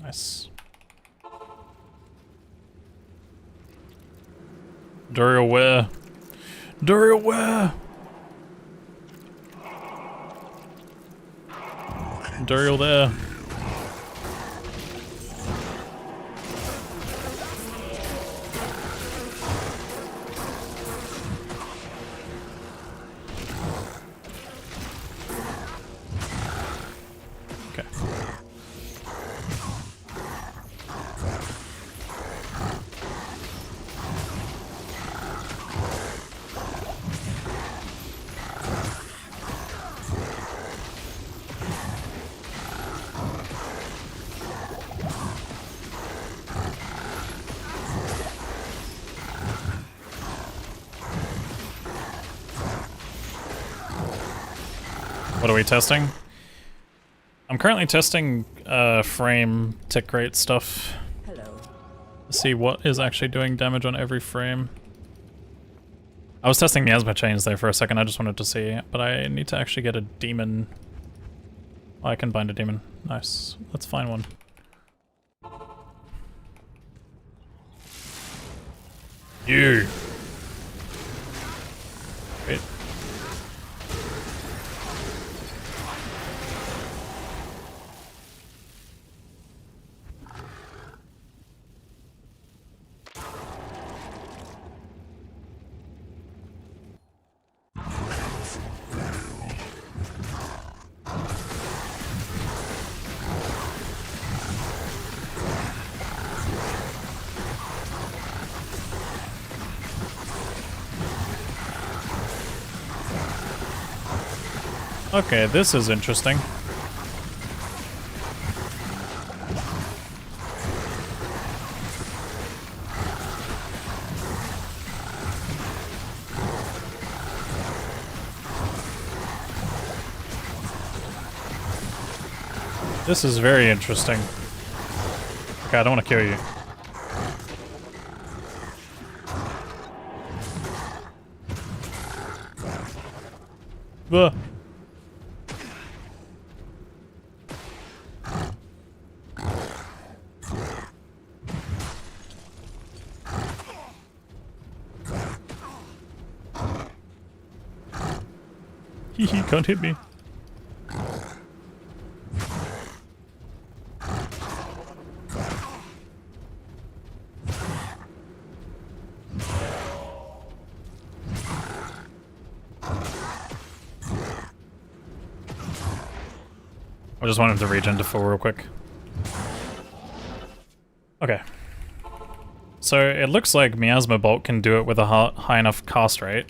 Nice. Duriel where? Duriel where? Duriel there. Okay. What are we testing? I'm currently testing frame tick rate stuff. Hello. To see what is actually doing damage on every frame. I was testing miasma chains there for a second, I just wanted to see, but I need to actually get a demon. Oh, I can bind a demon. Nice. Let's find one. You! Wait. Okay, this is interesting. This is very interesting. Okay, I don't want to kill you. Ugh. He can't hit me. I just wanted to regen to full real quick. Okay. So it looks like Miasma Bolt can do it with a high enough cast rate.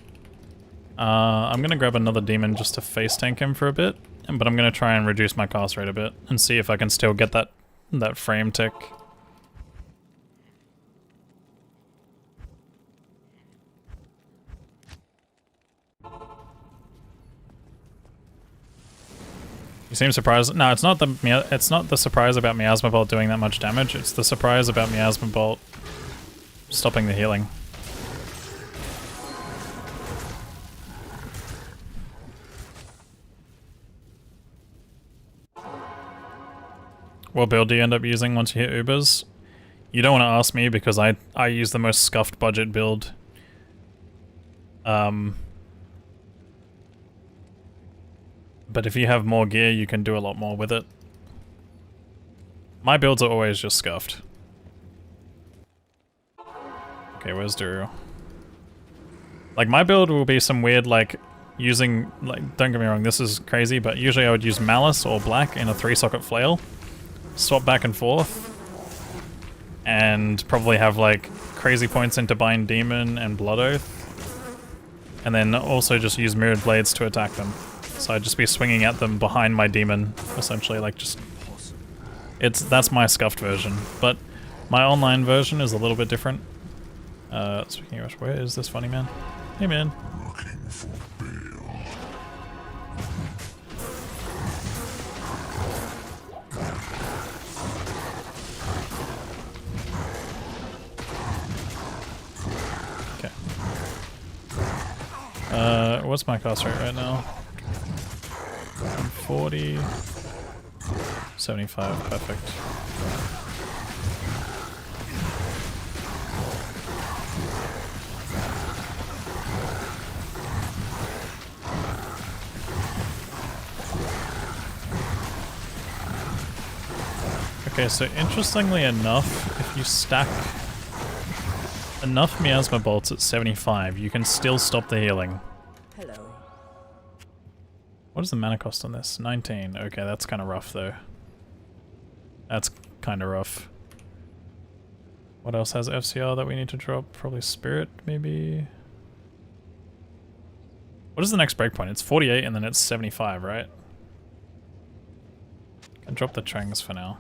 I'm gonna grab another demon just to face tank him for a bit, but I'm gonna try and reduce my cast rate a bit and see if I can still get that frame tick. You seem surprised. No, it's not the surprise about Miasma Bolt doing that much damage. It's the surprise about Miasma Bolt stopping the healing. What build do you end up using once you hit Ubers? You don't want to ask me because I use the most scuffed budget build. But if you have more gear, you can do a lot more with it. My builds are always just scuffed. Okay, where's Duru? Like, my build will be some weird, like, using, like, don't get me wrong, this is crazy, but usually I would use Malice or Black in a 3-socket flail. Swap back and forth. And probably have, like, crazy points into Bind Demon and Blood Oath. And then also just use Mirrored Blades to attack them. So I'd just be swinging at them behind my demon, essentially, like just... That's my scuffed version, but my online version is a little bit different. Speaking of which, where is this funny man? Hey man. What's my cost rate right now? 40, 75, perfect. Okay, so interestingly enough, if you stack enough miasma bolts at 75, you can still stop the healing. Hello. What is the mana cost on this? 19. Okay, that's kind of rough though. That's kind of rough. What else has FCR that we need to drop? Probably Spirit, maybe? What is the next breakpoint? It's 48 and then it's 75, right? Can drop the Trangs for now.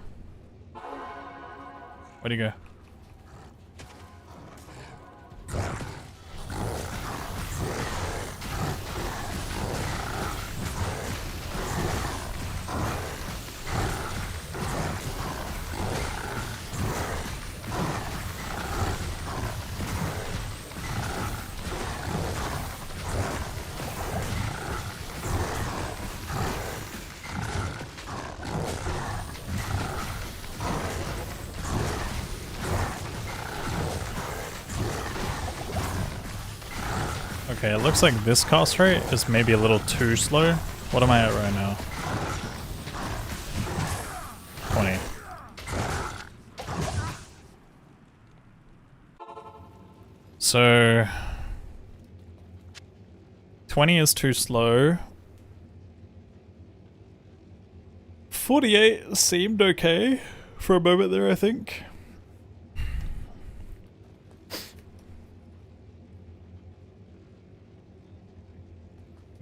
Where'd he go? Okay, it looks like this cost rate is maybe a little too slow. What am I at right now? 20. So 20 is too slow. 48 seemed okay for a moment there, I think.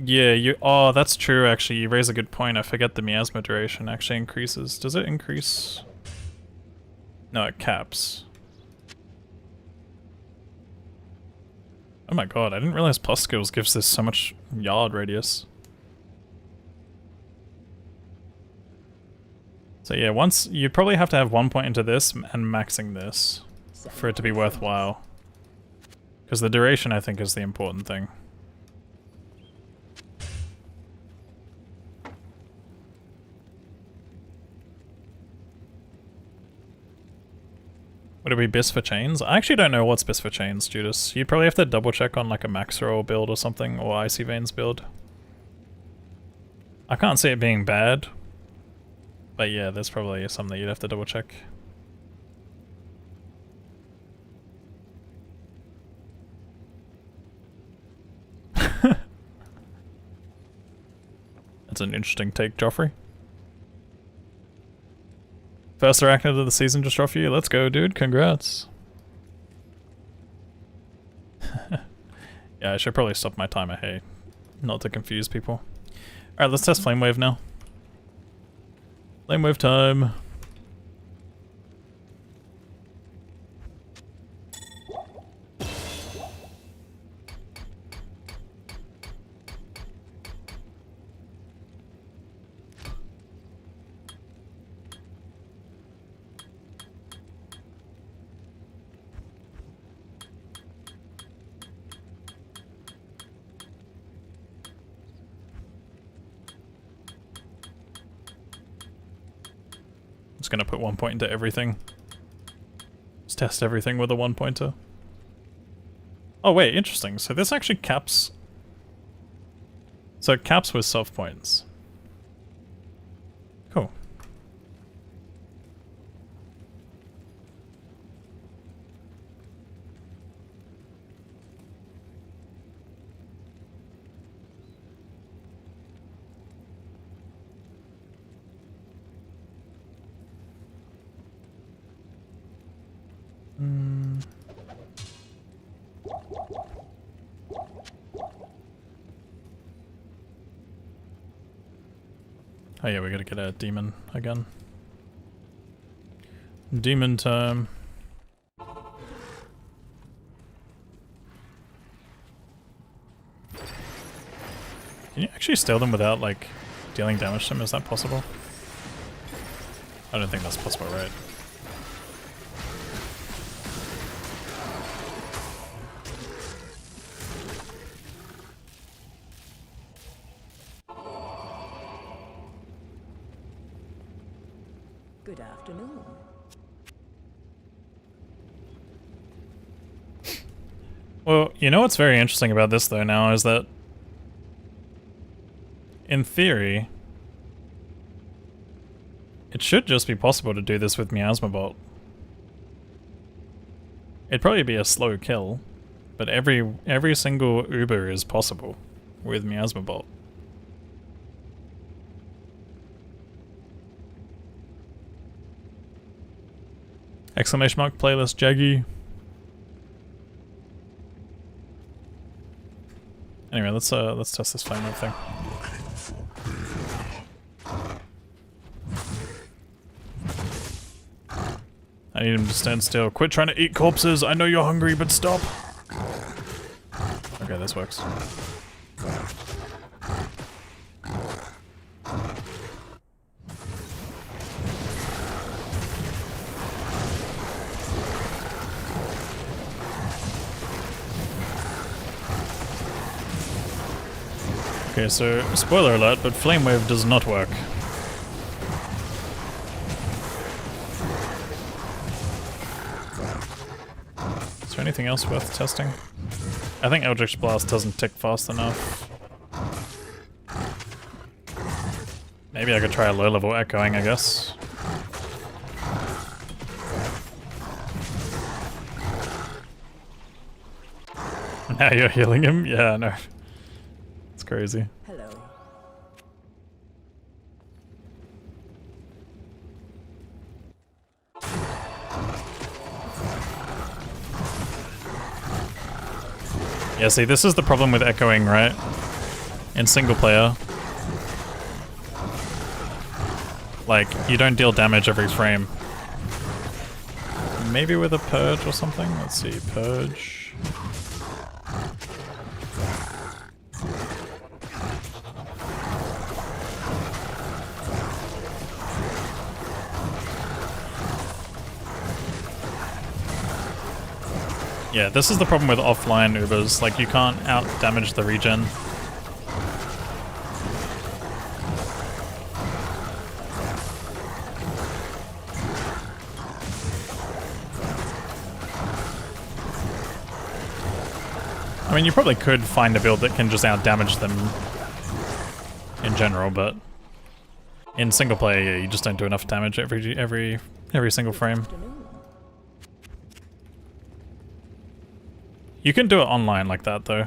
Yeah, oh, that's true actually. You raise a good point. I forget the miasma duration actually increases. Does it increase? No, it caps. Oh my god, I didn't realize plus skills gives this so much yard radius. So yeah, once you'd probably have to have 1 point into this and maxing this for it to be worthwhile. Because the duration I think is the important thing. Would it be best for chains? I actually don't know what's best for chains, Judas. You'd probably have to double check on like a max roll build or something, or Icy Veins build. I can't see it being bad. But yeah, there's probably some that you'd have to double check. That's an interesting take, Joffrey. First arachnid of the season just off you. Let's go, dude. Congrats. Yeah, I should probably stop my timer, hey. Not to confuse people. Alright, let's test Flame Wave now. Flame Wave time. Just gonna put 1 point into everything. Just test everything with a 1 pointer. Oh wait, interesting. So this actually caps... So it caps with self points. Cool. Oh yeah, we gotta get a demon again. Demon time. Can you actually steal them without, like, dealing damage to them? Is that possible? I don't think that's possible, right? Good afternoon. Well, you know what's very interesting about this though now is that in theory it should just be possible to do this with Miasma Bolt. It'd probably be a slow kill, but every single Uber is possible with Miasma Bolt. Exclamation mark playlist Jaggy. Anyway, let's test this flame wave thing. I need him to stand still. Quit trying to eat corpses. I know you're hungry, but stop. Okay, this works. Okay, so spoiler alert, but flame wave does not work. Is there anything else worth testing? I think Eldritch Blast doesn't tick fast enough. Maybe I could try a low level echoing, I guess. Now you're healing him? Yeah, I know. It's crazy. Hello. Yeah, see, this is the problem with echoing, right? In single player. Like, you don't deal damage every frame. Maybe with a purge or something? Let's see, purge. Yeah, this is the problem with offline Ubers, like you can't out-damage the regen. I mean, you probably could find a build that can just out-damage them in general, but in single player, yeah, you just don't do enough damage every single frame. You can do it online like that though,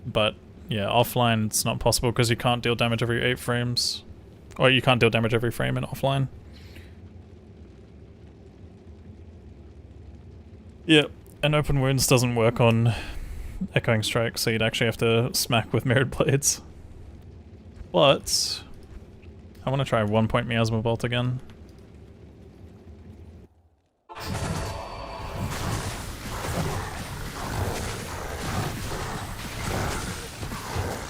but yeah, offline it's not possible because you can't deal damage every 8 frames. Or you can't deal damage every frame in offline. Yeah, and open wounds doesn't work on echoing strikes, so you'd actually have to smack with mirrored blades. But I want to try 1 point Miasma Bolt again.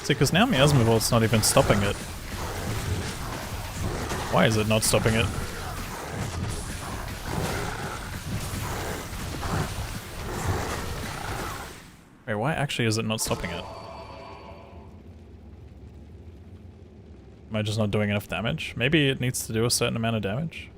See, because now Miasma Bolt's not even stopping it. Why is it not stopping it? Wait, why actually is it not stopping it? Am I just not doing enough damage? Maybe it needs to do a certain amount of damage?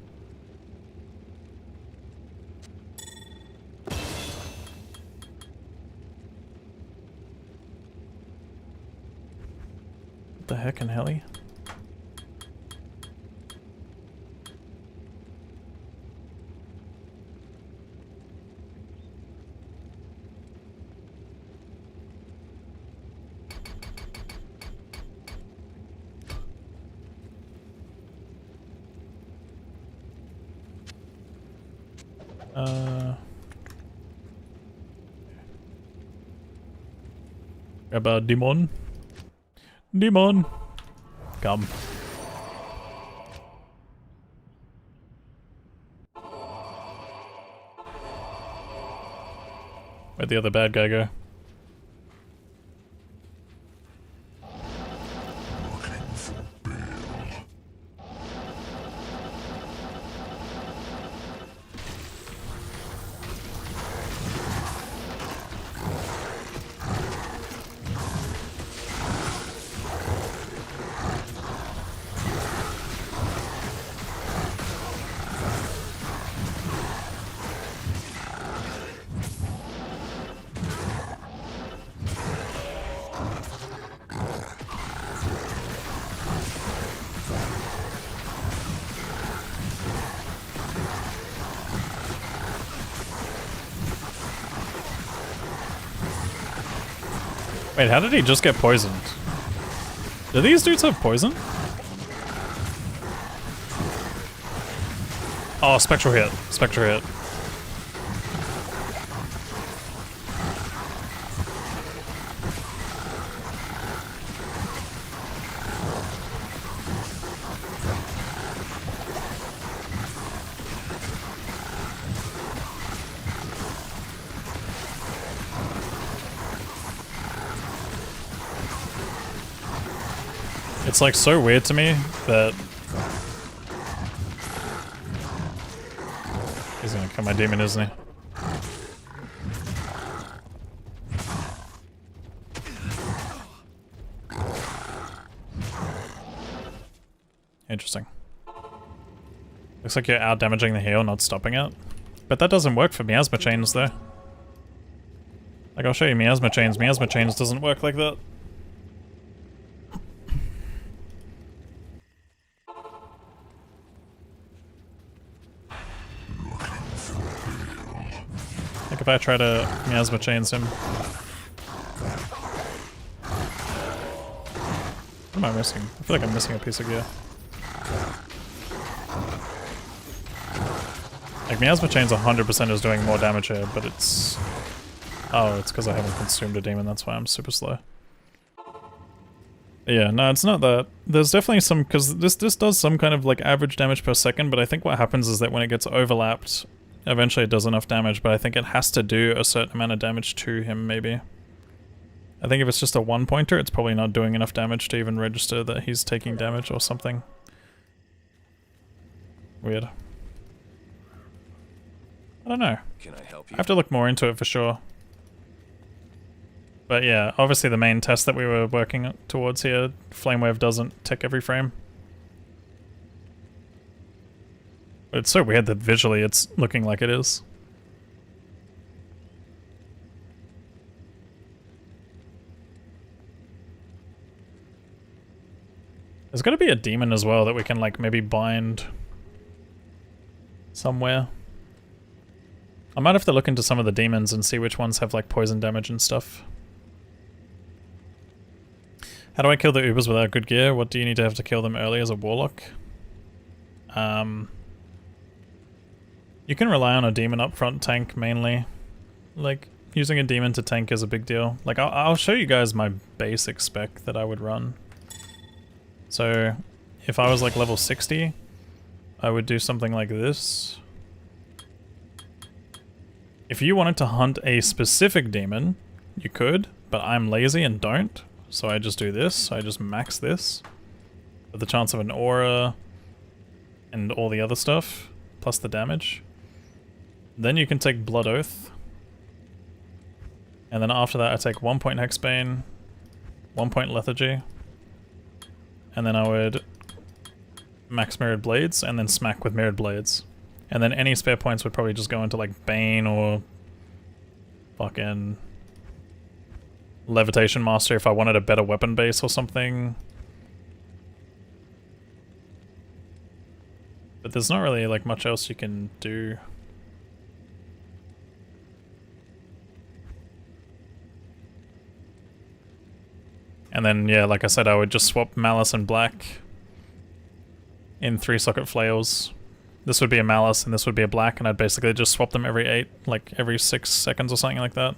What the heck in helly? Grab a demon. Demon! Come. Where'd the other bad guy go? Wait, how did he just get poisoned? Do these dudes have poison? Oh, spectral hit. Spectral hit. It's like so weird to me that he's gonna kill my demon, isn't he? Interesting. Looks like you're out damaging the heal, not stopping it. But that doesn't work for miasma chains though. Like I'll show you miasma chains. Miasma chains doesn't work like that. Like if I try to miasma chains him. What am I missing? I feel like I'm missing a piece of gear. Like miasma chains 100% is doing more damage here, but it's... Oh, it's because I haven't consumed a demon, that's why I'm super slow. Yeah, no, it's not that. There's definitely some, because this does some kind of like average damage per second, but I think what happens is that when it gets overlapped, eventually it does enough damage, but I think it has to do a certain amount of damage to him, maybe. I think if it's just a one pointer, it's probably not doing enough damage to even register that he's taking damage or something. Weird. I don't know. Can I help you? I have to look more into it for sure. But yeah, obviously the main test that we were working towards here, Flame Wave doesn't tick every frame. But it's so weird that visually it's looking like it is. There's gotta be a demon as well that we can like maybe bind somewhere. I might have to look into some of the demons and see which ones have like poison damage and stuff. How do I kill the Ubers without good gear? What do you need to have to kill them early as a Warlock? You can rely on a demon up front tank mainly. Like, using a demon to tank is a big deal. Like, I'll show you guys my basic spec that I would run. So, if I was like level 60, I would do something like this. If you wanted to hunt a specific demon, you could, but I'm lazy and don't. So I just do this, I just max this. With the chance of an aura and all the other stuff, plus the damage. Then you can take Blood Oath. And then after that I take 1 point Hexbane, 1 point Lethargy. And then I would max Mirrored Blades and then smack with Mirrored Blades. And then any spare points would probably just go into like Bane or fucking Levitation Master if I wanted a better weapon base or something. But there's not really like much else you can do. And then yeah, like I said, I would just swap Malice and Black in 3-socket flails. This would be a Malice and this would be a Black, and I'd basically just swap them every 8, like every 6 seconds or something like that.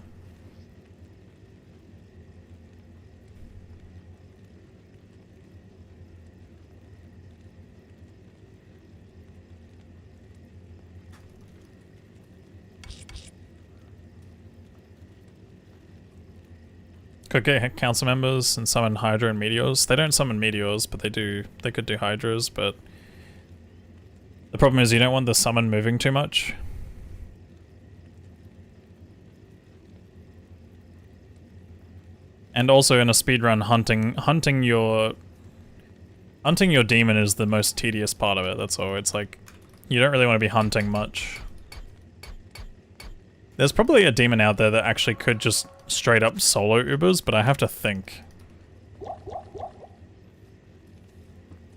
Could get council members and summon Hydra and Meteors. They don't summon Meteors, but they could do Hydras, but the problem is you don't want the summon moving too much. And also in a speedrun, hunting your demon is the most tedious part of it, that's all. It's like, you don't really want to be hunting much. There's probably a demon out there that actually could just straight up solo Ubers, but I have to think.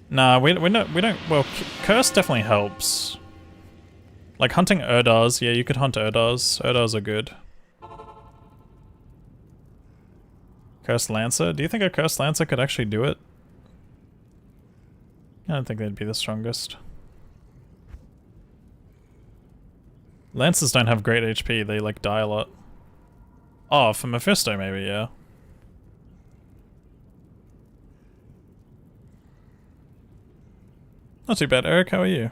Nah, we don't, well, Curse definitely helps. Like hunting Urdars, yeah, you could hunt Urdars. Urdars are good. Cursed Lancer? Do you think a Cursed Lancer could actually do it? I don't think they'd be the strongest. Lancers don't have great HP, they like die a lot. Oh, for Mephisto maybe, yeah. Not too bad, Eric, how are you?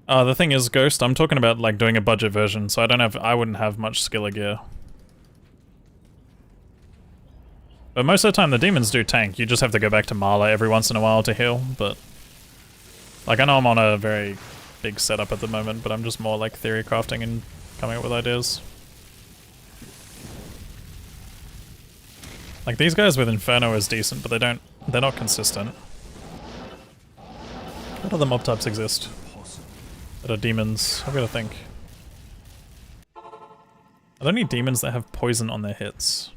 The thing is, Ghost, I'm talking about like doing a budget version, so I wouldn't have much skiller gear. But most of the time the demons do tank, you just have to go back to Marla every once in a while to heal, but... Like, I know I'm on a very big setup at the moment, but I'm just more like theory crafting and coming up with ideas. Like, these guys with Inferno is decent, but they're not consistent. What other mob types exist that are demons? I've got to think. Are there any demons that have poison on their hits?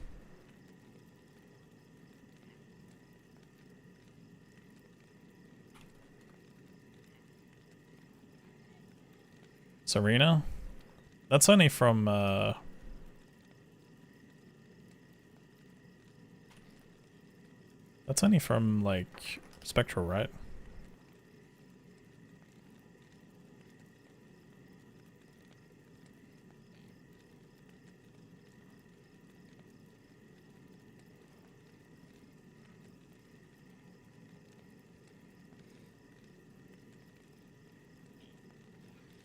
Serena? That's only from, that's only from, like, Spectral, right?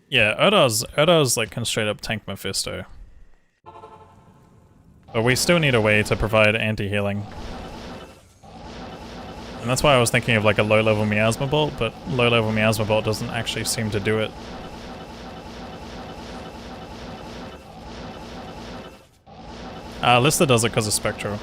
Yeah, Erdar's like can straight up tank Mephisto. But we still need a way to provide anti-healing. And that's why I was thinking of like a low-level Miasma Bolt, but low-level Miasma Bolt doesn't actually seem to do it. Lister does it because of Spectral.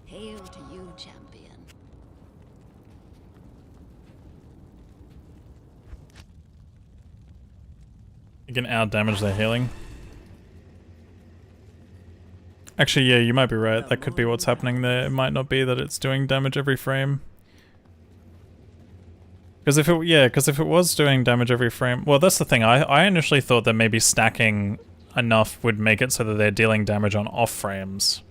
Hail to you, champion. You can out-damage their healing. Actually, yeah, you might be right. That could be what's happening there. It might not be that it's doing damage every frame. Because if it was doing damage every frame... Well, that's the thing. I initially thought that maybe stacking enough would make it so that they're dealing damage on off frames.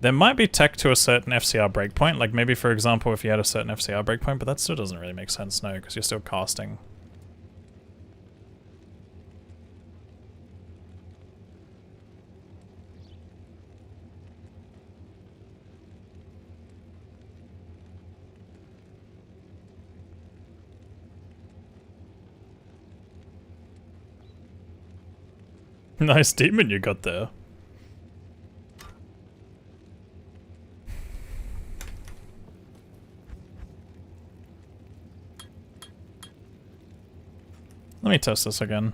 There might be tech to a certain FCR breakpoint, like maybe for example if you had a certain FCR breakpoint, but that still doesn't really make sense, no, because you're still casting. Nice demon you got there. Let me test this again.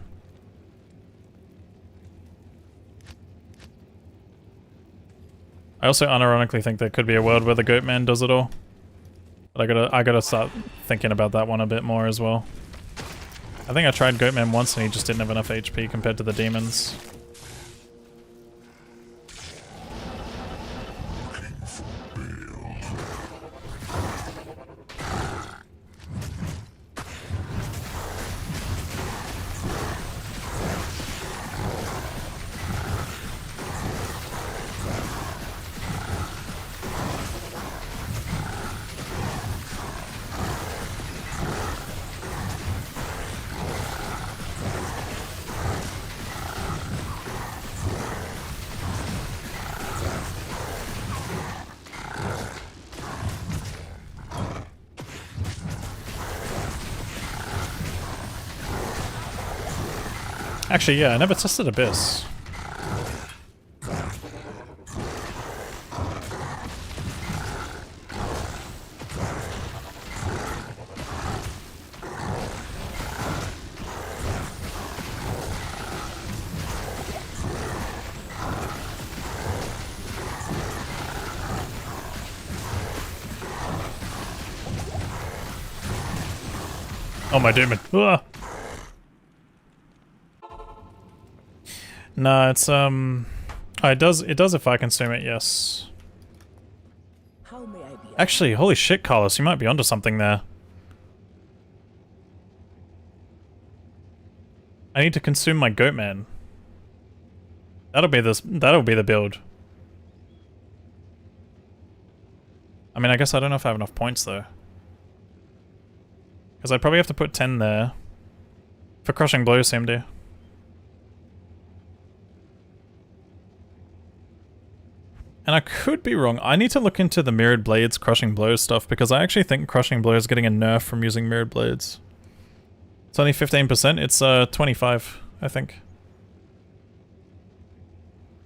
I also unironically think there could be a world where the Goat Man does it all. But I gotta start thinking about that one a bit more as well. I think I tried Goatman once and he just didn't have enough HP compared to the demons. Actually, yeah, I never tested Abyss. Oh, my demon. Ah. No, it's oh, it does if I consume it, yes. How may I be? Actually, holy shit, Carlos, you might be onto something there. I need to consume my goat man. That'll be the build. I mean, I guess I don't know if I have enough points though. Because I'd probably have to put 10 there. For crushing blows, CMD. And I could be wrong. I need to look into the mirrored blades crushing blows stuff because I actually think crushing blows is getting a nerf from using mirrored blades. It's only 15%. It's 25, I think.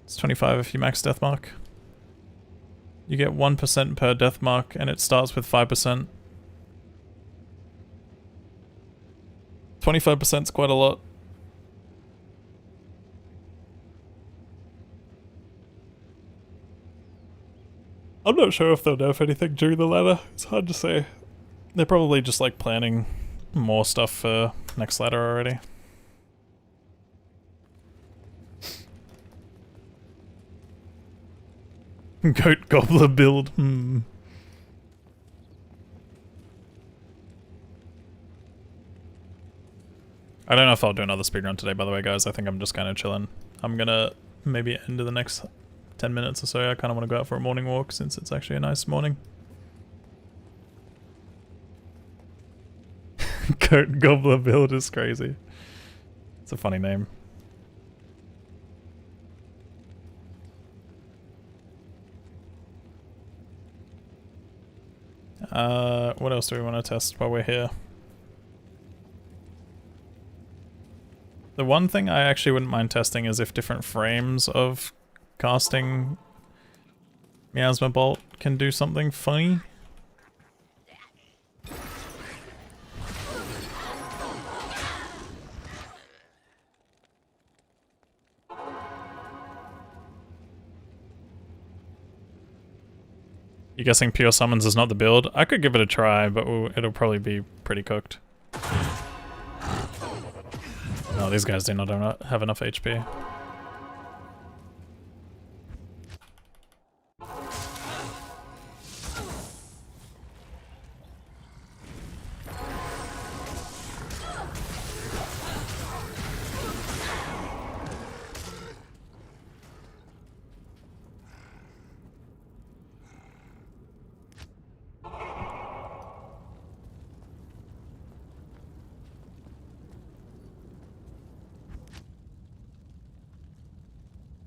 It's 25 if you max death mark. You get 1% per death mark and it starts with 5%. 25% is quite a lot. I'm not sure if they'll nerf anything during the ladder. It's hard to say. They're probably just like planning more stuff for next ladder already. Goat gobbler build. I don't know if I'll do another speedrun today, by the way, guys. I think I'm just kind of chilling. I'm gonna maybe end the next 10 minutes or so. I kind of want to go out for a morning walk since it's actually a nice morning. Goat Gobbler build is crazy. It's a funny name. What else do we want to test while we're here? The one thing I actually wouldn't mind testing is if different frames of casting Miasma Bolt can do something funny. You guessing pure summons is not the build? I could give it a try, but it'll probably be pretty cooked. No, these guys do not have enough HP.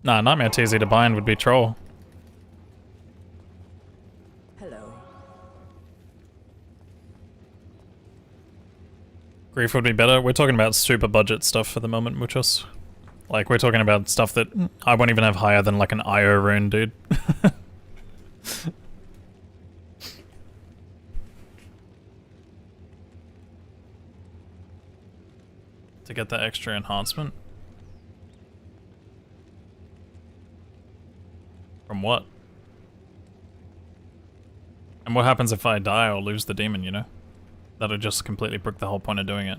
Nah, Nightmare TZ to bind would be troll. Hello. Grief would be better. We're talking about super budget stuff for the moment, muchos. Like, we're talking about stuff that I won't even have higher than like an IO rune, dude. To get that extra enhancement? From what? And what happens if I die or lose the demon, you know? That'll just completely brick the whole point of doing it.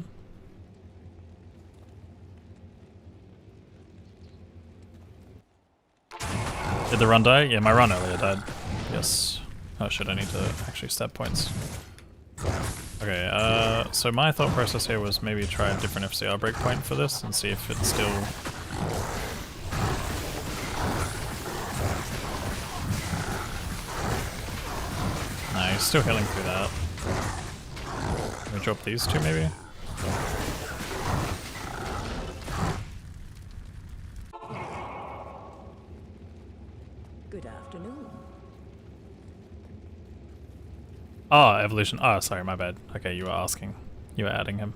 Did the run die? Yeah, my run earlier died. Yes. Oh shit, I need to actually stat points. Okay, so my thought process here was maybe try a different FCR breakpoint for this and see if it's still... Nah, he's still healing through that. Can we drop these two maybe? Good afternoon. Oh, evolution. Oh, sorry, my bad. Okay, you were asking. You were adding him.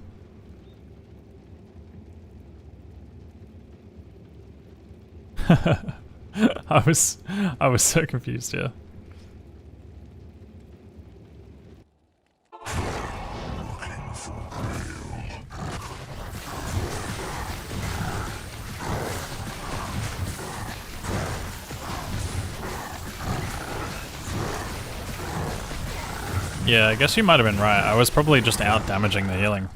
I was so confused, yeah. Yeah, I guess you might have been right. I was probably just out damaging the healing.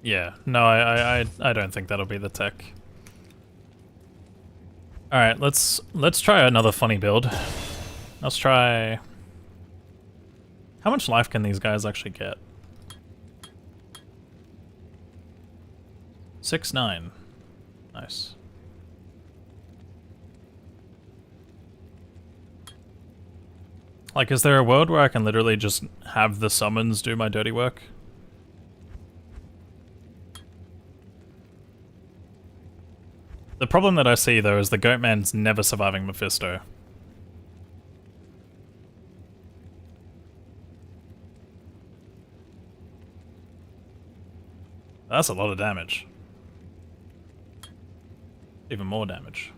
Yeah, no, I don't think that'll be the tech. All right, let's try another funny build. Let's try. How much life can these guys actually get? 6-9. Nice. Like, is there a world where I can literally just have the summons do my dirty work? The problem that I see, though, is the Goatman's never surviving Mephisto. That's a lot of damage. Even more damage.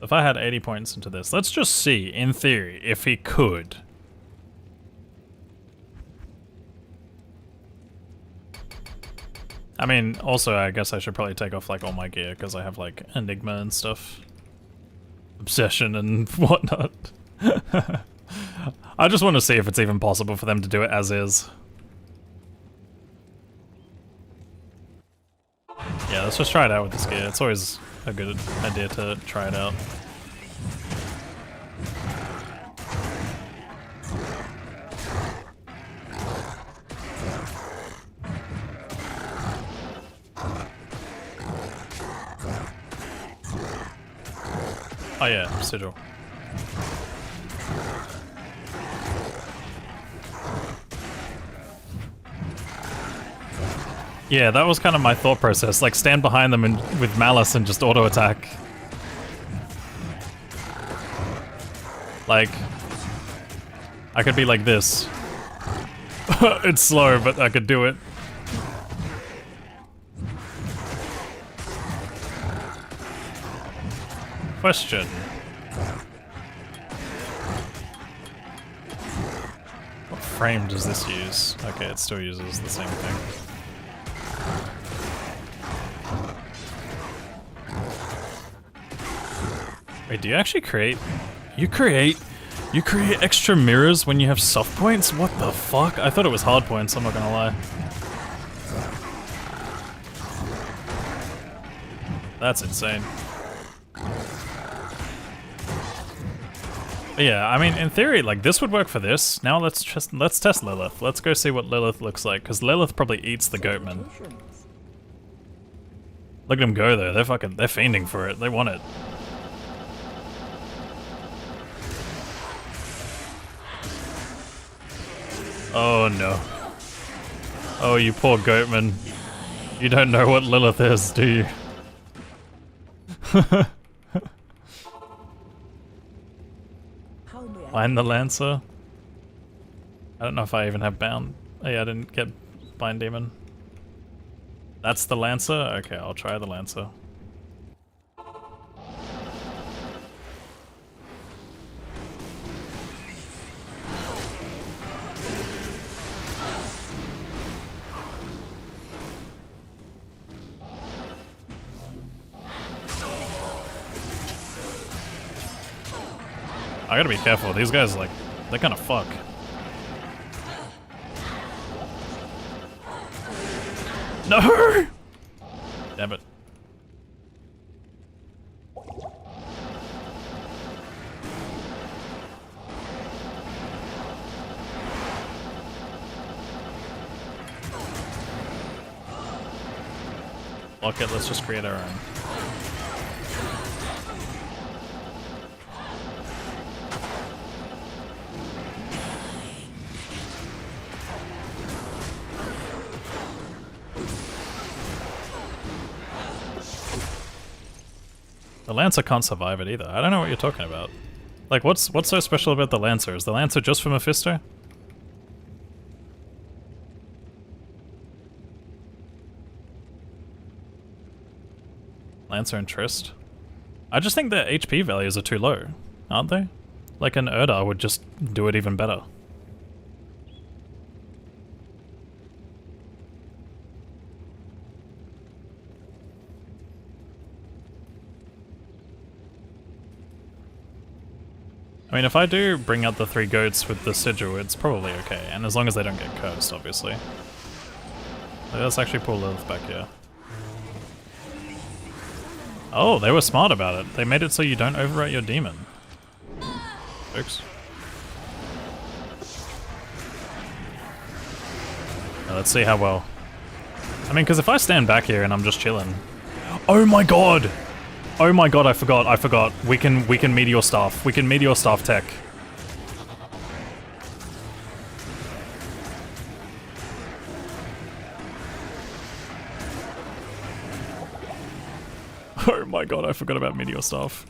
If I had 80 points into this, let's just see, in theory, if he could. I mean, also, I guess I should probably take off, like, all my gear, because I have, like, Enigma and stuff. Obsession and whatnot. I just want to see if it's even possible for them to do it as is. Yeah, let's just try it out with this gear. It's always a good idea to try it out. Oh yeah, sigil. Yeah, that was kind of my thought process. Like, stand behind them and with malice and just auto attack. Like, I could be like this. It's slow, but I could do it. Question. What frame does this use? Okay, it still uses the same thing. Wait, do you actually create... You create extra mirrors when you have soft points? What the fuck? I thought it was hard points, I'm not gonna lie. That's insane. But yeah, I mean, in theory, like, this would work for this. Now let's test Lilith. Let's go see what Lilith looks like, because Lilith probably eats the Goatman. Look at them go, though. They're fiending for it. They want it. Oh no. Oh, you poor Goatman. You don't know what Lilith is, do you? Find the Lancer. I don't know if I even have Bound. Oh yeah, I didn't get Blind Demon. That's the Lancer? Okay, I'll try the Lancer. I gotta be careful, these guys, like, they kinda fuck. No! Damn it. Fuck it, let's just create our own. The Lancer can't survive it either. I don't know what you're talking about. Like, what's so special about the Lancer? Is the Lancer just for Mephisto? Lancer and Trist. I just think their HP values are too low, aren't they? Like an Erdar would just do it even better. I mean, if I do bring out the 3 goats with the sigil, it's probably okay, and as long as they don't get cursed, obviously. Let's actually pull Lilith back here. Oh, they were smart about it. They made it so you don't overwrite your demon. Oops. Now let's see how well. I mean, because if I stand back here and I'm just chilling. Oh my god! Oh my god, I forgot. We can meteor staff. We can meteor staff tech. Oh my god, I forgot about meteor staff.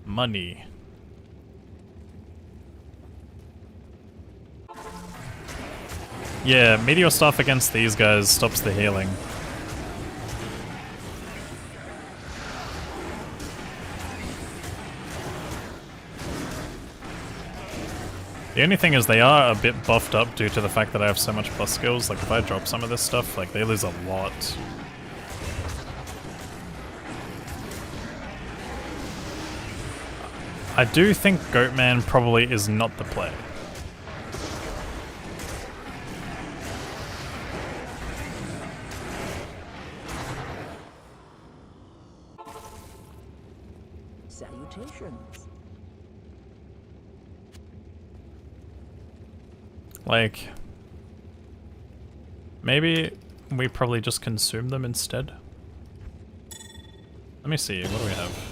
Money. Yeah, meteor staff against these guys stops the healing. The only thing is they are a bit buffed up due to the fact that I have so much plus skills. Like if I drop some of this stuff, like they lose a lot. I do think Goatman probably is not the play. Salutations. Like, maybe we probably just consume them instead. Let me see, what do we have?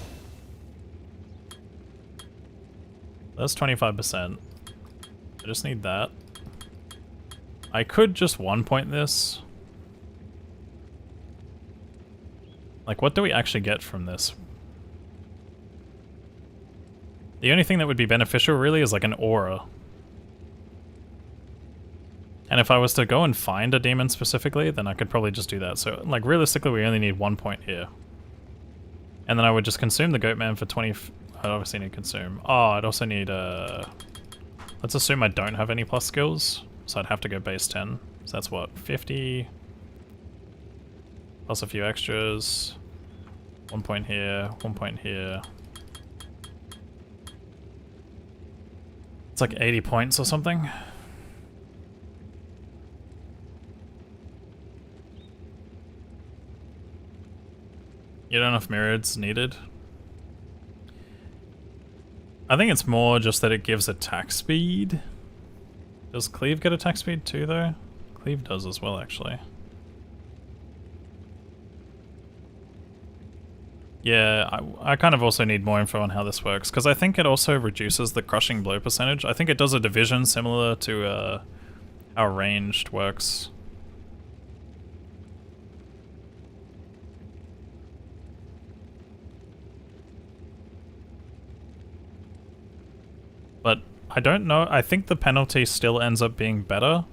That's 25%. I just need that. I could just 1-point this. Like, what do we actually get from this? The only thing that would be beneficial really is like an aura. And if I was to go and find a demon specifically, then I could probably just do that. So, like, realistically, we only need 1 point here. And then I would just consume the Goatman for 20... I'd obviously need consume. Oh, I'd also need, let's assume I don't have any plus skills. So I'd have to go base 10. So that's what, 50? Plus a few extras. 1 point here, 1 point here. It's like 80 points or something. You don't know if myriads needed? I think it's more just that it gives attack speed. Does Cleave get attack speed too, though? Cleave does as well, actually. Yeah, I kind of also need more info on how this works, because I think it also reduces the crushing blow percentage. I think it does a division similar to how ranged works. But I don't know, I think the penalty still ends up being better.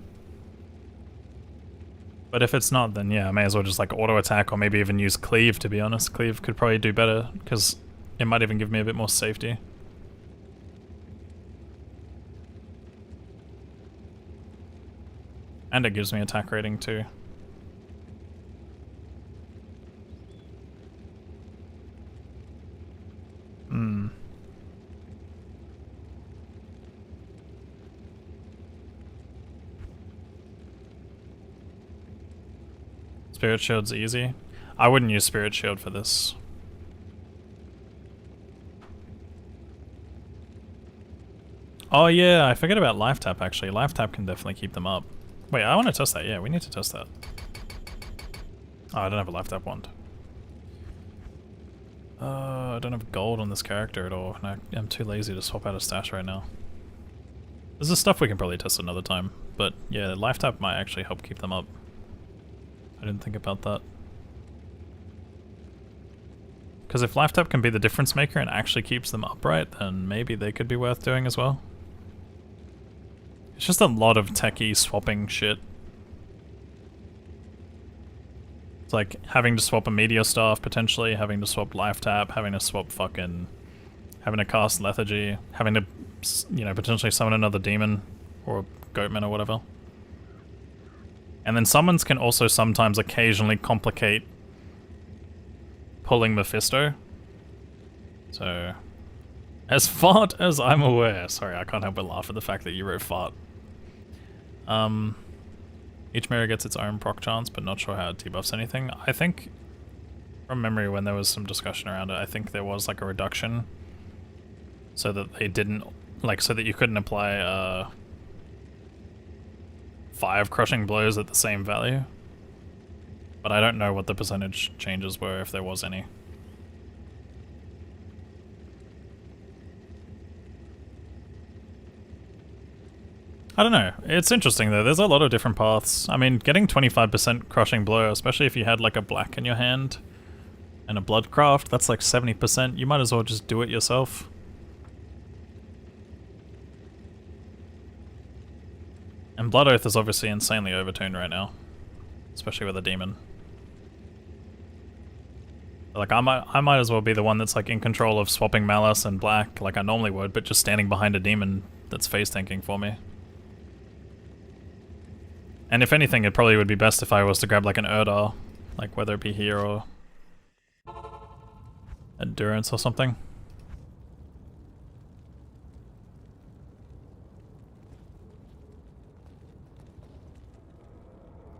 But if it's not, then yeah, I may as well just like auto attack or maybe even use Cleave, to be honest. Cleave could probably do better, because it might even give me a bit more safety. And it gives me attack rating too. Hmm. Spirit Shield's easy. I wouldn't use Spirit Shield for this. Oh yeah, I forget about Life Tap actually. Life Tap can definitely keep them up. Wait, I want to test that. Yeah, we need to test that. Oh, I don't have a Life Tap wand. I don't have gold on this character at all, and I'm too lazy to swap out a stash right now. This is stuff we can probably test another time, but yeah, Life Tap might actually help keep them up. I didn't think about that. Because if Life Tap can be the difference maker and actually keeps them upright, then maybe they could be worth doing as well. It's just a lot of techie swapping shit. It's like having to swap a meteor staff, potentially, having to swap life tap, having to swap fucking... having to cast lethargy, having to, you know, potentially summon another demon, or a goatman or whatever. And then summons can also sometimes occasionally complicate pulling Mephisto. So, as far as I'm aware, sorry, I can't help but laugh at the fact that you wrote fart. Each mirror gets its own proc chance, but not sure how it debuffs anything. I think, from memory when there was some discussion around it, I think there was like a reduction so that they didn't, like, so that you couldn't apply 5 crushing blows at the same value. But I don't know what the percentage changes were, if there was any. I don't know. It's interesting though. There's a lot of different paths. I mean, getting 25% crushing blow, especially if you had like a black in your hand and a bloodcraft, that's like 70%. You might as well just do it yourself. And Blood Oath is obviously insanely overtuned right now, especially with a demon. Like I might as well be the one that's like in control of swapping Malice and black like I normally would, but just standing behind a demon that's phase tanking for me. And if anything, it probably would be best if I was to grab like an Urdar, like whether it be here or Endurance or something.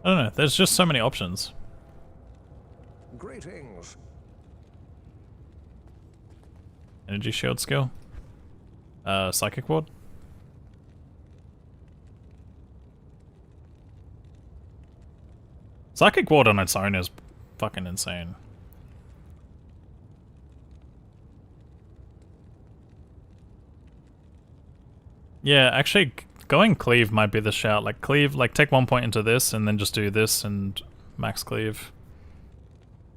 I don't know, there's just so many options. Greetings. Energy shield skill. Psychic ward. Psychic ward on its own is fucking insane. Yeah, actually, going cleave might be the shout. Like cleave, like take 1 point into this and then just do this and max cleave.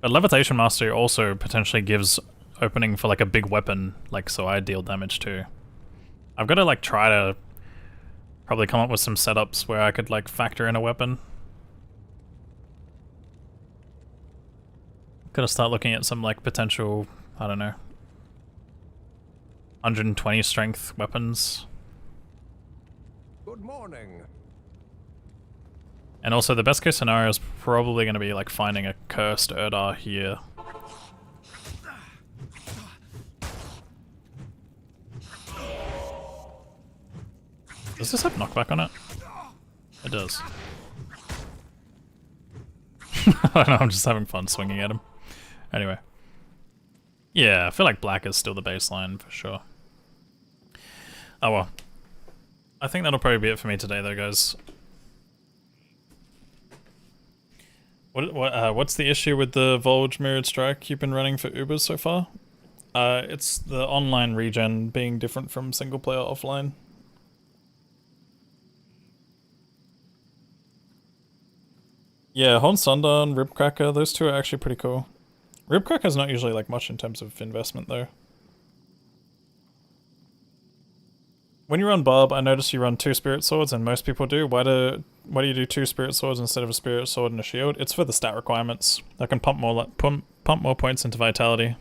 But Levitation Mastery also potentially gives opening for like a big weapon, like so I deal damage too. I've got to like try to probably come up with some setups where I could like factor in a weapon. Gotta start looking at some like potential, I don't know, 120 strength weapons. Good morning. And also the best case scenario is probably going to be like finding a cursed Urdar here. Does this have knockback on it? It does. I know, I'm just having fun swinging at him. Anyway. Yeah, I feel like black is still the baseline for sure. Oh well. I think that'll probably be it for me today though, guys. What's the issue with the Volge Mirrored Strike you've been running for Ubers so far? It's the online regen being different from single player offline. Yeah, Horn Sunder and Ribcracker, those two are actually pretty cool. Ribcracker's not usually like much in terms of investment though. When you run Barb, I notice you run 2 Spirit Swords, and most people do. Why do you do 2 Spirit Swords instead of a Spirit Sword and a Shield? It's for the stat requirements. I can pump more points into Vitality.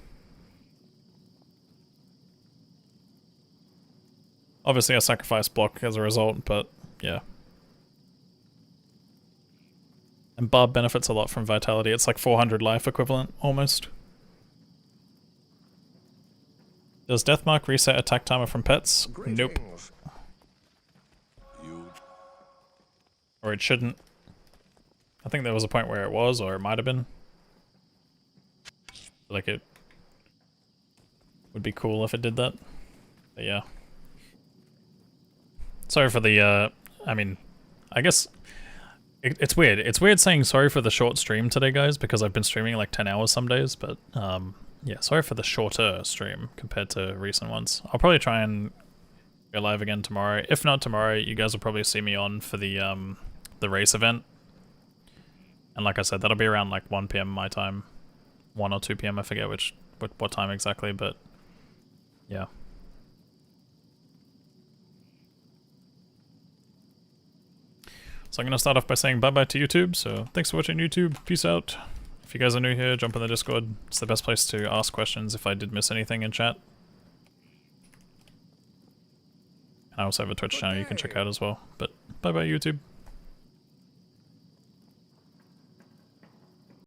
Obviously I sacrifice block as a result, but yeah. And Barb benefits a lot from Vitality. It's like 400 life equivalent, almost. Does Deathmark reset attack timer from pets? Greetings. Nope. Or it shouldn't. I think there was a point where it was, or it might have been. Like it would be cool if it did that. But yeah. Sorry for the, I mean, I guess it's weird. It's weird saying sorry for the short stream today, guys, because I've been streaming like 10 hours some days, but yeah, sorry for the shorter stream compared to recent ones. I'll probably try and go live again tomorrow. If not tomorrow, you guys will probably see me on for the race event. And like I said, that'll be around like 1 PM my time. 1 or 2 PM, I forget what time exactly, but yeah. So I'm going to start off by saying bye-bye to YouTube, so thanks for watching YouTube, peace out. If you guys are new here, jump in the Discord. It's the best place to ask questions if I did miss anything in chat. And I also have a Twitch channel you can check out as well. But bye-bye YouTube.